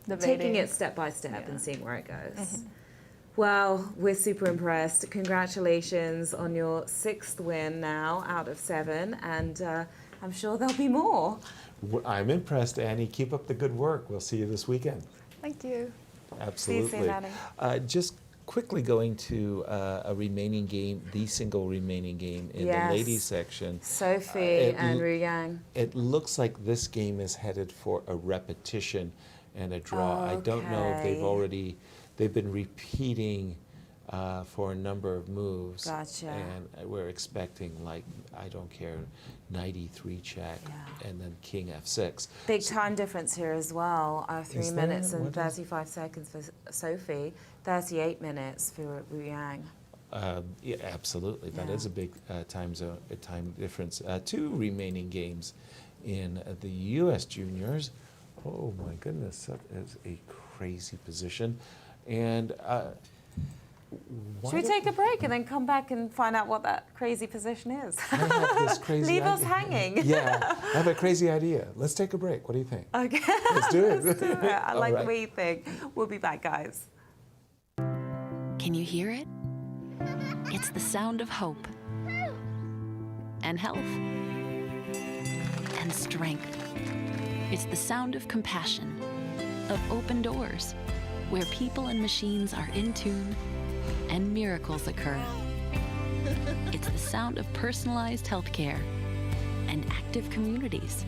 debating. Taking it step by step and seeing where it goes. Well, we're super impressed. Congratulations on your 6th win now out of 7, and I'm sure there'll be more. I'm impressed, Annie. Keep up the good work. We'll see you this weekend. Thank you. Absolutely. See you soon, Annie. Just quickly going to a remaining game, the single remaining game in the ladies section. Sophie and Ru Yang. It looks like this game is headed for a repetition and a draw. I don't know if they've been repeating for a number of moves. Gotcha. And we're expecting, like, I don't care, knight e3 check, and then king f6. Big time difference here as well. 3 minutes and 35 seconds for Sophie, 38 minutes for Ru Yang. Yeah, absolutely. That is a big time difference. 2 remaining games in the U.S. juniors. Oh my goodness, that is a crazy position. And should we take a break and then come back and find out what that crazy position is? I have this crazy Leave idea. us hanging. Yeah, I have a crazy idea. Let's take a break. What do you think? Okay. Let's do it. Let's do it. I like right. the way you think. We'll be back, guys. Can you hear it? It's the sound of hope and health and strength. It's the sound of compassion, of open doors, where people and machines are in tune and miracles occur. It's the sound of personalized healthcare and active communities.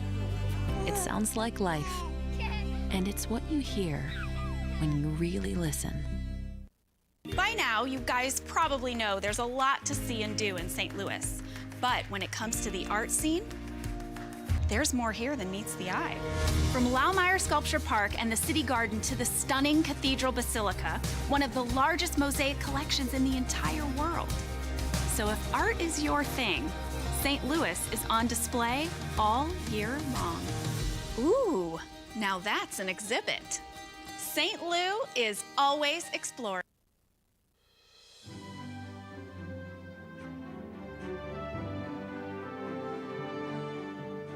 It sounds like life, and it's what you hear when you really listen. By now, you guys probably know there's a lot to see and do in St. Louis. But when it comes to the art scene, there's more here than meets the eye. From Laumeier Sculpture Park and the City Garden to the stunning Cathedral Basilica, one of the largest mosaic collections in the entire world. So if art is your thing, St. Louis is on display all year long. Ooh, now that's an exhibit. St. Lou is always exploring.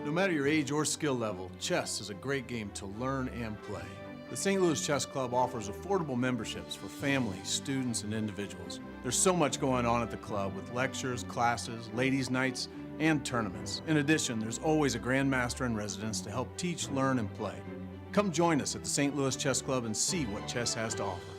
No matter your age or skill level, chess is a great game to learn and play. The St. Louis Chess Club offers affordable memberships for families, students, and individuals. There's so much going on at the club with lectures, classes, ladies' nights, and tournaments. In addition, there's always a Grandmaster in residence to help teach, learn, and play. Come join us at the St. Louis Chess Club and see what chess has to offer.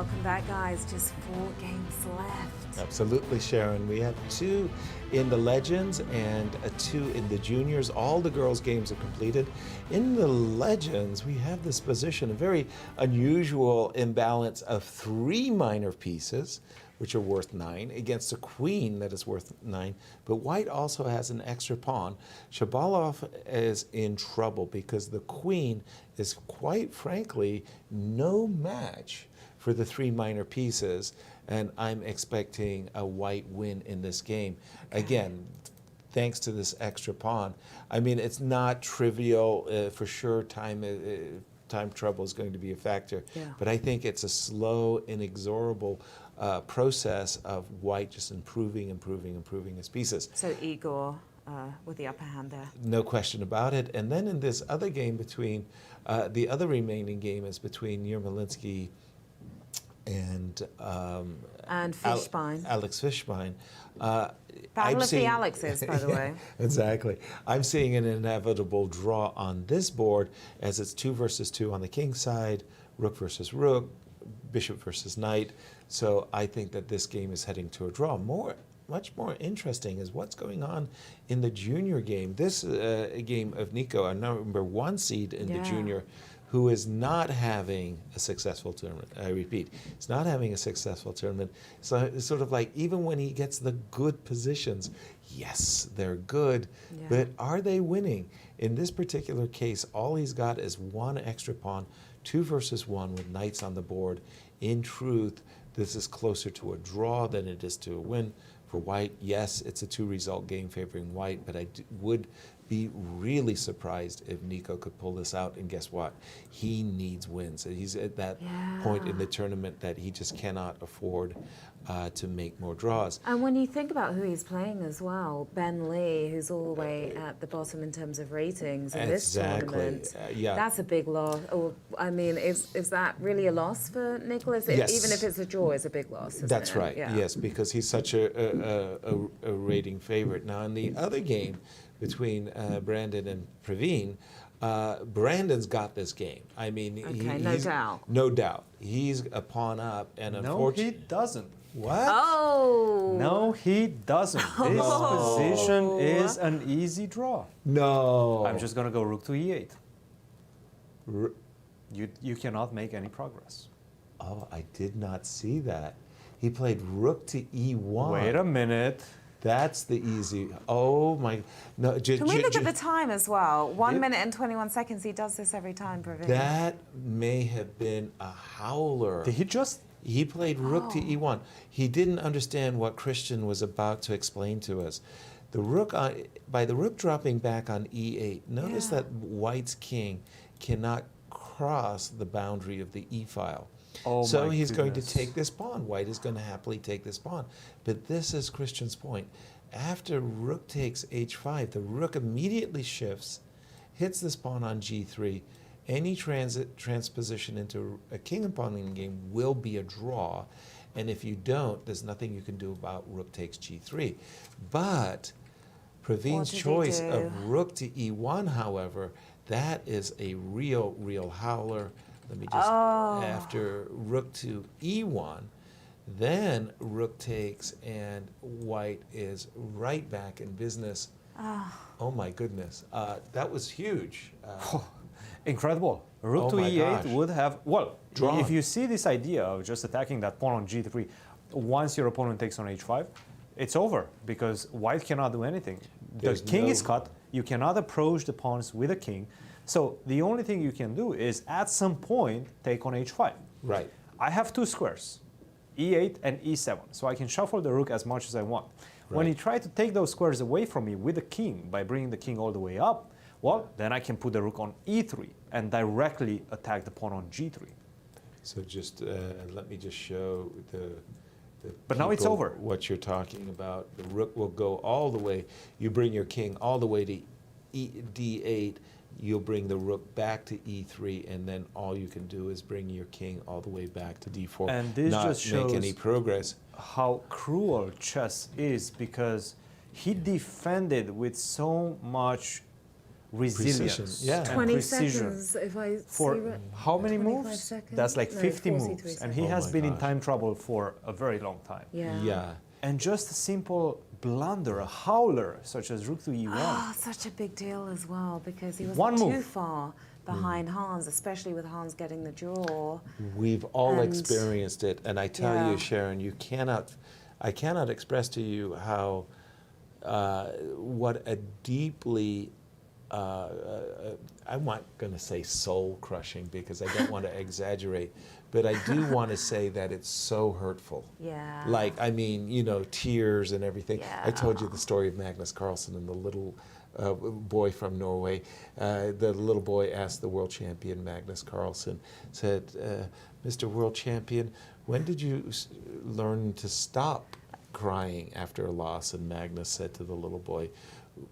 welcome back, guys. Just 4 games left. Absolutely, Sharon. We have 2 in the Legends and 2 in the Juniors. All the girls' games are completed. In the Legends, we have this position, a very unusual imbalance of 3 minor pieces, which are worth 9, against a queen that is worth 9. But white also has an extra pawn. Shabalov is in trouble because the queen is, quite frankly, no match for the 3 minor pieces, and I'm expecting a white win in this game. Again, thanks to this extra pawn. I mean, it's not trivial. For sure, time trouble is going to be a factor. Yeah. But I think it's a slow, inexorable process of white just improving his pieces. So Igor with the upper hand there. No question about it. And then in this other game between, the other remaining game is between Yermolinsky and Fishbein. Alex Fishbein. Battle of the Alexes, by the way. Exactly. I'm seeing an inevitable draw on this board as it's 2 versus 2 on the king side, rook versus rook, bishop versus knight. So I think that this game is heading to a draw. Much more interesting is what's going on in the junior game. This game of Nico, a number 1 seed in the junior, who is not having a successful tournament. I repeat, he's not having a successful tournament. So it's sort of like, even when he gets the good positions, yes, they're good, but are they winning? In this particular case, all he's got is 1 extra pawn, 2 versus 1 with knights on the board. In truth, this is closer to a draw than it is to a win for white. Yes, it's a 2-result game favoring white, but I would be really surprised if Nico could pull this out. And guess what? He needs wins. He's at that point in the tournament that he just cannot afford to make more draws. And when you think about who he's playing as well, Ben Lee, who's all the way at the bottom in terms of ratings in this tournament, that's a big loss. Or, I mean, is that really a loss for Nicholas? Yes. Even if it's a draw, it's a big loss, isn't That's it? right, yes, because he's such a rating favorite. Now, in the other game between Brandon and Praveen, Brandon's got this game. I mean, no doubt. No doubt. He's a pawn up, and unfortunately... No, he doesn't. What? Oh! No, he doesn't. This position is an easy draw. No. I'm just going to go rook to e8. You cannot make any progress. Oh, I did not see that. He played rook to e1. Wait a minute. That's the easy. Oh my! No. Can we look at the time as well? 1 minute and 21 seconds. He does this every time, Praveen. That may have been a howler. Did he just? He played rook to e1. He didn't understand what Christian was about to explain to us. The rook by the rook dropping back on e8. Notice that white's king cannot cross the boundary of the e file. Oh, so my he's going to goodness. take this pawn. White is going to happily take this pawn. But this is Christian's point. After rook takes h5, the rook immediately shifts, hits this pawn on g3. Any transposition into a king and pawn in game will be a draw. And if you don't, there's nothing you can do about rook takes g3. But Praveen's choice of rook to e1, however, that is a real howler. Let me just, after rook to e1, then rook takes, and white is right back in business. Oh my goodness, that was huge. Incredible. Rook to e8 gosh. would have, well, Drawn. if you see this idea of just attacking that pawn on g3, once your opponent takes on h5, it's over because white cannot do anything. There's the king no- is cut. You cannot approach the pawns with a king. So the only thing you can do is at some point take on h5. Right. I have 2 squares, e8 and e7, so I can shuffle the rook as much as I want. When you try to take those squares away from me with the king by bringing the king all the way up, well, then I can put the rook on e3 and directly attack the pawn on g3. So just let me just show the But now it's people over. what you're talking about. The rook will go all the way. You bring your king all the way to d8. You'll bring the rook back to e3, and then all you can do is bring your king all the way back to d4. And this not just make shows any progress. how cruel chess is, because he defended with so much resilience, Precision, yeah. and 20 precision. seconds, if I For see right. how many 25 moves? seconds? That's like No, 50 43 moves, and seconds. he Oh has my been in gosh. time trouble for a very long time. Yeah. Yeah. And just a simple blunder, a howler such as rook to e1. Oh, such a big deal as well because he One wasn't too move. far behind Hans, especially with Hans getting the draw. We've all And- experienced it, and I tell Yeah. you, Sharon, I cannot express to you how, what a deeply, I'm not going to say soul crushing because I don't want to exaggerate, but I do want to say that it's so hurtful. Yeah. Like, I mean, you know, tears and everything. Yeah. I told you the story of Magnus Carlsen and the little boy from Norway. The little boy asked the world champion, Magnus Carlsen, said, Mr. World Champion, when did you learn to stop crying after a loss? And Magnus said to the little boy,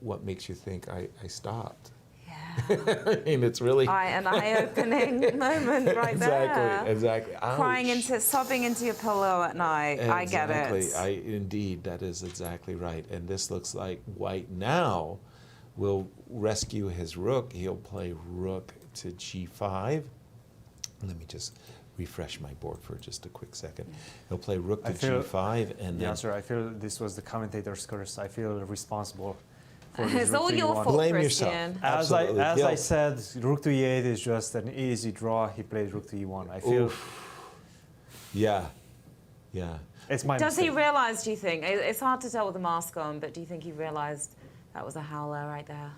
what makes you think I stopped? Yeah. I mean, it's really... An eye-opening moment right there. Exactly. Crying Ouch. sobbing into your pillow at night. I get it. Indeed, that is exactly right. And this looks like White now will rescue his rook. He'll play rook to g5. Let me just refresh my board for just a quick second. He'll play rook to g5 and then... Yeah, sir, I feel this was the commentator's curse. I feel responsible for this It's rook all to your e1. fault, Blame Christian. yourself. As Absolutely. I said, rook to e8 is just an easy draw. He played rook to e1. I feel Yeah. it's my Does he mistake. realize, do you think? It's hard to tell with the mask on, but do you think he realized that was a howler right there?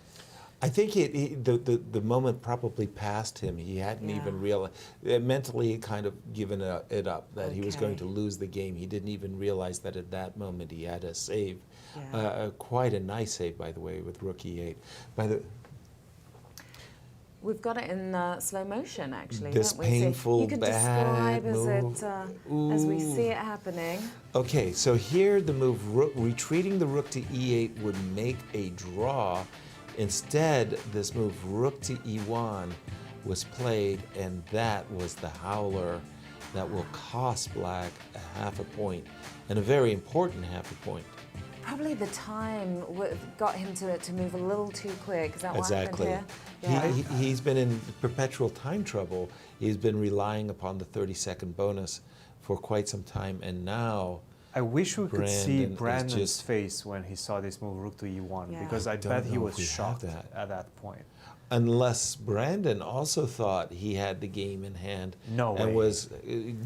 I think the moment probably passed him. He hadn't even realized. Mentally, kind of given it up that he was going to lose the game. He didn't even realize that at that moment he had a save. Quite a nice save, by the way, with rook e8. We've got it in slow motion, actually. This haven't we? So painful, you could bad describe as we see it happening. Okay, so here the move retreating the rook to e8 would make a draw. Instead, this move rook to e1 was played, and that was the howler that will cost black a half a point, and a very important half a point. Probably the time got him to move a little too quick. Is that what Exactly. happened here? Yeah. He's been in perpetual time trouble. He's been relying upon the 30-second bonus for quite some time, and now I wish we could see Brandon is Brandon's just- face when he saw this move rook to e1 Yeah. because I Don't bet he know was if we have shocked that. at that point. unless Brandon also thought he had the game in hand No and way. was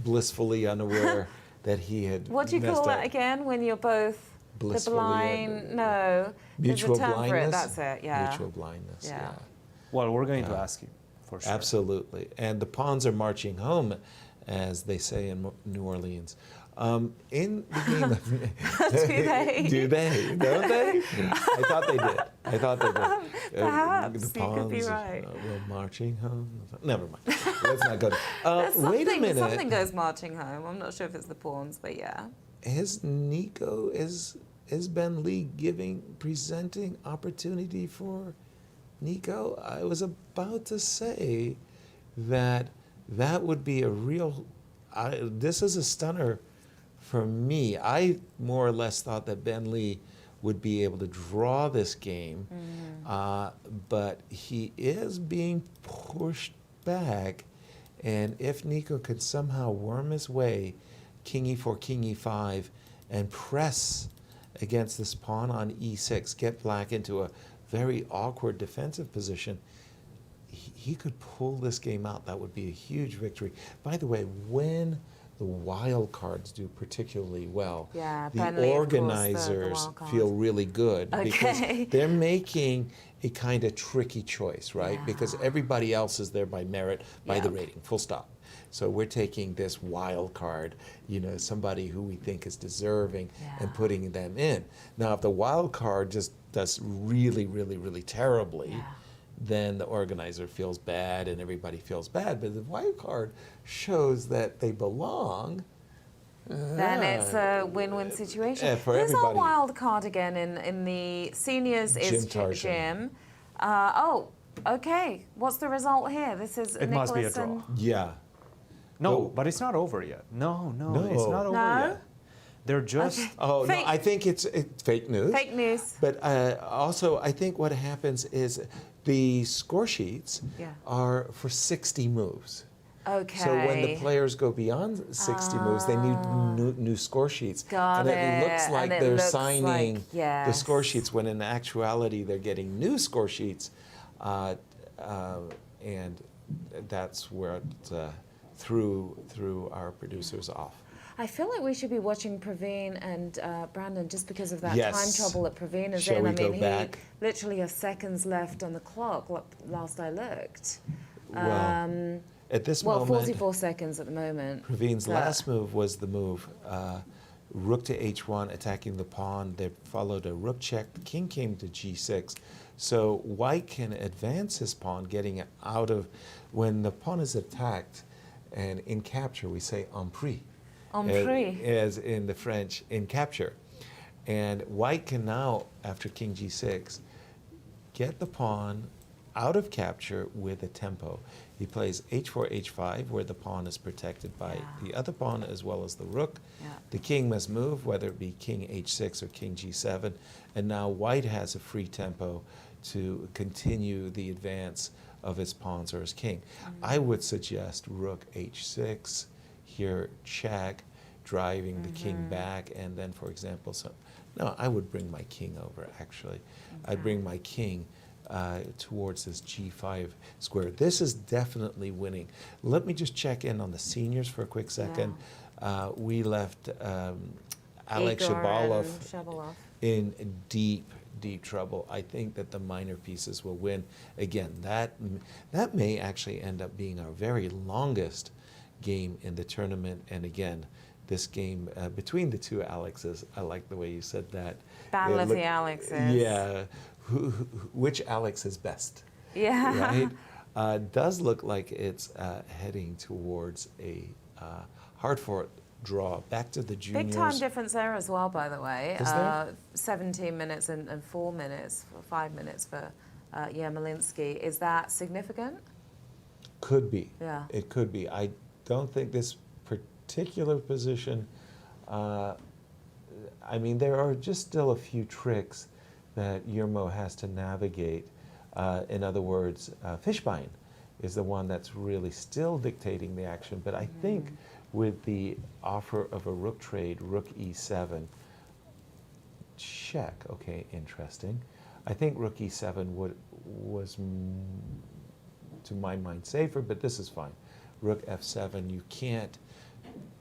blissfully unaware that he had What do you messed call up. that again when you're both Blissfully the blind? No, Mutual there's a term for it. blindness? That's it. Yeah. Mutual blindness, yeah. Well, we're going to Yeah. ask you for sure. Absolutely. And the pawns are marching home, as they say in New Orleans. In the game of... Do they? Do they? Don't they? I thought they did. I thought they did. Perhaps, the you could be pawns right. were marching home. Never mind. Let's not go there. There's Wait a something- minute. Something goes marching home. I'm not sure if it's the pawns, but yeah. Is Nico, is Ben Lee presenting opportunity for Nico? I was about to say that would be a real, this is a stunner for me. I more or less thought that Ben Lee would be able to draw this game, but he is being pushed back, and if Nico could somehow worm his way king e4, king e5, and press against this pawn on e6, get black into a very awkward defensive position, he could pull this game out. That would be a huge victory. By the way, when the wild cards do particularly well, Yeah, the Bentley, of course, the organizers wild card. feel really good Okay. because they're making a kind of tricky choice, right? Yeah. Because everybody else is there by merit, by the Yeah. rating, full stop. So we're taking this wild card, somebody who we think is deserving, and putting them in. Now, if the wild card just does really, really, really terribly, then the organizer feels bad and everybody feels bad. But if the wild card shows that they belong, Then it's a win-win situation. for Who's our everybody. wild card again in the seniors? Is Jim Tarzan. Jim. Okay. What's the result here? This is It must be a Nicholas and- draw. yeah. No, No. but it's not over yet. No, No. it's not over No? yet. They're just Oh, no, Fake- I think it's fake news. Fake news. But also, I think what happens is the score sheets Yeah. are for 60 moves. Okay. So when the players go beyond 60 moves, they need new score sheets. Got and it looks it. like And it they're looks signing like- the score yes. sheets when in actuality they're getting new score sheets. And that's where it threw our producers off. I feel like we should be watching Praveen and Brandon just because of that Yes. time trouble that Praveen is Shall in. we I mean, go he back? literally has seconds left on the clock. Last I looked. Well, at this Well, moment, 44 seconds at the moment. Praveen's But- last move was the move rook to h1, attacking the pawn. They followed a rook check. The king came to g6. So white can advance his pawn, getting out of, when the pawn is attacked, and in capture we say emprise. Emprise. As in the French, in capture. And white can now, after king g6, get the pawn out of capture with a tempo. He plays h4, h5, where the pawn is protected by the other pawn as well as the rook. Yeah. The king must move, whether it be king h6 or king g7. And now white has a free tempo to continue the advance of his pawns or his king. I would suggest rook h6, here check, driving the king back, and then, for example, no, I would bring my king over, actually. I'd bring my king towards this g5 square. This is definitely winning. Let me just check in on the seniors for a quick second. We left Alex Igor Shabalov and Shabalov. in deep trouble. I think that the minor pieces will win. Again, that may actually end up being our very longest game in the tournament. And again, this game between the two Alexes, I like the way you said that. Battle of Look- the Alexes. Yeah. Which Alex is best? Yeah. Right? Does look like it's heading towards a hard-fought draw. Back to the juniors. Big time difference there as well, by the way. Is there? 17 minutes and 4 minutes, 5 minutes for Yermolinsky. Is that significant? Could be. Yeah. It could be. I don't think this particular position, I mean, there are just still a few tricks that Yermo has to navigate. In other words, Fishbein is the one that's really still dictating the action. But I think with the offer of a rook trade, rook e7, check, okay, interesting. I think rook e7 was, to my mind, safer, but this is fine. Rook f7, you can't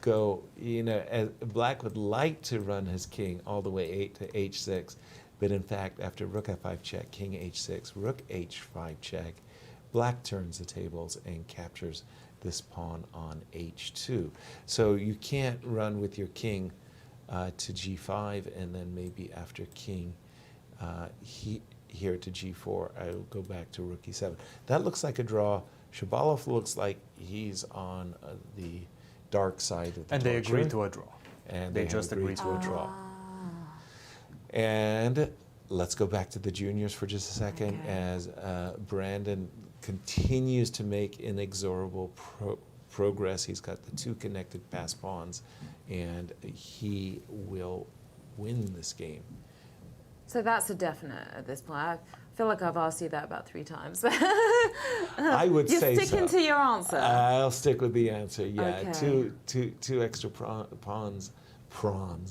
go, you know, black would like to run his king all the way to h6, but in fact, after rook f5 check, king h6, rook h5 check, black turns the tables and captures this pawn on h2. So you can't run with your king to g5 and then maybe after king here to g4, I'll go back to rook e7. That looks like a draw. Shabalov looks like he's on the dark side of the And they torture. agreed to a draw. And They they just have agreed agreed to a draw. And let's go back to the juniors for just a second as Brandon continues to make inexorable progress. He's got the two connected pass pawns, and he will win this game. So that's a definite at this point. I feel like I've asked you that about 3 times. I would You're say sticking so. to your answer. I'll stick with the answer. Yeah, Okay. two extra prawns.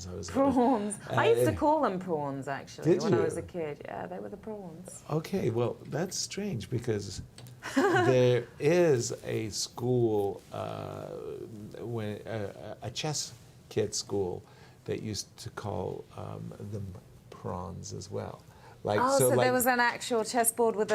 I was Prawns. I used to call them prawns, actually, Did when I you? was a kid. Yeah, they were the prawns. Okay, well, that's strange because there is a school, a chess kid school, that used to call them prawns as well. Like, So like, there was an actual chessboard with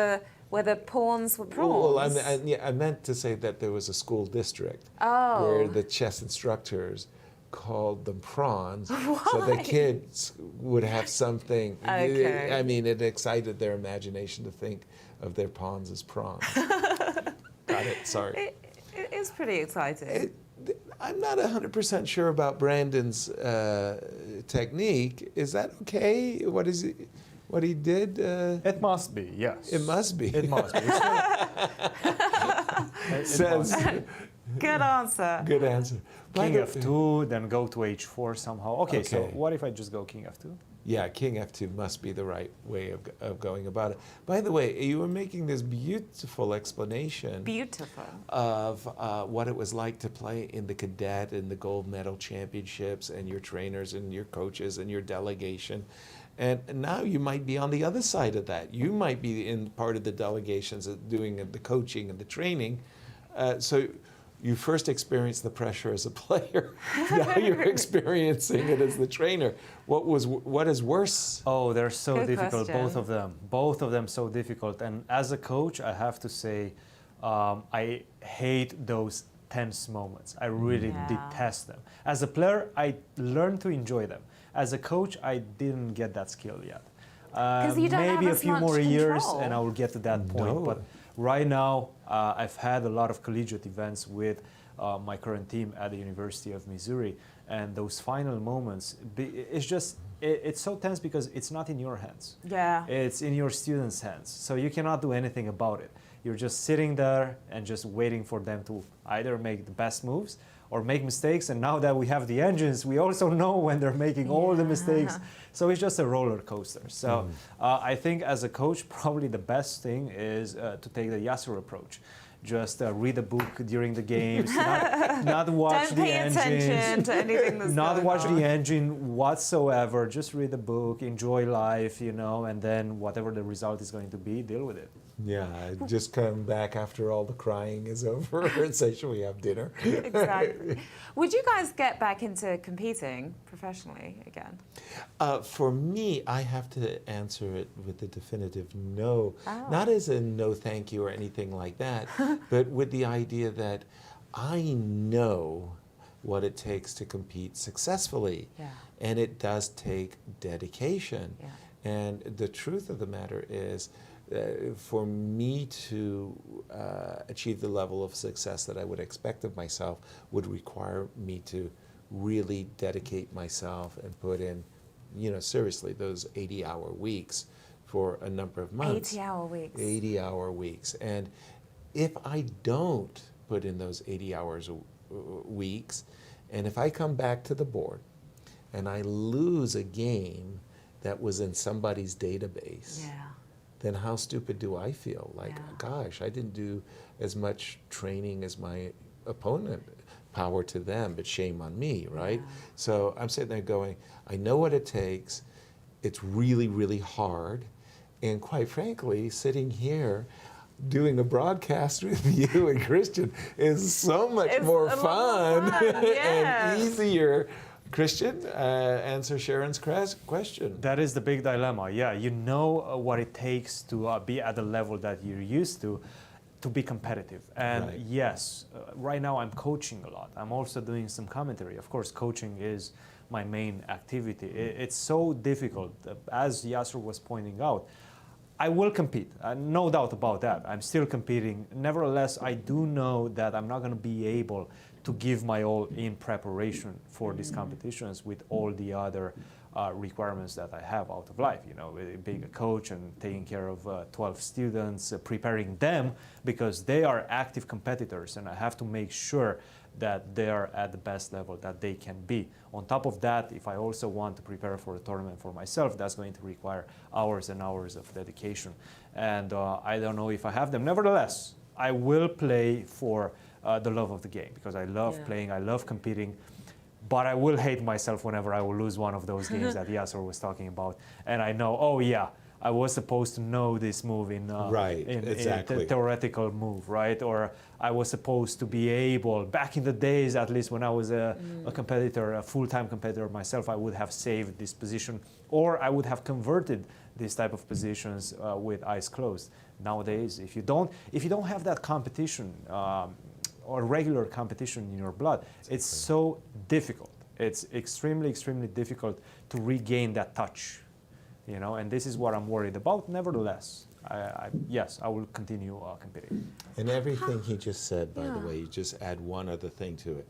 where the pawns were prawns. Well, I meant to say that there was a school district Oh. where the chess instructors called them prawns, so the Why? kids would have something. Okay. I mean, it excited their imagination to think of their pawns as prawns. Got it. Sorry. It is pretty exciting. I'm not 100% sure about Brandon's technique. Is that okay? What is it? What he did? It must be, yes. It must be. It must be. It Says must be. Good answer. Good answer. King F2, then go to H4 somehow. Okay, so Okay. what if I just go King F2? Yeah, King F2 must be the right way of going about it. By the way, you were making this beautiful explanation Beautiful. of what it was like to play in the cadet and the gold medal championships and your trainers and your coaches and your delegation. And now you might be on the other side of that. You might be in part of the delegations doing the coaching and the training. So you first experienced the pressure as a player. Now you're experiencing it as the trainer. What is worse? Oh, they're so Good difficult, question. both of them. Both of them so difficult. And as a coach, I have to say, I hate those tense moments. I really detest them. As a player, I learned to enjoy them. As a coach, I didn't get that skill yet. 'Cause you don't Maybe have a as few much more years control. and I will get to that point. No. But right now, I've had a lot of collegiate events with my current team at the University of Missouri. And those final moments, it's just, it's so tense because it's not in your hands. Yeah. It's in your students' hands. So you cannot do anything about it. You're just sitting there and just waiting for them to either make the best moves or make mistakes. And now that we have the engines, we also know when they're making all the mistakes. So it's just a roller coaster. So I think as a coach, probably the best thing is to take the Yasser approach. Just read a book during the games, not watch Don't the pay attention engines, to anything that's not going watch on. the engine whatsoever. Just read the book, enjoy life, you know, and then whatever the result is going to be, deal with it. Yeah, just come back after all the crying is over and say, shall we have dinner? Exactly. Would you guys get back into competing professionally again? For me, I have to answer it with a definitive no. Oh. Not as a no thank you or anything like that, but with the idea that I know what it takes to compete successfully. Yeah. And it does take dedication. Yeah. And the truth of the matter is, for me to achieve the level of success that I would expect of myself would require me to really dedicate myself and put in, you know, seriously, those 80-hour weeks for a number of months. 80-hour weeks. 80-hour weeks. And if I don't put in those 80 hours weeks, and if I come back to the board and I lose a game that was in somebody's database, then how stupid do I feel? Like, gosh, I didn't do as much training as my opponent. Power to them, but shame on me, right? So I'm sitting there going, I know what it takes. It's really, really hard. And quite frankly, sitting here doing a broadcast with you and Christian is so much more fun, and easier. Christian, answer Sharon's question. That is the big dilemma. Yeah, you know what it takes to be at the level that you're used to be competitive. And yes, right now I'm coaching a lot. I'm also doing some commentary. Of course, coaching is my main activity. It's so difficult. As Yasser was pointing out, I will compete, no doubt about that. I'm still competing. Nevertheless, I do know that I'm not going to be able to give my all in preparation for these competitions with all the other requirements that I have out of life, you know, being a coach and taking care of 12 students, preparing them because they are active competitors and I have to make sure that they are at the best level that they can be. On top of that, if I also want to prepare for a tournament for myself, that's going to require hours and hours of dedication. And I don't know if I have them. Nevertheless, I will play for the love of the game because I love playing, I love competing. But I will hate myself whenever I will lose one of those games that Yasser was talking about. And I know, oh yeah, I was supposed to know this move in the theoretical move, right? Or I was supposed to be able, back in the days, at least when I was a competitor, a full-time competitor myself, I would have saved this position, or I would have converted these type of positions with eyes closed. Nowadays, if you don't have that competition or regular competition in your blood, it's so difficult. It's extremely, extremely difficult to regain that touch. You know, and this is what I'm worried about. Nevertheless, yes, I will continue competing. And everything he just said, by the way, you just add one other thing to it.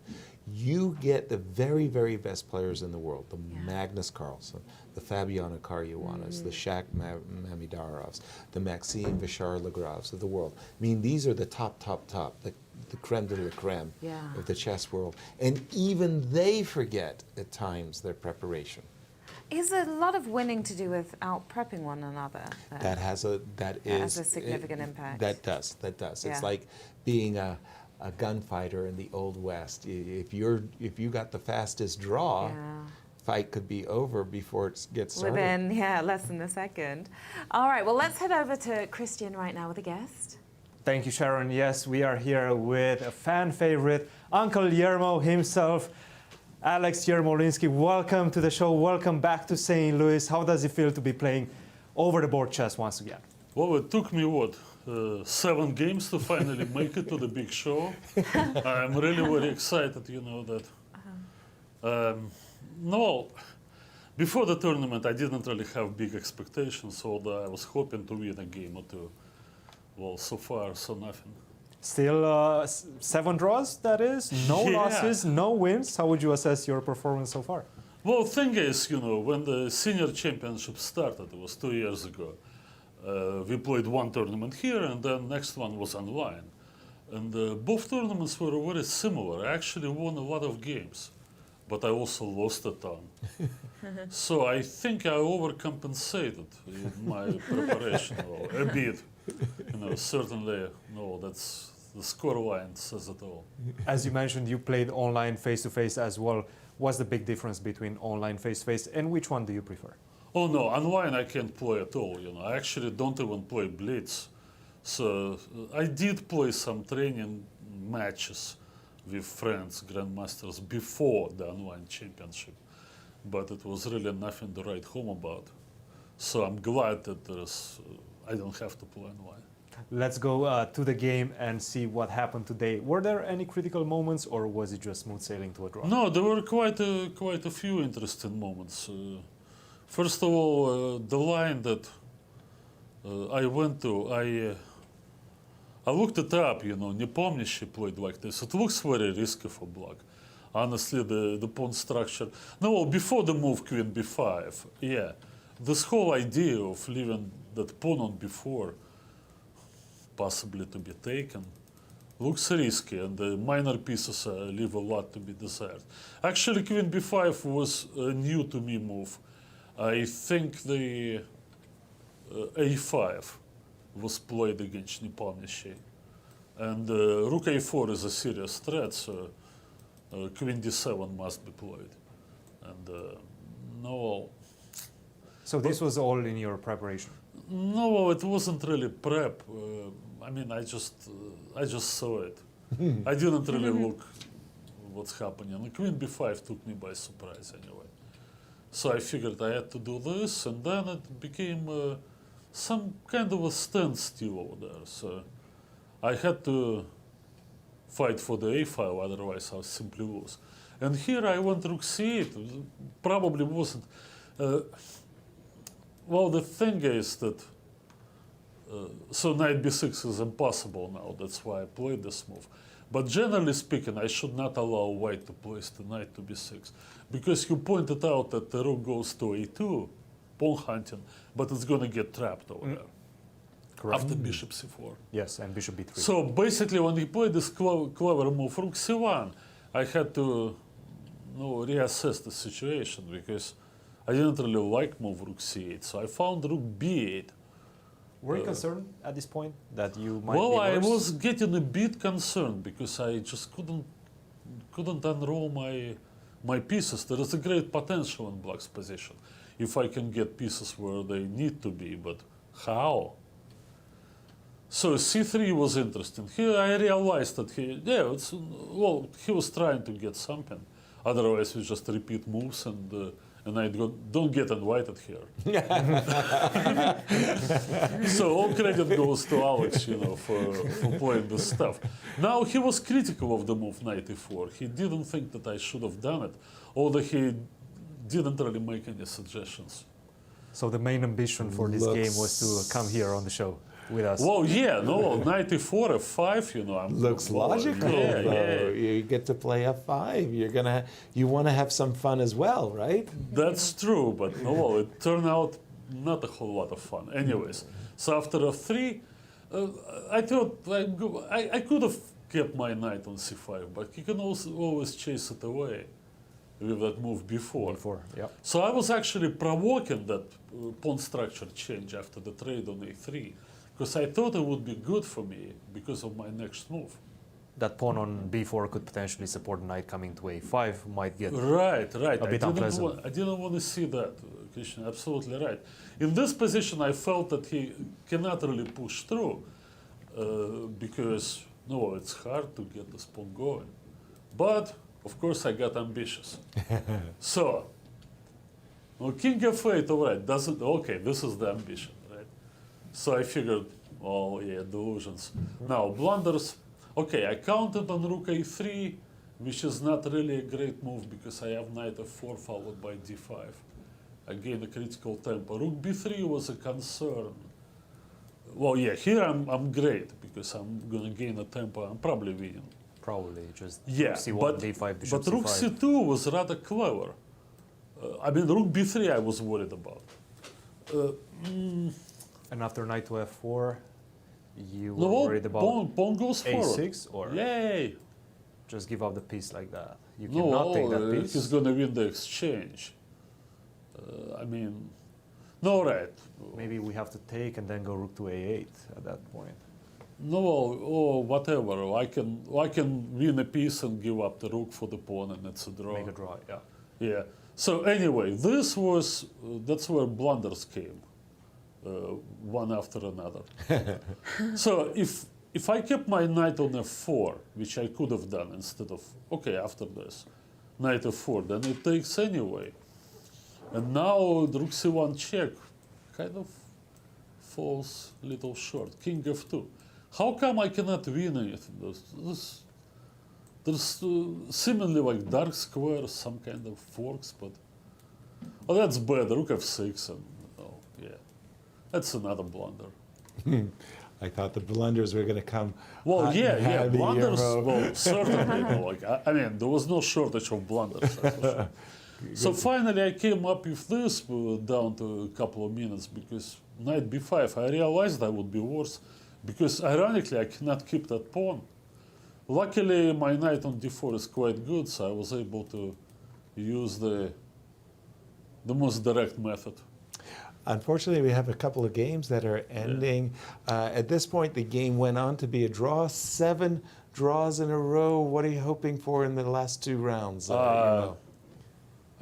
You get the very, very best players in the world, the Magnus Carlsen, the Fabiano Caruanas, the Shaq Mamidarovs, the Maxime Vichar-Legravs of the world. I mean, these are the top. the creme de la creme Yeah. of the chess world. And even they forget at times their preparation. Is a lot of winning to do with out prepping one another? That has a a significant impact. That does. It's Yeah. like being a gunfighter in the Old West. If you got the fastest draw, Yeah. fight could be over before it gets started. Within, less than a second. All right, well, let's head over to Christian right now with a guest. Thank you, Sharon. Yes, we are here with a fan favorite, Uncle Yermo himself, Alex Yermolinsky. Welcome to the show. Welcome back to St. Louis. How does it feel to be playing over the board chess once again? Well, it took me, 7 games to finally make it to the big show. I'm really very excited, that. No, before the tournament, I didn't really have big expectations, although I was hoping to win a game or two. Well, so far, so nothing. Still 7 draws, that is? No Yeah. losses, no wins. How would you assess your performance so far? Well, thing is, when the senior championship started, it was 2 years ago. We played one tournament here, and then next one was online. And both tournaments were very similar. I actually won a lot of games, but I also lost a ton. So I think I overcompensated in my preparation a bit. Certainly, that's the score line says it all. As you mentioned, you played online face-to-face as well. What's the big difference between online face-to-face and which one do you prefer? Oh no, online I can't play at all. I actually don't even play Blitz. So I did play some training matches with friends, grandmasters, before the online championship, but it was really nothing to write home about. So I'm glad that I don't have to play online. Let's go to the game and see what happened today. Were there any critical moments, or was it just smooth sailing to a draw? No, there were quite a few interesting moments. First of all, the line that I went to, I looked it up, Nepomniachtchi played like this. It looks very risky for black. Honestly, the pawn structure. No, before the move Queen b5, this whole idea of leaving that pawn on b4, possibly to be taken, looks risky, and the minor pieces leave a lot to be desired. Actually, Queen b5 was a new to me move. I think the a5 was played against Nepomniachtchi. And rook a4 is a serious threat, so queen d7 must be played. And no. So this was all in your preparation? No, it wasn't really prep. I just saw it. I didn't really look what's happening. And queen b5 took me by surprise anyway. So I figured I had to do this, and then it became some kind of a standstill over there. So I had to fight for the a file, otherwise I'll simply lose. And here I went rook c8. Probably wasn't. Well, the thing is that so knight b6 is impossible now. That's why I played this move. But generally speaking, I should not allow white to place the knight to b6, because you pointed out that the rook goes to a2, pawn hunting, but it's going to get trapped over there. Correct. After bishop c4. Yes, and bishop b3. So basically, when he played this clever move, rook c1, I had to reassess the situation, because I didn't really like move rook c8. So I found rook b8. Were you concerned at this point that you might Well, be I worse? was getting a bit concerned because I just couldn't unroll my pieces. There is a great potential in black's position if I can get pieces where they need to be, but how? So c3 was interesting. Here I realized that he was trying to get something. Otherwise, we just repeat moves and I don't get invited here. So all credit goes to Alex, for playing this stuff. Now he was critical of the move knight e4. He didn't think that I should have done it, although he didn't really make any suggestions. So the main ambition for this game was to come here on the show with us. Well, knight e4, f5, Looks logical, though. You get to play f5. You want to have some fun as well, right? That's true, but it turned out not a whole lot of fun. Anyways, so after f3, I thought I could have kept my knight on c5, but he can also always chase it away with that move before. Yeah. So I was actually provoking that pawn structure change after the trade on a3, because I thought it would be good for me because of my next move. That pawn on b4 could potentially support knight coming to a5, might get Right. a bit unpleasant. I didn't want to see that, Christian. Absolutely right. In this position, I felt that he cannot really push through because no, it's hard to get this pawn going. But of course, I got ambitious. So, well, king f8, all right, doesn't, okay, this is the ambition, right? So I figured, oh yeah, delusions. Now, blunders, okay, I counted on rook a3, which is not really a great move because I have knight f4 followed by d5. I gain a critical tempo. Rook b3 was a concern. Well, yeah, here I'm great because I'm going to gain a tempo. I'm probably winning. Probably just Yeah, c1, d5, bishop but rook c5. c2 was rather clever. I mean, rook b3 I was worried about. And after knight to f4, you were No, worried about pawn goes forward. a6, or Yay! just give up the piece like that? You No, cannot take that piece. he's going to win the exchange. I mean, no, right. Maybe we have to take and then go rook to a8 at that point. No, or whatever. I can win a piece and give up the rook for the pawn, and it's a draw. Make a draw, yeah. Yeah. So anyway, this was that's where blunders came, one after another. So if I kept my knight on f4, which I could have done instead of okay after this, knight f4, then it takes anyway. And now the rook c1 check kind of falls a little short. King f2. How come I cannot win anything? There's seemingly like dark squares, some kind of forks, but oh, that's bad. Rook f6, and oh yeah, that's another blunder. I thought the blunders were going to come. Well, hot yeah, and yeah, heavy, blunders. Euro. Well, certainly. No, like I mean, there was no shortage of blunders. That's for sure. So finally, I came up with this down to a couple of minutes because knight b5. I realized that would be worse because ironically, I cannot keep that pawn. Luckily, my knight on d4 is quite good, so I was able to use the most direct method. Unfortunately, we have a couple of games that are ending. At this point, the game went on to be a draw. 7 draws in a row. What are you hoping for in the last 2 rounds?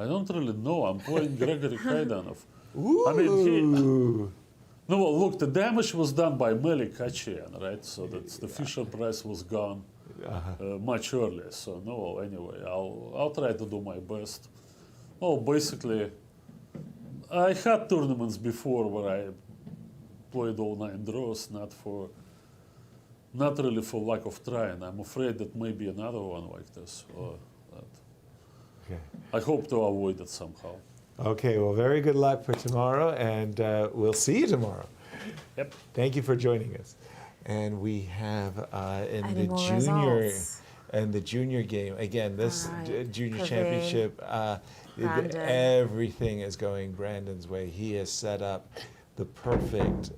I don't really know. I'm playing Gregory Kaidanov. Ooh. I mean, no, well, look, the damage was done by Melik Kachian, right? So that the Fisher Price was gone much earlier. So no, anyway, I'll try to do my best. Well, basically, I had tournaments before where I played all 9 draws, not really for lack of trying. I'm afraid that maybe another one like this. I hope to avoid it somehow. Okay, well, very good luck for tomorrow, and we'll see you tomorrow. Yep. Thank you for joining us. And we have in Any the more junior results? and the junior game again. This Right. junior Praveen, championship, Brandon. everything is going Brandon's way. He has set up the perfect.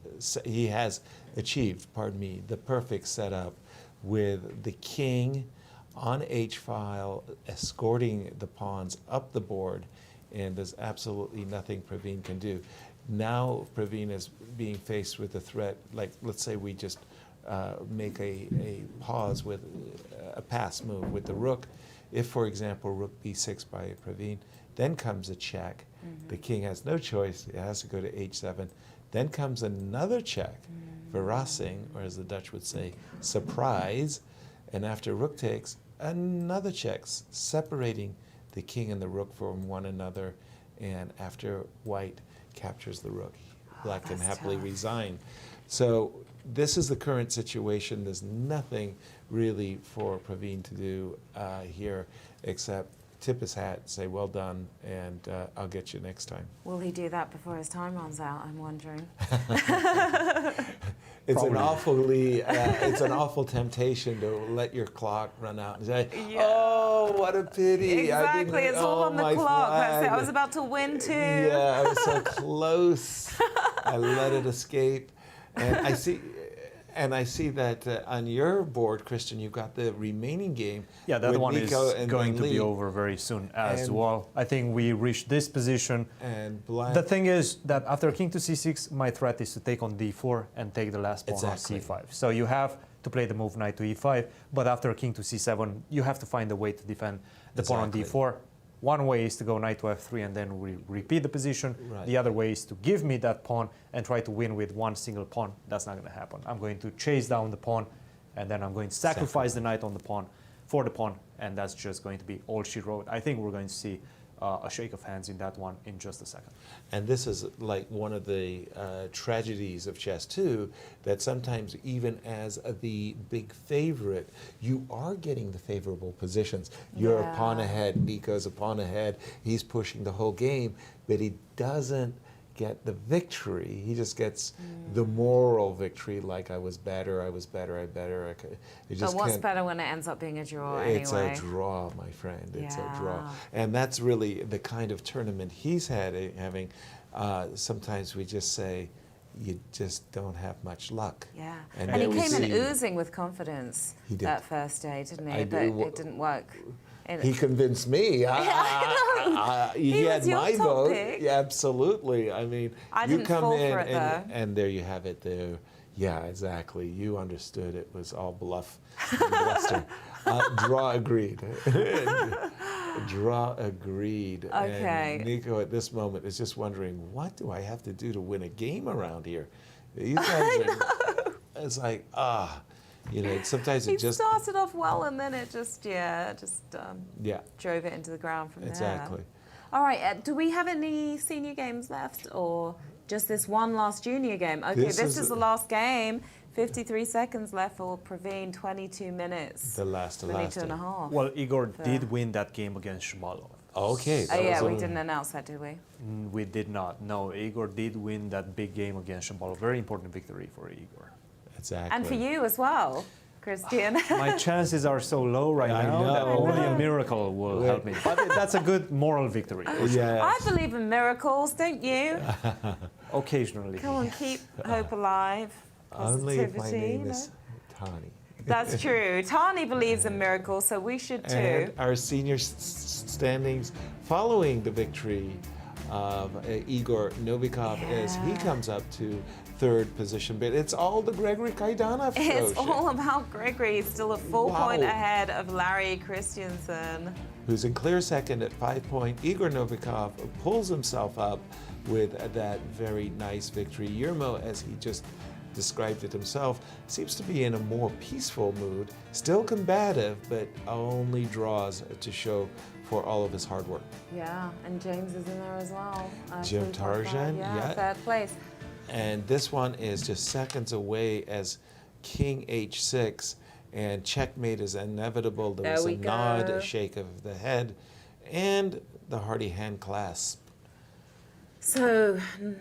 He has achieved, pardon me, the perfect setup with the king on h-file, escorting the pawns up the board, and there's absolutely nothing Praveen can do. Now Praveen is being faced with a threat, like let's say we just make a pause with a pass move with the rook. If, for example, rook b6 by Praveen, then comes a check. The king has no choice, it has to go to h7. Then comes another check, verrassing, or as the Dutch would say, surprise. And after rook takes, another check, separating the king and the rook from one another. And after white captures the rook, black can happily resign. So this is the current situation. There's nothing really for Praveen to do here except tip his hat, say well done, and I'll get you next time. Will he do that before his time runs out? I'm wondering. It's an awful temptation to let your clock run out and say, "Oh, what a pity!" Exactly, it's all on the my clock. That's it. I flag." was about to win too. Yeah, I was so close. I let it escape, and I see. And I see that on your board, Christian, you've got the remaining game. Yeah, that with one Nico is and going to Lee. be over very soon as And- well. I think we reached this position. And Black. The thing is that after king to c6, my threat is to take on d4 and take the last pawn Exactly. on c5. So you have to play the move knight to e5, but after king to c7, you have to find a way to defend the pawn on Exactly. d4. One way is to go knight to f3 and then repeat the position. Right. The other way is to give me that pawn and try to win with one single pawn. That's not going to happen. I'm going to chase down the pawn, and then I'm going to sacrifice the knight on the pawn for the pawn, and that's just going to be all she wrote. I think we're going to see a shake of hands in that one in just a second. And this is like one of the tragedies of chess too, that sometimes even as the big favorite, you are getting the favorable positions. You're a pawn ahead, Nico's a pawn ahead, he's pushing the whole game, but he doesn't get the victory. He just gets the moral victory, like I was better, I better. It just But what's can't- better when it ends up being a draw It's anyway? a draw, my friend. It's a draw. Yeah. And that's really the kind of tournament he's having. Sometimes we just say, you just don't have much luck. Yeah. And And he then we came in see- oozing with confidence He did. that first day, didn't he? I But do. it didn't work. He convinced me. He He had was your my top vote. pick. Yeah, absolutely. I mean, I you didn't come fall in for it, and there you have it there. Yeah, exactly. You understood it was all bluff and bluster. Draw agreed. Draw agreed. Okay. And Nico at this moment is just wondering, what do I have to do to win a game around here? These guys are, it's like, sometimes He it just, started off well, and then it just, yeah. drove it into the ground from Exactly. there. All right, do we have any senior games left, or just this one last junior game? Okay, This this is is the last game. 53 seconds left for Praveen, 22 minutes. The last 22 and a half. Well, Igor did win that game against Shabalov. Okay. Oh, yeah, we didn't announce that, did we? We did not. No, Igor did win that big game against Shabalov. Very important victory for Igor. Exactly. And for you as well, Christian. My chances are so low right I now that know. only a miracle will help me. But that's a good moral victory. Yes. I believe in miracles, don't you? Occasionally. Come on, keep hope alive. Only if my Positivity, name you is know? Tani. That's true. Tani believes in miracles, so we should too. And our senior standings following the victory of Igor Novikov as he comes up to third position. But it's all the Gregory Kaidanov show. It's all about Gregory. He's still a full Wow. point ahead of Larry Christensen. Who's in clear second at 5 points. Igor Novikov pulls himself up with that very nice victory. Yermo, as he just described it himself, seems to be in a more peaceful mood, still combative, but only draws to show for all of his hard work. Yeah, and James is in there as well. Jim Tarjan, yeah. Third place. And this one is just seconds away as King H6, and checkmate is inevitable. There There was we a nod, go. a shake of the head, and the hearty hand clasp. So,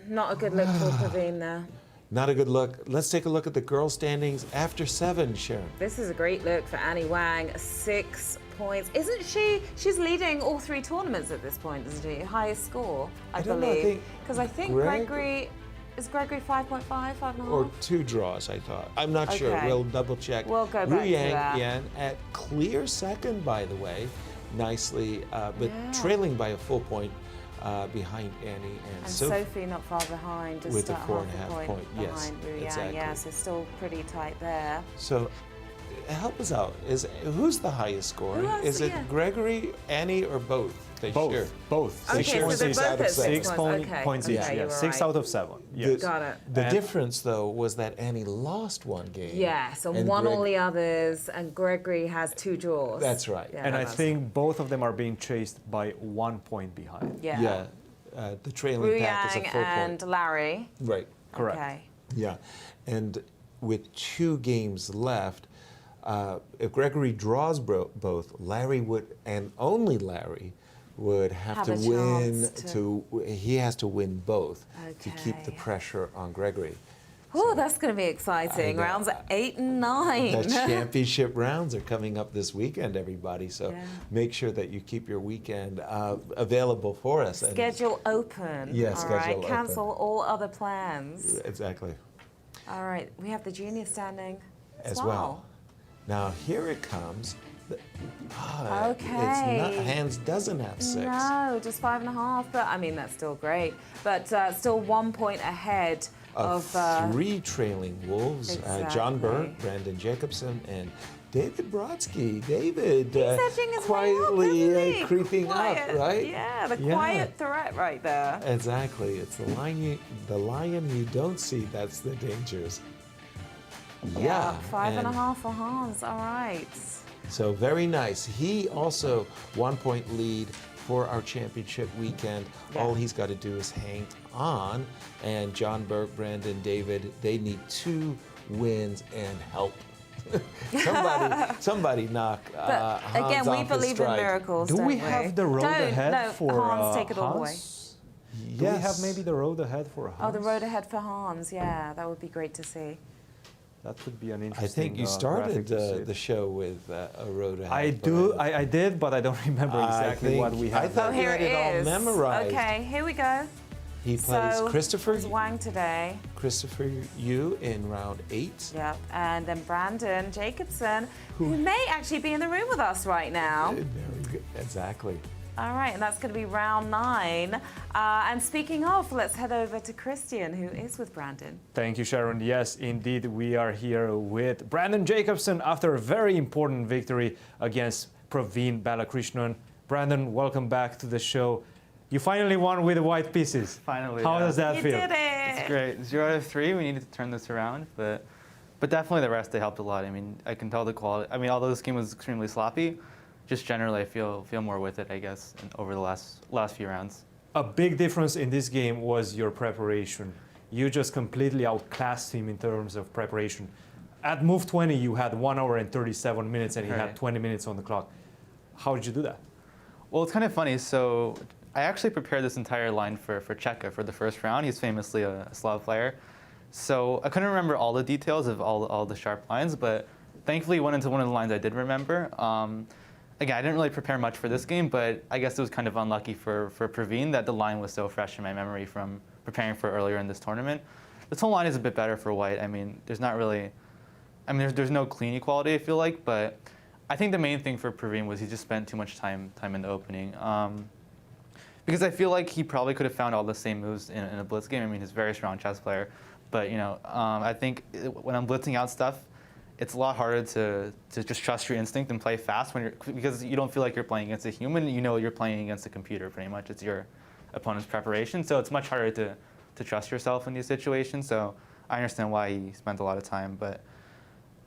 not a good look for Praveen there. Not a good look. Let's take a look at the girls' standings after 7, Sharon. This is a great look for Annie Wang. 6 points. Isn't she? She's leading all 3 tournaments at this point, isn't she? Highest score, I don't know, I believe. think Because I think Greg- Gregory. Is Gregory 5.5, 5.5? Or 2 draws, I thought. I'm not sure. Okay. We'll double check. We'll go back to Yang that. Yan at clear second, by the way, nicely, but trailing by a full point behind Annie and And Sophie. Sophie not far behind, just with a half 4.5 a point, yes, behind Wu Yang. exactly. Yeah, so still pretty tight there. So help us out. Who's the highest scoring? Who has- Is it yeah. Gregory, Annie, or both? They Both. share. Both. Okay, Six so points they're each. both at 6 6 points. Okay, points okay, each. you Yeah, were 6 right. out of 7. Yes. Got it. The And- difference, though, was that Annie lost one game. Yes, and won Greg- all the others, and Gregory has 2 draws. That's right. Yeah, And I that's- think both of them are being chased by 1 point behind. Yeah. The trailing Wu pack is a Yang full and point. Larry. Right. Correct. Okay. Yeah, and with 2 games left, if Gregory draws both, Larry would, and only Larry, would have to Have a win. chance He has to win both to keep the Okay. pressure on Gregory. Oh, that's going to be exciting. I know. Rounds 8 and 9. The championship rounds are coming up this weekend, everybody. So Yeah. make sure that you keep your weekend available for us. And- Schedule open. Yeah, all schedule right? open. Cancel all other plans. Exactly. All right, we have the junior standing as well. Now here it comes. Okay. Hands doesn't have 6. No, just 5.5. But I mean, that's still great. But still 1 point ahead of 3 trailing wolves. John Burke, Exactly. Brandon Jacobson, and David Brodsky. David edging his way quietly up, isn't he? creeping Quiet. up, right? Yeah, the quiet threat right there. Exactly. It's the lion you don't see. That's the dangers. Yeah. 5.5 for Hans. All right. So very nice. He also 1 point lead for our championship weekend. Yeah. All he's got to do is hang on. And John Burke, Brandon, David, they need 2 wins and help. somebody knock But Hans again, we off his believe in stride. miracles. Do don't we have the road Don't, ahead no, for Hans? Take it all the way. Hans? Do we have maybe the road ahead for Hans? Oh, the road ahead for Hans. Yeah, that would be great to see. That would be an I interesting. think you graphic started to see. the show with a road ahead. I but do. I did, but I don't remember exactly what we have. I thought you Here had it it all is. memorized. Okay, here we go. He plays So, Christopher it's Wang today. Christopher Yu in round 8. Yep, and then Brandon Jacobson, who may actually be in the room with us right now. Very good. Exactly. All right, and that's going to be round 9. And speaking of, let's head over to Christian, who is with Brandon. Thank you, Sharon. Yes, indeed, we are here with Brandon Jacobson after a very important victory against Praveen Balakrishnan. Brandon, welcome back to the show. You finally won with the white pieces. Finally. How does that You feel? did it! It's great. 0 out of 3. We needed to turn this around, but definitely the rest, they helped a lot. I mean, I can tell the quality. I mean, although this game was extremely sloppy, just generally I feel more with it, I guess, over the last few rounds. A big difference in this game was your preparation. You just completely outclassed him in terms of preparation. At move 20, you had 1 hour and 37 minutes, and he had Right. 20 minutes on the clock. How did you do that? Well, it's kind of funny. So I actually prepared this entire line for Cheka for the first round. He's famously a Slav player. So I couldn't remember all the details of all the sharp lines, but thankfully he went into one of the lines I did remember. Again, I didn't really prepare much for this game, but I guess it was kind of unlucky for Praveen that the line was so fresh in my memory from preparing for earlier in this tournament. This whole line is a bit better for white. I mean, there's not really, I mean, there's no clean equality, I feel like, but I think the main thing for Praveen was he just spent too much time in the opening. Because I feel like he probably could have found all the same moves in a blitz game. I mean, he's a very strong chess player, but you know, I think when I'm blitzing out stuff, it's a lot harder to just trust your instinct and play fast because you don't feel like you're playing against a human. You know you're playing against a computer pretty much. It's your opponent's preparation, so it's much harder to trust yourself in these situations. So I understand why he spent a lot of time, but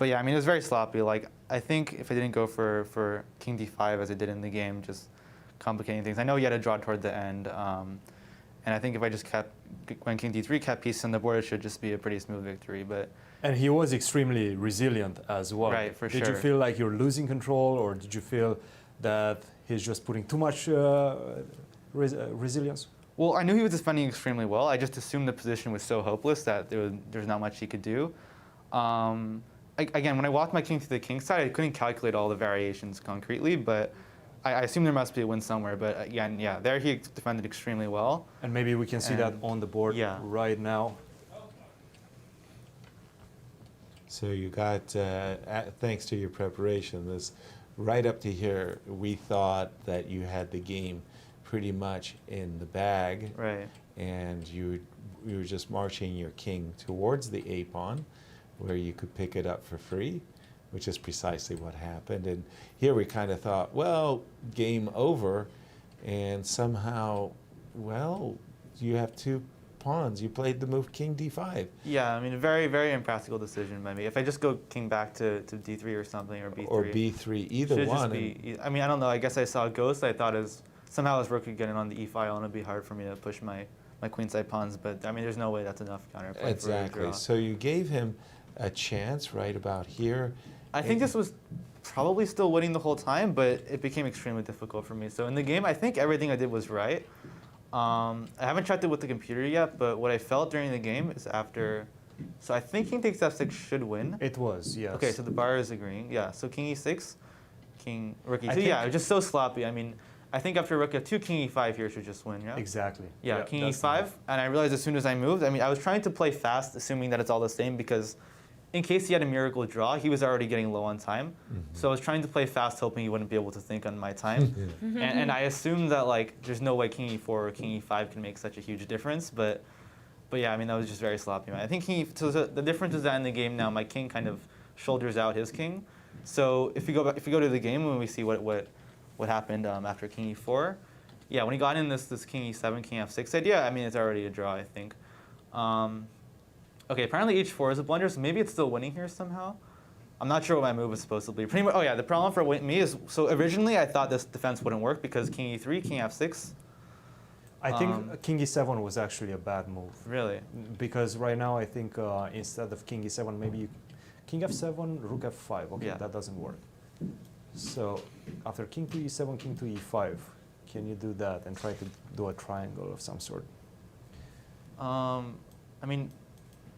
yeah, I mean, it was very sloppy. Like, I think if I didn't go for King D5 as I did in the game, just complicating things. I know he had a draw toward the end, and I think if I just when King D3 kept pieces on the board, it should just be a pretty smooth victory. And he was extremely resilient as well. Right, for Did sure. you feel like you're losing control, or did you feel that he's just putting too much resilience? Well, I knew he was defending extremely well. I just assumed the position was so hopeless that there's not much he could do. Again, when I walked my king to the king side, I couldn't calculate all the variations concretely, but I assume there must be a win somewhere. But again, yeah, there he defended extremely well. And maybe we can see that on the board right now. So you got, thanks to your preparation, this right up to here, we thought that you had the game pretty much in the bag. Right. And you were just marching your king towards the A pawn, where you could pick it up for free, which is precisely what happened. And here we kind of thought, well, game over, and somehow, well, you have 2 pawns. You played the move King D5. Yeah, I mean, a very, very impractical decision by me. If I just go king back to D3 or something, or B3. Or B3, either should one. Just be, I mean, I don't know. I guess I saw a ghost. I thought somehow his rook could get in on the E file, and it'd be hard for me to push my queenside pawns. But I mean, there's no way that's enough counterplay. Exactly. For a draw. So you gave him a chance right about here. I think this was probably still winning the whole time, but it became extremely difficult for me. So in the game, I think everything I did was right. I haven't checked it with the computer yet, but what I felt during the game is after. So I think king takes f6 should win. It was, yes. Okay, so the bar is agreeing. Yeah, so king e6, king rook e2. I think- Yeah, it was just so sloppy. I mean, I think after rook f2, king e5 here should just win, yeah? Exactly. Yeah, Yeah, king that's e5, and I realized as soon as I moved, I mean, I was trying to play fast, assuming that it's all the same, because in case he had a miracle draw, he was already getting low on time. So I was trying to play fast, hoping he wouldn't be able to think on my time. And I assumed that like there's no way king e4 or king e5 can make such a huge difference, but yeah, I mean, that was just very sloppy. I think so the difference is that in the game now, my king kind of shoulders out his king. So if you go to the game and we see what happened after king e4, yeah, when he got in this king e7, king f6 idea, I mean, it's already a draw, I think. Okay, apparently h4 is a blunder, so maybe it's still winning here somehow. I'm not sure what my move was supposed to be. Pretty much, oh yeah, the problem for me is, so originally I thought this defense wouldn't work because king e3, king f6. I think king e7 was actually a bad move. Really? Because right now I think instead of king e7, maybe king f7, rook f5. Okay, Yeah. that doesn't work. So after king to e7, king to e5, can you do that and try to do a triangle of some sort? I mean,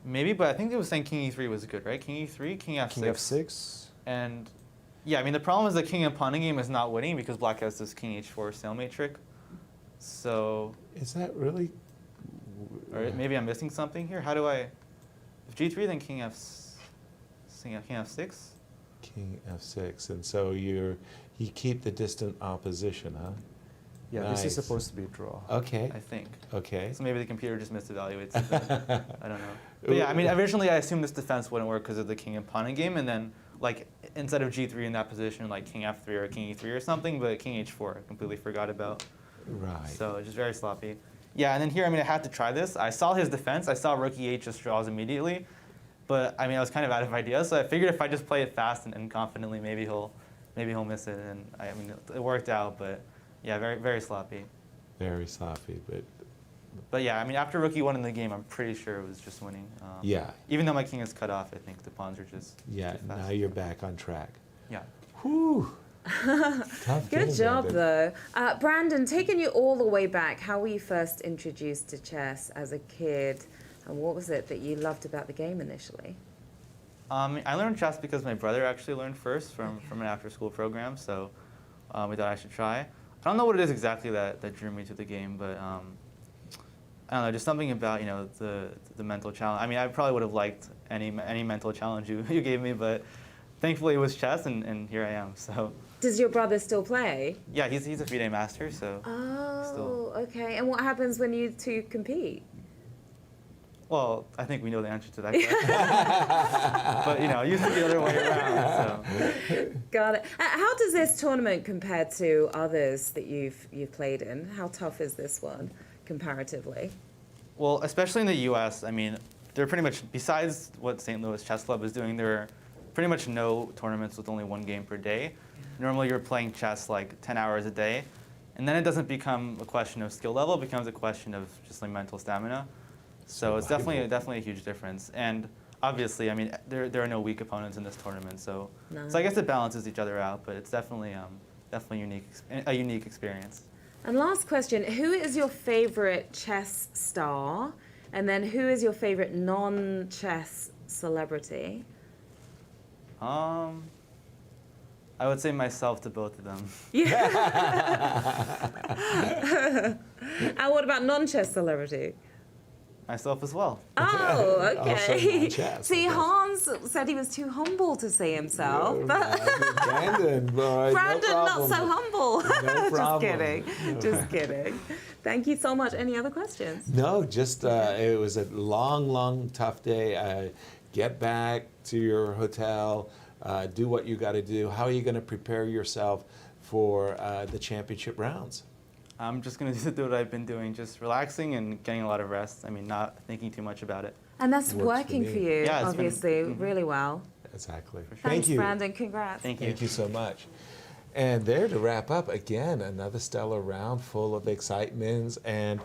maybe, but I think it was saying king e3 was good, right? King e3, king f6. King f6. And yeah, I mean, the problem is the king and pawn game is not winning because black has this king h4 stalemate trick. So. Is that really? Or maybe I'm missing something here. How do I? If g3, then king f6. King f6, and so you keep the distant opposition, huh? Yeah, nice. this is supposed to be a draw. Okay. I think. Okay. So maybe the computer just misevaluates it. I don't know. But yeah, I mean, originally I assumed this defense wouldn't work because of the king and pawn game, and then like instead of g3 in that position, like king f3 or king e3 or something, but king h4 I completely forgot about. Right. So it's just very sloppy. Yeah, and then here, I mean, I had to try this. I saw his defense. I saw rook e8 just draws immediately, but I mean, I was kind of out of ideas. So I figured if I just play it fast and confidently, maybe he'll miss it. And I mean, it worked out, but yeah, very very sloppy. Very sloppy, But yeah, I mean, after rook e1 in the game, I'm pretty sure it was just winning. Yeah. Even though my king is cut off, I think the pawns are just. Yeah. too fast. Now you're back on track. Yeah. Whew. Tough Good game, job, Brandon. though. Brandon, taking you all the way back, how were you first introduced to chess as a kid? And what was it that you loved about the game initially? I learned chess because my brother actually learned first from an after-school program, so we thought I should try. I don't know what it is exactly that drew me to the game, but I don't know, just something about the mental challenge. I mean, I probably would have liked any mental challenge you gave me, but thankfully it was chess, and here I am. So. Does your brother still play? Yeah, he's a FIDE master, so. Oh, okay. And what happens when you two compete? Well, I think we know the answer to that question. But it used to be the other way around. So. Got it. How does this tournament compare to others that you've played in? How tough is this one comparatively? Well, especially in the U.S., I mean, there are pretty much, besides what St. Louis Chess Club is doing, there are pretty much no tournaments with only one game per day. Normally you're playing chess like 10 hours a day, and then it doesn't become a question of skill level, it becomes a question of just like mental stamina. So it's definitely a huge difference. And obviously, I mean, there are no weak opponents in this tournament, so I guess it balances each other out, but it's definitely a unique experience. And last question, who is your favorite chess star? And then who is your favorite non-chess celebrity? I would say myself to both of them. Yeah. And what about non-chess celebrity? Myself as well. Oh, okay. non-chess, See, I guess. Hans said he was too humble to say himself. Brandon, boy, Brandon, no not problem. so humble. No problem. Just kidding. Just kidding. Thank you so much. Any other questions? No, just it was a long, tough day. Get back to your hotel, do what you got to do. How are you going to prepare yourself for the championship rounds? I'm just going to do what I've been doing, just relaxing and getting a lot of rest. I mean, not thinking too much about it. And that's Works for working me. for you, Yeah, it's obviously, been- really well. Exactly. sure. Thank Thanks, you. Brandon. Congrats. Thank you. Thank you so much. And there to wrap up, again, another stellar round full of excitements. And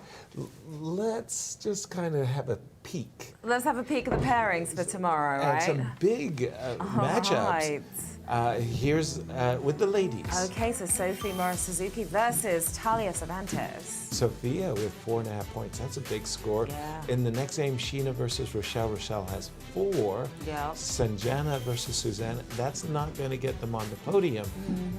let's just kind of have a peek Let's have a peek at the pairings for tomorrow, at right? some big matchups. Right. Here's with the ladies. Okay, so Sophie Morris-Suzuki versus Talia Cervantes. Sophia with 4.5 points. That's a big score. Yeah. In the next game, Sheena versus Rochelle. Rochelle has 4. Yeah. Sanjana versus Susanna. That's not going to get them on the podium.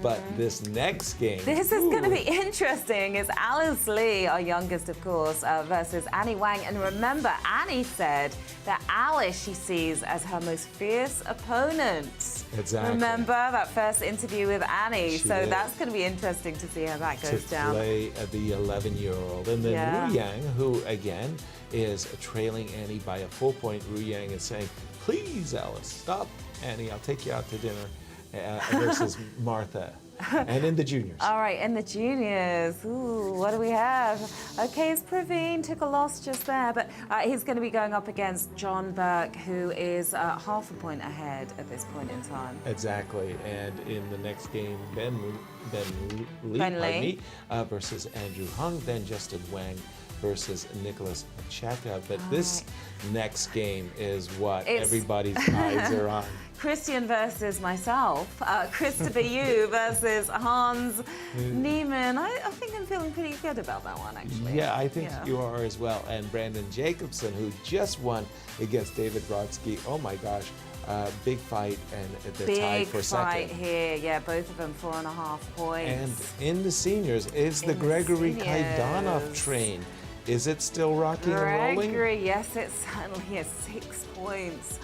But this next game. This is going to be interesting. It's Alice Lee, our youngest, of course, versus Annie Wang. And remember, Annie said that Alice she sees as her most fierce opponent. Exactly. Remember that first interview with Annie? She So did. that's going to be interesting to see how that goes down. To play the 11-year-old. And then Yeah. Ru Yang, who again is trailing Annie by a full point. Ru Yang is saying, please, Alice, stop, Annie, I'll take you out to dinner, versus Martha. And in the juniors. All right, in the juniors, ooh, what do we have? Okay, it's Praveen, took a loss just there, but he's going to be going up against John Burke, who is half a point ahead at this point in time. Exactly. And in the next game, Ben Lee, Ben pardon Lee. me, versus Andrew Hung, then Justin Wang versus Nicholas Cheka. But this next game is what It's- everybody's eyes are on. Christian versus myself, Christopher Yu versus Hans Niemann. I think I'm feeling pretty good about that one, actually. Yeah, I think you are as well. And Brandon Jacobson, who just won against David Brodsky. Oh my gosh, big fight, and they're tied Big for fight second. here. Yeah, both of them 4.5 points. And in the seniors, it's the In the Gregory seniors. Kaidanov train. Is it still rocking and rolling? Gregory, yes, it certainly is 6 points.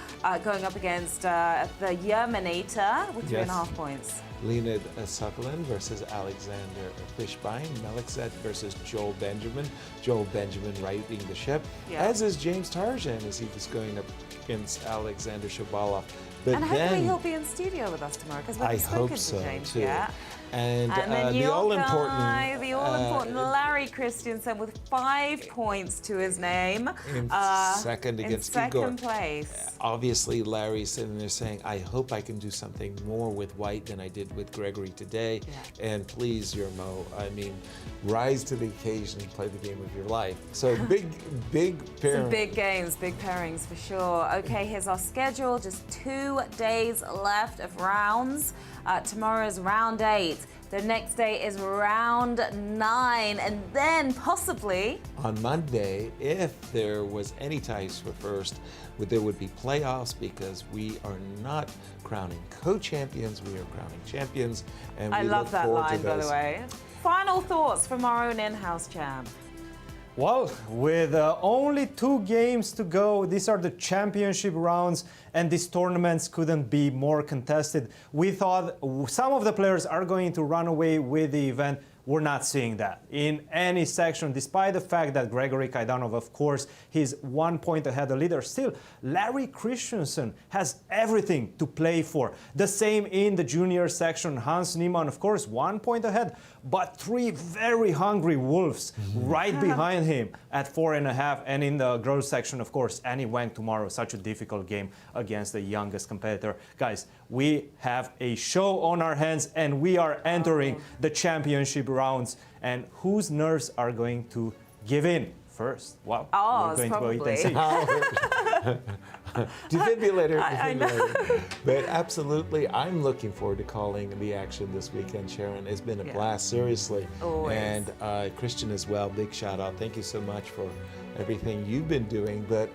Going up against the Yerminator with 3.5 points. Leonid Sokolin versus Alexander Fishbein. Melixet versus Joel Benjamin. Joel Benjamin righting the ship, Yeah. as is James Tarjan as he was going up against Alexander Shabalov. But And hopefully then, he'll be in studio with us tomorrow because we I haven't spoken hope so to James too. yet. And, then the your all-important guy, the all-important Larry Christensen with 5 points to his name. in second against in Igor. second place. Obviously, Larry's sitting there saying, I hope I can do something more with White than I did with Gregory today. And please, Yermo, I mean, rise to the occasion and play the game of your life. So big pair. Some big games, big pairings for sure. Okay, here's our schedule. Just 2 days left of rounds. Tomorrow's round 8. The next day is round 9. And then possibly On Monday, if there was any ties for first, there would be playoffs because we are not crowning co-champions, we are crowning champions. And I we love look that forward to line, by the those. way. Final thoughts from our own in-house champ. Well, with only 2 games to go, these are the championship rounds, and these tournaments couldn't be more contested. We thought some of the players are going to run away with the event. We're not seeing that in any section, despite the fact that Gregory Kaidanov, of course, he's 1 point ahead of the leader. Still, Larry Christensen has everything to play for. The same in the junior section. Hans Niemann, of course, 1 point ahead, but 3 very hungry wolves right behind him at 4.5. And in the girls section, of course, Annie Wang tomorrow. Such a difficult game against the youngest competitor. Guys, we have a show on our hands, and we are entering the championship rounds. And whose nerves are going to give in first? Wow, we're going to wait and see. Defibrillator, I know. defibrillator. But absolutely, I'm looking forward to calling the action this weekend, Sharon. It's been a blast, seriously. Always. And Christian as well, big shout out. Thank you so much for everything you've been doing. But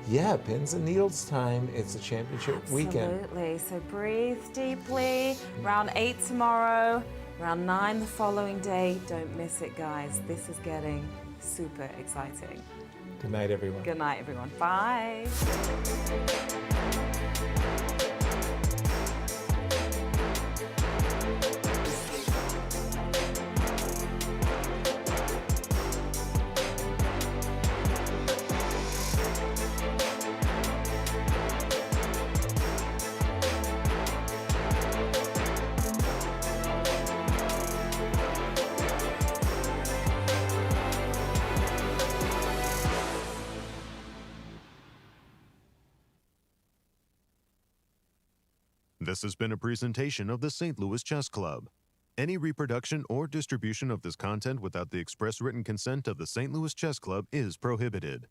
yeah, pins and needles time. It's a championship weekend. Absolutely. So breathe deeply. Round 8 tomorrow. Round 9 the following day. Don't miss it, guys. This is getting super exciting. Good night, everyone. Good night, everyone. Bye. This has been a presentation of the St. Louis Chess Club. Any reproduction or distribution of this content without the express written consent of the St. Louis Chess Club is prohibited.